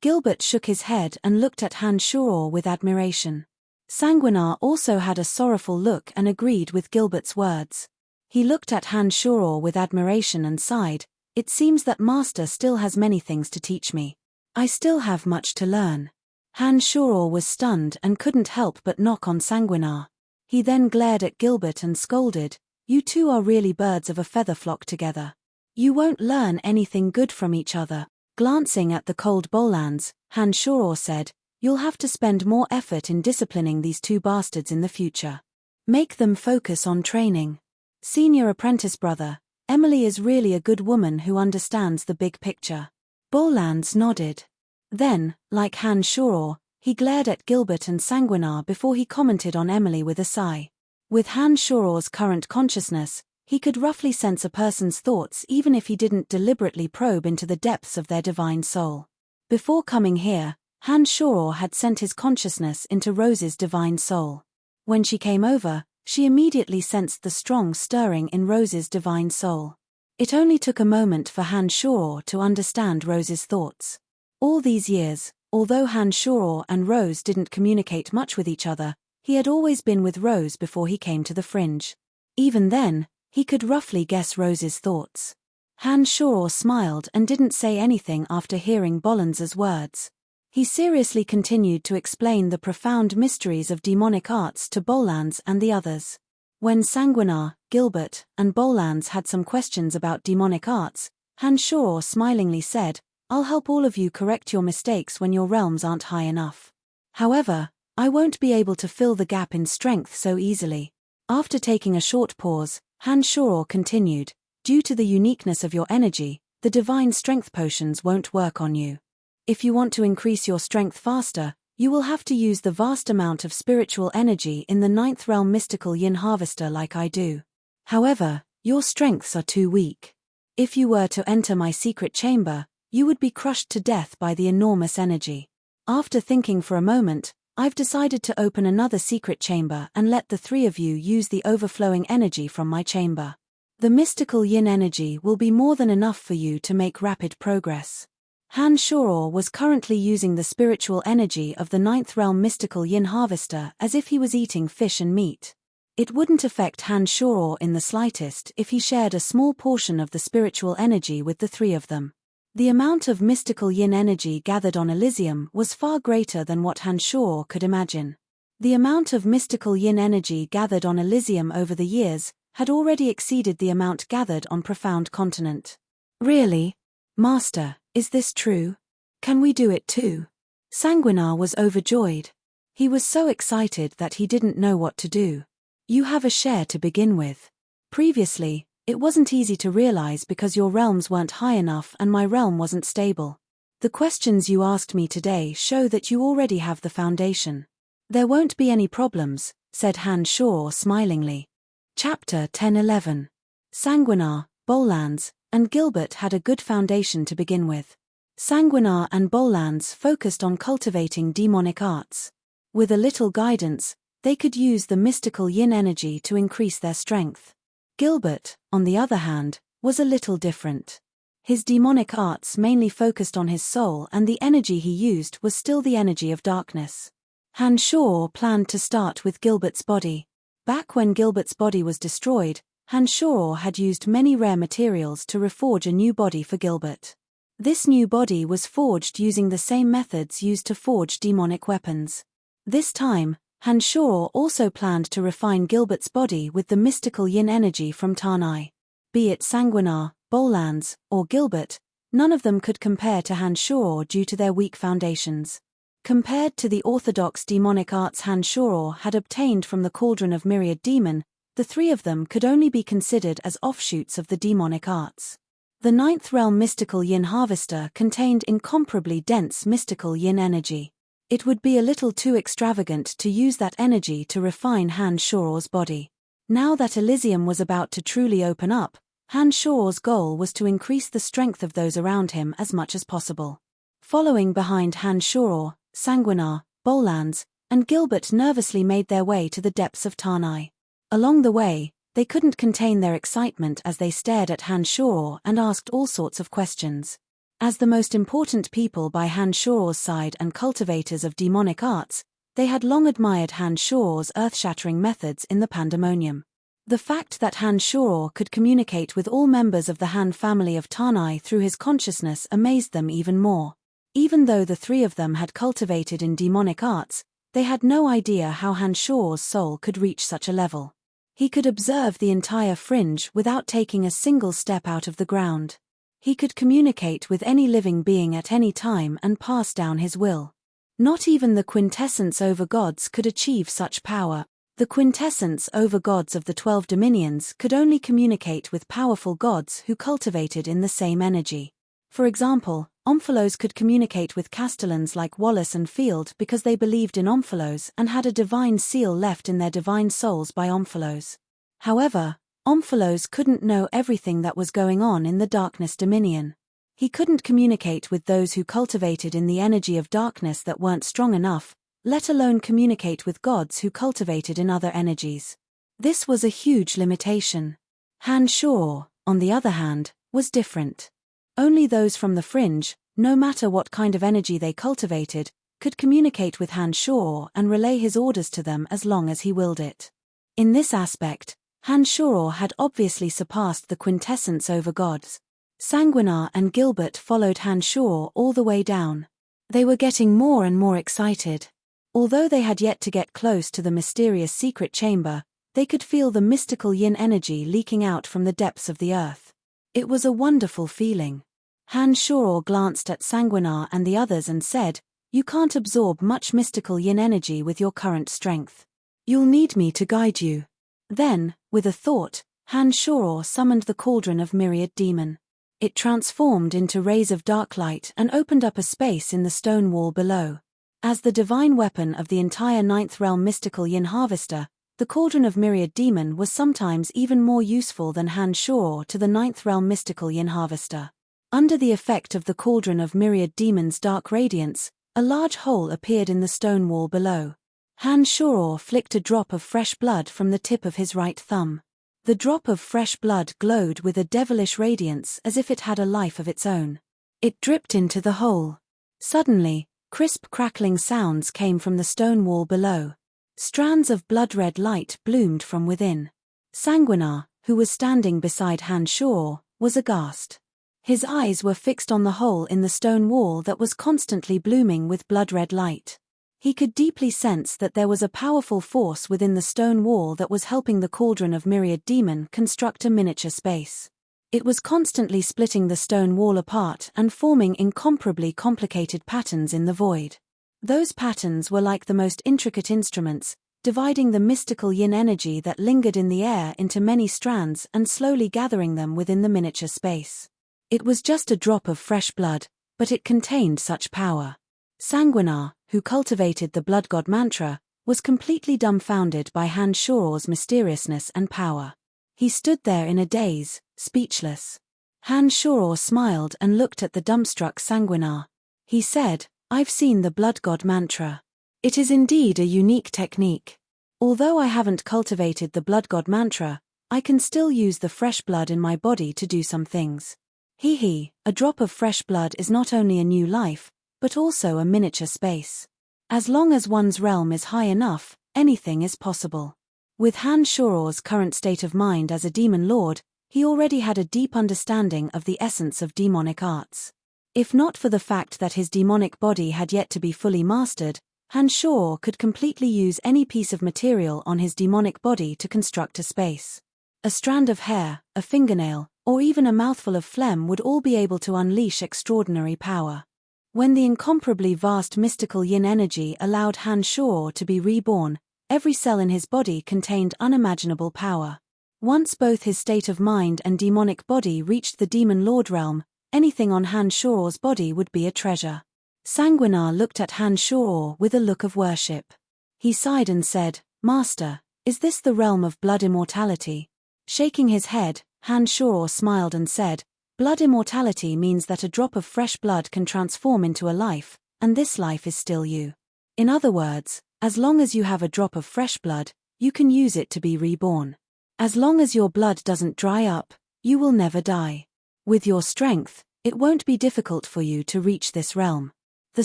[SPEAKER 1] Gilbert shook his head and looked at Han Shoror with admiration. Sanguinar also had a sorrowful look and agreed with Gilbert's words. He looked at Han Shoror with admiration and sighed, "It seems that Master still has many things to teach me. I still have much to learn." Han Shoror was stunned and couldn't help but knock on Sanguinar. He then glared at Gilbert and scolded, "You two are really birds of a feather flock together. You won't learn anything good from each other." Glancing at the cold Bolans, Han Shoror said, You'll have to spend more effort in disciplining these two bastards in the future. Make them focus on training. Senior apprentice brother, Emily is really a good woman who understands the big picture. Bollands nodded. Then, like Han Shoror, he glared at Gilbert and Sanguinar before he commented on Emily with a sigh. With Han Shoror's current consciousness, he could roughly sense a person's thoughts even if he didn't deliberately probe into the depths of their divine soul. Before coming here, Han Shoror had sent his consciousness into Rose's divine soul. When she came over, she immediately sensed the strong stirring in Rose's divine soul. It only took a moment for Han Shoror to understand Rose's thoughts. All these years, although Han Shoror and Rose didn't communicate much with each other, he had always been with Rose before he came to the fringe. Even then, he could roughly guess Rose's thoughts. Han Shoror smiled and didn't say anything after hearing Bollands' words. He seriously continued to explain the profound mysteries of demonic arts to Bollands and the others. When Sanguinar, Gilbert, and Bollands had some questions about demonic arts, Han Shoror smilingly said, "I'll help all of you correct your mistakes when your realms aren't high enough. However, I won't be able to fill the gap in strength so easily." After taking a short pause, Han Shoror continued, "Due to the uniqueness of your energy, the divine strength potions won't work on you. If you want to increase your strength faster, you will have to use the vast amount of spiritual energy in the 9th realm mystical yin harvester like I do. However, your strengths are too weak. If you were to enter my secret chamber, you would be crushed to death by the enormous energy. After thinking for a moment, I've decided to open another secret chamber and let the three of you use the overflowing energy from my chamber. The mystical yin energy will be more than enough for you to make rapid progress." Han Shoror was currently using the spiritual energy of the 9th realm mystical yin harvester as if he was eating fish and meat. It wouldn't affect Han Shoror in the slightest if he shared a small portion of the spiritual energy with the three of them. The amount of mystical yin energy gathered on Elysium was far greater than what Han Shoror could imagine. The amount of mystical yin energy gathered on Elysium over the years had already exceeded the amount gathered on Profound Continent. "Really? Master, is this true? Can we do it too?" Sanguinar was overjoyed. He was so excited that he didn't know what to do. "You have a share to begin with. Previously, it wasn't easy to realize because your realms weren't high enough and my realm wasn't stable. The questions you asked me today show that you already have the foundation. There won't be any problems," said Han Shoror smilingly. Chapter 10-11. Sanguinar, Bollands, and Gilbert had a good foundation to begin with. Sanguinar and Bollands focused on cultivating demonic arts. With a little guidance, they could use the mystical yin energy to increase their strength. Gilbert, on the other hand, was a little different. His demonic arts mainly focused on his soul and the energy he used was still the energy of darkness. Han Shoror planned to start with Gilbert's body. Back when Gilbert's body was destroyed, Han Shoror had used many rare materials to reforge a new body for Gilbert. This new body was forged using the same methods used to forge demonic weapons. This time, Han Shoror also planned to refine Gilbert's body with the mystical yin energy from Tanai. Be it Sanguinar, Bollands, or Gilbert, none of them could compare to Han Shoror due to their weak foundations. Compared to the orthodox demonic arts Han Shoror had obtained from the cauldron of myriad demon, the three of them could only be considered as offshoots of the demonic arts. The 9th realm mystical yin harvester contained incomparably dense mystical yin energy. It would be a little too extravagant to use that energy to refine Han Shoror's body. Now that Elysium was about to truly open up, Han Shoror's goal was to increase the strength of those around him as much as possible. Following behind Han Shoror, Sanguinar, Bollands, and Gilbert nervously made their way to the depths of Tanai. Along the way, they couldn't contain their excitement as they stared at Han Shoror and asked all sorts of questions. As the most important people by Han Shoror's side and cultivators of demonic arts, they had long admired Han Shoror's earth-shattering methods in the Pandemonium. The fact that Han Shoror could communicate with all members of the Han family of Tanai through his consciousness amazed them even more. Even though the three of them had cultivated in demonic arts, they had no idea how Han Shoror's soul could reach such a level. He could observe the entire fringe without taking a single step out of the ground. He could communicate with any living being at any time and pass down his will. Not even the quintessence over gods could achieve such power. The quintessence over gods of the 12 dominions could only communicate with powerful gods who cultivated in the same energy. For example, Omphalos could communicate with castellans like Wallace and Field because they believed in Omphalos and had a divine seal left in their divine souls by Omphalos. However, Omphalos couldn't know everything that was going on in the darkness dominion. He couldn't communicate with those who cultivated in the energy of darkness that weren't strong enough, let alone communicate with gods who cultivated in other energies. This was a huge limitation. Han-Shor, on the other hand, was different. Only those from the fringe, no matter what kind of energy they cultivated, could communicate with Han-Shor and relay his orders to them as long as he willed it. In this aspect, Han-Shor had obviously surpassed the quintessence over gods. Sanguinar and Gilbert followed Han-Shor all the way down. They were getting more and more excited. Although they had yet to get close to the mysterious secret chamber, they could feel the mystical yin energy leaking out from the depths of the earth. It was a wonderful feeling. Han-Shor glanced at Sanguinar and the others and said, "You can't absorb much mystical yin energy with your current strength. You'll need me to guide you." Then, with a thought, Han-Shor summoned the cauldron of myriad demon. It transformed into rays of dark light and opened up a space in the stone wall below. As the divine weapon of the entire ninth realm mystical yin harvester, the cauldron of myriad demon was sometimes even more useful than Han-Shor to the ninth realm mystical yin harvester. Under the effect of the cauldron of myriad demon's dark radiance, a large hole appeared in the stone wall below. Han-Shor flicked a drop of fresh blood from the tip of his right thumb. The drop of fresh blood glowed with a devilish radiance as if it had a life of its own. It dripped into the hole. Suddenly, crisp crackling sounds came from the stone wall below. Strands of blood-red light bloomed from within. Sanguinar, who was standing beside Han-Shor, was aghast. His eyes were fixed on the hole in the stone wall that was constantly blooming with blood-red light. He could deeply sense that there was a powerful force within the stone wall that was helping the cauldron of myriad demon construct a miniature space. It was constantly splitting the stone wall apart and forming incomparably complicated patterns in the void. Those patterns were like the most intricate instruments, dividing the mystical yin energy that lingered in the air into many strands and slowly gathering them within the miniature space. It was just a drop of fresh blood, but it contained such power. Sanguinar, who cultivated the blood god mantra, was completely dumbfounded by Han-Shor's mysteriousness and power. He stood there in a daze, speechless. Han-Shor smiled and looked at the dumbstruck Sanguinar. He said, "I've seen the blood god mantra. It is indeed a unique technique. Although I haven't cultivated the blood god mantra, I can still use the fresh blood in my body to do some things. A drop of fresh blood is not only a new life, but also a miniature space. As long as one's realm is high enough, anything is possible." With Han-Shor's current state of mind as a demon lord, he already had a deep understanding of the essence of demonic arts. If not for the fact that his demonic body had yet to be fully mastered, Han-Shor could completely use any piece of material on his demonic body to construct a space. A strand of hair, a fingernail, or even a mouthful of phlegm would all be able to unleash extraordinary power. When the incomparably vast mystical yin energy allowed Han-Shor to be reborn, every cell in his body contained unimaginable power. Once both his state of mind and demonic body reached the demon lord realm, anything on Han-Shor's body would be a treasure. Sanguinar looked at Han-Shor with a look of worship. He sighed and said, "Master, is this the realm of blood immortality?" Shaking his head, Han-Shor smiled and said, "Blood immortality means that a drop of fresh blood can transform into a life, and this life is still you. In other words, as long as you have a drop of fresh blood, you can use it to be reborn. As long as your blood doesn't dry up, you will never die. With your strength, it won't be difficult for you to reach this realm." The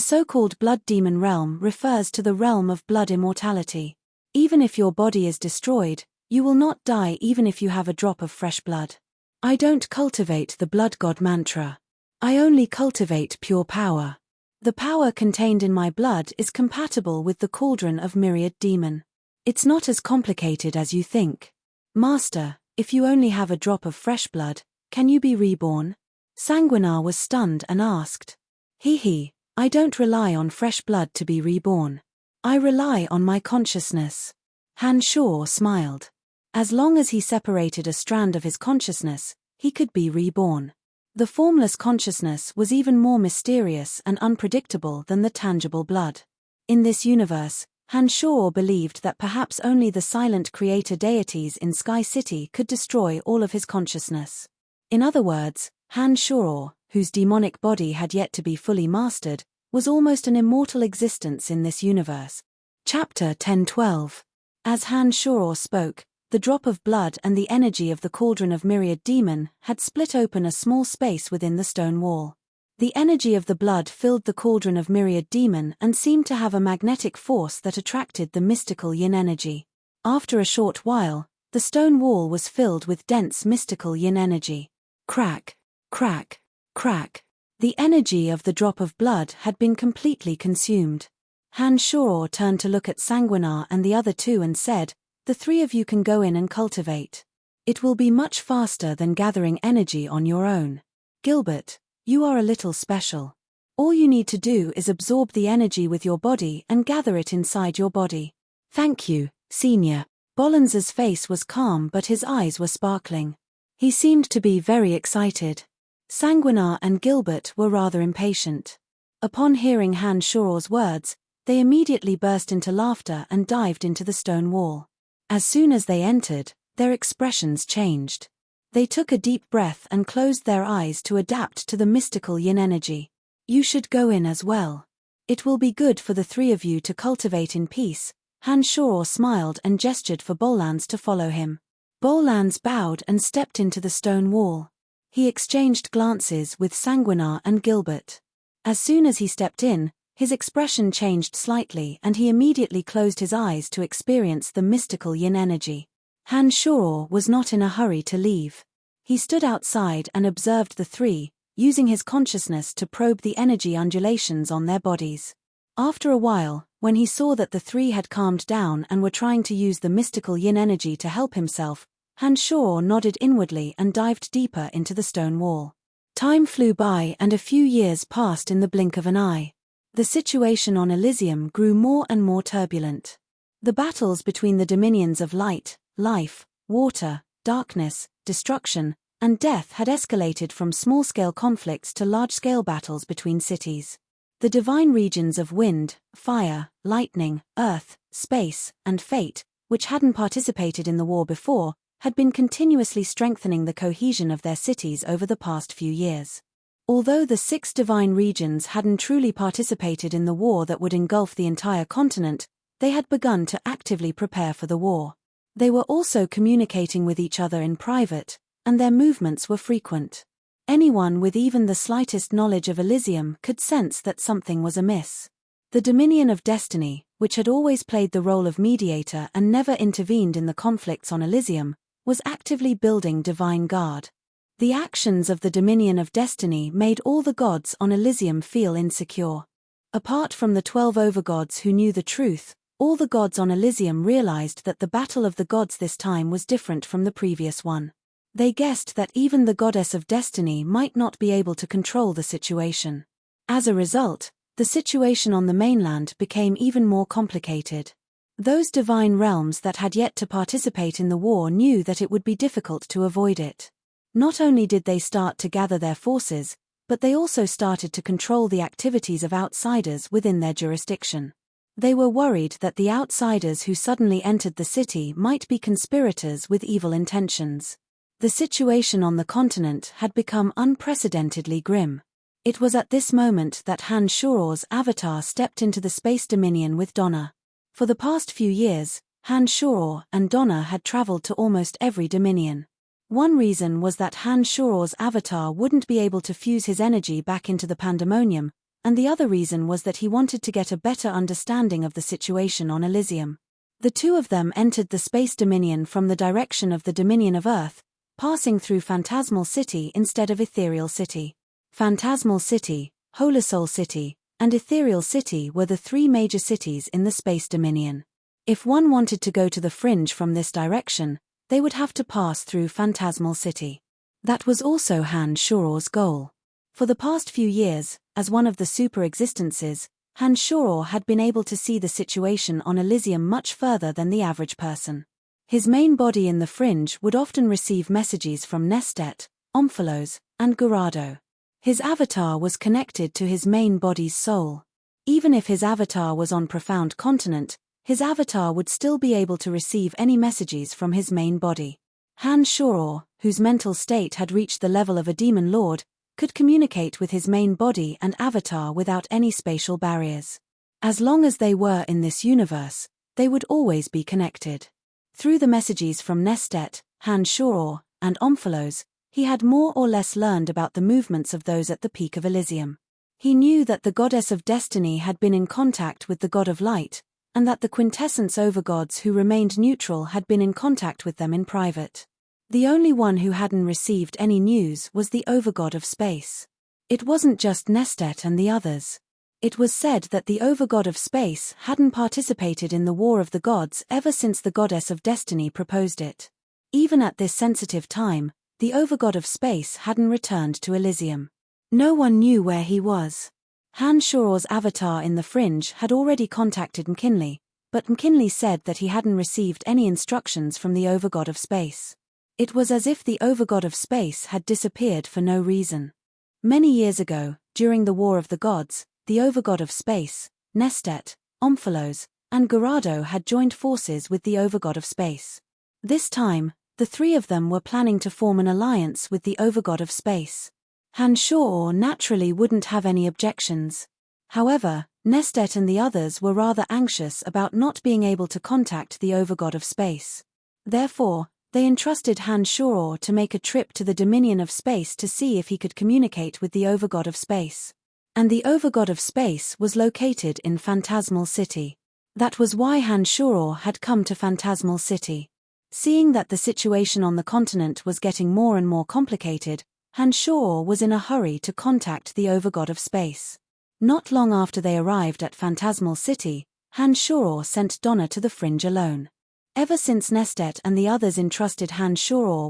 [SPEAKER 1] so-called blood demon realm refers to the realm of blood immortality. Even if your body is destroyed, you will not die even if you have a drop of fresh blood. I don't cultivate the blood god mantra. I only cultivate pure power. The power contained in my blood is compatible with the cauldron of myriad demon. It's not as complicated as you think. Master, if you only have a drop of fresh blood, can you be reborn? Sanguinar was stunned and asked. I don't rely on fresh blood to be reborn. I rely on my consciousness. Han Shor smiled. As long as he separated a strand of his consciousness, he could be reborn. The formless consciousness was even more mysterious and unpredictable than the tangible blood. In this universe, Han Shor believed that perhaps only the silent creator deities in Sky City could destroy all of his consciousness. In other words, Han Shor, whose demonic body had yet to be fully mastered, was almost an immortal existence in this universe. Chapter 10-12. As Han Shor spoke, the drop of blood and the energy of the cauldron of myriad demon had split open a small space within the stone wall. The energy of the blood filled the cauldron of myriad demon and seemed to have a magnetic force that attracted the mystical yin energy. After a short while, the stone wall was filled with dense mystical yin energy. Crack, crack, crack. The energy of the drop of blood had been completely consumed. Han Shor turned to look at Sanguinar and the other two and said, "The three of you can go in and cultivate. It will be much faster than gathering energy on your own. Gilbert, you are a little special. All you need to do is absorb the energy with your body and gather it inside your body." "Thank you, Senior." Bollins's face was calm but his eyes were sparkling. He seemed to be very excited. Sanguinar and Gilbert were rather impatient. Upon hearing Han Shor's words, they immediately burst into laughter and dived into the stone wall. As soon as they entered, their expressions changed. They took a deep breath and closed their eyes to adapt to the mystical yin energy. "You should go in as well. It will be good for the three of you to cultivate in peace." Han Shor smiled and gestured for Bolans to follow him. Bolans bowed and stepped into the stone wall. He exchanged glances with Sanguinar and Gilbert. As soon as he stepped in, his expression changed slightly and he immediately closed his eyes to experience the mystical yin energy. Han Shor was not in a hurry to leave. He stood outside and observed the three, using his consciousness to probe the energy undulations on their bodies. After a while, when he saw that the three had calmed down and were trying to use the mystical yin energy to help himself, Han Shor nodded inwardly and dived deeper into the stone wall. Time flew by and a few years passed in the blink of an eye. The situation on Elysium grew more and more turbulent. The battles between the dominions of light, life, water, darkness, destruction, and death had escalated from small-scale conflicts to large-scale battles between cities. The divine regions of wind, fire, lightning, earth, space, and fate, which hadn't participated in the war before, had been continuously strengthening the cohesion of their cities over the past few years. Although the 6 divine regions hadn't truly participated in the war that would engulf the entire continent, they had begun to actively prepare for the war. They were also communicating with each other in private, and their movements were frequent. Anyone with even the slightest knowledge of Elysium could sense that something was amiss. The Dominion of Destiny, which had always played the role of mediator and never intervened in the conflicts on Elysium, was actively building Divine Guard. The actions of the Dominion of Destiny made all the gods on Elysium feel insecure. Apart from the 12 overgods who knew the truth, all the gods on Elysium realized that the battle of the gods this time was different from the previous one. They guessed that even the goddess of destiny might not be able to control the situation. As a result, the situation on the mainland became even more complicated. Those divine realms that had yet to participate in the war knew that it would be difficult to avoid it. Not only did they start to gather their forces, but they also started to control the activities of outsiders within their jurisdiction. They were worried that the outsiders who suddenly entered the city might be conspirators with evil intentions. The situation on the continent had become unprecedentedly grim. It was at this moment that Han Shor's avatar stepped into the Space Dominion with Donna. For the past few years, Han Shor and Donna had traveled to almost every dominion. One reason was that Han Shor's avatar wouldn't be able to fuse his energy back into the pandemonium, and the other reason was that he wanted to get a better understanding of the situation on Elysium. The two of them entered the Space Dominion from the direction of the Dominion of Earth, passing through Phantasmal City instead of Ethereal City. Phantasmal City, Holosoul City, and Ethereal City were the 3 major cities in the Space Dominion. If one wanted to go to the fringe from this direction, they would have to pass through Phantasmal City. That was also Han Shor's goal. For the past few years, as one of the super-existences, Han had been able to see the situation on Elysium much further than the average person. His main body in the fringe would often receive messages from Nestet, Omphalos, and Gorado. His avatar was connected to his main body's soul. Even if his avatar was on Profound Continent, his avatar would still be able to receive any messages from his main body. Han, whose mental state had reached the level of a demon lord, could communicate with his main body and avatar without any spatial barriers. As long as they were in this universe, they would always be connected. Through the messages from Nestet, Han, and Omphalos, he had more or less learned about the movements of those at the peak of Elysium. He knew that the goddess of destiny had been in contact with the god of light, and that the quintessence overgods who remained neutral had been in contact with them in private. The only one who hadn't received any news was the overgod of space. It wasn't just Nestet and the others. It was said that the overgod of space hadn't participated in the War of the Gods ever since the goddess of destiny proposed it. Even at this sensitive time, the overgod of space hadn't returned to Elysium. No one knew where he was. Han avatar in the fringe had already contacted McKinley, but McKinley said that he hadn't received any instructions from the overgod of space. It was as if the overgod of space had disappeared for no reason. Many years ago, during the War of the Gods, the overgod of space, Nestet, Omphalos, and Gorado had joined forces with the overgod of space. This time, the three of them were planning to form an alliance with the overgod of space. Han naturally wouldn't have any objections. However, Nestet and the others were rather anxious about not being able to contact the overgod of space. Therefore, they entrusted Han to make a trip to the Dominion of Space to see if he could communicate with the overgod of space. And the overgod of space was located in Phantasmal City. That was why Han had come to Phantasmal City. Seeing that the situation on the continent was getting more and more complicated, Han was in a hurry to contact the overgod of space. Not long after they arrived at Phantasmal City, Han sent Donna to the fringe alone. Ever since Nestet and the others entrusted Han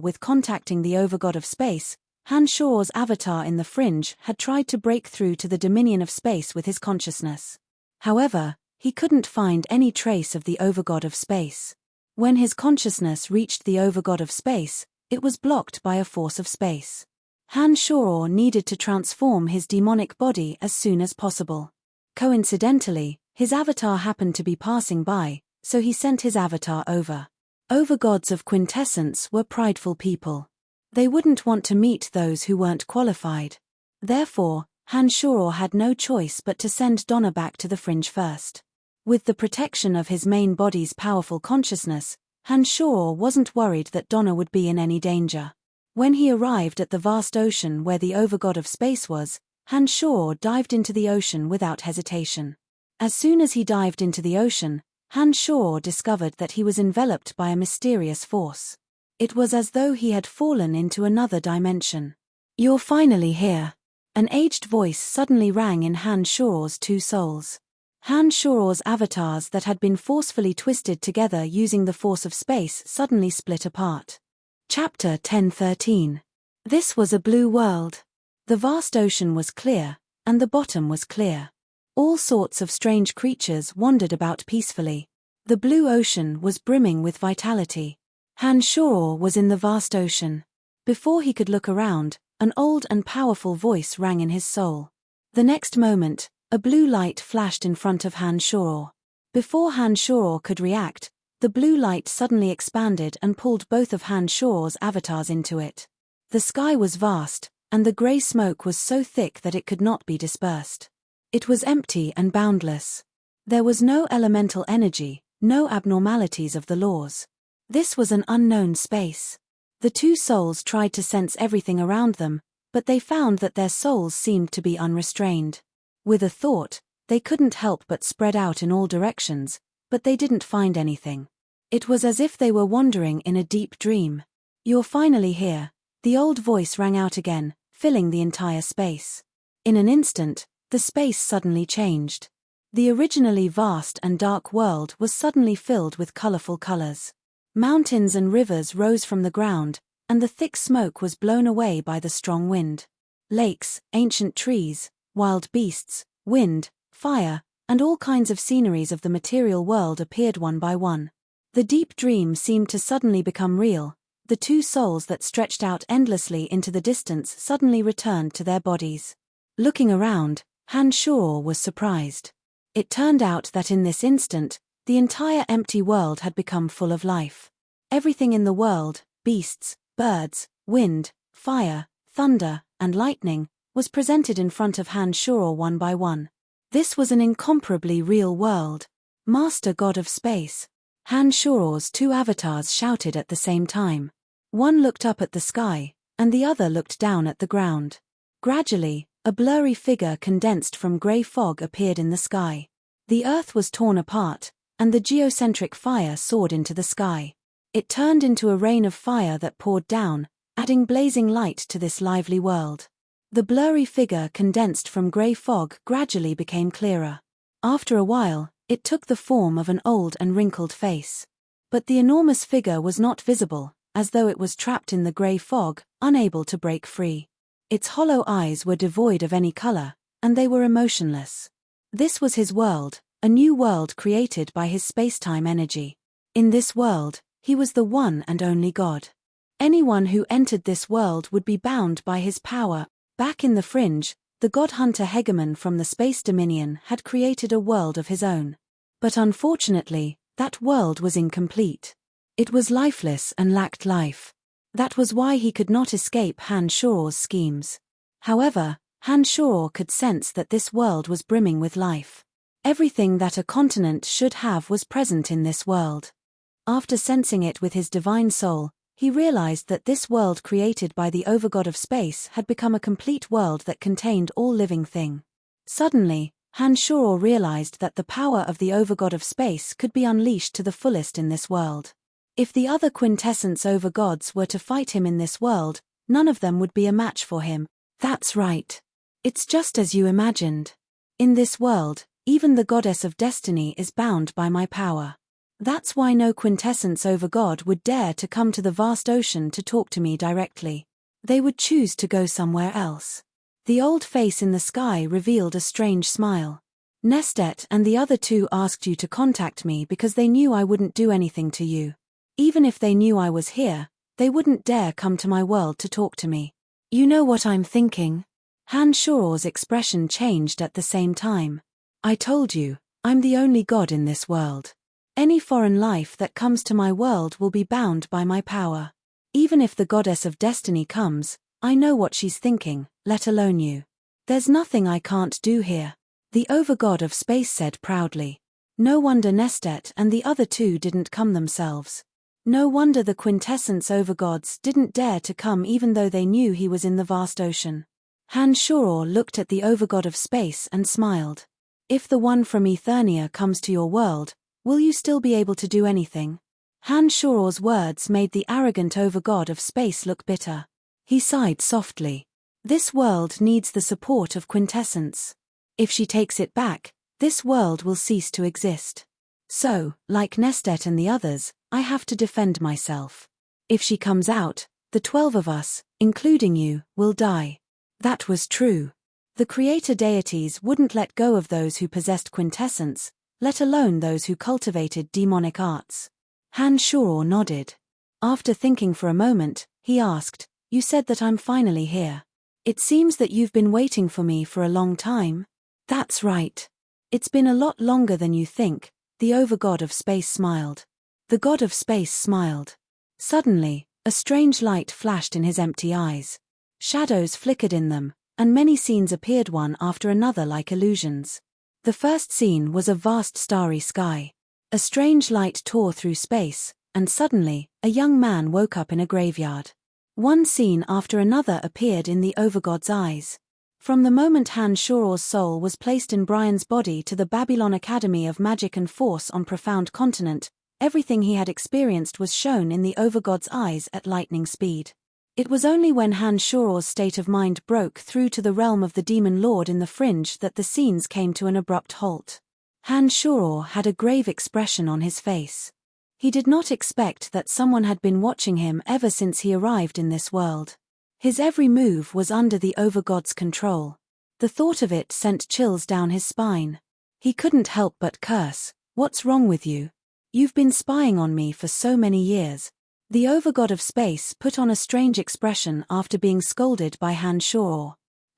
[SPEAKER 1] with contacting the overgod of space, Han avatar in the fringe had tried to break through to the Dominion of Space with his consciousness. However, he couldn't find any trace of the overgod of space. When his consciousness reached the overgod of space, it was blocked by a force of space. Han needed to transform his demonic body as soon as possible. Coincidentally, his avatar happened to be passing by, so he sent his avatar over. Overgods of quintessence were prideful people. They wouldn't want to meet those who weren't qualified. Therefore, Han had no choice but to send Donna back to the fringe first. With the protection of his main body's powerful consciousness, Han wasn't worried that Donna would be in any danger. When he arrived at the vast ocean where the overgod of space was, Han dived into the ocean without hesitation. As soon as he dived into the ocean, Han discovered that he was enveloped by a mysterious force. It was as though he had fallen into another dimension. "You're finally here." An aged voice suddenly rang in Han two souls. Han avatars that had been forcefully twisted together using the force of space suddenly split apart. Chapter 10:13. This was a blue world. The vast ocean was clear, and the bottom was clear. All sorts of strange creatures wandered about peacefully. The blue ocean was brimming with vitality. Han was in the vast ocean. Before he could look around, an old and powerful voice rang in his soul. The next moment, a blue light flashed in front of Han. Before Han could react, the blue light suddenly expanded and pulled both of Han avatars into it. The sky was vast, and the grey smoke was so thick that it could not be dispersed. It was empty and boundless. There was no elemental energy, no abnormalities of the laws. This was an unknown space. The two souls tried to sense everything around them, but they found that their souls seemed to be unrestrained. With a thought, they couldn't help but spread out in all directions, but they didn't find anything. It was as if they were wandering in a deep dream. "You're finally here," the old voice rang out again, filling the entire space. In an instant, the space suddenly changed. The originally vast and dark world was suddenly filled with colorful colors. Mountains and rivers rose from the ground, and the thick smoke was blown away by the strong wind. Lakes, ancient trees, wild beasts, wind, fire, and all kinds of sceneries of the material world appeared one by one. The deep dream seemed to suddenly become real. The two souls that stretched out endlessly into the distance suddenly returned to their bodies. Looking around, Han Shuo was surprised. It turned out that in this instant, the entire empty world had become full of life. Everything in the world, beasts, birds, wind, fire, thunder, and lightning, was presented in front of Han Shuo one by one. This was an incomparably real world. Master God of Space. Han Shuo's two avatars shouted at the same time. One looked up at the sky, and the other looked down at the ground. Gradually, a blurry figure condensed from grey fog appeared in the sky. The earth was torn apart, and the geocentric fire soared into the sky. It turned into a rain of fire that poured down, adding blazing light to this lively world. The blurry figure condensed from grey fog gradually became clearer. After a while, it took the form of an old and wrinkled face. But the enormous figure was not visible, as though it was trapped in the grey fog, unable to break free. Its hollow eyes were devoid of any color, and they were emotionless. This was his world, a new world created by his space-time energy. In this world, he was the one and only God. Anyone who entered this world would be bound by his power. Back in the fringe, the God Hunter Hegemon from the Space Dominion had created a world of his own. But unfortunately, that world was incomplete. It was lifeless and lacked life. That was why he could not escape Han Shuo's schemes. However, Han Shuo could sense that this world was brimming with life. Everything that a continent should have was present in this world. After sensing it with his divine soul, he realized that this world created by the Overgod of Space had become a complete world that contained all living thing. Suddenly, Han Shuo realized that the power of the Overgod of Space could be unleashed to the fullest in this world. If the other quintessence overgods were to fight him in this world, none of them would be a match for him. That's right. It's just as you imagined. In this world, even the goddess of destiny is bound by my power. That's why no quintessence overgod would dare to come to the vast ocean to talk to me directly. They would choose to go somewhere else. The old face in the sky revealed a strange smile. Nestet and the other two asked you to contact me because they knew I wouldn't do anything to you. Even if they knew I was here, they wouldn't dare come to my world to talk to me. You know what I'm thinking? Han Shuo's expression changed at the same time. I told you, I'm the only god in this world. Any foreign life that comes to my world will be bound by my power. Even if the goddess of destiny comes, I know what she's thinking, let alone you. There's nothing I can't do here. The overgod of space said proudly. No wonder Nestet and the other two didn't come themselves. No wonder the quintessence overgods didn't dare to come even though they knew he was in the vast ocean. Han Shuo looked at the overgod of space and smiled. If the one from Eternia comes to your world, will you still be able to do anything? Han Shuo's words made the arrogant overgod of space look bitter. He sighed softly. This world needs the support of quintessence. If she takes it back, this world will cease to exist. So, like Nestet and the others, I have to defend myself. If she comes out, the 12 of us, including you, will die. That was true. The creator deities wouldn't let go of those who possessed quintessence, let alone those who cultivated demonic arts. Han Shuo nodded. After thinking for a moment, he asked, You said that I'm finally here. It seems that you've been waiting for me for a long time. That's right. It's been a lot longer than you think, the overgod of space smiled. The god of space smiled. Suddenly, a strange light flashed in his empty eyes. Shadows flickered in them, and many scenes appeared one after another like illusions. The first scene was a vast starry sky. A strange light tore through space, and suddenly, a young man woke up in a graveyard. One scene after another appeared in the overgod's eyes. From the moment Han Shuo's soul was placed in Brian's body to the Babylon Academy of Magic and Force on Profound Continent, everything he had experienced was shown in the overgod's eyes at lightning speed. It was only when Han Shuo's state of mind broke through to the realm of the Demon Lord in the fringe that the scenes came to an abrupt halt. Han Shuo had a grave expression on his face. He did not expect that someone had been watching him ever since he arrived in this world. His every move was under the Overgod's control. The thought of it sent chills down his spine. He couldn't help but curse. "What's wrong with you? You've been spying on me for so many years." The Overgod of Space put on a strange expression after being scolded by Han.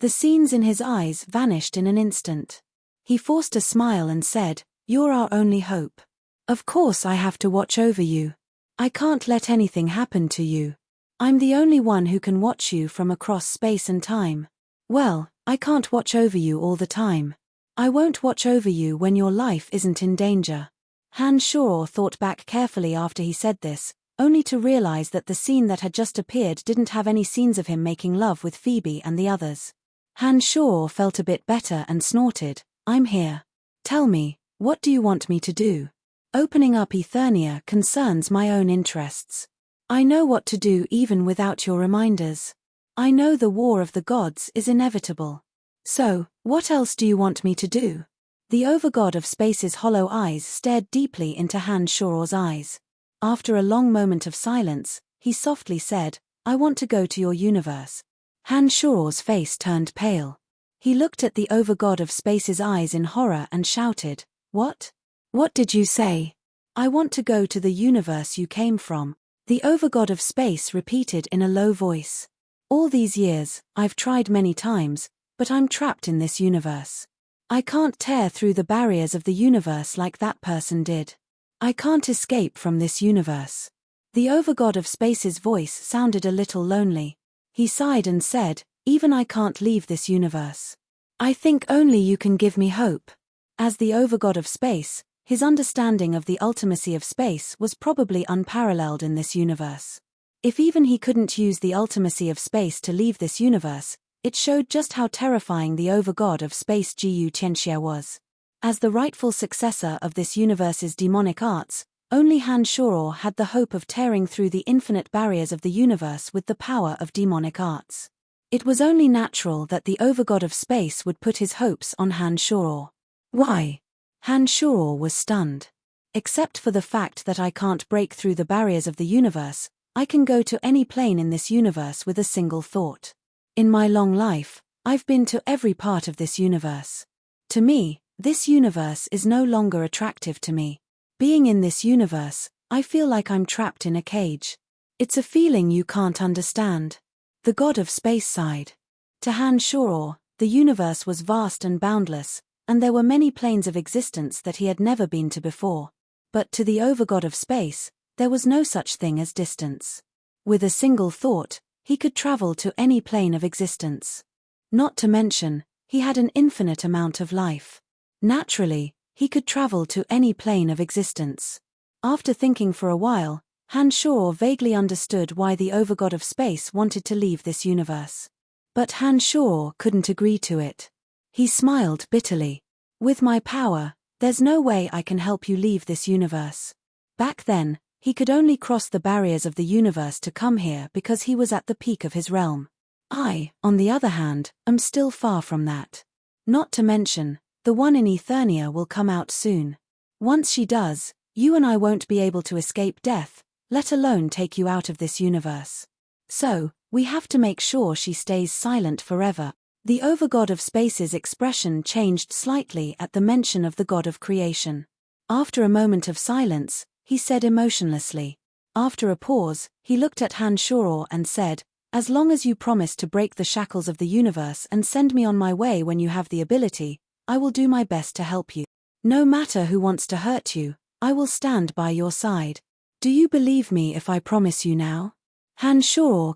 [SPEAKER 1] The scenes in his eyes vanished in an instant. He forced a smile and said, "You're our only hope. Of course I have to watch over you. I can't let anything happen to you. I'm the only one who can watch you from across space and time." "Well, I can't watch over you all the time. I won't watch over you when your life isn't in danger." Han thought back carefully after he said this, only to realize that the scene that had just appeared didn't have any scenes of him making love with Phoebe and the others. Han felt a bit better and snorted, "I'm here. Tell me, what do you want me to do? Opening up Eternia concerns my own interests. I know what to do even without your reminders. I know the war of the gods is inevitable. So, what else do you want me to do?" The Overgod of Space's hollow eyes stared deeply into Han's eyes. After a long moment of silence, he softly said, "I want to go to your universe." Han's face turned pale. He looked at the Overgod of Space's eyes in horror and shouted, "What? What did you say?" "I want to go to the universe you came from," the Overgod of Space repeated in a low voice. "All these years, I've tried many times, but I'm trapped in this universe. I can't tear through the barriers of the universe like that person did. I can't escape from this universe." The Overgod of Space's voice sounded a little lonely. He sighed and said, "Even I can't leave this universe. I think only you can give me hope." As the Overgod of Space, his understanding of the ultimacy of space was probably unparalleled in this universe. If even he couldn't use the ultimacy of space to leave this universe, it showed just how terrifying the Overgod of Space Gu Tianxia was. As the rightful successor of this universe's demonic arts, only Han had the hope of tearing through the infinite barriers of the universe with the power of demonic arts. It was only natural that the Overgod of Space would put his hopes on Han. "Why?" Han was stunned. "Except for the fact that I can't break through the barriers of the universe, I can go to any plane in this universe with a single thought. In my long life, I've been to every part of this universe. To me, this universe is no longer attractive to me. Being in this universe, I feel like I'm trapped in a cage. It's a feeling you can't understand." The God of Space sighed. To Han, the universe was vast and boundless, and there were many planes of existence that he had never been to before. But to the Overgod of Space, there was no such thing as distance. With a single thought, he could travel to any plane of existence. Not to mention, he had an infinite amount of life. Naturally, he could travel to any plane of existence. After thinking for a while, Han vaguely understood why the Overgod of Space wanted to leave this universe. But Han couldn't agree to it. He smiled bitterly. "With my power, there's no way I can help you leave this universe." Back then, he could only cross the barriers of the universe to come here because he was at the peak of his realm. I, on the other hand, am still far from that. Not to mention, the one in Eternia will come out soon. Once she does, you and I won't be able to escape death, let alone take you out of this universe. So, we have to make sure she stays silent forever. The Overgod of Space's expression changed slightly at the mention of the God of Creation. After a moment of silence, he said emotionlessly. After a pause, he looked at Han and said, "As long as you promise to break the shackles of the universe and send me on my way when you have the ability, I will do my best to help you. No matter who wants to hurt you, I will stand by your side. Do you believe me if I promise you now?" Han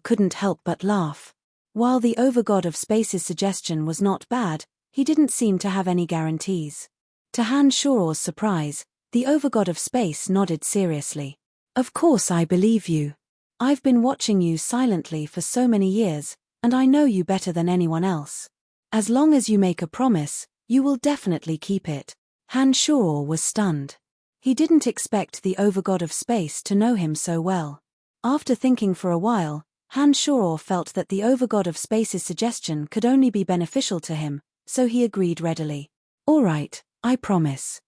[SPEAKER 1] couldn't help but laugh. While the Overgod of Space's suggestion was not bad, he didn't seem to have any guarantees. To Han surprise, the Overgod of Space nodded seriously. "Of course I believe you. I've been watching you silently for so many years, and I know you better than anyone else. As long as you make a promise, you will definitely keep it." Han was stunned. He didn't expect the Overgod of Space to know him so well. After thinking for a while, Han felt that the Overgod of Space's suggestion could only be beneficial to him, so he agreed readily. "All right, I promise."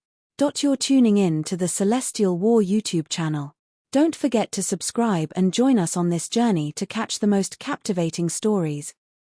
[SPEAKER 1] You're tuning in to the Celestial War YouTube channel. Don't forget to subscribe and join us on this journey to catch the most captivating stories.